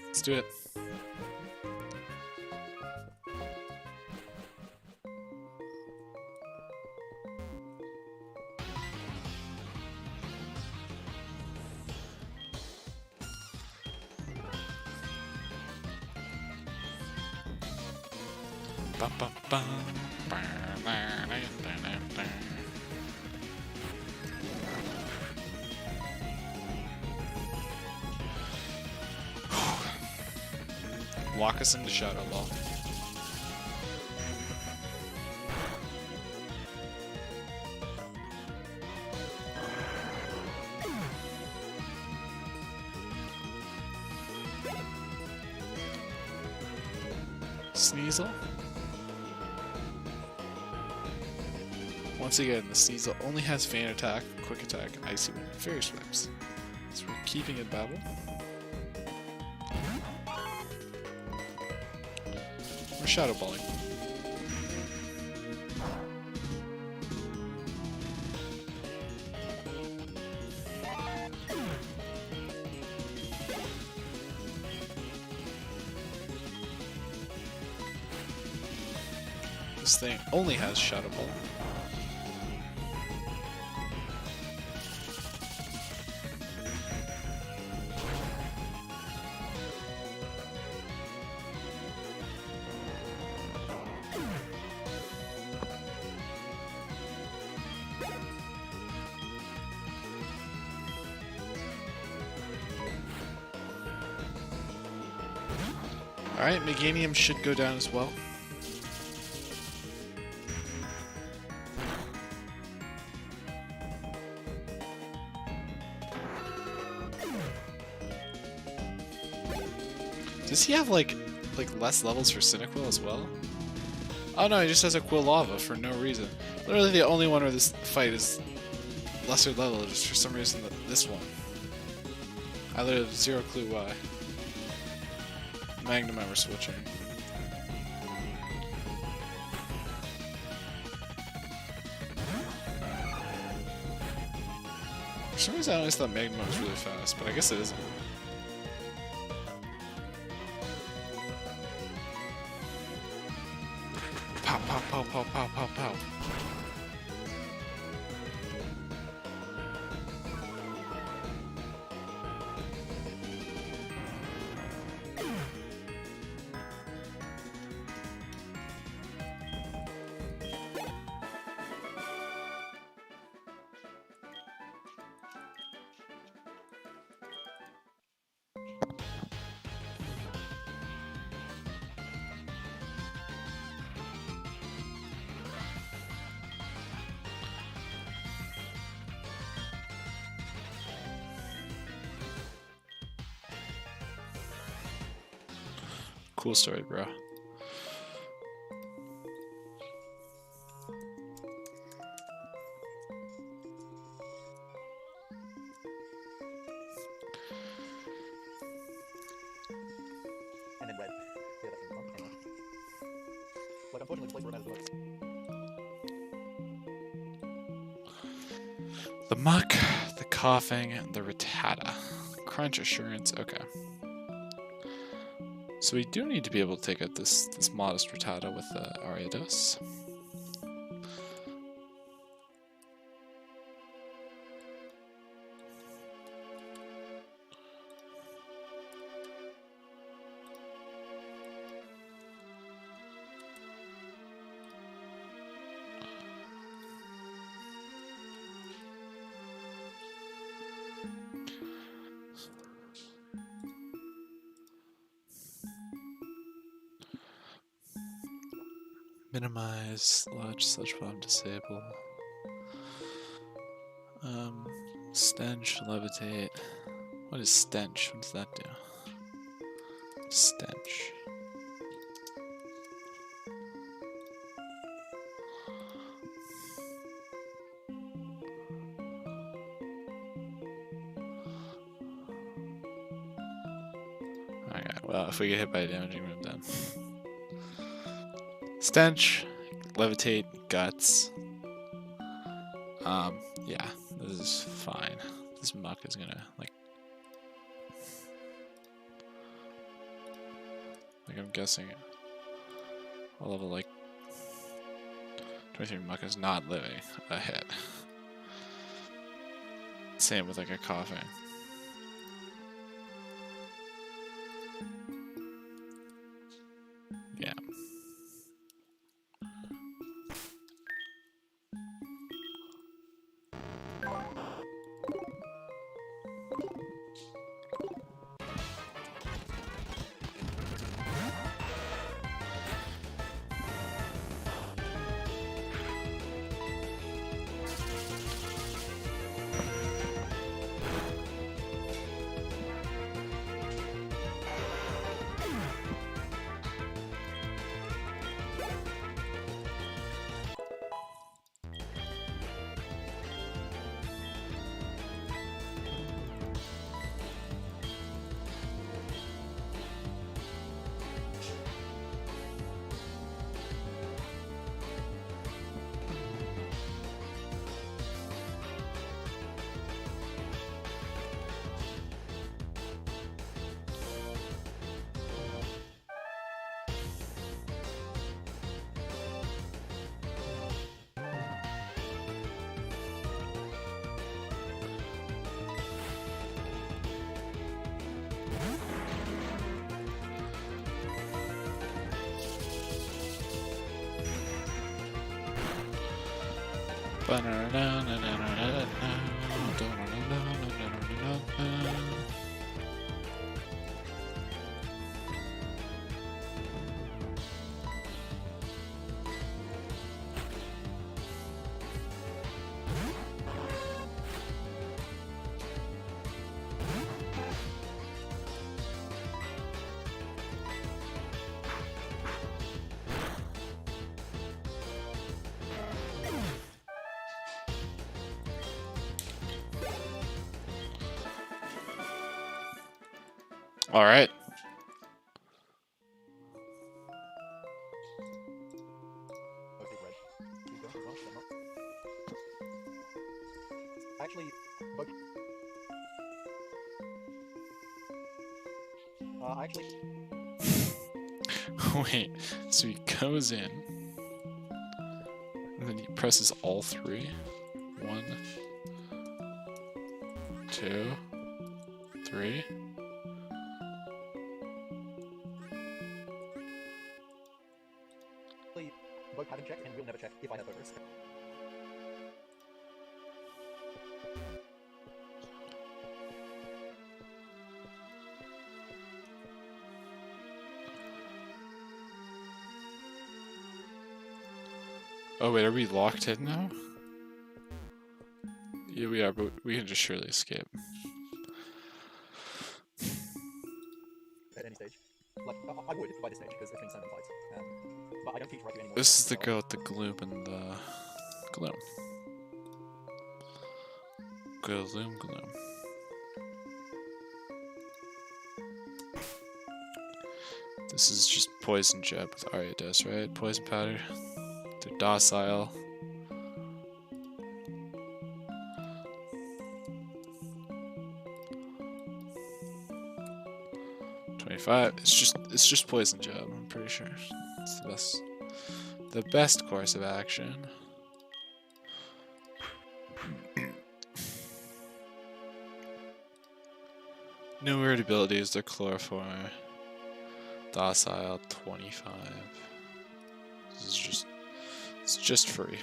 Let's do it. Bum, bum, bum. Walk us into Shadow Ball. Sneasel. Once again, the Sneasel only has Fan Attack, Quick Attack, Icy Wind, and Fairy Swipes. So we're keeping it battle. We're Shadow Balling. this thing only has Shadow Ball. Alright, Meganium should go down as well. Does he have like less levels for Cyndaquil as well? Oh no, he just has a Quilava for no reason. Literally the only one where this fight is lesser level is for some reason this one. I literally have zero clue why. Magnemite we're switching. For some reason I always thought Magnemite was really fast, but I guess it isn't. Pow, pow, pow, pow, pow, pow, pow. Cool story, bro. And then red. Yeah, that's the one. Anyway. Like, unfortunately, the place where it matters the most. The muck, the coughing, and the Rattata. Crunch assurance, okay. So we do need to be able to take out this modest Rattata with Ariados. Minimize large sludge bomb disable. Stench, levitate. What is stench? What does that do? Stench. Okay, well, if we get hit by a damaging move then. Stench, levitate, guts. Yeah, this is fine. This muck is gonna like I'm guessing a level like 23 muck is not living a hit. Same with like a coughing. Yeah. All right. Okay, red. Please go. Please not. Not. Actually, but actually. Wait, so he goes in, and then he presses all three. 1, 2, 3. Both haven't checked and will never check if I have voters. Oh wait, are we locked in now? Yeah, we are, but we can just surely escape. At any stage. Like, I would by this stage, because it's been so many fights. But I don't teach rugby anymore. This is the girl with the gloom and the gloom. Gloom. This is just poison jab with Arya does, right? Poison powder. They're docile. It's just poison jab, I'm pretty sure. It's the best course of action. New weird abilities, they're chloroform. Docile 25. This is it's just free.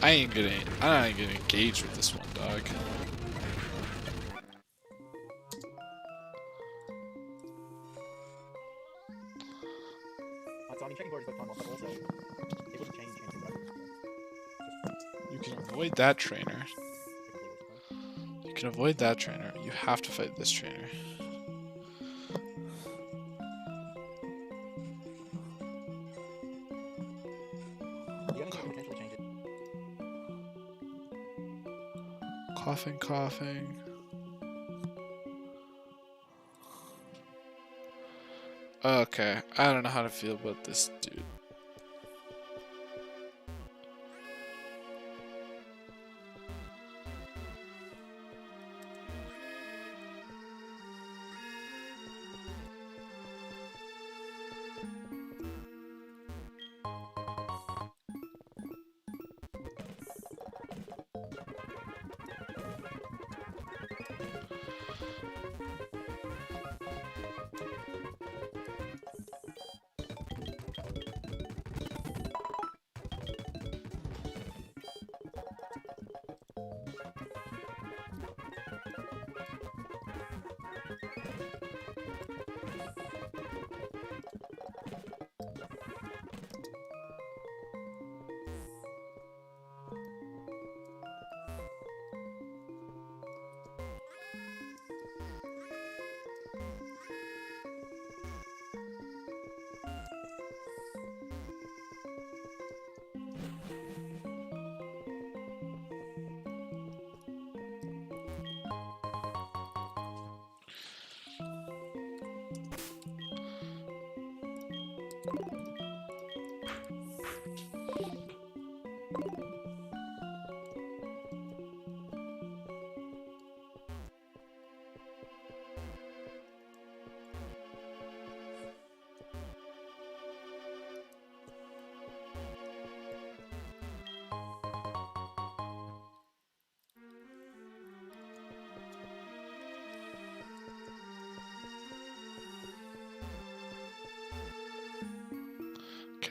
I'm not gonna engage with this one, dog. So I mean, checking voters both time off, but also it wouldn't change anything that You can avoid that trainer. You can avoid that trainer. You have to fight this trainer. The only thing that could potentially change it. Coughing. Okay, I don't know how to feel about this dude.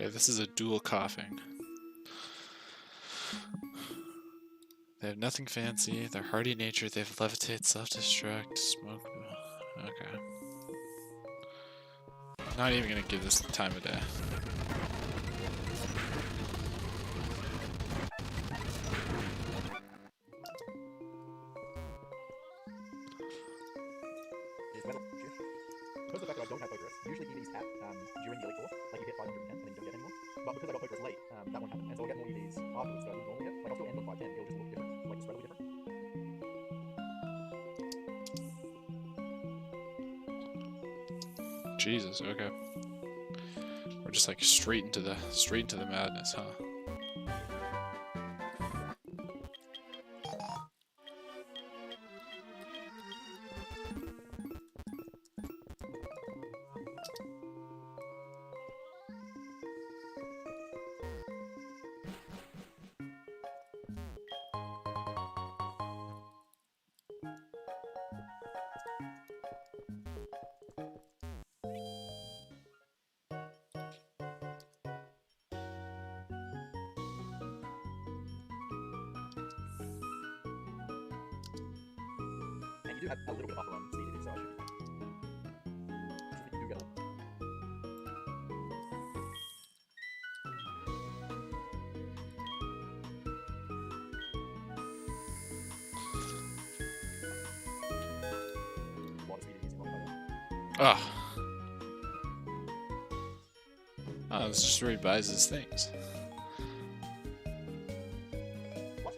Okay, this is a dual coughing. They have nothing fancy. They're hardy nature. They have levitate, self-destruct, smoke. Okay. Not even gonna give this the time of day. Because of the fact that I don't have Pokerus, usually EVs tap during the elite course, like you hit 510 and then you don't get anymore. But because I got Pokerus late, that won't happen. And so I'll get more EVs afterwards that I would normally get. Like I'll still end on 510, it'll just look different. Like the spread will be different. Jesus, okay. We're just like straight into the madness, huh? And you do have a little bit of buffer on speed, so I should be fine. So you do get a lot of speed using one player. Ah. Oh, this just revises things. What?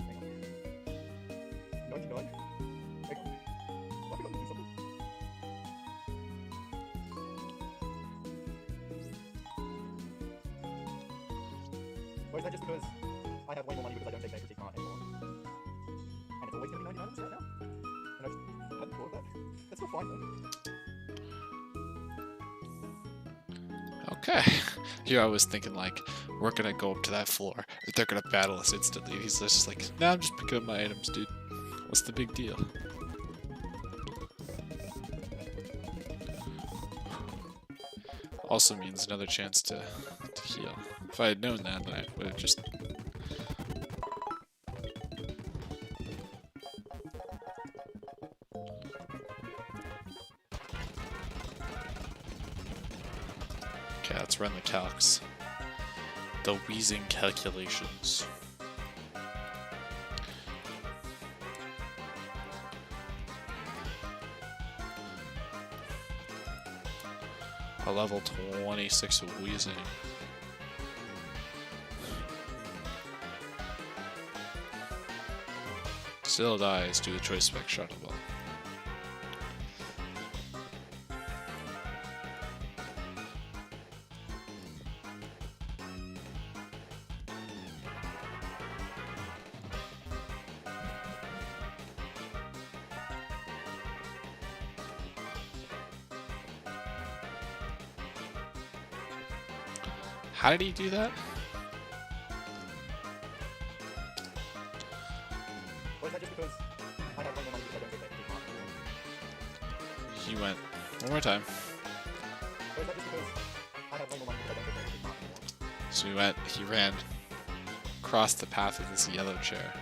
Hang on. 99? Hang on. I forgot to do something. Or is that just because I have way more money because I don't take bankruptcy card anymore? And it's always going to be 99 right now? And I just hadn't thought of that. That's still fine though. Okay. Here I was thinking like, we're gonna go up to that floor. They're gonna battle us instantly. He's just like, nah, I'm just picking up my items, dude. What's the big deal? Also means another chance to heal. If I had known that, then I would have just... Okay, let's run the calcs. The wheezing calculations. A level 26 of wheezing. Still dies to the choice spec shuttle ball. How did he do that? Or is that just because I have way more money because I don't take bankruptcy card anymore? He went one more time. Or is that just because I have way more money because I don't take bankruptcy card anymore? So he ran across the path of this yellow chair.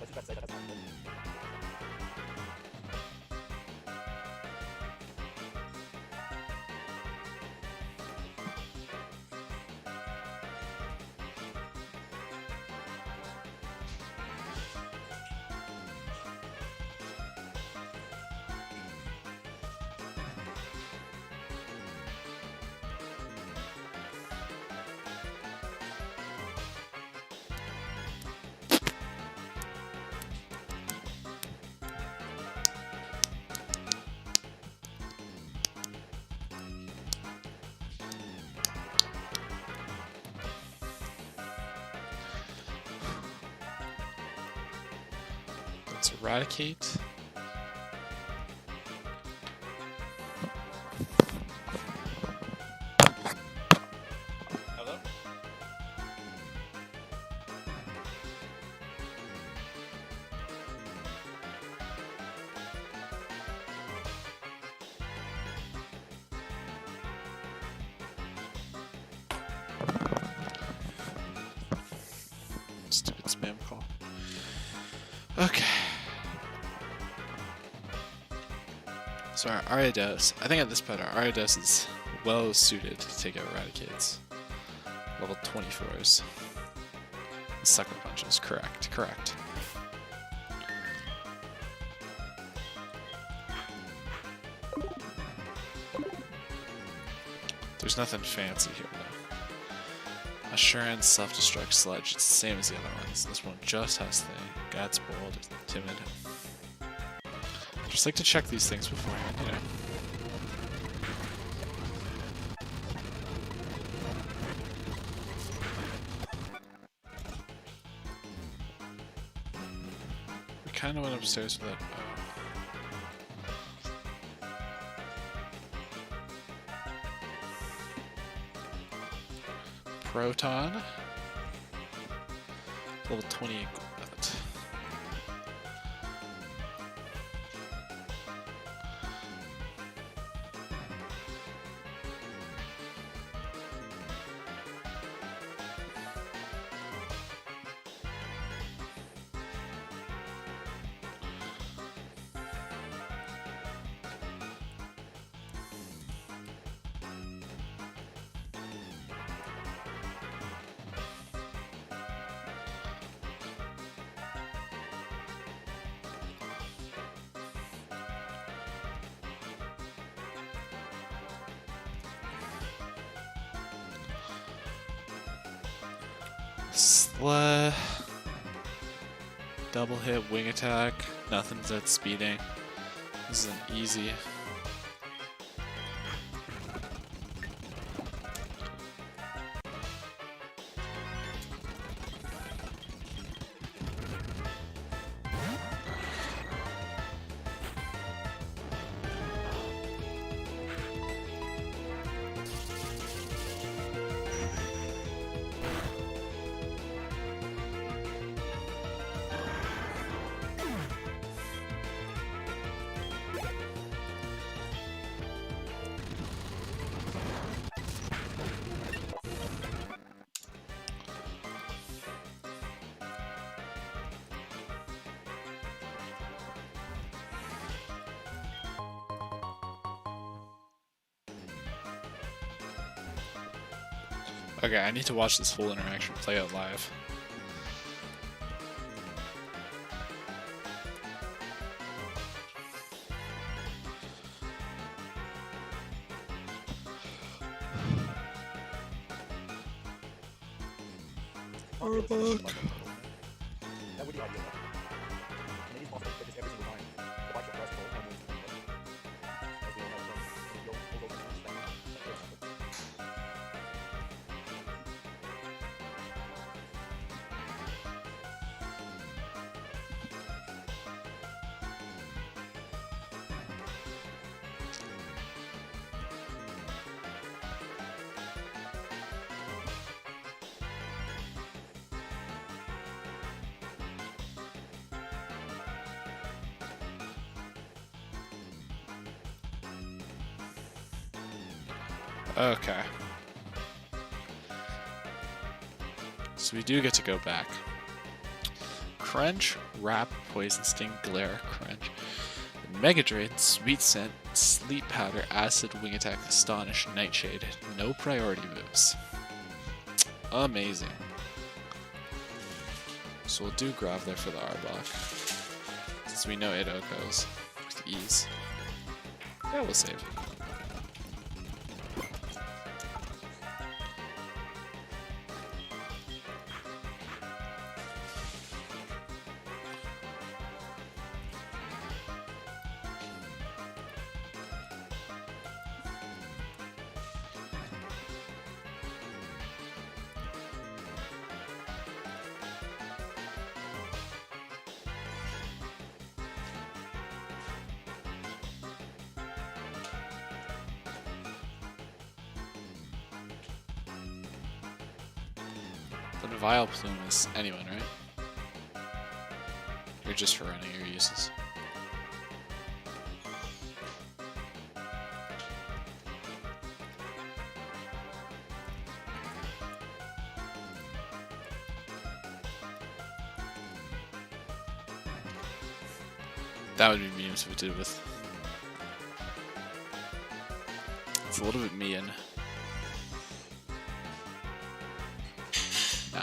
Let's just say that that's not good. Eradicate. Hello? Stupid spam call. Okay. So our Ariados, I think at this point our Ariados is well suited to take out Eradicates. Level 24s. Sucker punches, correct, correct. There's nothing fancy here though. Assurance, self-destruct, sludge, it's the same as the other ones. This one just has the Guts, bold, timid. Just like to check these things beforehand, you know. We kind of went upstairs with that bow. Proton. Level 28 equipment. Double hit, wing attack, nothing's at speeding. This is an easy. Okay, I need to watch this whole interaction play out live. Our book. That would be ideal. And it is possible that just every single time the bike shop tries to hold on to as we all know from the old Okay. So we do get to go back. Crunch, Wrap, Poison Sting, Glare, Crunch. Mega Drain, Sweet Scent, Sleep Powder, Acid, Wing Attack, Astonish, Nightshade. No priority moves. Amazing. So we'll do Grav there for the R-Block. Since we know it goes with ease. Yeah, we'll save. But a Vile Plume is anyone, right? You're just for running your uses. That would be memes if we did it with. It's a little bit mean. Nah.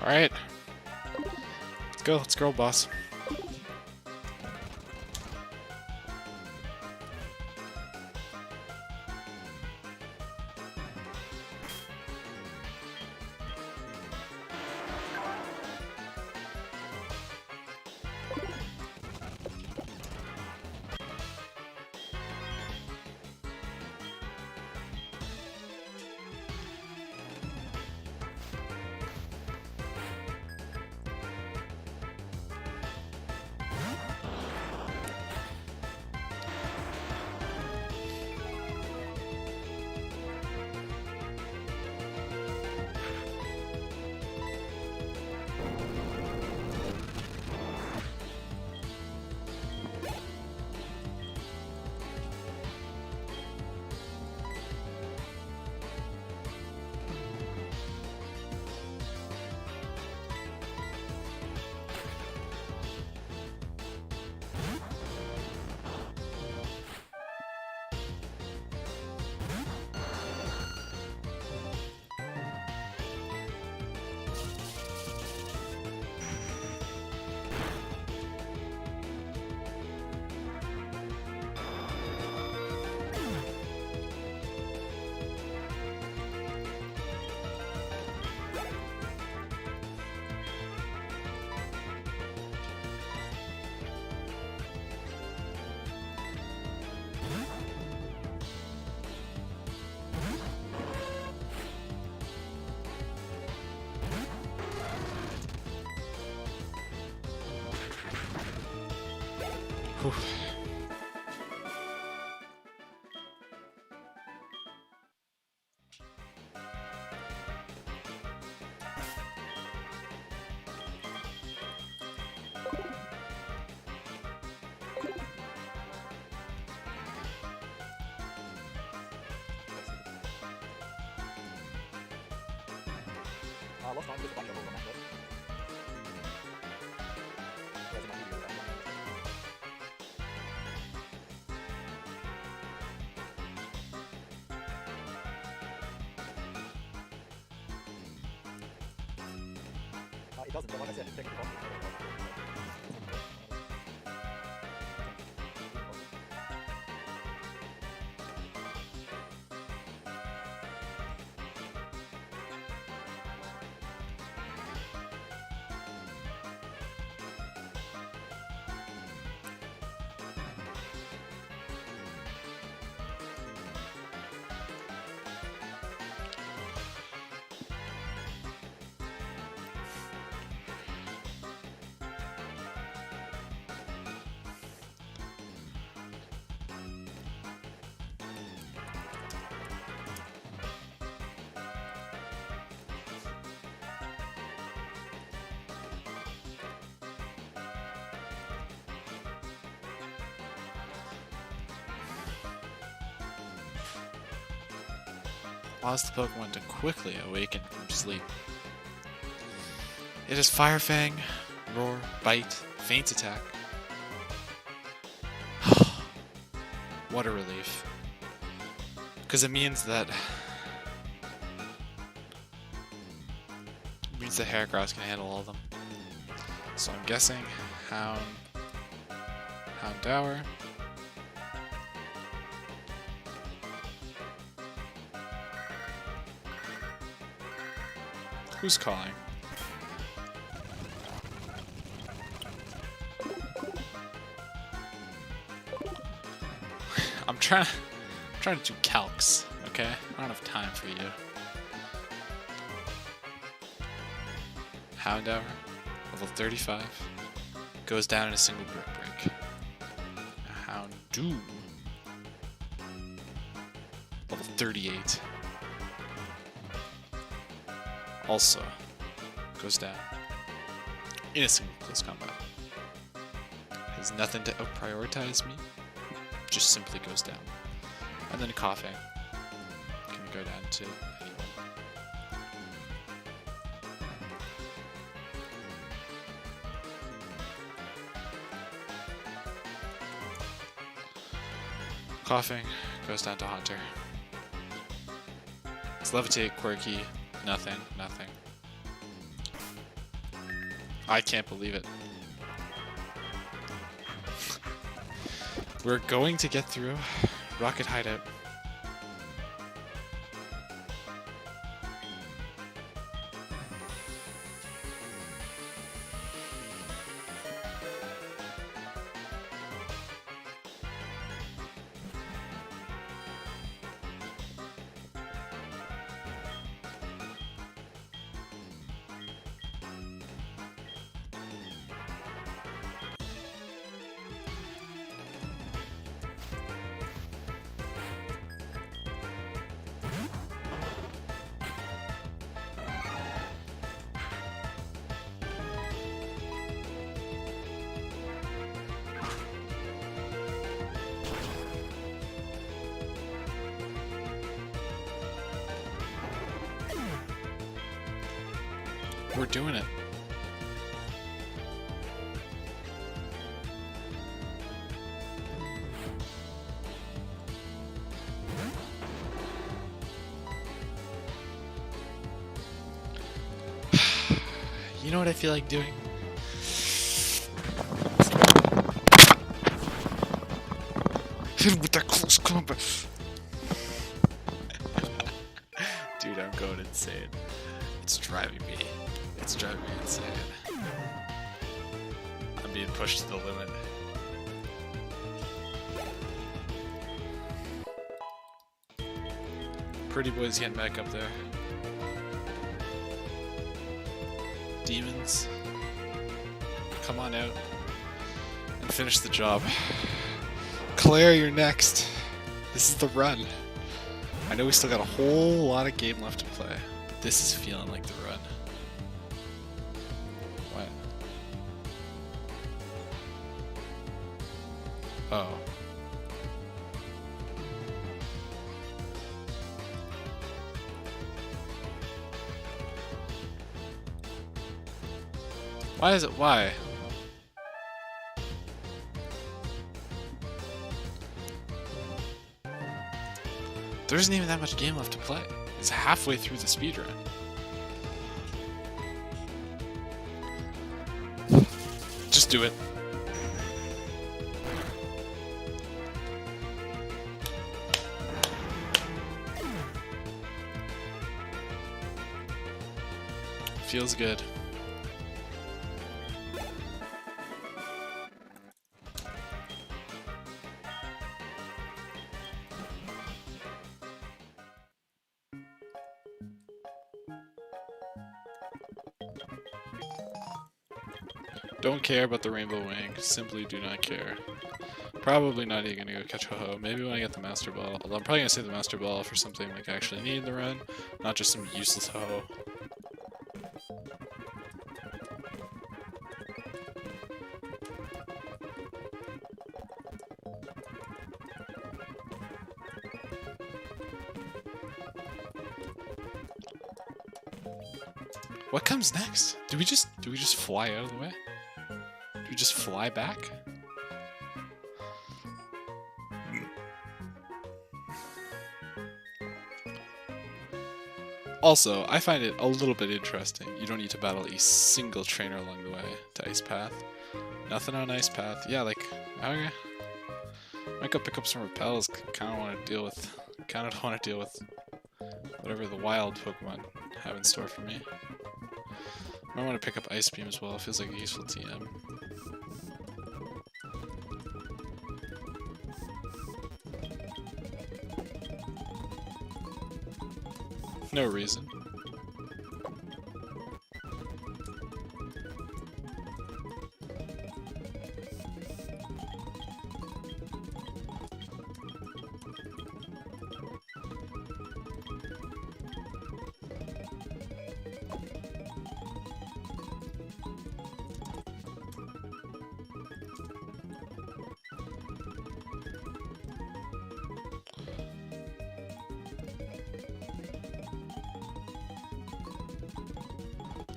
Alright. Let's go. Let's go, boss. Whew. Last time, there's a bunch of them on that list. Whereas in my video, I don't know. It doesn't, but like I said, it's taking the cost. Allows the Pokemon to quickly awaken from sleep. It is Fire Fang, Roar, Bite, Feint Attack. What a relief. Because it means that means the Heracross can handle all of them. So I'm guessing Houndour. Who's calling? I'm trying to do calcs, okay? I don't have time for you. Houndour, level 35, goes down in a single brick break. Houndour, level 38, also goes down in a single close combat. Has nothing to out-prioritize me, just simply goes down. And then coughing can go down to anyone. Coughing goes down to Hunter. It's levitate, quirky, nothing. I can't believe it. We're going to get through Rocket Hideout. We're doing it. You know what I feel like doing? Hit him with that close combat. Dude, I'm going insane. It's driving me. It's driving me insane. I'm being pushed to the limit. Pretty boy's getting back up there. Demons, come on out and finish the job. Claire, you're next. This is the run. I know we still got a whole lot of game left to play, but this is feeling like the run. What? Oh. Why is it? Why? There isn't even that much game left to play. It's halfway through the speedrun. Just do it. Feels good. Don't care about the rainbow wing. Simply do not care. Probably not even gonna go catch Ho-Ho. Maybe when I get the Master Ball. Although I'm probably gonna save the Master Ball for something like I actually need in the run, not just some useless Ho-Ho. What comes next? Do we just fly out of the way? Do we just fly back? Also, I find it a little bit interesting. You don't need to battle a single trainer along the way to Ice Path. Nothing on Ice Path. Yeah, like, okay. Might go pick up some repels. Kind of want to deal with. Kind of don't want to deal with whatever the wild Pokemon have in store for me. Might want to pick up Ice Beam as well. It feels like a useful TM. No reason.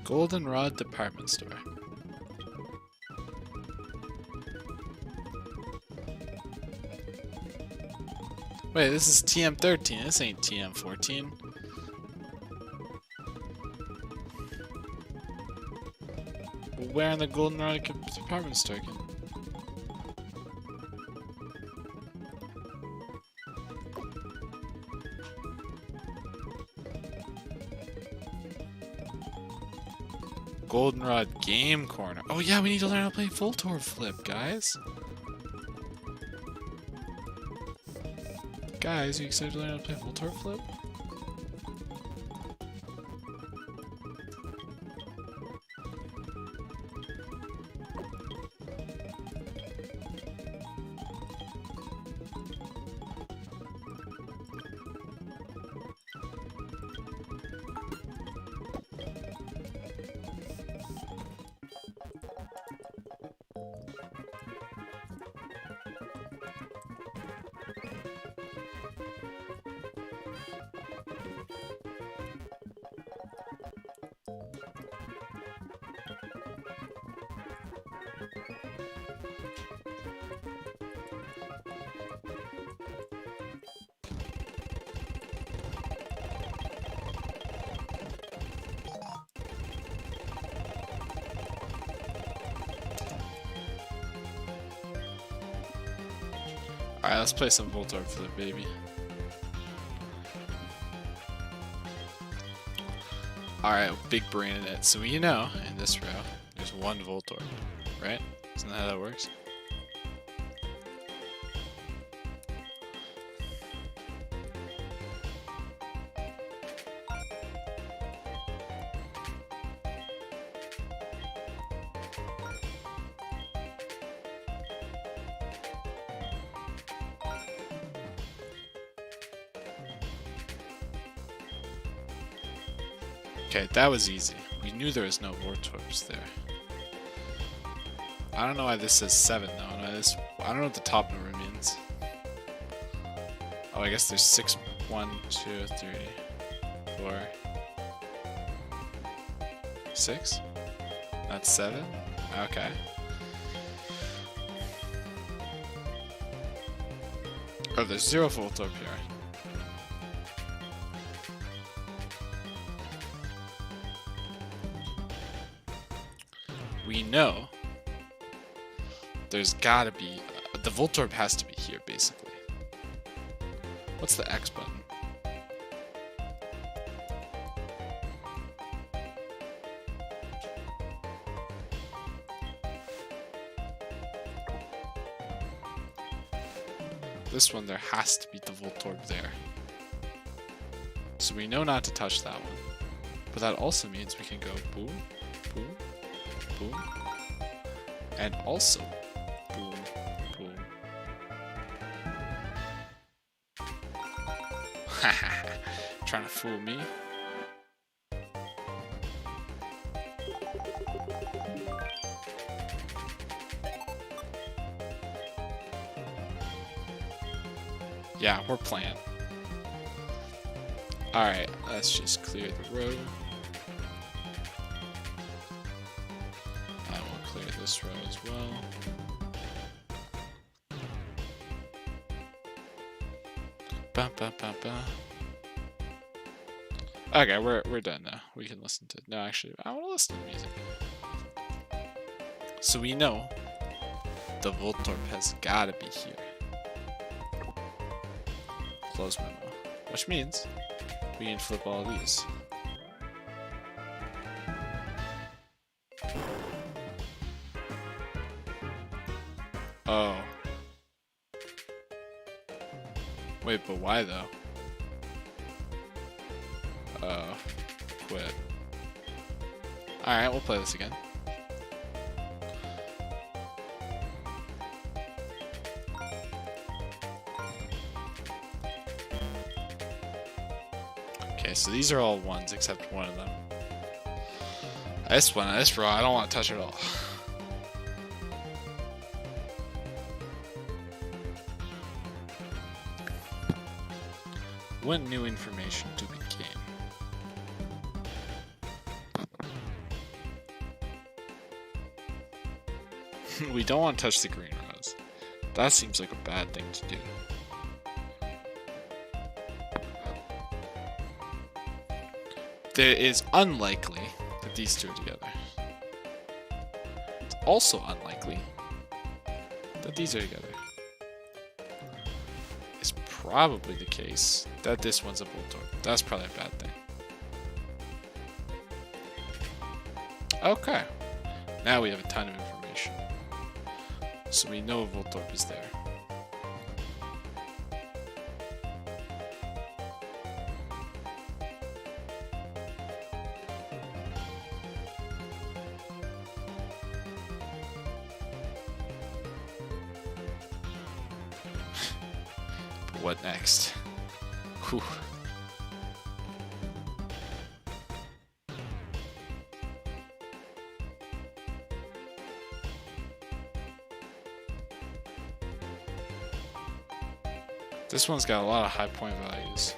Goldenrod Department Store. Wait, this is TM13. This ain't TM14. Where in the Goldenrod Department Store? Goldenrod Game Corner. Oh yeah, we need to learn how to play Voltorb Flip, guys. Guys, you excited to learn how to play Voltorb Flip? Alright, let's play some Voltorb Flip, baby. Alright, big brain in it. So you know, in this row, there's one Voltorb, right? Isn't that how that works? Okay, that was easy. We knew there was no Voltorbs there. I don't know why this says 7 though. I don't know what the top number means. Oh, I guess there's 6. 1, 2, 3, 4, 6? That's 7? Okay. Oh, there's 0 Voltorb here. We know there's gotta be the Voltorb has to be here basically. What's the X button? This one, there has to be the Voltorb there. So we know not to touch that one. But that also means we can go boom, boom, boom, and also boom, boom. Trying to fool me? Yeah, we're playing. Alright, let's just clear the road. I will clear this row as well. Ba, ba, ba, ba. Okay, we're done now. We can listen to. No, actually, I want to listen to music. So we know the Voltorb has got to be here. Close memo. Which means we can flip all of these. Oh. Wait, but why though? Oh. Quit. Alright, we'll play this again. Okay, so these are all ones except one of them. This one, this row, I don't want to touch it all. What new information do we gain? We don't want to touch the green rows. That seems like a bad thing to do. It is unlikely that these two are together. It's also unlikely that these are together. It's probably the case that this one's a Voltorb. That's probably a bad thing. Okay. Now we have a ton of information. So we know Voltorb is there. What next? Whew. This one's got a lot of high point values.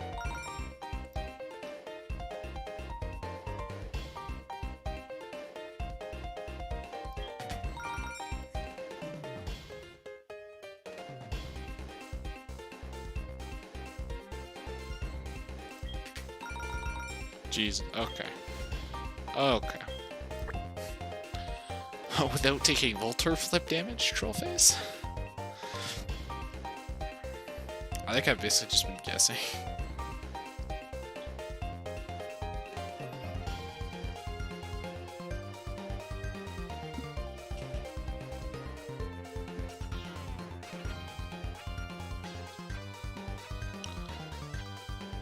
Jeez, okay. Okay. Without taking Voltorb flip damage, Trollface? I think I've basically just been guessing.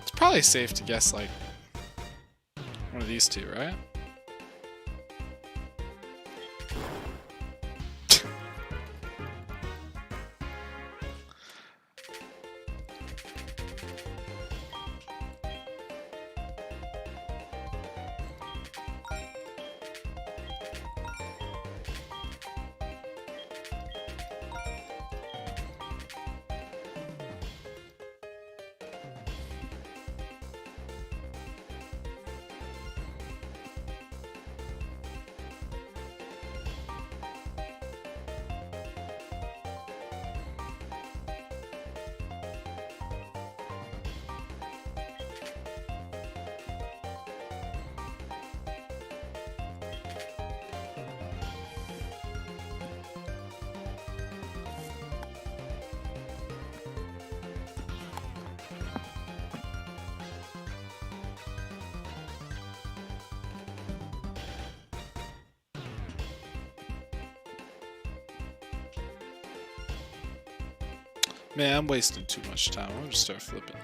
It's probably safe to guess like one of these two, right? Man, I'm wasting too much time. I'm gonna start flipping.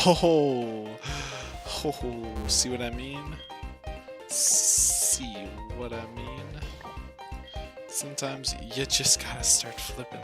Oh, see what I mean? See what I mean? Sometimes you just gotta start flipping.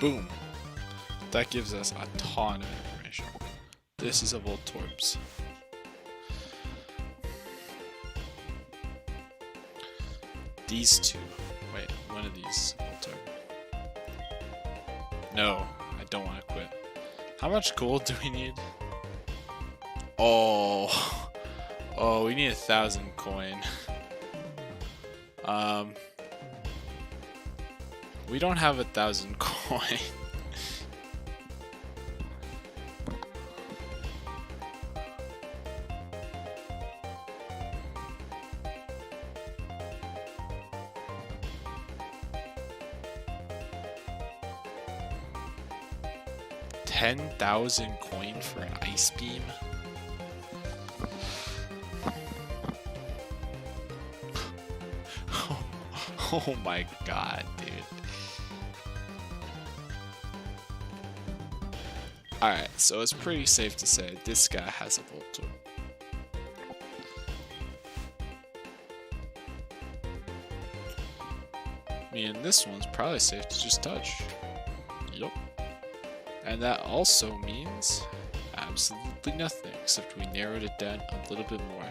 Boom. That gives us a ton of information. This is a Voltorbs. These two. Wait, one of these Voltorb. No, I don't want to quit. How much gold do we need? Oh, oh, we need 1,000 coin. We don't have 1,000 coin. $10,000 coin for an ice beam. Oh my god, dude. Alright, so it's pretty safe to say this guy has a Voltorb. Meaning this one's probably safe to just touch. Yup. And that also means absolutely nothing, except we narrowed it down a little bit more.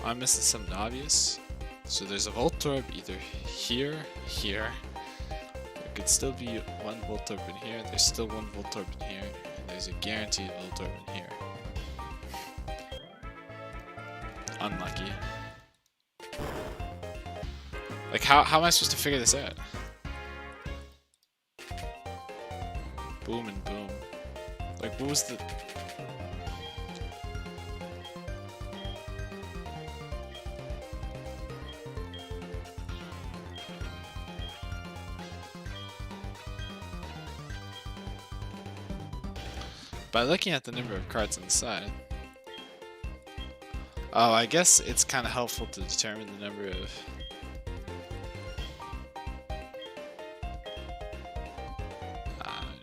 I'm missing something obvious. So there's a Voltorb either here, here. There could still be one Voltorb in here. There's still one Voltorb in here. And there's a guaranteed Voltorb in here. Unlucky. Like, how am I supposed to figure this out? Boom and boom. Like, what was the... By looking at the number of cards on the side... Oh, I guess it's kind of helpful to determine the number of...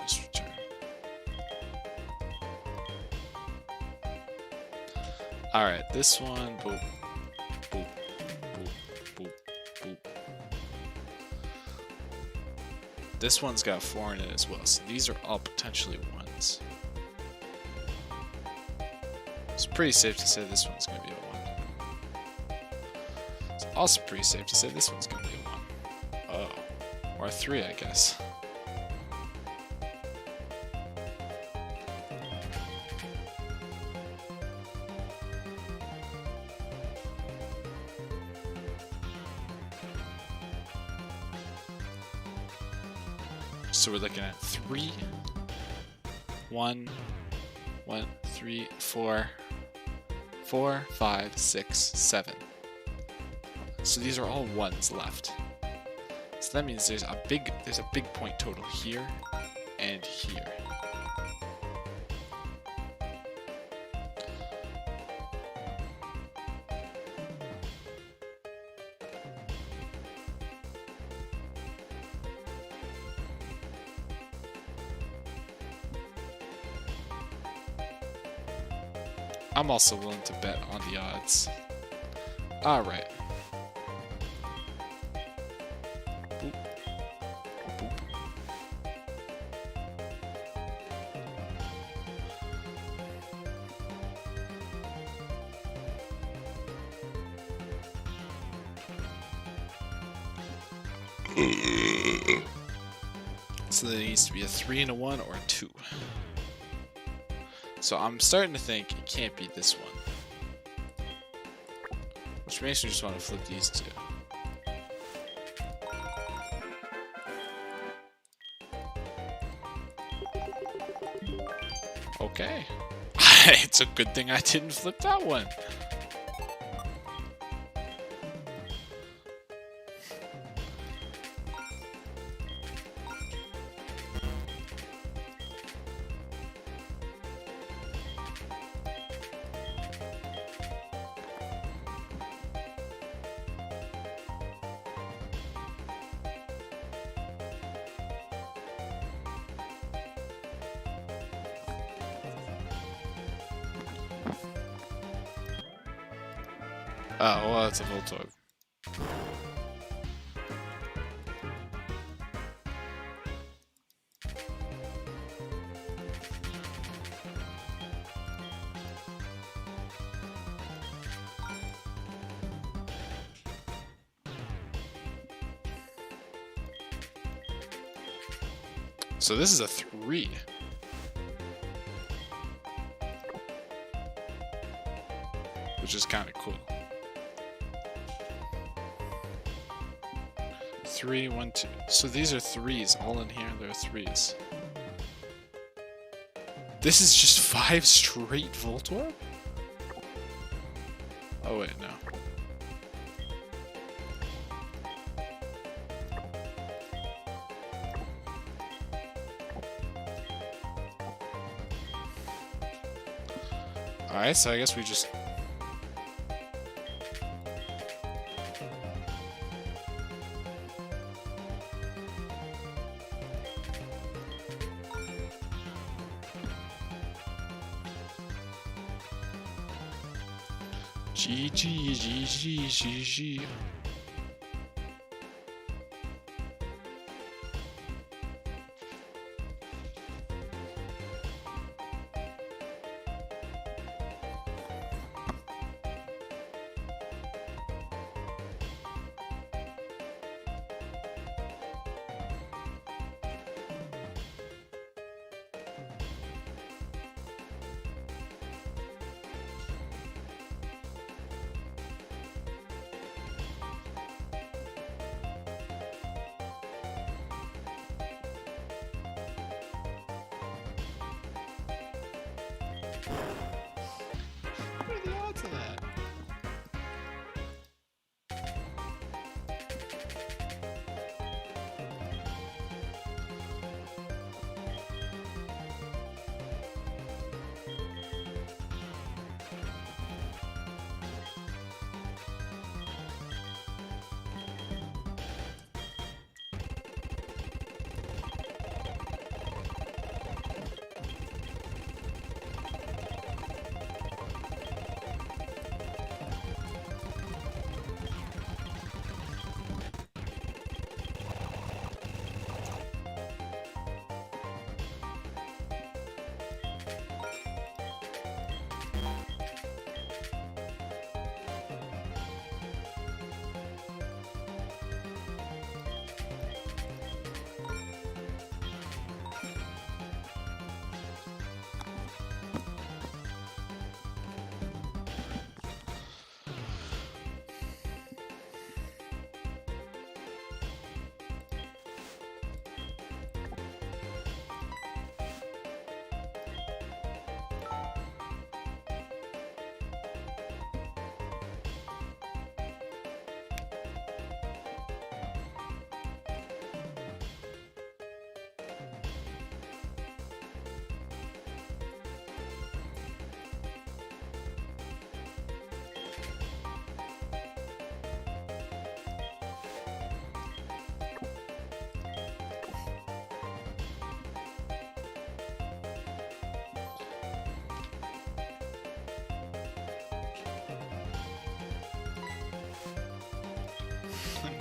just return. Alright, this one... Boop. Boop. Boop. Boop. Boop. This one's got 4 in it as well, so these are all potentially 1s. It's pretty safe to say this one's going to be a 1. It's also pretty safe to say this one's going to be a 1. Oh. Or a 3, I guess. So we're looking at 3, 1, 1, 3, 4, 4, 5, 6, 7. So these are all 1s left. So that means there's a big point total here and here. I'm also willing to bet on the odds. Alright. Boop. Boop. So there needs to be a 3 and a 1 or a 2. So I'm starting to think it can't be this one. Which makes me just want to flip these two. Okay. It's a good thing I didn't flip that one. Oh, well, that's a Voltorb. So this is a 3. Which is kind of cool. 3, 1, 2. So these are 3s. All in here, there are 3s. This is just 5 straight Voltorb? Oh wait, no. Alright, so I guess we just... GG. What are the odds of that?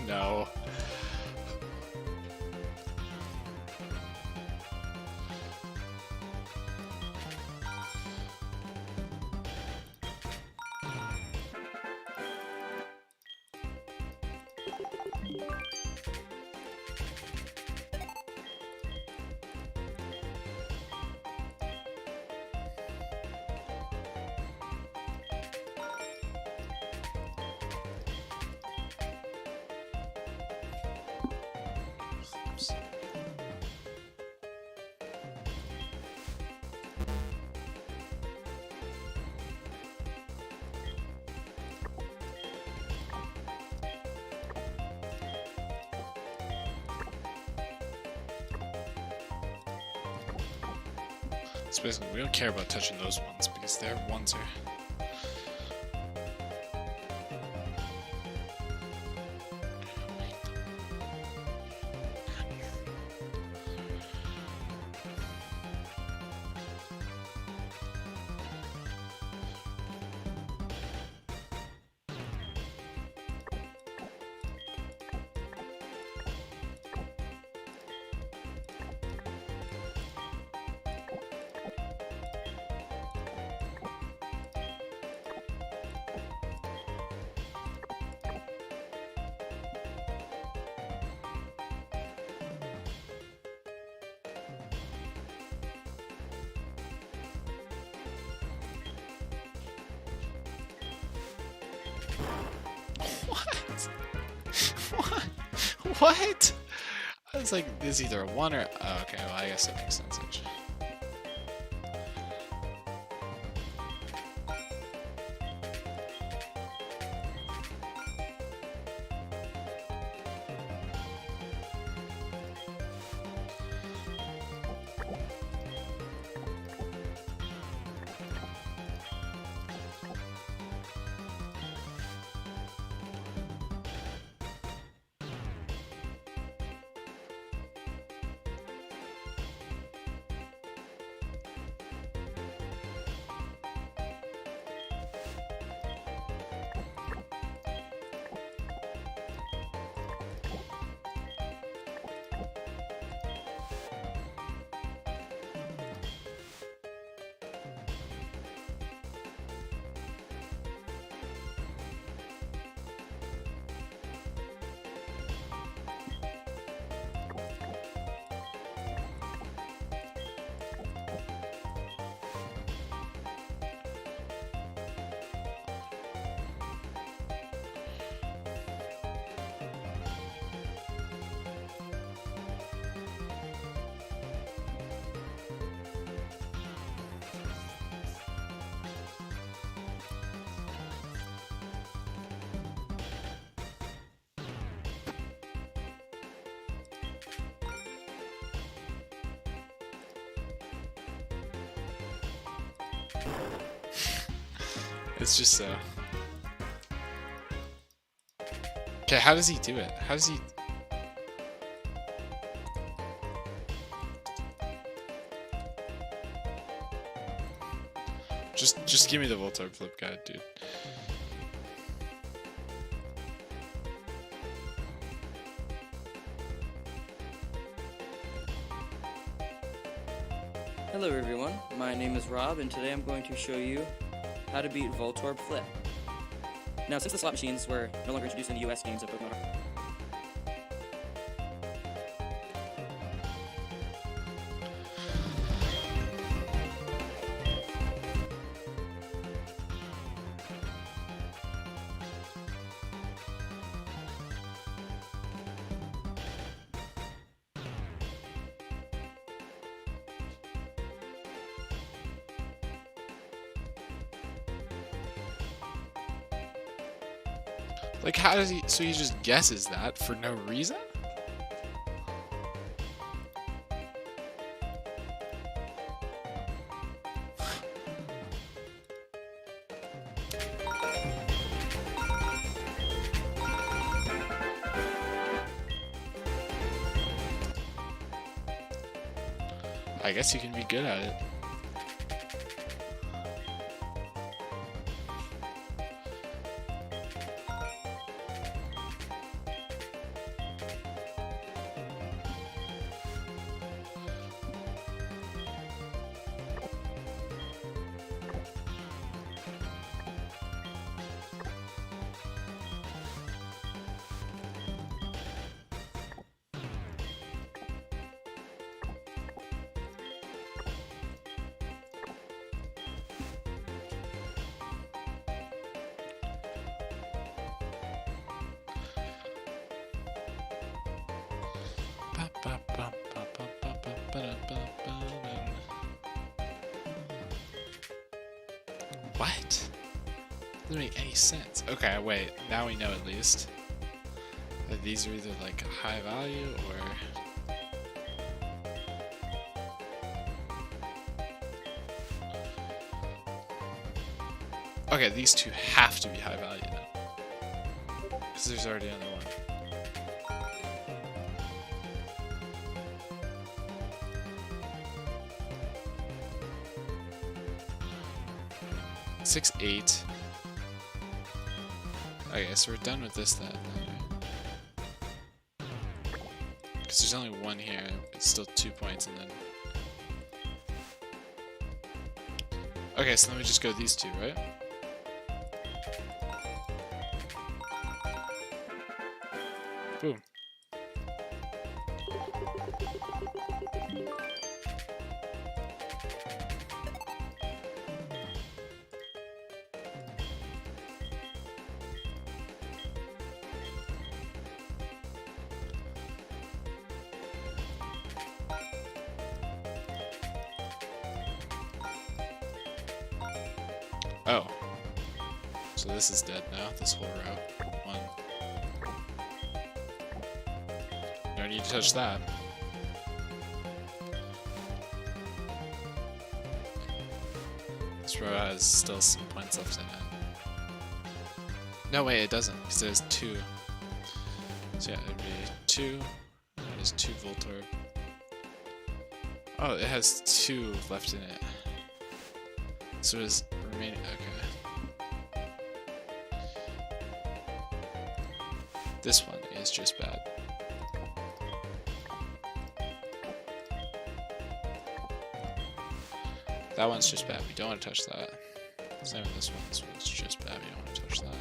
No. So basically, we don't care about touching those ones because their ones are... What? What? I was like, there's either a 1 or... Oh, okay, well, I guess that makes sense, actually. It's just so... Okay, how does he do it? How does he... Just give me the Voltorb flip guide, dude. Hello everyone, my name is Rob and today I'm going to show you how to beat Voltorb Flip. Now since the slot machines were no longer introduced in the US games of Pokemon Heartgold, Like, how does he... So he just guesses that for no reason? I guess you can be good at it. What? Doesn't make any sense. Okay, wait. Now we know at least that these are either like a high value or... Okay, these two have to be high value then. Because there's already another one. Six, 8. Okay, so we're done with this then. Because there's only one here. It's still 2 points and then... Okay, so then we just go these two, right? Boom. Oh. So this is dead now, this whole route. 1. No need to touch that. This row has still some points left in it. No, wait, it doesn't, because there's 2. So yeah, it'd be 2. There's 2 Voltorb. Oh, it has 2 left in it. So it's remaining. Okay. This one is just bad. That one's just bad. We don't want to touch that. Same with this one. This one's just bad. We don't want to touch that.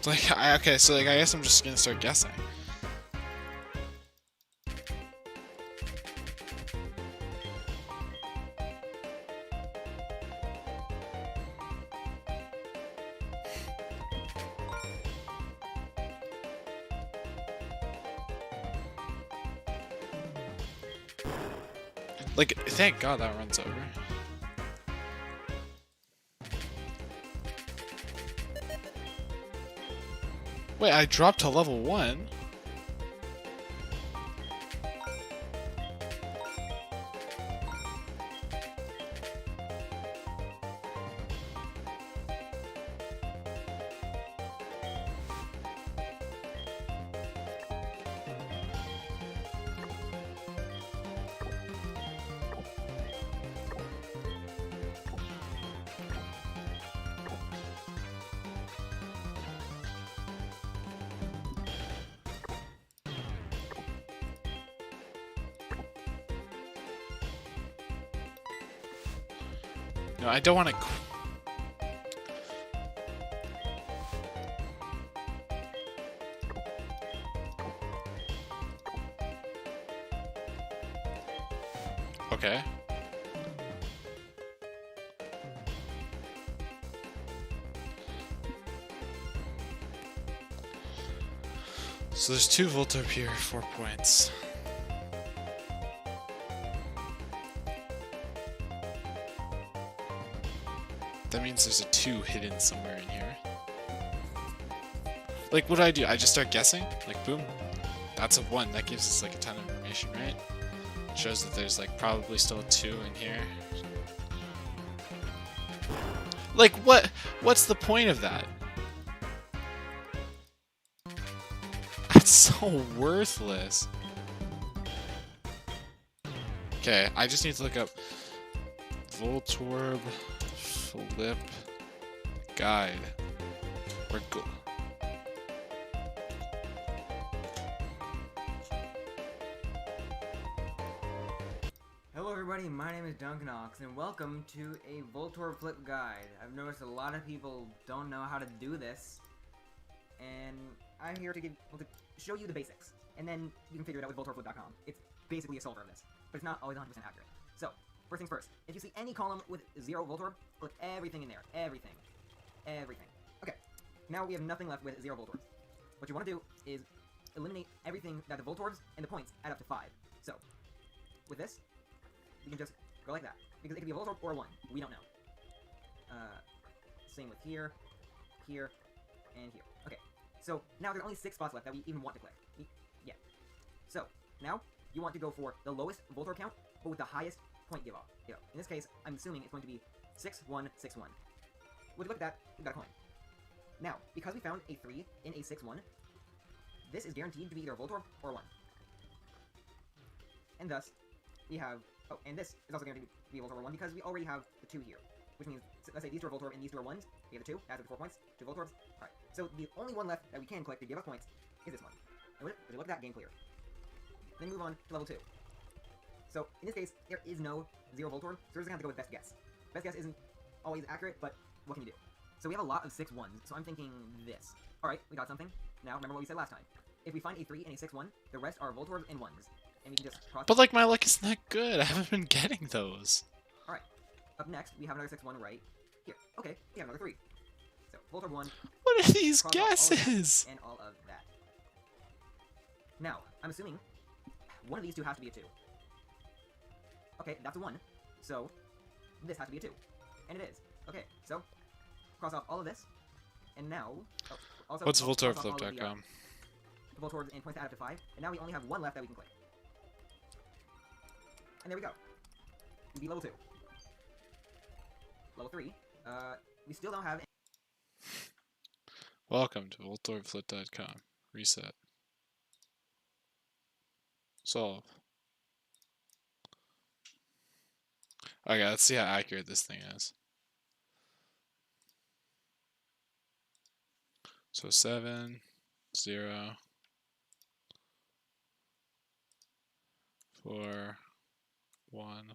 Like, okay, so like, I guess I'm just gonna start guessing. Like, thank God that runs over. Wait, I dropped to level 1? No, I don't want to. Okay. So there's 2 Voltorb here, 4 points. That means there's a 2 hidden somewhere in here. Like, what do? I just start guessing? Like, boom. That's a 1. That gives us, like, a ton of information, right? Shows that there's, like, probably still a 2 in here. Like, what's the point of that? That's so worthless. Okay, I just need to look up Voltorb Flip Guide. Or go. Hello everybody, my name is Duncan Ox, and welcome to a Voltorb Flip Guide. I've noticed a lot of people don't know how to do this, and I'm here to show you the basics, and then you can figure it out with VoltorbFlip.com. It's basically a solver of this, but it's not always 100% accurate. So, first things first, if you see any column with 0 Voltorb, click everything in there. Everything. Everything. Okay, now we have nothing left with 0 Voltorbs. What you want to do is eliminate everything that the Voltorbs and the points add up to 5. So, with this, you can just go like that. Because it could be a Voltorb or a 1. We don't know. Same with here, here, and here. Okay, so now there's only 6 spots left that we even want to click. Yeah. So, now, you want to go for the lowest Voltorb count, but with the highest point give off. In this case, I'm assuming it's going to be 6161. Would you look at that? We've got a coin. Now, because we found a 3 in a 6-1, this is guaranteed to be either a Voltorb or a 1. And thus, we have... Oh, and this is also guaranteed to be a Voltorb or 1 because we already have the 2 here. Which means, let's say these 2 are Voltorb and these 2 are 1s. We have the 2, adds up to 4 points. 2 Voltorbs. Alright, so the only one left that we can click to give us points is this one. And would you look at that? Game clear. Then move on to level 2. So in this case, there is no 0 Voltorb, so we're just gonna have to go with best guess. Best guess isn't always accurate, but what can you do? So we have a lot of 6 1s, so I'm thinking this. Alright, we got something. Now, remember what we said last time. If we find a 3 and a 6-1, the rest are Voltorbs and 1s. And we can just cross. But like my luck isn't that good. I haven't been getting those. Alright. Up next, we have another 6-1 right here. Okay, we have another 3. So, Voltorb 1. What are these cross off all of that guesses? and all of that. Now, I'm assuming one of these two has to be a 2. Okay, that's a 1. So, this has to be a 2. And it is. Okay, so, cross off all of this. And now... Oh, also, What's cross off all of the, VoltorbFlip.com? Voltorbs and points to add up to 5. And now we only have 1 left that we can click. And there we go. We beat level 2. Level 3. We still don't have any... Welcome to VoltorbFlip.com. Reset. Solve. Okay, let's see how accurate this thing is. So 7, 0, 4, 1,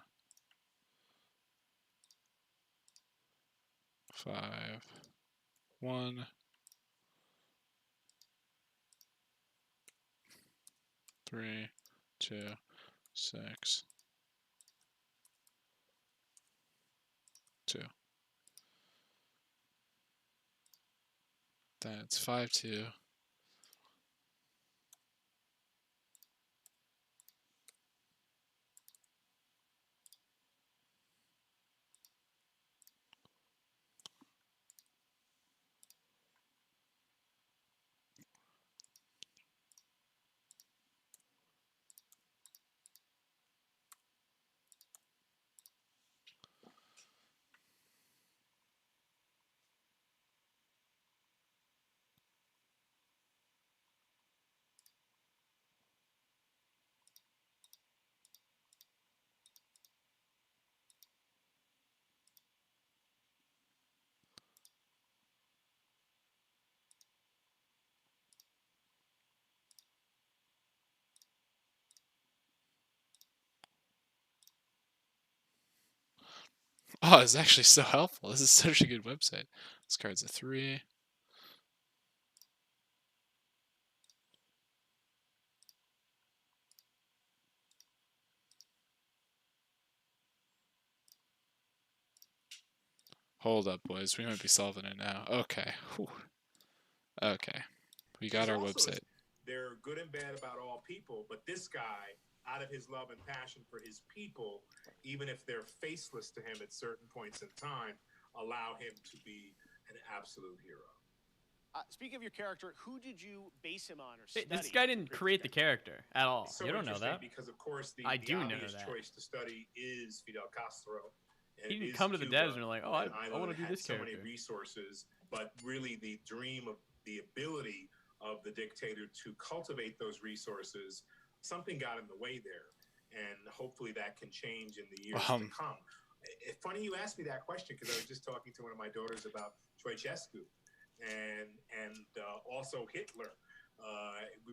5, 1, 3, 2, 6, 2. That's 5, 2. Oh, it's actually so helpful. This is such a good website. This card's a 3. Hold up, boys. We might be solving it now. Okay. Whew. Okay. We got our website. They're good and bad about all people, but this guy, out of his love and passion for his people, even if they're faceless to him at certain points in time, allow him to be an absolute hero. Speaking of your character, who did you base him on or study? This guy didn't create the character at all. So interesting because, of course, the obvious choice to study is Fidel Castro. And He it didn't is come to the Cuba, devs and they're like, oh, I and want to Island do had this so character. many resources, but really the dream of the ability of the dictator to cultivate those resources, something got in the way there, and hopefully that can change in the years to come. It's funny you asked me that question because I was just talking to one of my daughters about Ceausescu and also Hitler,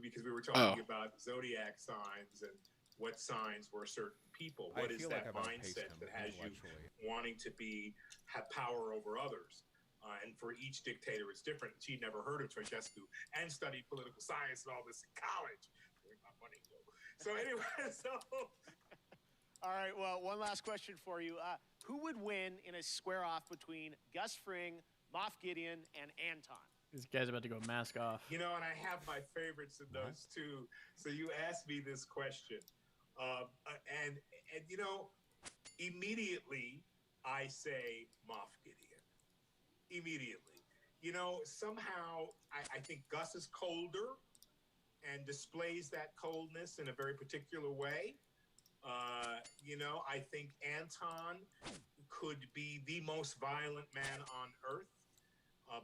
because we were talking about zodiac signs and what signs were certain people. What is that mindset that has you wanting to have power over others? And for each dictator, it's different. She'd never heard of Ceausescu and studied political science and all this in college. Where'd my money go? So anyway, All right, well, one last question for you. Who would win in a square-off between Gus Fring, Moff Gideon, and Anton? This guy's about to go mask off. You know, and I have my favorites in those two. So you asked me this question. And you know, immediately I say Moff Gideon. Immediately. You know, somehow I think Gus is colder and displays that coldness in a very particular way. You know, I think Anton could be the most violent man on earth.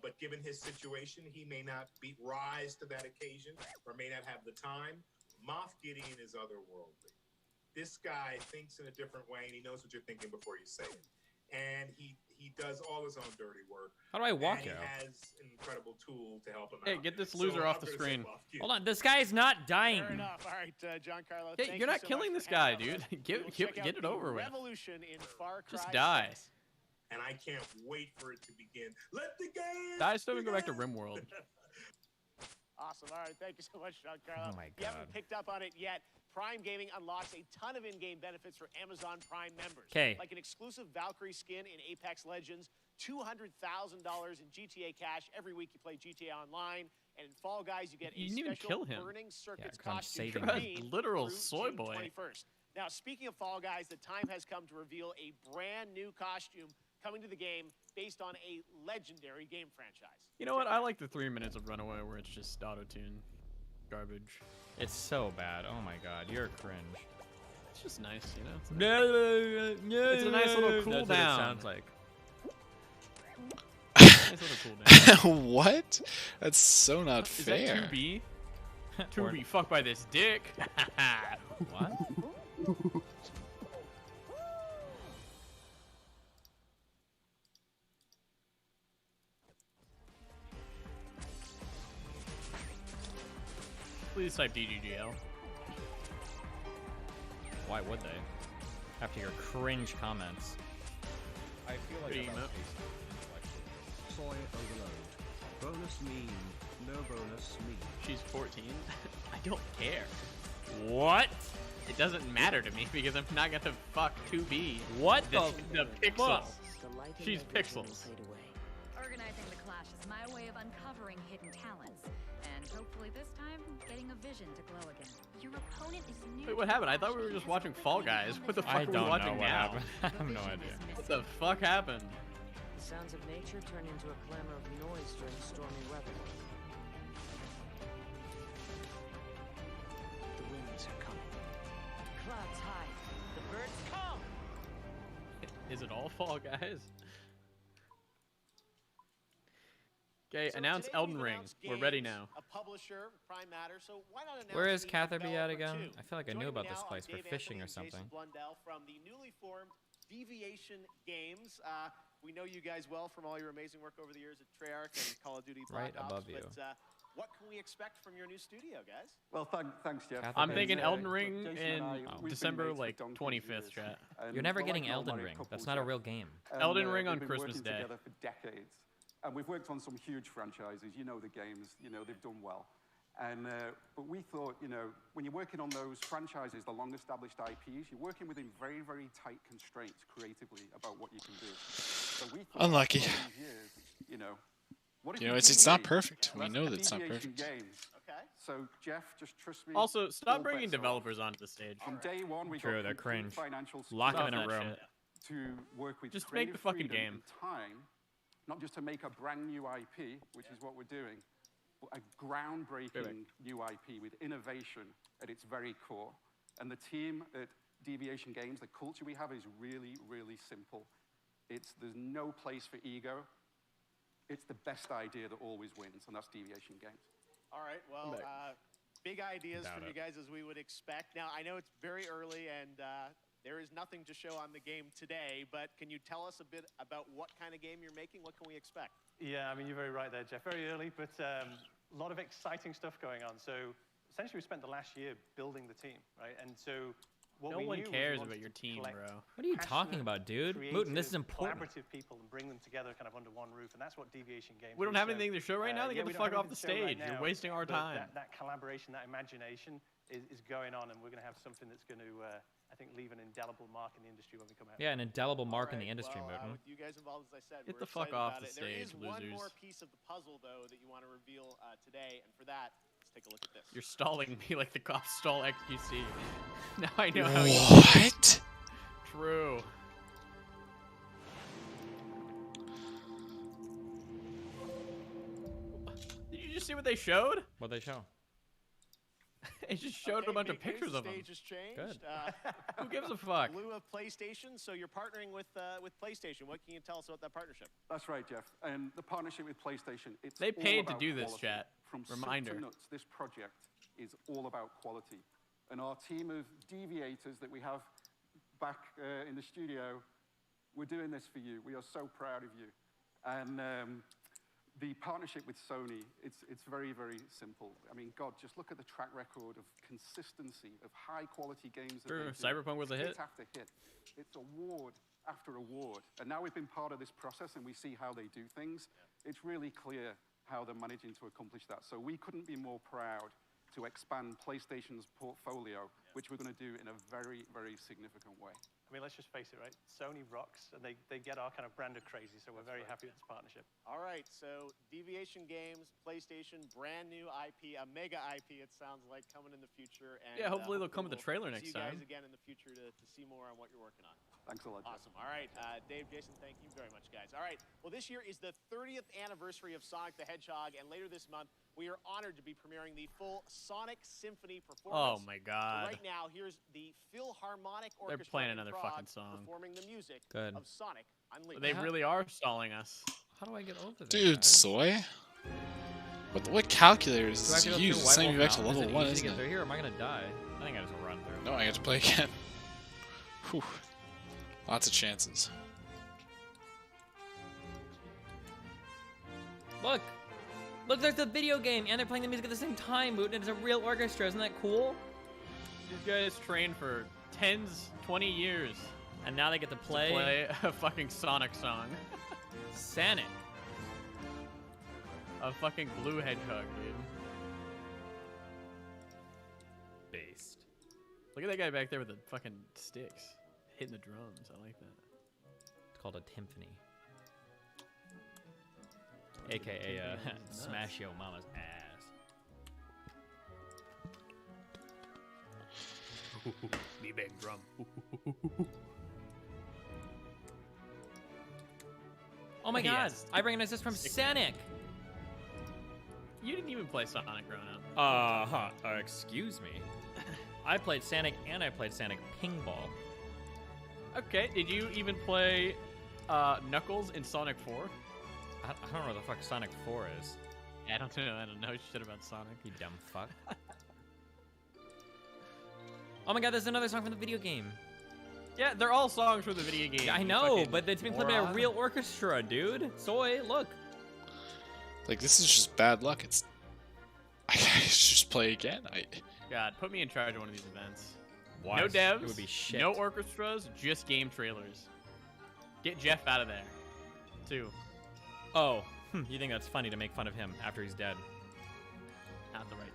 But given his situation, he may not rise to that occasion or may not have the time. Moff Gideon is otherworldly. This guy thinks in a different way, and he knows what you're thinking before you say it. And he he does all his own dirty work. How do I walk and he out? has an incredible tool to help him Hey, out. get this loser off the screen. Hold on, this guy is not dying. Fair enough. All right, Giancarlo. Hey, thank you're you not so killing much this for hanging guy, out with dude. us. We will check out Get it the over with. Revolution in Far Cry Just die. 6. And I can't wait for it to begin. Let the game Die so we can go back to RimWorld. Awesome. All right. Thank you so much, Giancarlo. Oh my If you haven't God. picked up on it yet, Prime Gaming unlocks a ton of in-game benefits for Amazon Prime members. 'Kay. Like an exclusive Valkyrie skin in Apex Legends, $200,000 in GTA cash every week you play GTA Online, and in Fall Guys you get a You didn't even special kill him. Burning Circuits 'cause I'm costume saving You're a green literal through soy June boy. 21st. Now, speaking of Fall Guys, the time has come to reveal a brand new costume coming to the game based on a legendary game franchise. You know what? I like the 3 minutes of Runaway where it's just auto-tune garbage. It's so bad. Oh my god, you're cringe. It's just nice, you know? It's It's a nice little cool That's down. what it sounds like. Nice little cool down. What? That's so not Is fair. that 2B? 2B, fuck by this dick. What? Please type DGGL. Why would they? After your cringe comments. I feel like Pretty about emo- paced Soy overload. Bonus mean. No bonus mean. She's 14. I don't care. What? It doesn't matter to me because I'm not gonna fuck 2B. What the pixels? She's pixels. Organizing the clash is my way of uncovering hidden talents, and hopefully this time, getting a vision to glow again. Your opponent is new. Wait, what happened? I thought we were just watching Fall Guys. What the fuck I are we don't know watching what now? happened. I have no idea. What the fuck happened? The sounds of nature turn into a clamor of noise during stormy weather. The winds are coming. Clouds high. The birds come. Is it all Fall Guys? Okay, So announce today Elden we've Ring. announced We're ready games, now. A publisher, Prime Matter, so why not announce Where is the Catherby at developer again? too? I feel like I knew Joining me about this now are place for Dave fishing Anthony or and Jason something. Blundell from the newly formed Deviation Games. We know you guys well from all your amazing work over the years at Treyarch and Call of Duty Black Right Ops, above you. But what can we expect from your new studio, guys? Well, thanks, Jeff. Catherby. I'm thinking Elden look, Ring Jason in and I, we've been December, mates for like donkey's 25th, years. chat. And You're never we're getting like an old Elden married Ring. couple, That's not a Jeff. real game. And, Elden Ring on we've been Christmas working Day. together for decades. And we've worked on some huge franchises. You know the games. You know they've done well. And but we thought, you know, when you're working on those franchises, the long-established IPs, you're working within very, very tight constraints creatively about what you can do. So we thought, Unlucky. after all these years, you know, what if You know, we it's not deviate? perfect. We Let's know get that it's not Deviation perfect. Games. Okay. So Jeff, just trust me. Also, all stop bringing bets are off. developers onto the stage. From day one, we True, got they're complete cringe. financial Lock them Stop in a that room. shit. to work with Just make the creative fucking freedom game. and time, not just to make a brand new IP, which is what we're doing, but a groundbreaking new IP with innovation at its very core. And the team at Deviation Games, the culture we have is really, really simple. There's no place for ego. It's the best idea that always wins, and that's Deviation Games. All right. Well, big ideas Doubt from it. you guys as we would expect. Now, I know it's very early and there is nothing to show on the game today, but can you tell us a bit about what kind of game you're making? What can we expect? Yeah, I mean, you're very right there, Jeff. Very early, but a lot of exciting stuff going on. So essentially, we spent the last year building the team, right? And so what No we one knew was we cares wanted about your to team, collect bro. What are you talking passionate, about, dude? creative, Mutin, this is important. Collaborative people and bring them together kind of under one roof, and that's what Deviation Games We don't is. have anything to show right now, then yeah, get we the don't fuck have off the anything to show right stage. You're now, wasting our but time. That collaboration, that imagination is going on, and we're going to have something that's going to, I think, leave an indelible mark in the industry when we come out. Yeah, an indelible mark in the All right, industry, well, Mutin. with you guys involved, as I said, Get we're the fuck excited off about the it. There is stage, one losers. more piece of the puzzle, though, that you want to reveal today, and for that, let's take a look at this. You're stalling me like the cops stall XQC. Now I know how you What? True. Did you just see what they showed? What'd they show? It just showed a bunch of big news, pictures the of them. stage has changed. Good. Who gives a fuck? In lieu of PlayStation, so you're partnering with PlayStation. What can you tell us about that partnership? That's right, Jeff. And the partnership with PlayStation, it's They all paid to about do this, quality. chat. From Reminder. soup to nuts, this project is all about quality. And our team of deviators that we have back in the studio We're doing this for you. We are so proud of you. And the partnership with Sony, it's very, very simple. I mean, God, just look at the track record of consistency, of high-quality games. Sure, Cyberpunk was a hit. Hit after hit. It's award after award. And now we've been part of this process and we see how they do things. It's really clear how they're managing to accomplish that. So we couldn't be more proud to expand PlayStation's portfolio, which we're going to do in a very, very significant way. I mean, let's just face it, right? Sony rocks, and they get our kind of brand of crazy, so we're very happy with this partnership. All right, so Deviation Games, PlayStation, brand new IP, a mega IP, it sounds like, coming in the future. And, yeah, hopefully they'll come with the trailer we'll next see you time. guys again in the future to see more on what you're working on. Thanks a lot. Awesome. All right, Dave, Jason, thank you very much, guys. All right, well, this year is the 30th anniversary of Sonic the Hedgehog, and later this month, we are honored to be premiering the full Sonic Symphony performance. Oh my God! Right now, here's the Philharmonic Orchestra. They're playing in another Prague fucking song. performing the music Good. of Sonic Unleashed. They really are stalling us. How do I get over there? Dude, guys? Soy? What calculator is Do I have this to go you use? through It's sending White me back to Wolf level Mountain? 1, Is it easy to isn't get it? through here, or am I gonna die? I think I just run through. No, I get to play again. Whew. Lots of chances. Look! Look, there's the video game, and they're playing the music at the same time, Moot, and it's a real orchestra. Isn't that cool? These guys trained for 20 years. And now they get to play, a fucking Sonic song. Sonic. A fucking blue hedgehog, dude. Based. Look at that guy back there with the fucking sticks. Hitting the drums. I like that. It's called a timpani. AKA, smash yo mama's ass. Me bang drum. Oh my god, Yes. I recognize this from Sonic. You didn't even play Sonic growing up. Excuse me. I played Sonic and I played Sonic Ping Ball. Okay, did you even play Knuckles in Sonic 4? I don't know what the fuck Sonic 4 is. Yeah, I don't know shit about Sonic. You dumb fuck. Oh my god, there's another song from the video game. Yeah, they're all songs from the video game. Yeah, I you know, fucking but it's being played by a moron. real orchestra, dude. Soy, look. Like, this is just bad luck. I should just play again. God, put me in charge of one of these events. Why? No devs, It would be shit. no orchestras, just game trailers. Get Jeff out of there. Too. Oh, you think that's funny to make fun of him after he's dead? Not the right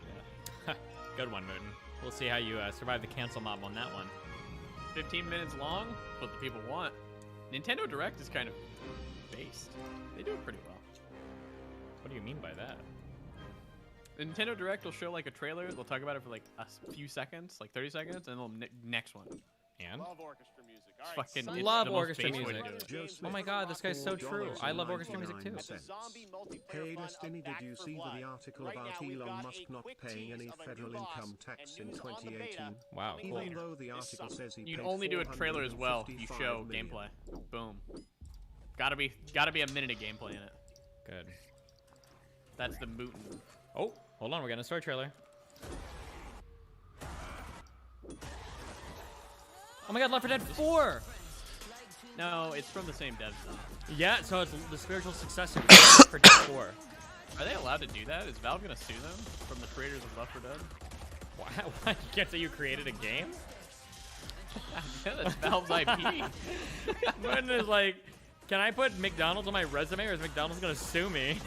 Jeff. Good one, Mooten. We'll see how you survive the cancel mob on that one. 15 minutes long, what the people want. Nintendo Direct is kind of based. They do it pretty well. What do you mean by that? The Nintendo Direct will show like a trailer. They'll talk about it for like a few seconds, like 30 seconds, and then next one. And? Love orchestra music. All right, Fucking Sunday love the most orchestra base way to music. do it. Oh my god, this guy's so true. I love orchestra music too. Zombie multiplayer Hey fun Destiny, of did Back you 4 see Blood. the article Right about now, we've Elon got Musk a not quick paying tease any of a federal new boss income tax and in news on the 2018? beta Wow, coming cool. Even later though the this article summer. says he You'd paid only do a trailer as well if you show 455 million. gameplay. Boom. Gotta be a minute of gameplay in it. Good. That's the Mooten. Oh, hold on, we're getting a story trailer. Oh my god, Left 4 Dead 4! No, it's from the same devs though. Yeah, so it's the spiritual successor to Left 4 Dead 4. Are they allowed to do that? Is Valve gonna sue them from the creators of Left 4 Dead? Why? You can't say you created a game? Yeah, that's Valve's IP. Mooten is like, can I put McDonald's on my resume or is McDonald's gonna sue me?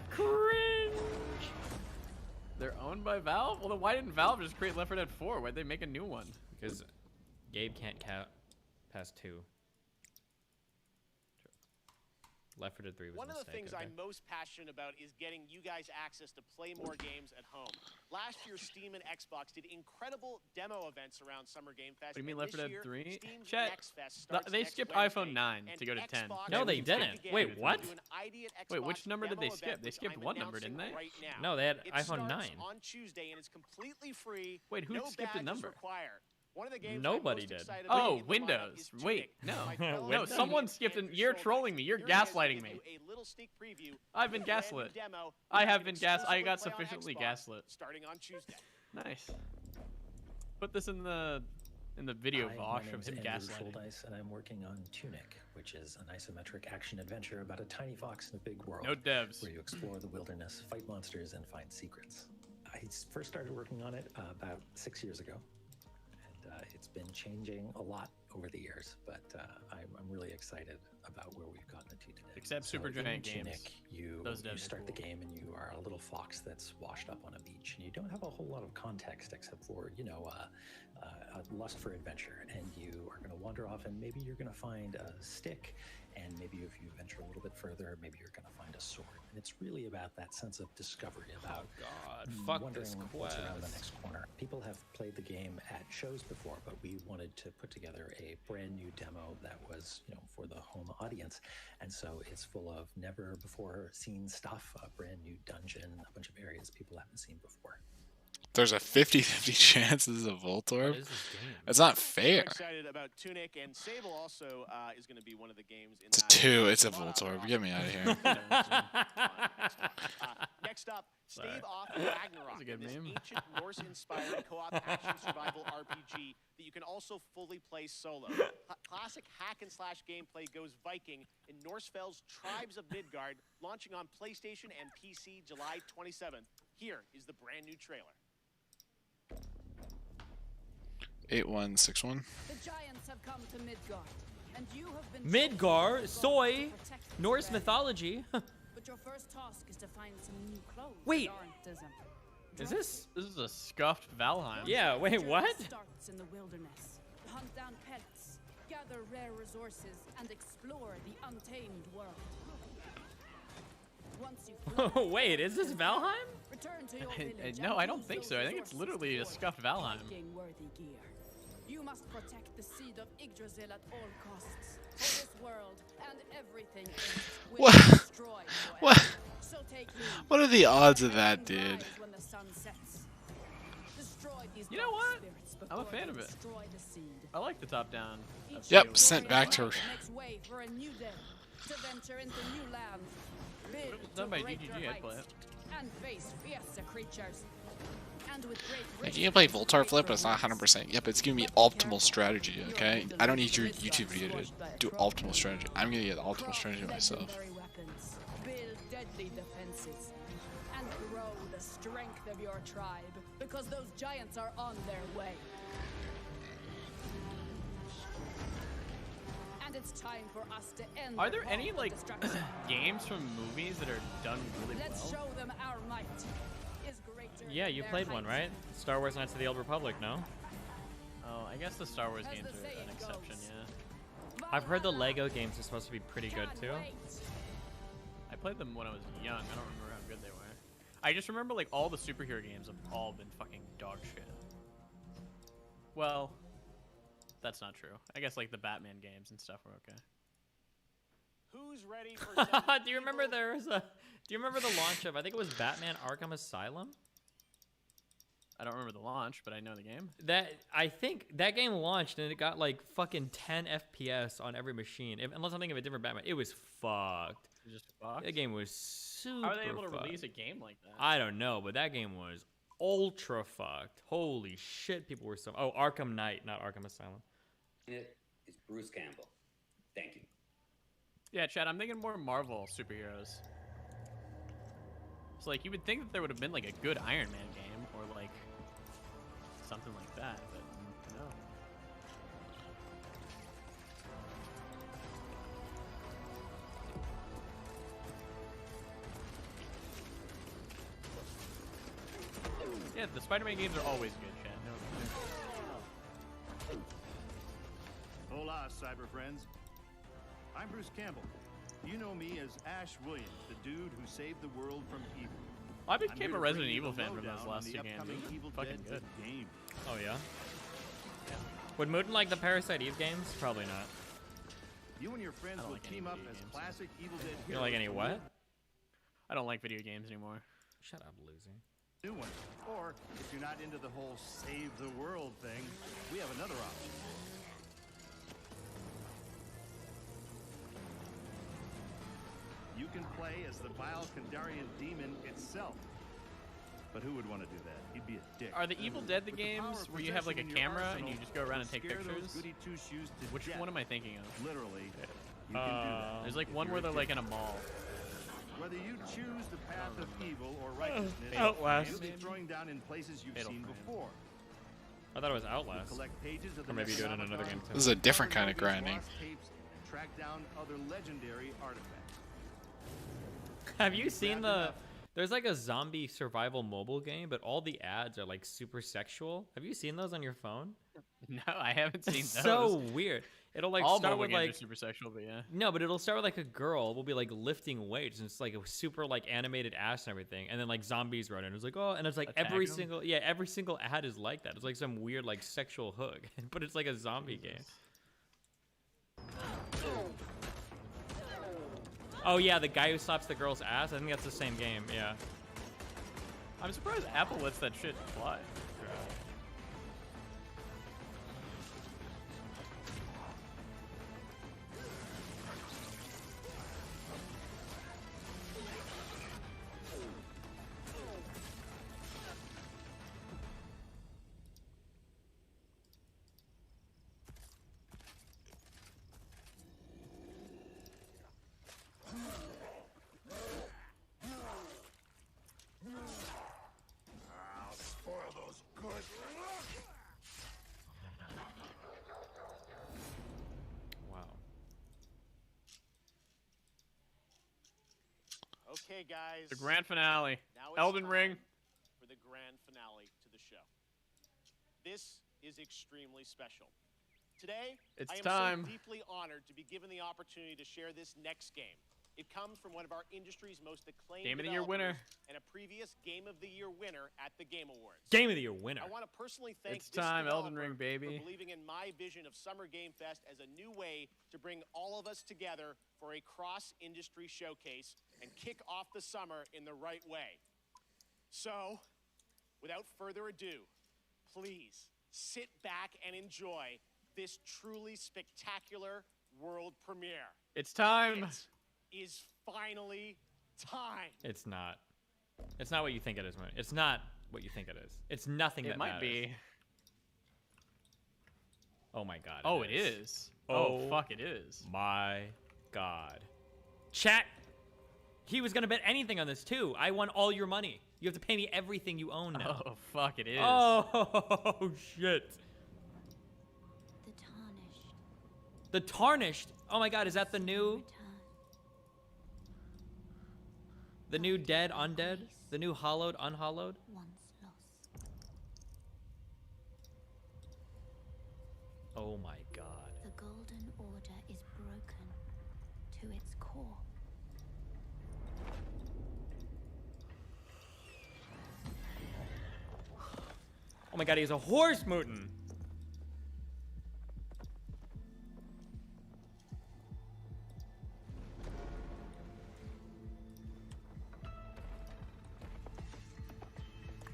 Cringe! They're owned by Valve? Well, then why didn't Valve just create Left 4 Dead 4? Why'd they make a new one? Because Gabe can't pass 2. Left 4 Dead 3 was One a of the mistake, things okay. I'm most passionate about is getting you guys access to play more games at home. Last year, Steam and Xbox did incredible demo events around Summer Game Fest. What do you mean and Left 4 this Dead year, 3? Steam's Chat, Next Fest starts they next skipped Wednesday, iPhone 9 and to go to 10. Xbox No, they is didn't. back again Wait, to what? do an ID at Wait, Xbox which number did they demo skip? event, They which skipped I'm one number, didn't announcing they? right now. No, they had It iPhone starts 9. on Tuesday, and it's completely free. Wait, who no skipped a badges number? required. One of the games Nobody I'm most did. excited about Oh, in the lineup Windows. is Wait, Tunic. no. My fellow No, Windows. someone skipped an. You're trolling me. You're Here he is gaslighting to me. give you a little sneak preview I've been of a brand new gaslit. demo I that have you been can I got exclusively play on sufficiently Xbox gaslit. starting on Tuesday. Nice. Put this in the in the video Hi, Vosh my of name's him Andrew gaslighting. Schuldeis, and I'm working on Tunic, which is an isometric action adventure about a tiny fox in a big world. No devs. Where you explore the wilderness, fight monsters, and find secrets. I first started working on it about 6 years ago, and it's been changing a lot over the years, but I'm really excited about where we've gotten it to today. Except So Supergiant in Games. Tunic, you Those devs are start the cool. game and you are a little fox that's washed up on a beach, and you don't have a whole lot of context except for, a lust for adventure, and you are going to wander off, and maybe you're going to find a stick, and maybe if you venture a little bit further, maybe you're going to find a sword. And it's really about that sense of discovery, about fuck wondering this what's around the quest. next corner. People have played the game at shows before, but we wanted to put together a brand new demo that was, for the home audience. And so it's full of never before seen stuff, a brand new dungeon, a bunch of areas people haven't seen before. There's a 50-50 chance this is a Voltorb. That's not fair. I'm excited about Tunic, and Sable also is going to be one of the games in It's a that. 2. It's a Voltorb. Get me out of here. Next up, stave off Ragnarok, good this meme. ancient Norse-inspired co-op action survival RPG that you can also fully play solo. Classic hack-and-slash gameplay goes Viking in Norsefeld's Tribes of Midgard, launching on PlayStation and PC July 27th. Here is the brand new trailer. 8161. The giants have come to Midgard, and you have been Midgar, soy, Norse mythology. But your first task is to find some new clothes. Wait. that aren't Is this is a scuffed Valheim? Yeah, wait, what? Starts in the wilderness. Hunt down pets, gather rare resources, and explore the untamed world. Once you Wait, is this Valheim? return to your village. No, and I don't use think those so. I think it's resources literally a towards scuffed Valheim. Viking-worthy gear. You must protect the seed of Yggdrasil at all costs. For this world and everything in it will What? be destroyed forever. What? So take heed. What are the odds of that, dude? When the sun sets. Destroy these You know what? spirits I'm a before fan they of it. destroy the seed. I like the top-down. Yep, sent back to her. Makes way for a new day to venture into new lands. Big If it was done by to greater GGG, I'd play it. heights, and face fiercer creatures. And with great Like, you can play Voltorb Flip, but it's not 100%. Yep, it's giving me optimal strategy, okay? I don't need your YouTube video to do optimal strategy. I'm gonna get optimal strategy myself. legendary weapons, build deadly defenses, and grow the strength of your tribe, because those giants are on their way. And it's time for us to end Are their there any path of like destruction. games from movies that are done really Let's well? show them our might is greater Yeah, than you their played one, height. right? Star Wars Knights of the Old Republic, no? Oh, I guess the Star Wars As games the are saying an exception, goes. yeah. I've heard the Lego games are supposed to be pretty good too. I played them when I was young. I don't remember how good they were. I just remember like all the superhero games have all been fucking dog shit. Well, that's not true. I guess like the Batman games and stuff were okay. Who's ready for some Do you remember there was a? Do you remember the launch of? I think it was Batman Arkham Asylum. I don't remember the launch, but I know the game. I think that game launched and it got like fucking 10 FPS on every machine. Unless I'm thinking of a different Batman, it was fucked. It was just fucked. That game was super. How are they able to fucked. release a game like that? I don't know, but that game was ultra fucked. Holy shit, people were so. Oh, Arkham Knight, not Arkham Asylum. It is Bruce Campbell. Thank you. Yeah, Chad, I'm thinking more Marvel superheroes. So like you would think that there would have been like a good Iron Man game or like something like that, but no. Yeah, the Spider-Man games are always good, Chad. No, Hola, cyber friends. I'm Bruce Campbell. You know me as Ash Williams, the dude who saved the world from evil. I became I'm here a to Resident bring you Evil the fan from those lowdown last on two the games. upcoming It was Evil fucking Dead good. Game. Oh yeah. Would Mooten like the Parasite Eve games? Probably not. You and your friends will team up as classic Evil Dead You don't like any heroes what? I don't like video games anymore. Shut up, loser. New one. Or if you're not into the whole save the world thing, we have another option. You can play as the vile Kandarian demon itself. But who would want to do that? He'd be a dick. Are the Evil Dead the With the power games of where you have like a possession in your camera and arsenal, you just go around and take scare those pictures? goody two-shoes to Which death. one am I thinking of? Literally, you can do that. There's like if one you're where a they're like dick. in a mall. Whether you choose the path of evil or righteousness, Outlast. you'll be throwing down in places you've Fatal seen Frame. before. I thought it was Outlast. Collect pages of the Or maybe you do it in Necronomicon, another game too. This is a different kind of uncover grinding. lost tapes, and track down other legendary artifacts. Have you seen the? There's like a zombie survival mobile game, but all the ads are like super sexual. Have you seen those on your phone? No, I haven't seen It's those. so weird. It'll like All start mobile with games like are super sexual, but yeah. no, but it'll start with like a girl will be like lifting weights, and it's like a super like animated ass and everything, and then like zombies run in. It's like oh, and it's like every Attacking 'em? single every single ad is like that. It's like some weird like sexual hook, but it's like a zombie game. Oh yeah, the guy who slaps the girl's ass. I think that's the same game. Yeah. I'm surprised Apple lets that shit fly. I'll spoil those good. Wow. Okay, guys. The grand finale. Now it's Elden time Ring. for the grand finale to the show. This is extremely special. Today, It's I am time. so deeply honored to be given the opportunity to share this next game. It comes from one of our industry's most acclaimed Game of the Year winner. developers and a previous Game of the Year winner at the Game Awards. Game of the Year winner. I want to personally thank It's this time, Elden developer Ring, baby. for believing in my vision of Summer Game Fest as a new way to bring all of us together for a cross-industry showcase and kick off the summer in the right way. So, without further ado, please sit back and enjoy this truly spectacular world premiere. It's time. It is finally time. It's not. It's not what you think it is, man. It's not what you think it is. It's nothing It that might matters. be. Oh my god. Oh, it is. Oh, fuck, it is. My god. Chat. He was gonna bet anything on this too. I won all your money. You have to pay me everything you own now. Oh, fuck, it is. Oh shit. The Tarnished. The Tarnished. Oh my god, is that the new? The new Dead Undead? The new Hollowed Unhollowed? Once lost. Oh my god. The Golden Order is broken to its core. Oh my god, he's a horse mutant.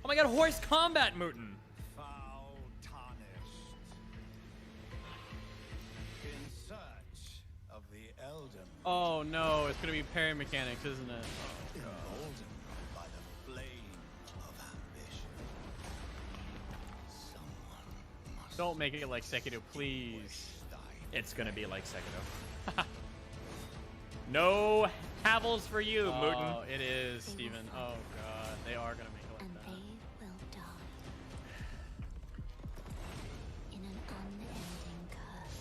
Oh my god, horse combat mutant. Foul tarnished. In search of the Elden. Oh no, it's gonna be parry mechanics, isn't it? Emboldened by the flame of ambition. Someone Don't make it like Sekiro, please. It's gonna be like Sekiro. No Havels for you, mutant. Oh, it is, Steven. Oh god, they are gonna make it like that. They will die in an unending curse.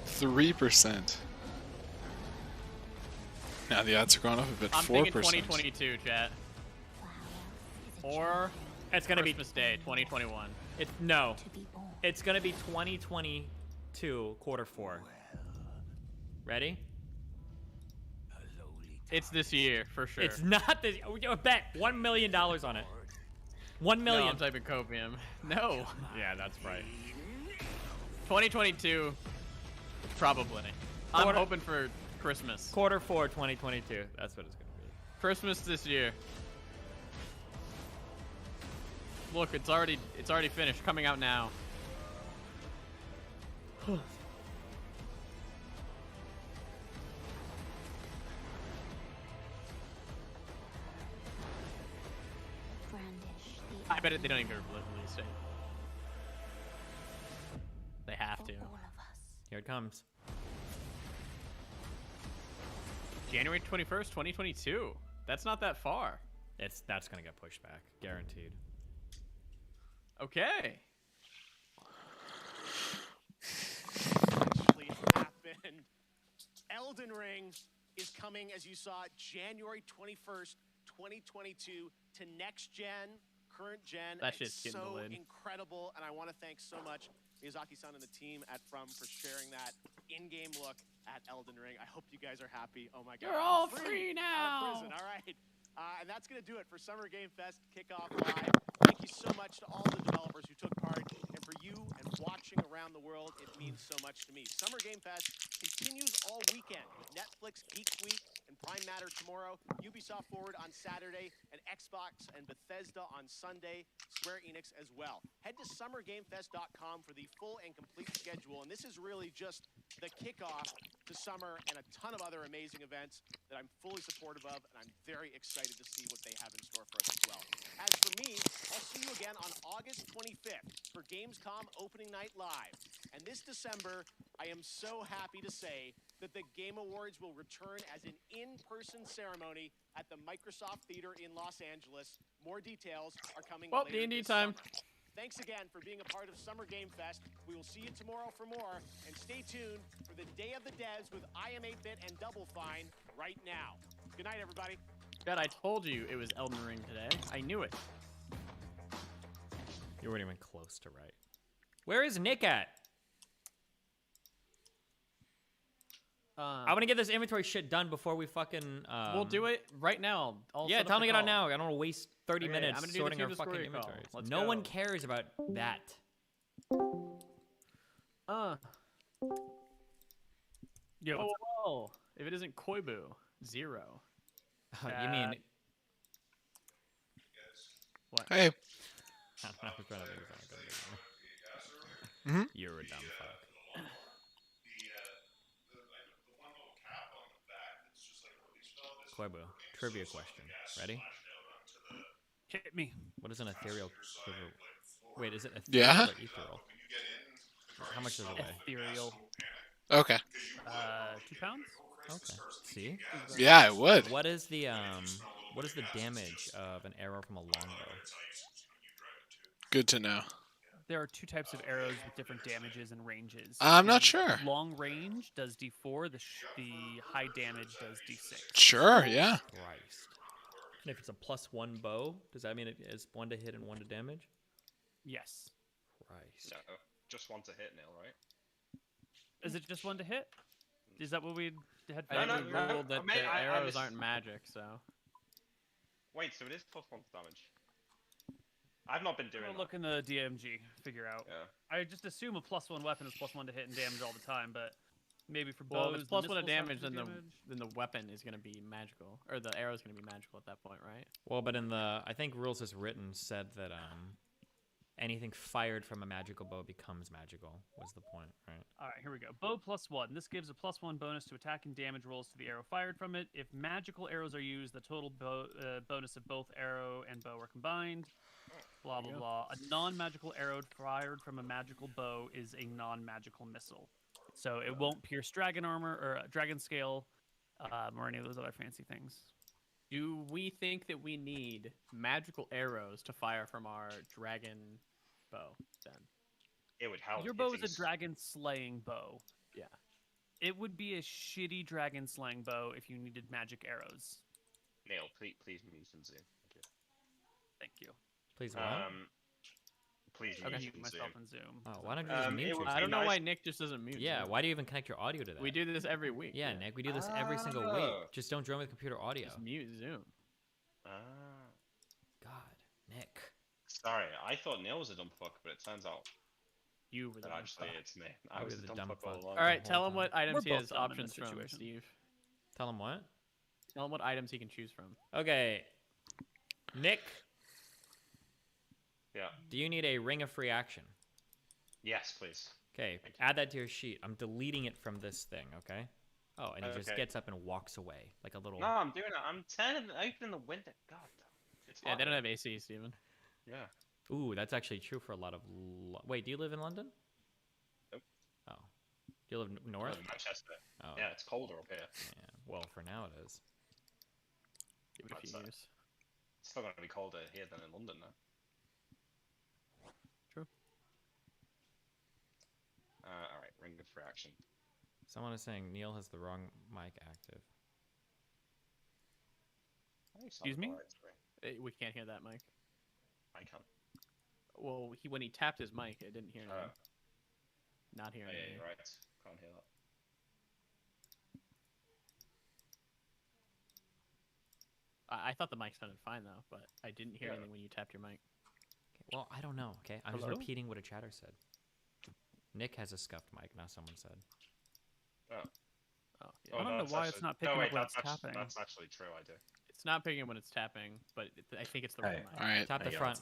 %. Now the odds are going up a bit. I'm 4%. thinking 2022, chat. Or It's gonna Christmas Day, 2021. It's no. It's gonna be 2022 quarter 4. Ready? It's this year for sure. It's not this. Bet $1 million on it. 1 million. No, I'm typing copium. No. Yeah, that's right. 2022, probably. I'm Quarter- hoping for Christmas. Quarter 4, 2022. That's what it's gonna be. Christmas this year. Look, it's already finished. Coming out now. I bet they don't even release it. They have to. Here it comes. January 21st, 2022. That's not that far. That's gonna get pushed back, guaranteed. Okay. Actually happened. Elden Ring is coming, as you saw, January 21st, 2022 to next gen, current gen. That It's shit's getting so delayed. incredible, and I want to thank so much Miyazaki-san and the team at From for sharing that in-game look at Elden Ring. I hope you guys are happy. Oh my god. You're I'm all free out now. of prison. All right. And that's going to do it for Summer Game Fest Kickoff Live. Thank you so much to all the developers who took part, and for you and watching around the world, it means so much to me. Summer Game Fest continues all weekend with Netflix Geek Week and Prime Matter tomorrow, Ubisoft Forward on Saturday, and Xbox and Bethesda on Sunday, Square Enix as well. Head to summergamefest.com for the full and complete schedule, and this is really just the kickoff to summer and a ton of other amazing events that I'm fully supportive of, and I'm very excited to see what they have in store for us as well. As for me, I'll see you again on August 25th for Gamescom Opening Night Live. And this December, I am so happy to say that the Game Awards will return as an in-person ceremony at the Microsoft Theater in Los Angeles. More details are coming Well, later D&D this time. summer. Thanks again for being a part of Summer Game Fest. We will see you tomorrow for more, and stay tuned for the Day of the Devs with I Am 8-Bit and Double Fine right now. Good night, everybody. God, I told you it was Elden Ring today. I knew it. You weren't even close to right. Where is Nick at? I want to get this inventory shit done before we fucking. We'll do it right now. I'll yeah, set up tell the me to get on call. now. I don't want to waste 30 Okay, minutes I'm gonna do the sorting our Team fucking Discovery call. inventories. Let's No go. one cares about that. Yo, whoa. If it isn't Koibu, 0. You mean? What? Hey. I'm trying to think of something. Mhm. You're a dumb fuck. Koibu, trivia question. Ready? Hit me. What is an ethereal quiver? Wait, is it ethereal Yeah? or ethereal? How much does it weigh? Ethereal. Okay. 2 pounds? Okay. See? Yeah, I would. What is the damage of an arrow from a longbow? Good to know. There are 2 types of arrows with different damages and ranges. I'm not The sure. Long range does D4. The high damage does D6. Sure, yeah. Christ. And if it's a +1 bow, does that mean it is 1 to hit and 1 to damage? Yes. Christ. No, just 1 to hit, Neil, right? Is it just 1 to hit? Is that what we had? I don't know, We no, ruled that mate, the I arrows just- aren't magic, so. Wait, so it is +1 to damage. I've not been doing We'll that. look in the DMG, figure out. Yeah. I just assume a +1 weapon is +1 to hit and damage all the time, but maybe for well, bows, if it's +1 to missiles have damage, to then do the damage. then the weapon is gonna be magical, or the arrow is gonna be magical at that point, right? Well, but in the I think rules as written said that anything fired from a magical bow becomes magical. Was the point, right? All right, here we go. Bow +1. This gives a +1 bonus to attack and damage rolls to the arrow fired from it. If magical arrows are used, the total bonus of both arrow and bow are combined. Blah blah blah. A non-magical arrow fired from a magical bow is a non-magical missile, so it won't pierce dragon armor or dragon scale, or any of those other fancy things. Do we think that we need magical arrows to fire from our dragon bow? Then It would help. your if bow is a these- dragon slaying bow. Yeah. It would be a shitty dragon slaying bow if you needed magic arrows. Neil, please mute and zoom. Thank you. Thank you. Please what? Please Okay, mute mute and zoom. myself and zoom. Oh, why don't you just mute it would yourself? I don't be know why nice- Nick just doesn't mute. Yeah, Zoom. why do you even connect your audio to that? We do this every week. Yeah, Nick, we do this every single week. Just don't join with computer audio. Just mute Zoom. God, Nick. Sorry, I thought Neil was a dumb fuck, but it turns out You were the that dumb actually fuck. it's me. I was the dumb fuck all along. All right, tell him what items he We're has both dumb in options this from, situation. Steve. Tell him what? Tell him what items he can choose from. Okay. Nick, Yeah. do you need a ring of free action? Yes, please. Okay, add that to your sheet. I'm deleting it from this thing, okay? Oh, and he just Okay. gets up and walks away like a little. No, I'm doing it. I'm opening the window. God. It's Yeah, hot they don't here. have AC, Steven. Yeah. Ooh, that's actually true for a lot of. Wait, do you live in London? Nope. Oh, do you live I north? live in Manchester. Oh. Yeah, it's colder up here. Yeah. Well, for now it is. Give it a few That's, years. It's still going to be colder here than in London, though. True. All right, ring of reaction. Someone is saying Neil has the wrong mic active. Excuse me? We can't hear that, Mike. I can. Well, when he tapped his mic, I didn't hear anything. Not hearing Yeah, anything. you're right. Can't hear that. I thought the mic sounded fine though, but I didn't hear Yeah. anything when you tapped your mic. Okay, well, I don't know. Okay, I'm just Hello? repeating what a chatter said. Nick has a scuffed mic. Now someone said. Oh. Oh, Oh, I don't know that's why actually- it's not no, picking wait, up when it's that's tapping. That's actually true, I do. It's not picking up when it's tapping, but I think it's the right mic. All right. Tap the front.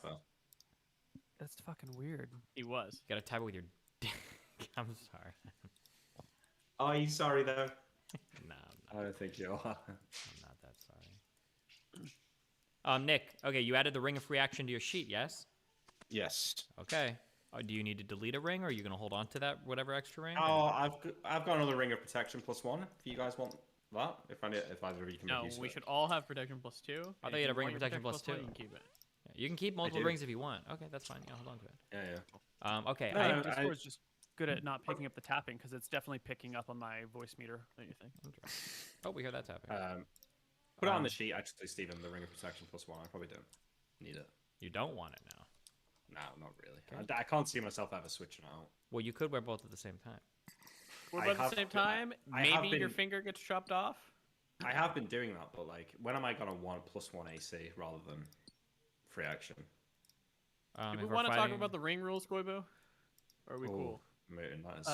That's fucking weird. He was. You gotta tap it with your dick. I'm sorry. Are you sorry though? No, I don't think you are. I'm not that sorry. Nick. Okay, you added the ring of reaction to your sheet, yes? Yes. Okay. Do you need to delete a ring, or are you gonna hold on to that whatever extra ring? Oh, I've got another ring of protection +1. If you guys want that, if either of you can make No, use of we it. should all have protection +2. I and thought if you had a ring want of your protection +2. +1, you can keep it. Yeah, you can keep multiple do. rings if you want. Okay, that's fine. Yeah, hold on to it. Yeah. Okay. No, I, Discord's just good at not picking up the tapping because it's definitely picking up on my voice meter. Don't you think? Oh, we hear that tapping. Put it on the sheet, actually, Stephen. The ring of protection +1. I probably don't need it. You don't want it now. No, not really. I can't see myself ever switching out. Well, you could wear both at the same time. We're both at the same time. I have Maybe your been- finger gets chopped off. I have been doing that, but like, when am I gonna want +1 AC rather than free action? Do if we we're want to talk fighting- about the ring rules, Goibo? Or are we cool? Moon, that is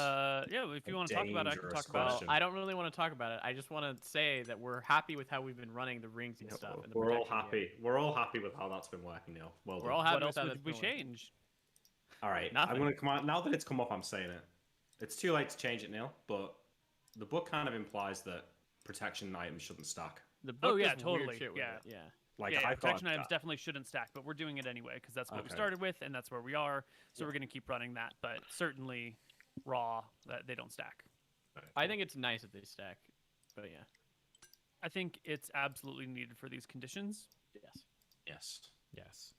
Yeah, if you a want to talk about it, I can dangerous talk about it. question. I don't really want to talk about it. I just want to say that we're happy with how we've been running the rings and stuff. And the We're all protection happy. gear. We're all happy with how that's been working, Neil. Well We're done. all happy What with else how would that's we been change? All right, Nothing. I'm gonna come out now that it's come up. I'm saying it. It's too late to change it, Neil. But the book kind of implies that protection items shouldn't stack. The book Oh yeah, does weird totally. shit with Yeah. it, yeah. Like yeah, I thought protection items definitely shouldn't stack, but we're doing it anyway because that's what we Okay. started with, and that's where we are. So we're going to keep running that, but certainly raw that they don't stack. I think it's nice that they stack, but yeah. I think it's absolutely needed for these conditions. Yes. Yes. Yes.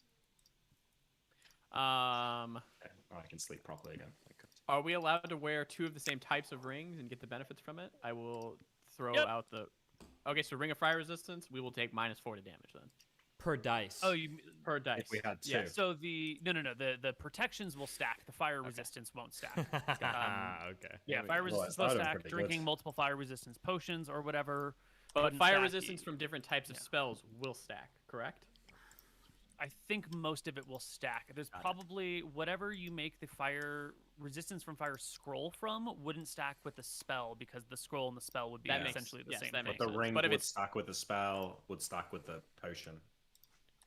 Okay, I can sleep properly again. Are we allowed to wear 2 of the same types of rings and get the benefits from it? I will throw Yep. out the. Okay, so ring of fire resistance, we will take -4 to damage then. Per dice. Oh, you Per dice. If we had two. yeah. So the the protections will stack. The fire resistance won't stack. Okay. Yeah, we fire go. resistance Well, will it's stack. pretty Drinking good. multiple fire resistance potions or whatever. But wouldn't fire stack. resistance from different types of spells will stack, correct? I think most of it will stack. There's probably whatever you make the fire resistance from fire scroll from wouldn't stack with the spell because the scroll and the spell would be That makes- essentially the yes, same that thing. makes But the sense. ring But if would it's- stack with the spell, would stack with the potion.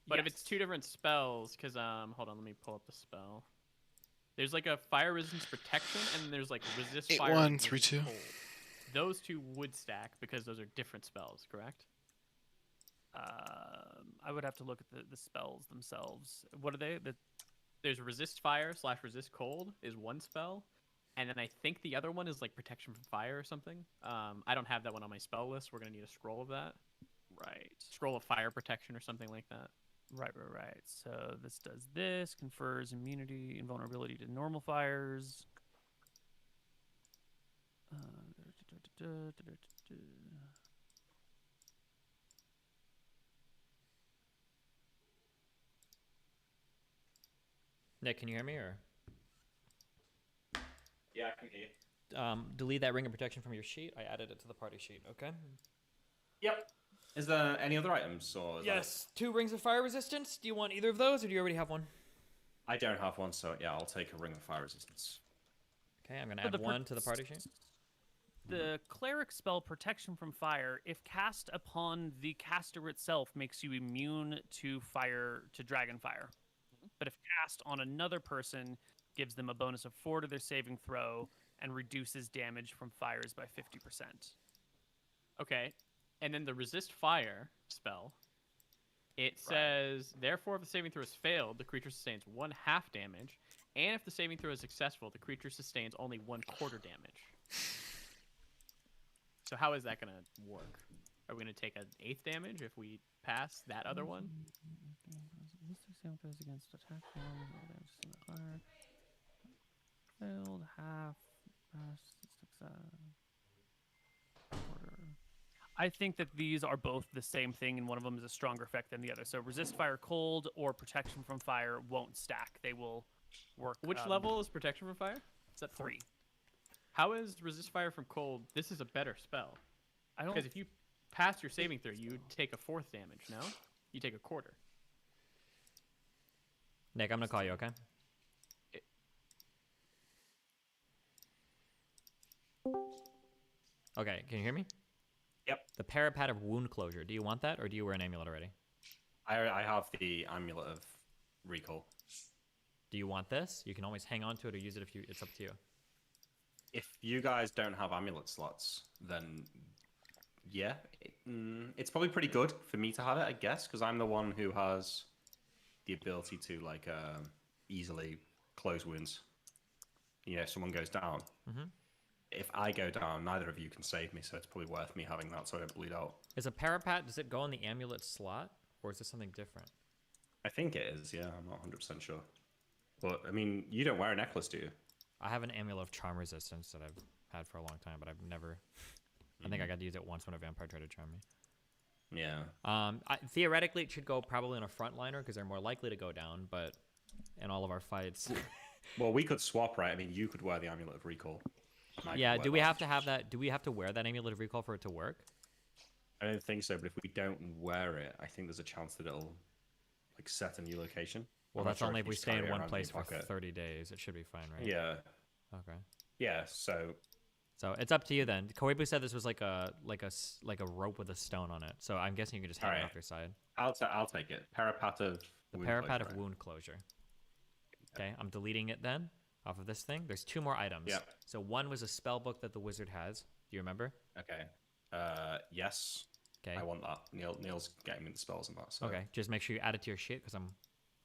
But if Yes. it's 2 different spells, because hold on, let me pull up the spell. There's like a fire resistance protection, and then there's like resist fire. and 8132. resist cold. Those 2 would stack because those are different spells, correct? I would have to look at the spells themselves. What are they? There's resist fire / resist cold is one spell, and then I think the other one is like protection from fire or something. I don't have that one on my spell list. We're gonna need a scroll of that. Right. Scroll of fire protection or something like that. Right. So this does this, confers immunity and vulnerability to normal fires. Nick, can you hear me or? Yeah, I can hear. Delete that ring of protection from your sheet. I added it to the party sheet. Okay. Yep. Is there any other items or? is Yes. 2 rings of fire resistance. Do you want either of those, or do you already have one? that- I don't have one, so yeah, I'll take a ring of fire resistance. Okay, I'm gonna So add the 1 to the party sheet. The cleric spell protection from fire, if cast upon the caster itself, makes you immune to fire, to dragon fire. But if cast on another person, gives them a bonus of 4 to their saving throw, and reduces damage from fires by 50%. Okay. And then the resist fire spell, it says, therefore, if the saving throw is failed, the creature sustains 1/2 damage, and if the saving throw is successful, the creature sustains only 1/4 damage. So how is that going to work? Are we going to take an 1/8 damage if we pass that other one? Against attack fire. Failed, half, I think that these are both the same thing, and one of them is a stronger effect than the other. So resist fire cold or protection from fire won't stack. They will work. Which level is protection from fire? Is that 3? How is resist fire from cold? This is a better spell. I don't. Because if you pass your saving throw, you take a 4th damage. No, you take a 1/4. Nick, I'm gonna call you, okay? Okay, can you hear me? Yep. The Parapet of Wound Closure. Do you want that, or do you wear an amulet already? I have the Amulet of Recall. Do you want this? You can always hang on to it or use it if you. It's up to you. If you guys don't have amulet slots, then yeah, it's probably pretty good for me to have it, I guess, because I'm the one who has the ability to like easily close wounds. You know, if someone goes down. Mm-hmm. If I go down, neither of you can save me, so it's probably worth me having that so I don't bleed out. Is a Parapet, does it go in the amulet slot, or is this something different? I think it is, yeah. I'm not 100% sure. But, I mean, you don't wear a necklace, do you? I have an Amulet of Charm Resistance that I've had for a long time, but I've never... I think I got to use it once when a vampire tried to charm me. Yeah. Theoretically, it should go probably on a frontliner, because they're more likely to go down, but in all of our fights... Well, we could swap, right? I mean, you could wear the Amulet of Recall. Yeah, do we have to have that? Do we have to wear that Amulet of Recall for it to work? I don't think so, but if we don't wear it, I think there's a chance that it'll like set a new location. Well, I'm not that's sure only if if you we just stay carry in it one around place your for pocket. 30 days. It should be fine, right? Yeah. Okay. Yeah. So it's up to you then. Koibu said this was like a rope with a stone on it. So I'm guessing you can just hang it off your side. I'll take it. Parapet of the wound Parapet closure, of right? Wound Closure. Okay, I'm deleting it then off of this thing. There's 2 more items. Yeah. So one was a spell book that the wizard has. Do you remember? Okay. Yes. Okay. I want that. Neil's getting me the spells and that. So. Okay. Just make sure you add it to your sheet because I'm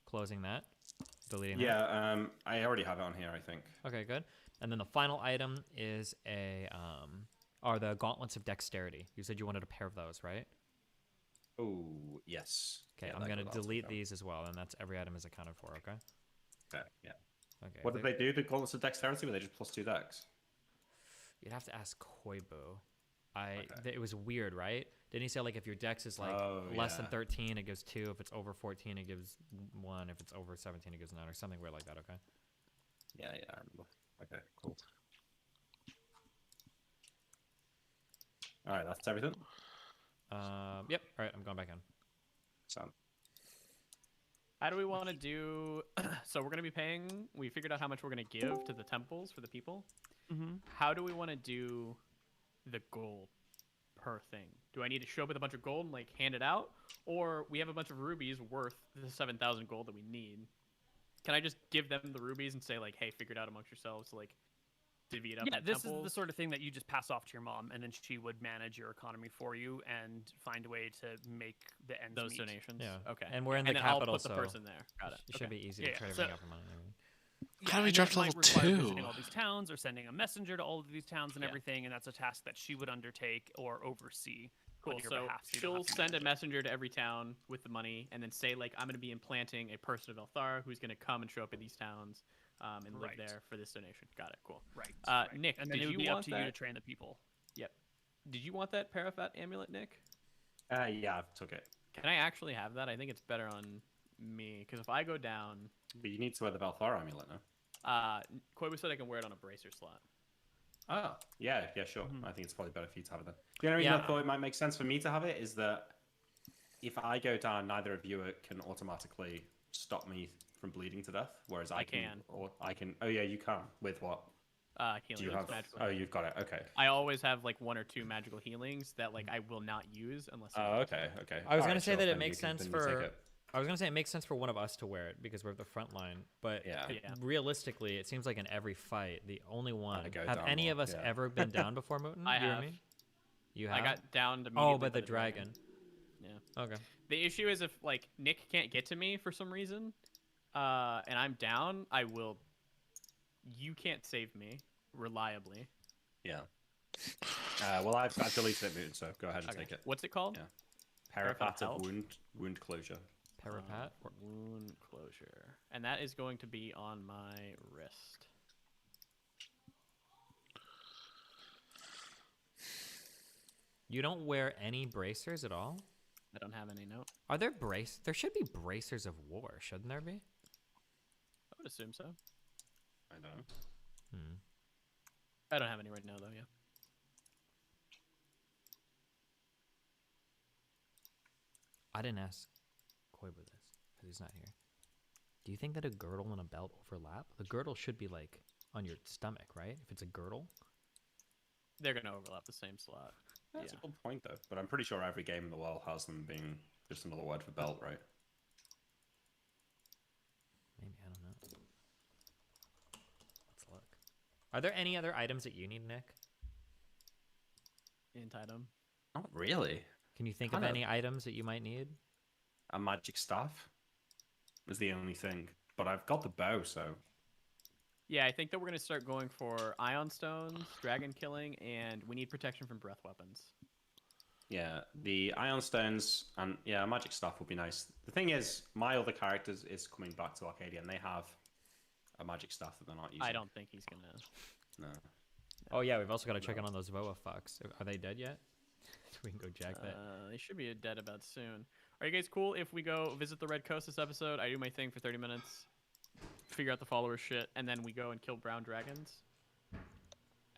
closing that. Deleting that. Yeah. I already have it on here, I think. Okay, good. And then the final item is are the Gauntlets of Dexterity. You said you wanted a pair of those, right? Oh, yes. Okay, Yeah, I'm going to that's delete okay. these as well, and that's every item is accounted for, okay? Okay, yeah. Okay. What did they do? The Gauntlets of Dexterity? Were they just +2 dex? You'd have to ask Koibu. It was weird, right? Didn't he say, like, if your dex is, like, less than 13, it gives 2. If it's over 14, it gives 1. If it's over 17, it gives 9, or something weird like that, okay? Yeah, I remember. Okay, cool. All right, that's everything? Yep. All right, I'm going back in. Sound. How do we want to do... So we're going to be paying... We figured out how much we're going to give to the temples for the people. Mm-hmm. How do we want to do the gold per thing? Do I need to show up with a bunch of gold and, like, hand it out? Or we have a bunch of rubies worth the 7,000 gold that we need. Can I just give them the rubies and say, like, hey, figure it out amongst yourselves to, like, divvy it up? Yeah, in this temples? is the sort of thing that you just pass off to your mom, and then she would manage your economy for you and find a way to make the ends Those meet. donations? Yeah. Okay. And we're in and the then capital, I'll put the so person there. Got it. It should be easy to try to so- bring up your money and everything. How do we and drop that to might level require 2? visiting all these towns or sending a messenger to all of these towns and everything, and that's a task that she would undertake or oversee. Cool. on your So behalf, you don't she'll have to send a manage it. messenger to every town with the money, and then say, like, I'm going to be implanting a person of Elthar who's going to come and show up in these towns and live Right. there for this donation. Got it. Cool. Right. Nick, and then did it would you be want up to that? you to train the people. Yep. Did you want that Parafat amulet, Nick? Yeah, I took it. Can I actually have that? I think it's better on me, because if I go down... But you need to wear the Valthar amulet now. Koibu said I can wear it on a bracer slot. Oh, yeah, sure. I think it's probably better for you to have it then. The only reason I thought it might make sense for me to have it is that if I go down, neither of you can automatically stop me from bleeding to death, whereas I can. Or I can. Oh yeah, you can. With what? Healing. Do you have? Magical Oh, healing. you've got it. Okay. I always have like 1 or 2 magical healings that like I will not use unless. Oh, okay. I was going to say that it makes sense for I was gonna say it makes sense for one of us to wear it because we're the front line, but realistically, it seems like in every fight, the only one. Have any of us ever been down before, Mooten? I You or have. me? You have? I got downed immediately. Oh, but by the dragon. Yeah. Okay. The issue is if like Nick can't get to me for some reason, and I'm down, I will. You can't save me reliably. Yeah. Well, I've deleted it, Mooten, so go ahead and take it. What's it called? Yeah. Parapat of wound closure. Parapat? Wound closure. And that is going to be on my wrist. You don't wear any bracers at all? I don't have any, no. Are there There should be bracers of war, shouldn't there be? I would assume so. I don't. I don't have any right now, though, yeah. I didn't ask Koiba this, because he's not here. Do you think that a girdle and a belt overlap? The girdle should be, like, on your stomach, right? If it's a girdle? They're going to overlap the same slot. That's a good point, though. But I'm pretty sure every game in the world has them being just another word for belt, right? Maybe, I don't know. Let's look. Are there any other items that you need, Nick? Int item? Not really. Can you think of any items that you might need? A magic staff is the only thing. But I've got the bow, so... Yeah, I think that we're going to start going for ion stones, dragon killing, and we need protection from breath weapons. Yeah, the ion stones and a magic staff would be nice. The thing is, my other characters is coming back to Arcadia, and they have a magic staff that they're not using. I don't think he's going to... No. Oh yeah, we've also got to check in on those Voa fucks. Are they dead yet? We can go jack that. They should be dead about soon. Are you guys cool if we go visit the Red Coast this episode? I do my thing for 30 minutes, figure out the followers shit, and then we go and kill brown dragons.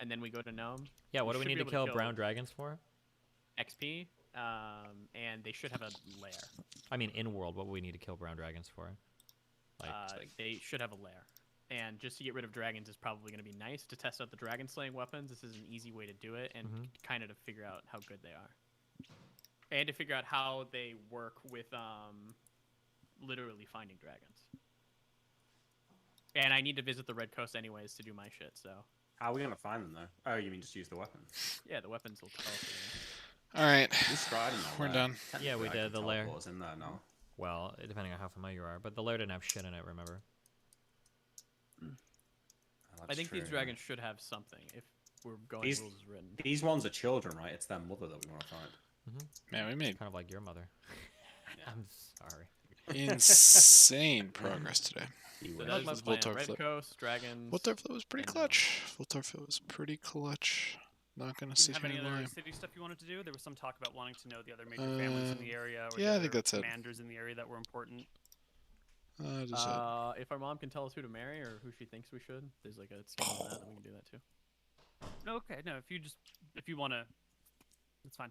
And then we go to Gnome. Yeah, what do we need to kill brown dragons for? XP, and they should have a lair. I mean, in world, what would we need to kill brown dragons for? They should have a lair. And just to get rid of dragons is probably going to be nice to test out the dragon slaying weapons. This is an easy way to do it, and kind of to figure out how good they are, and to figure out how they work with literally finding dragons. And I need to visit the Red Coast anyways to do my shit. So how are we gonna find them though? Oh, you mean just use the weapons? Yeah, the weapons will tell us. All right, we're done. Yeah, we did the lair. In there now. Well, depending on how familiar you are, but the lair didn't have shit in it. Remember? I think these dragons should have something if we're going rules as written. These ones are children, right? It's their mother that we want to find. Man, we made kind of like your mother. I'm sorry. Insane progress today. So that was my plan. Red Coast, dragons. Voltar Flip was pretty clutch. Voltar Flip was pretty clutch. Not gonna sit Have here any and other lie. city stuff you wanted to do? There was some talk about wanting to know the other major families in the area, or yeah, the I think other that's it. commanders in the area that were important. If our mom can tell us who to marry or who she thinks we should, there's like a scheme on that, then we can do that too. Okay, no, if you want to, it's fine.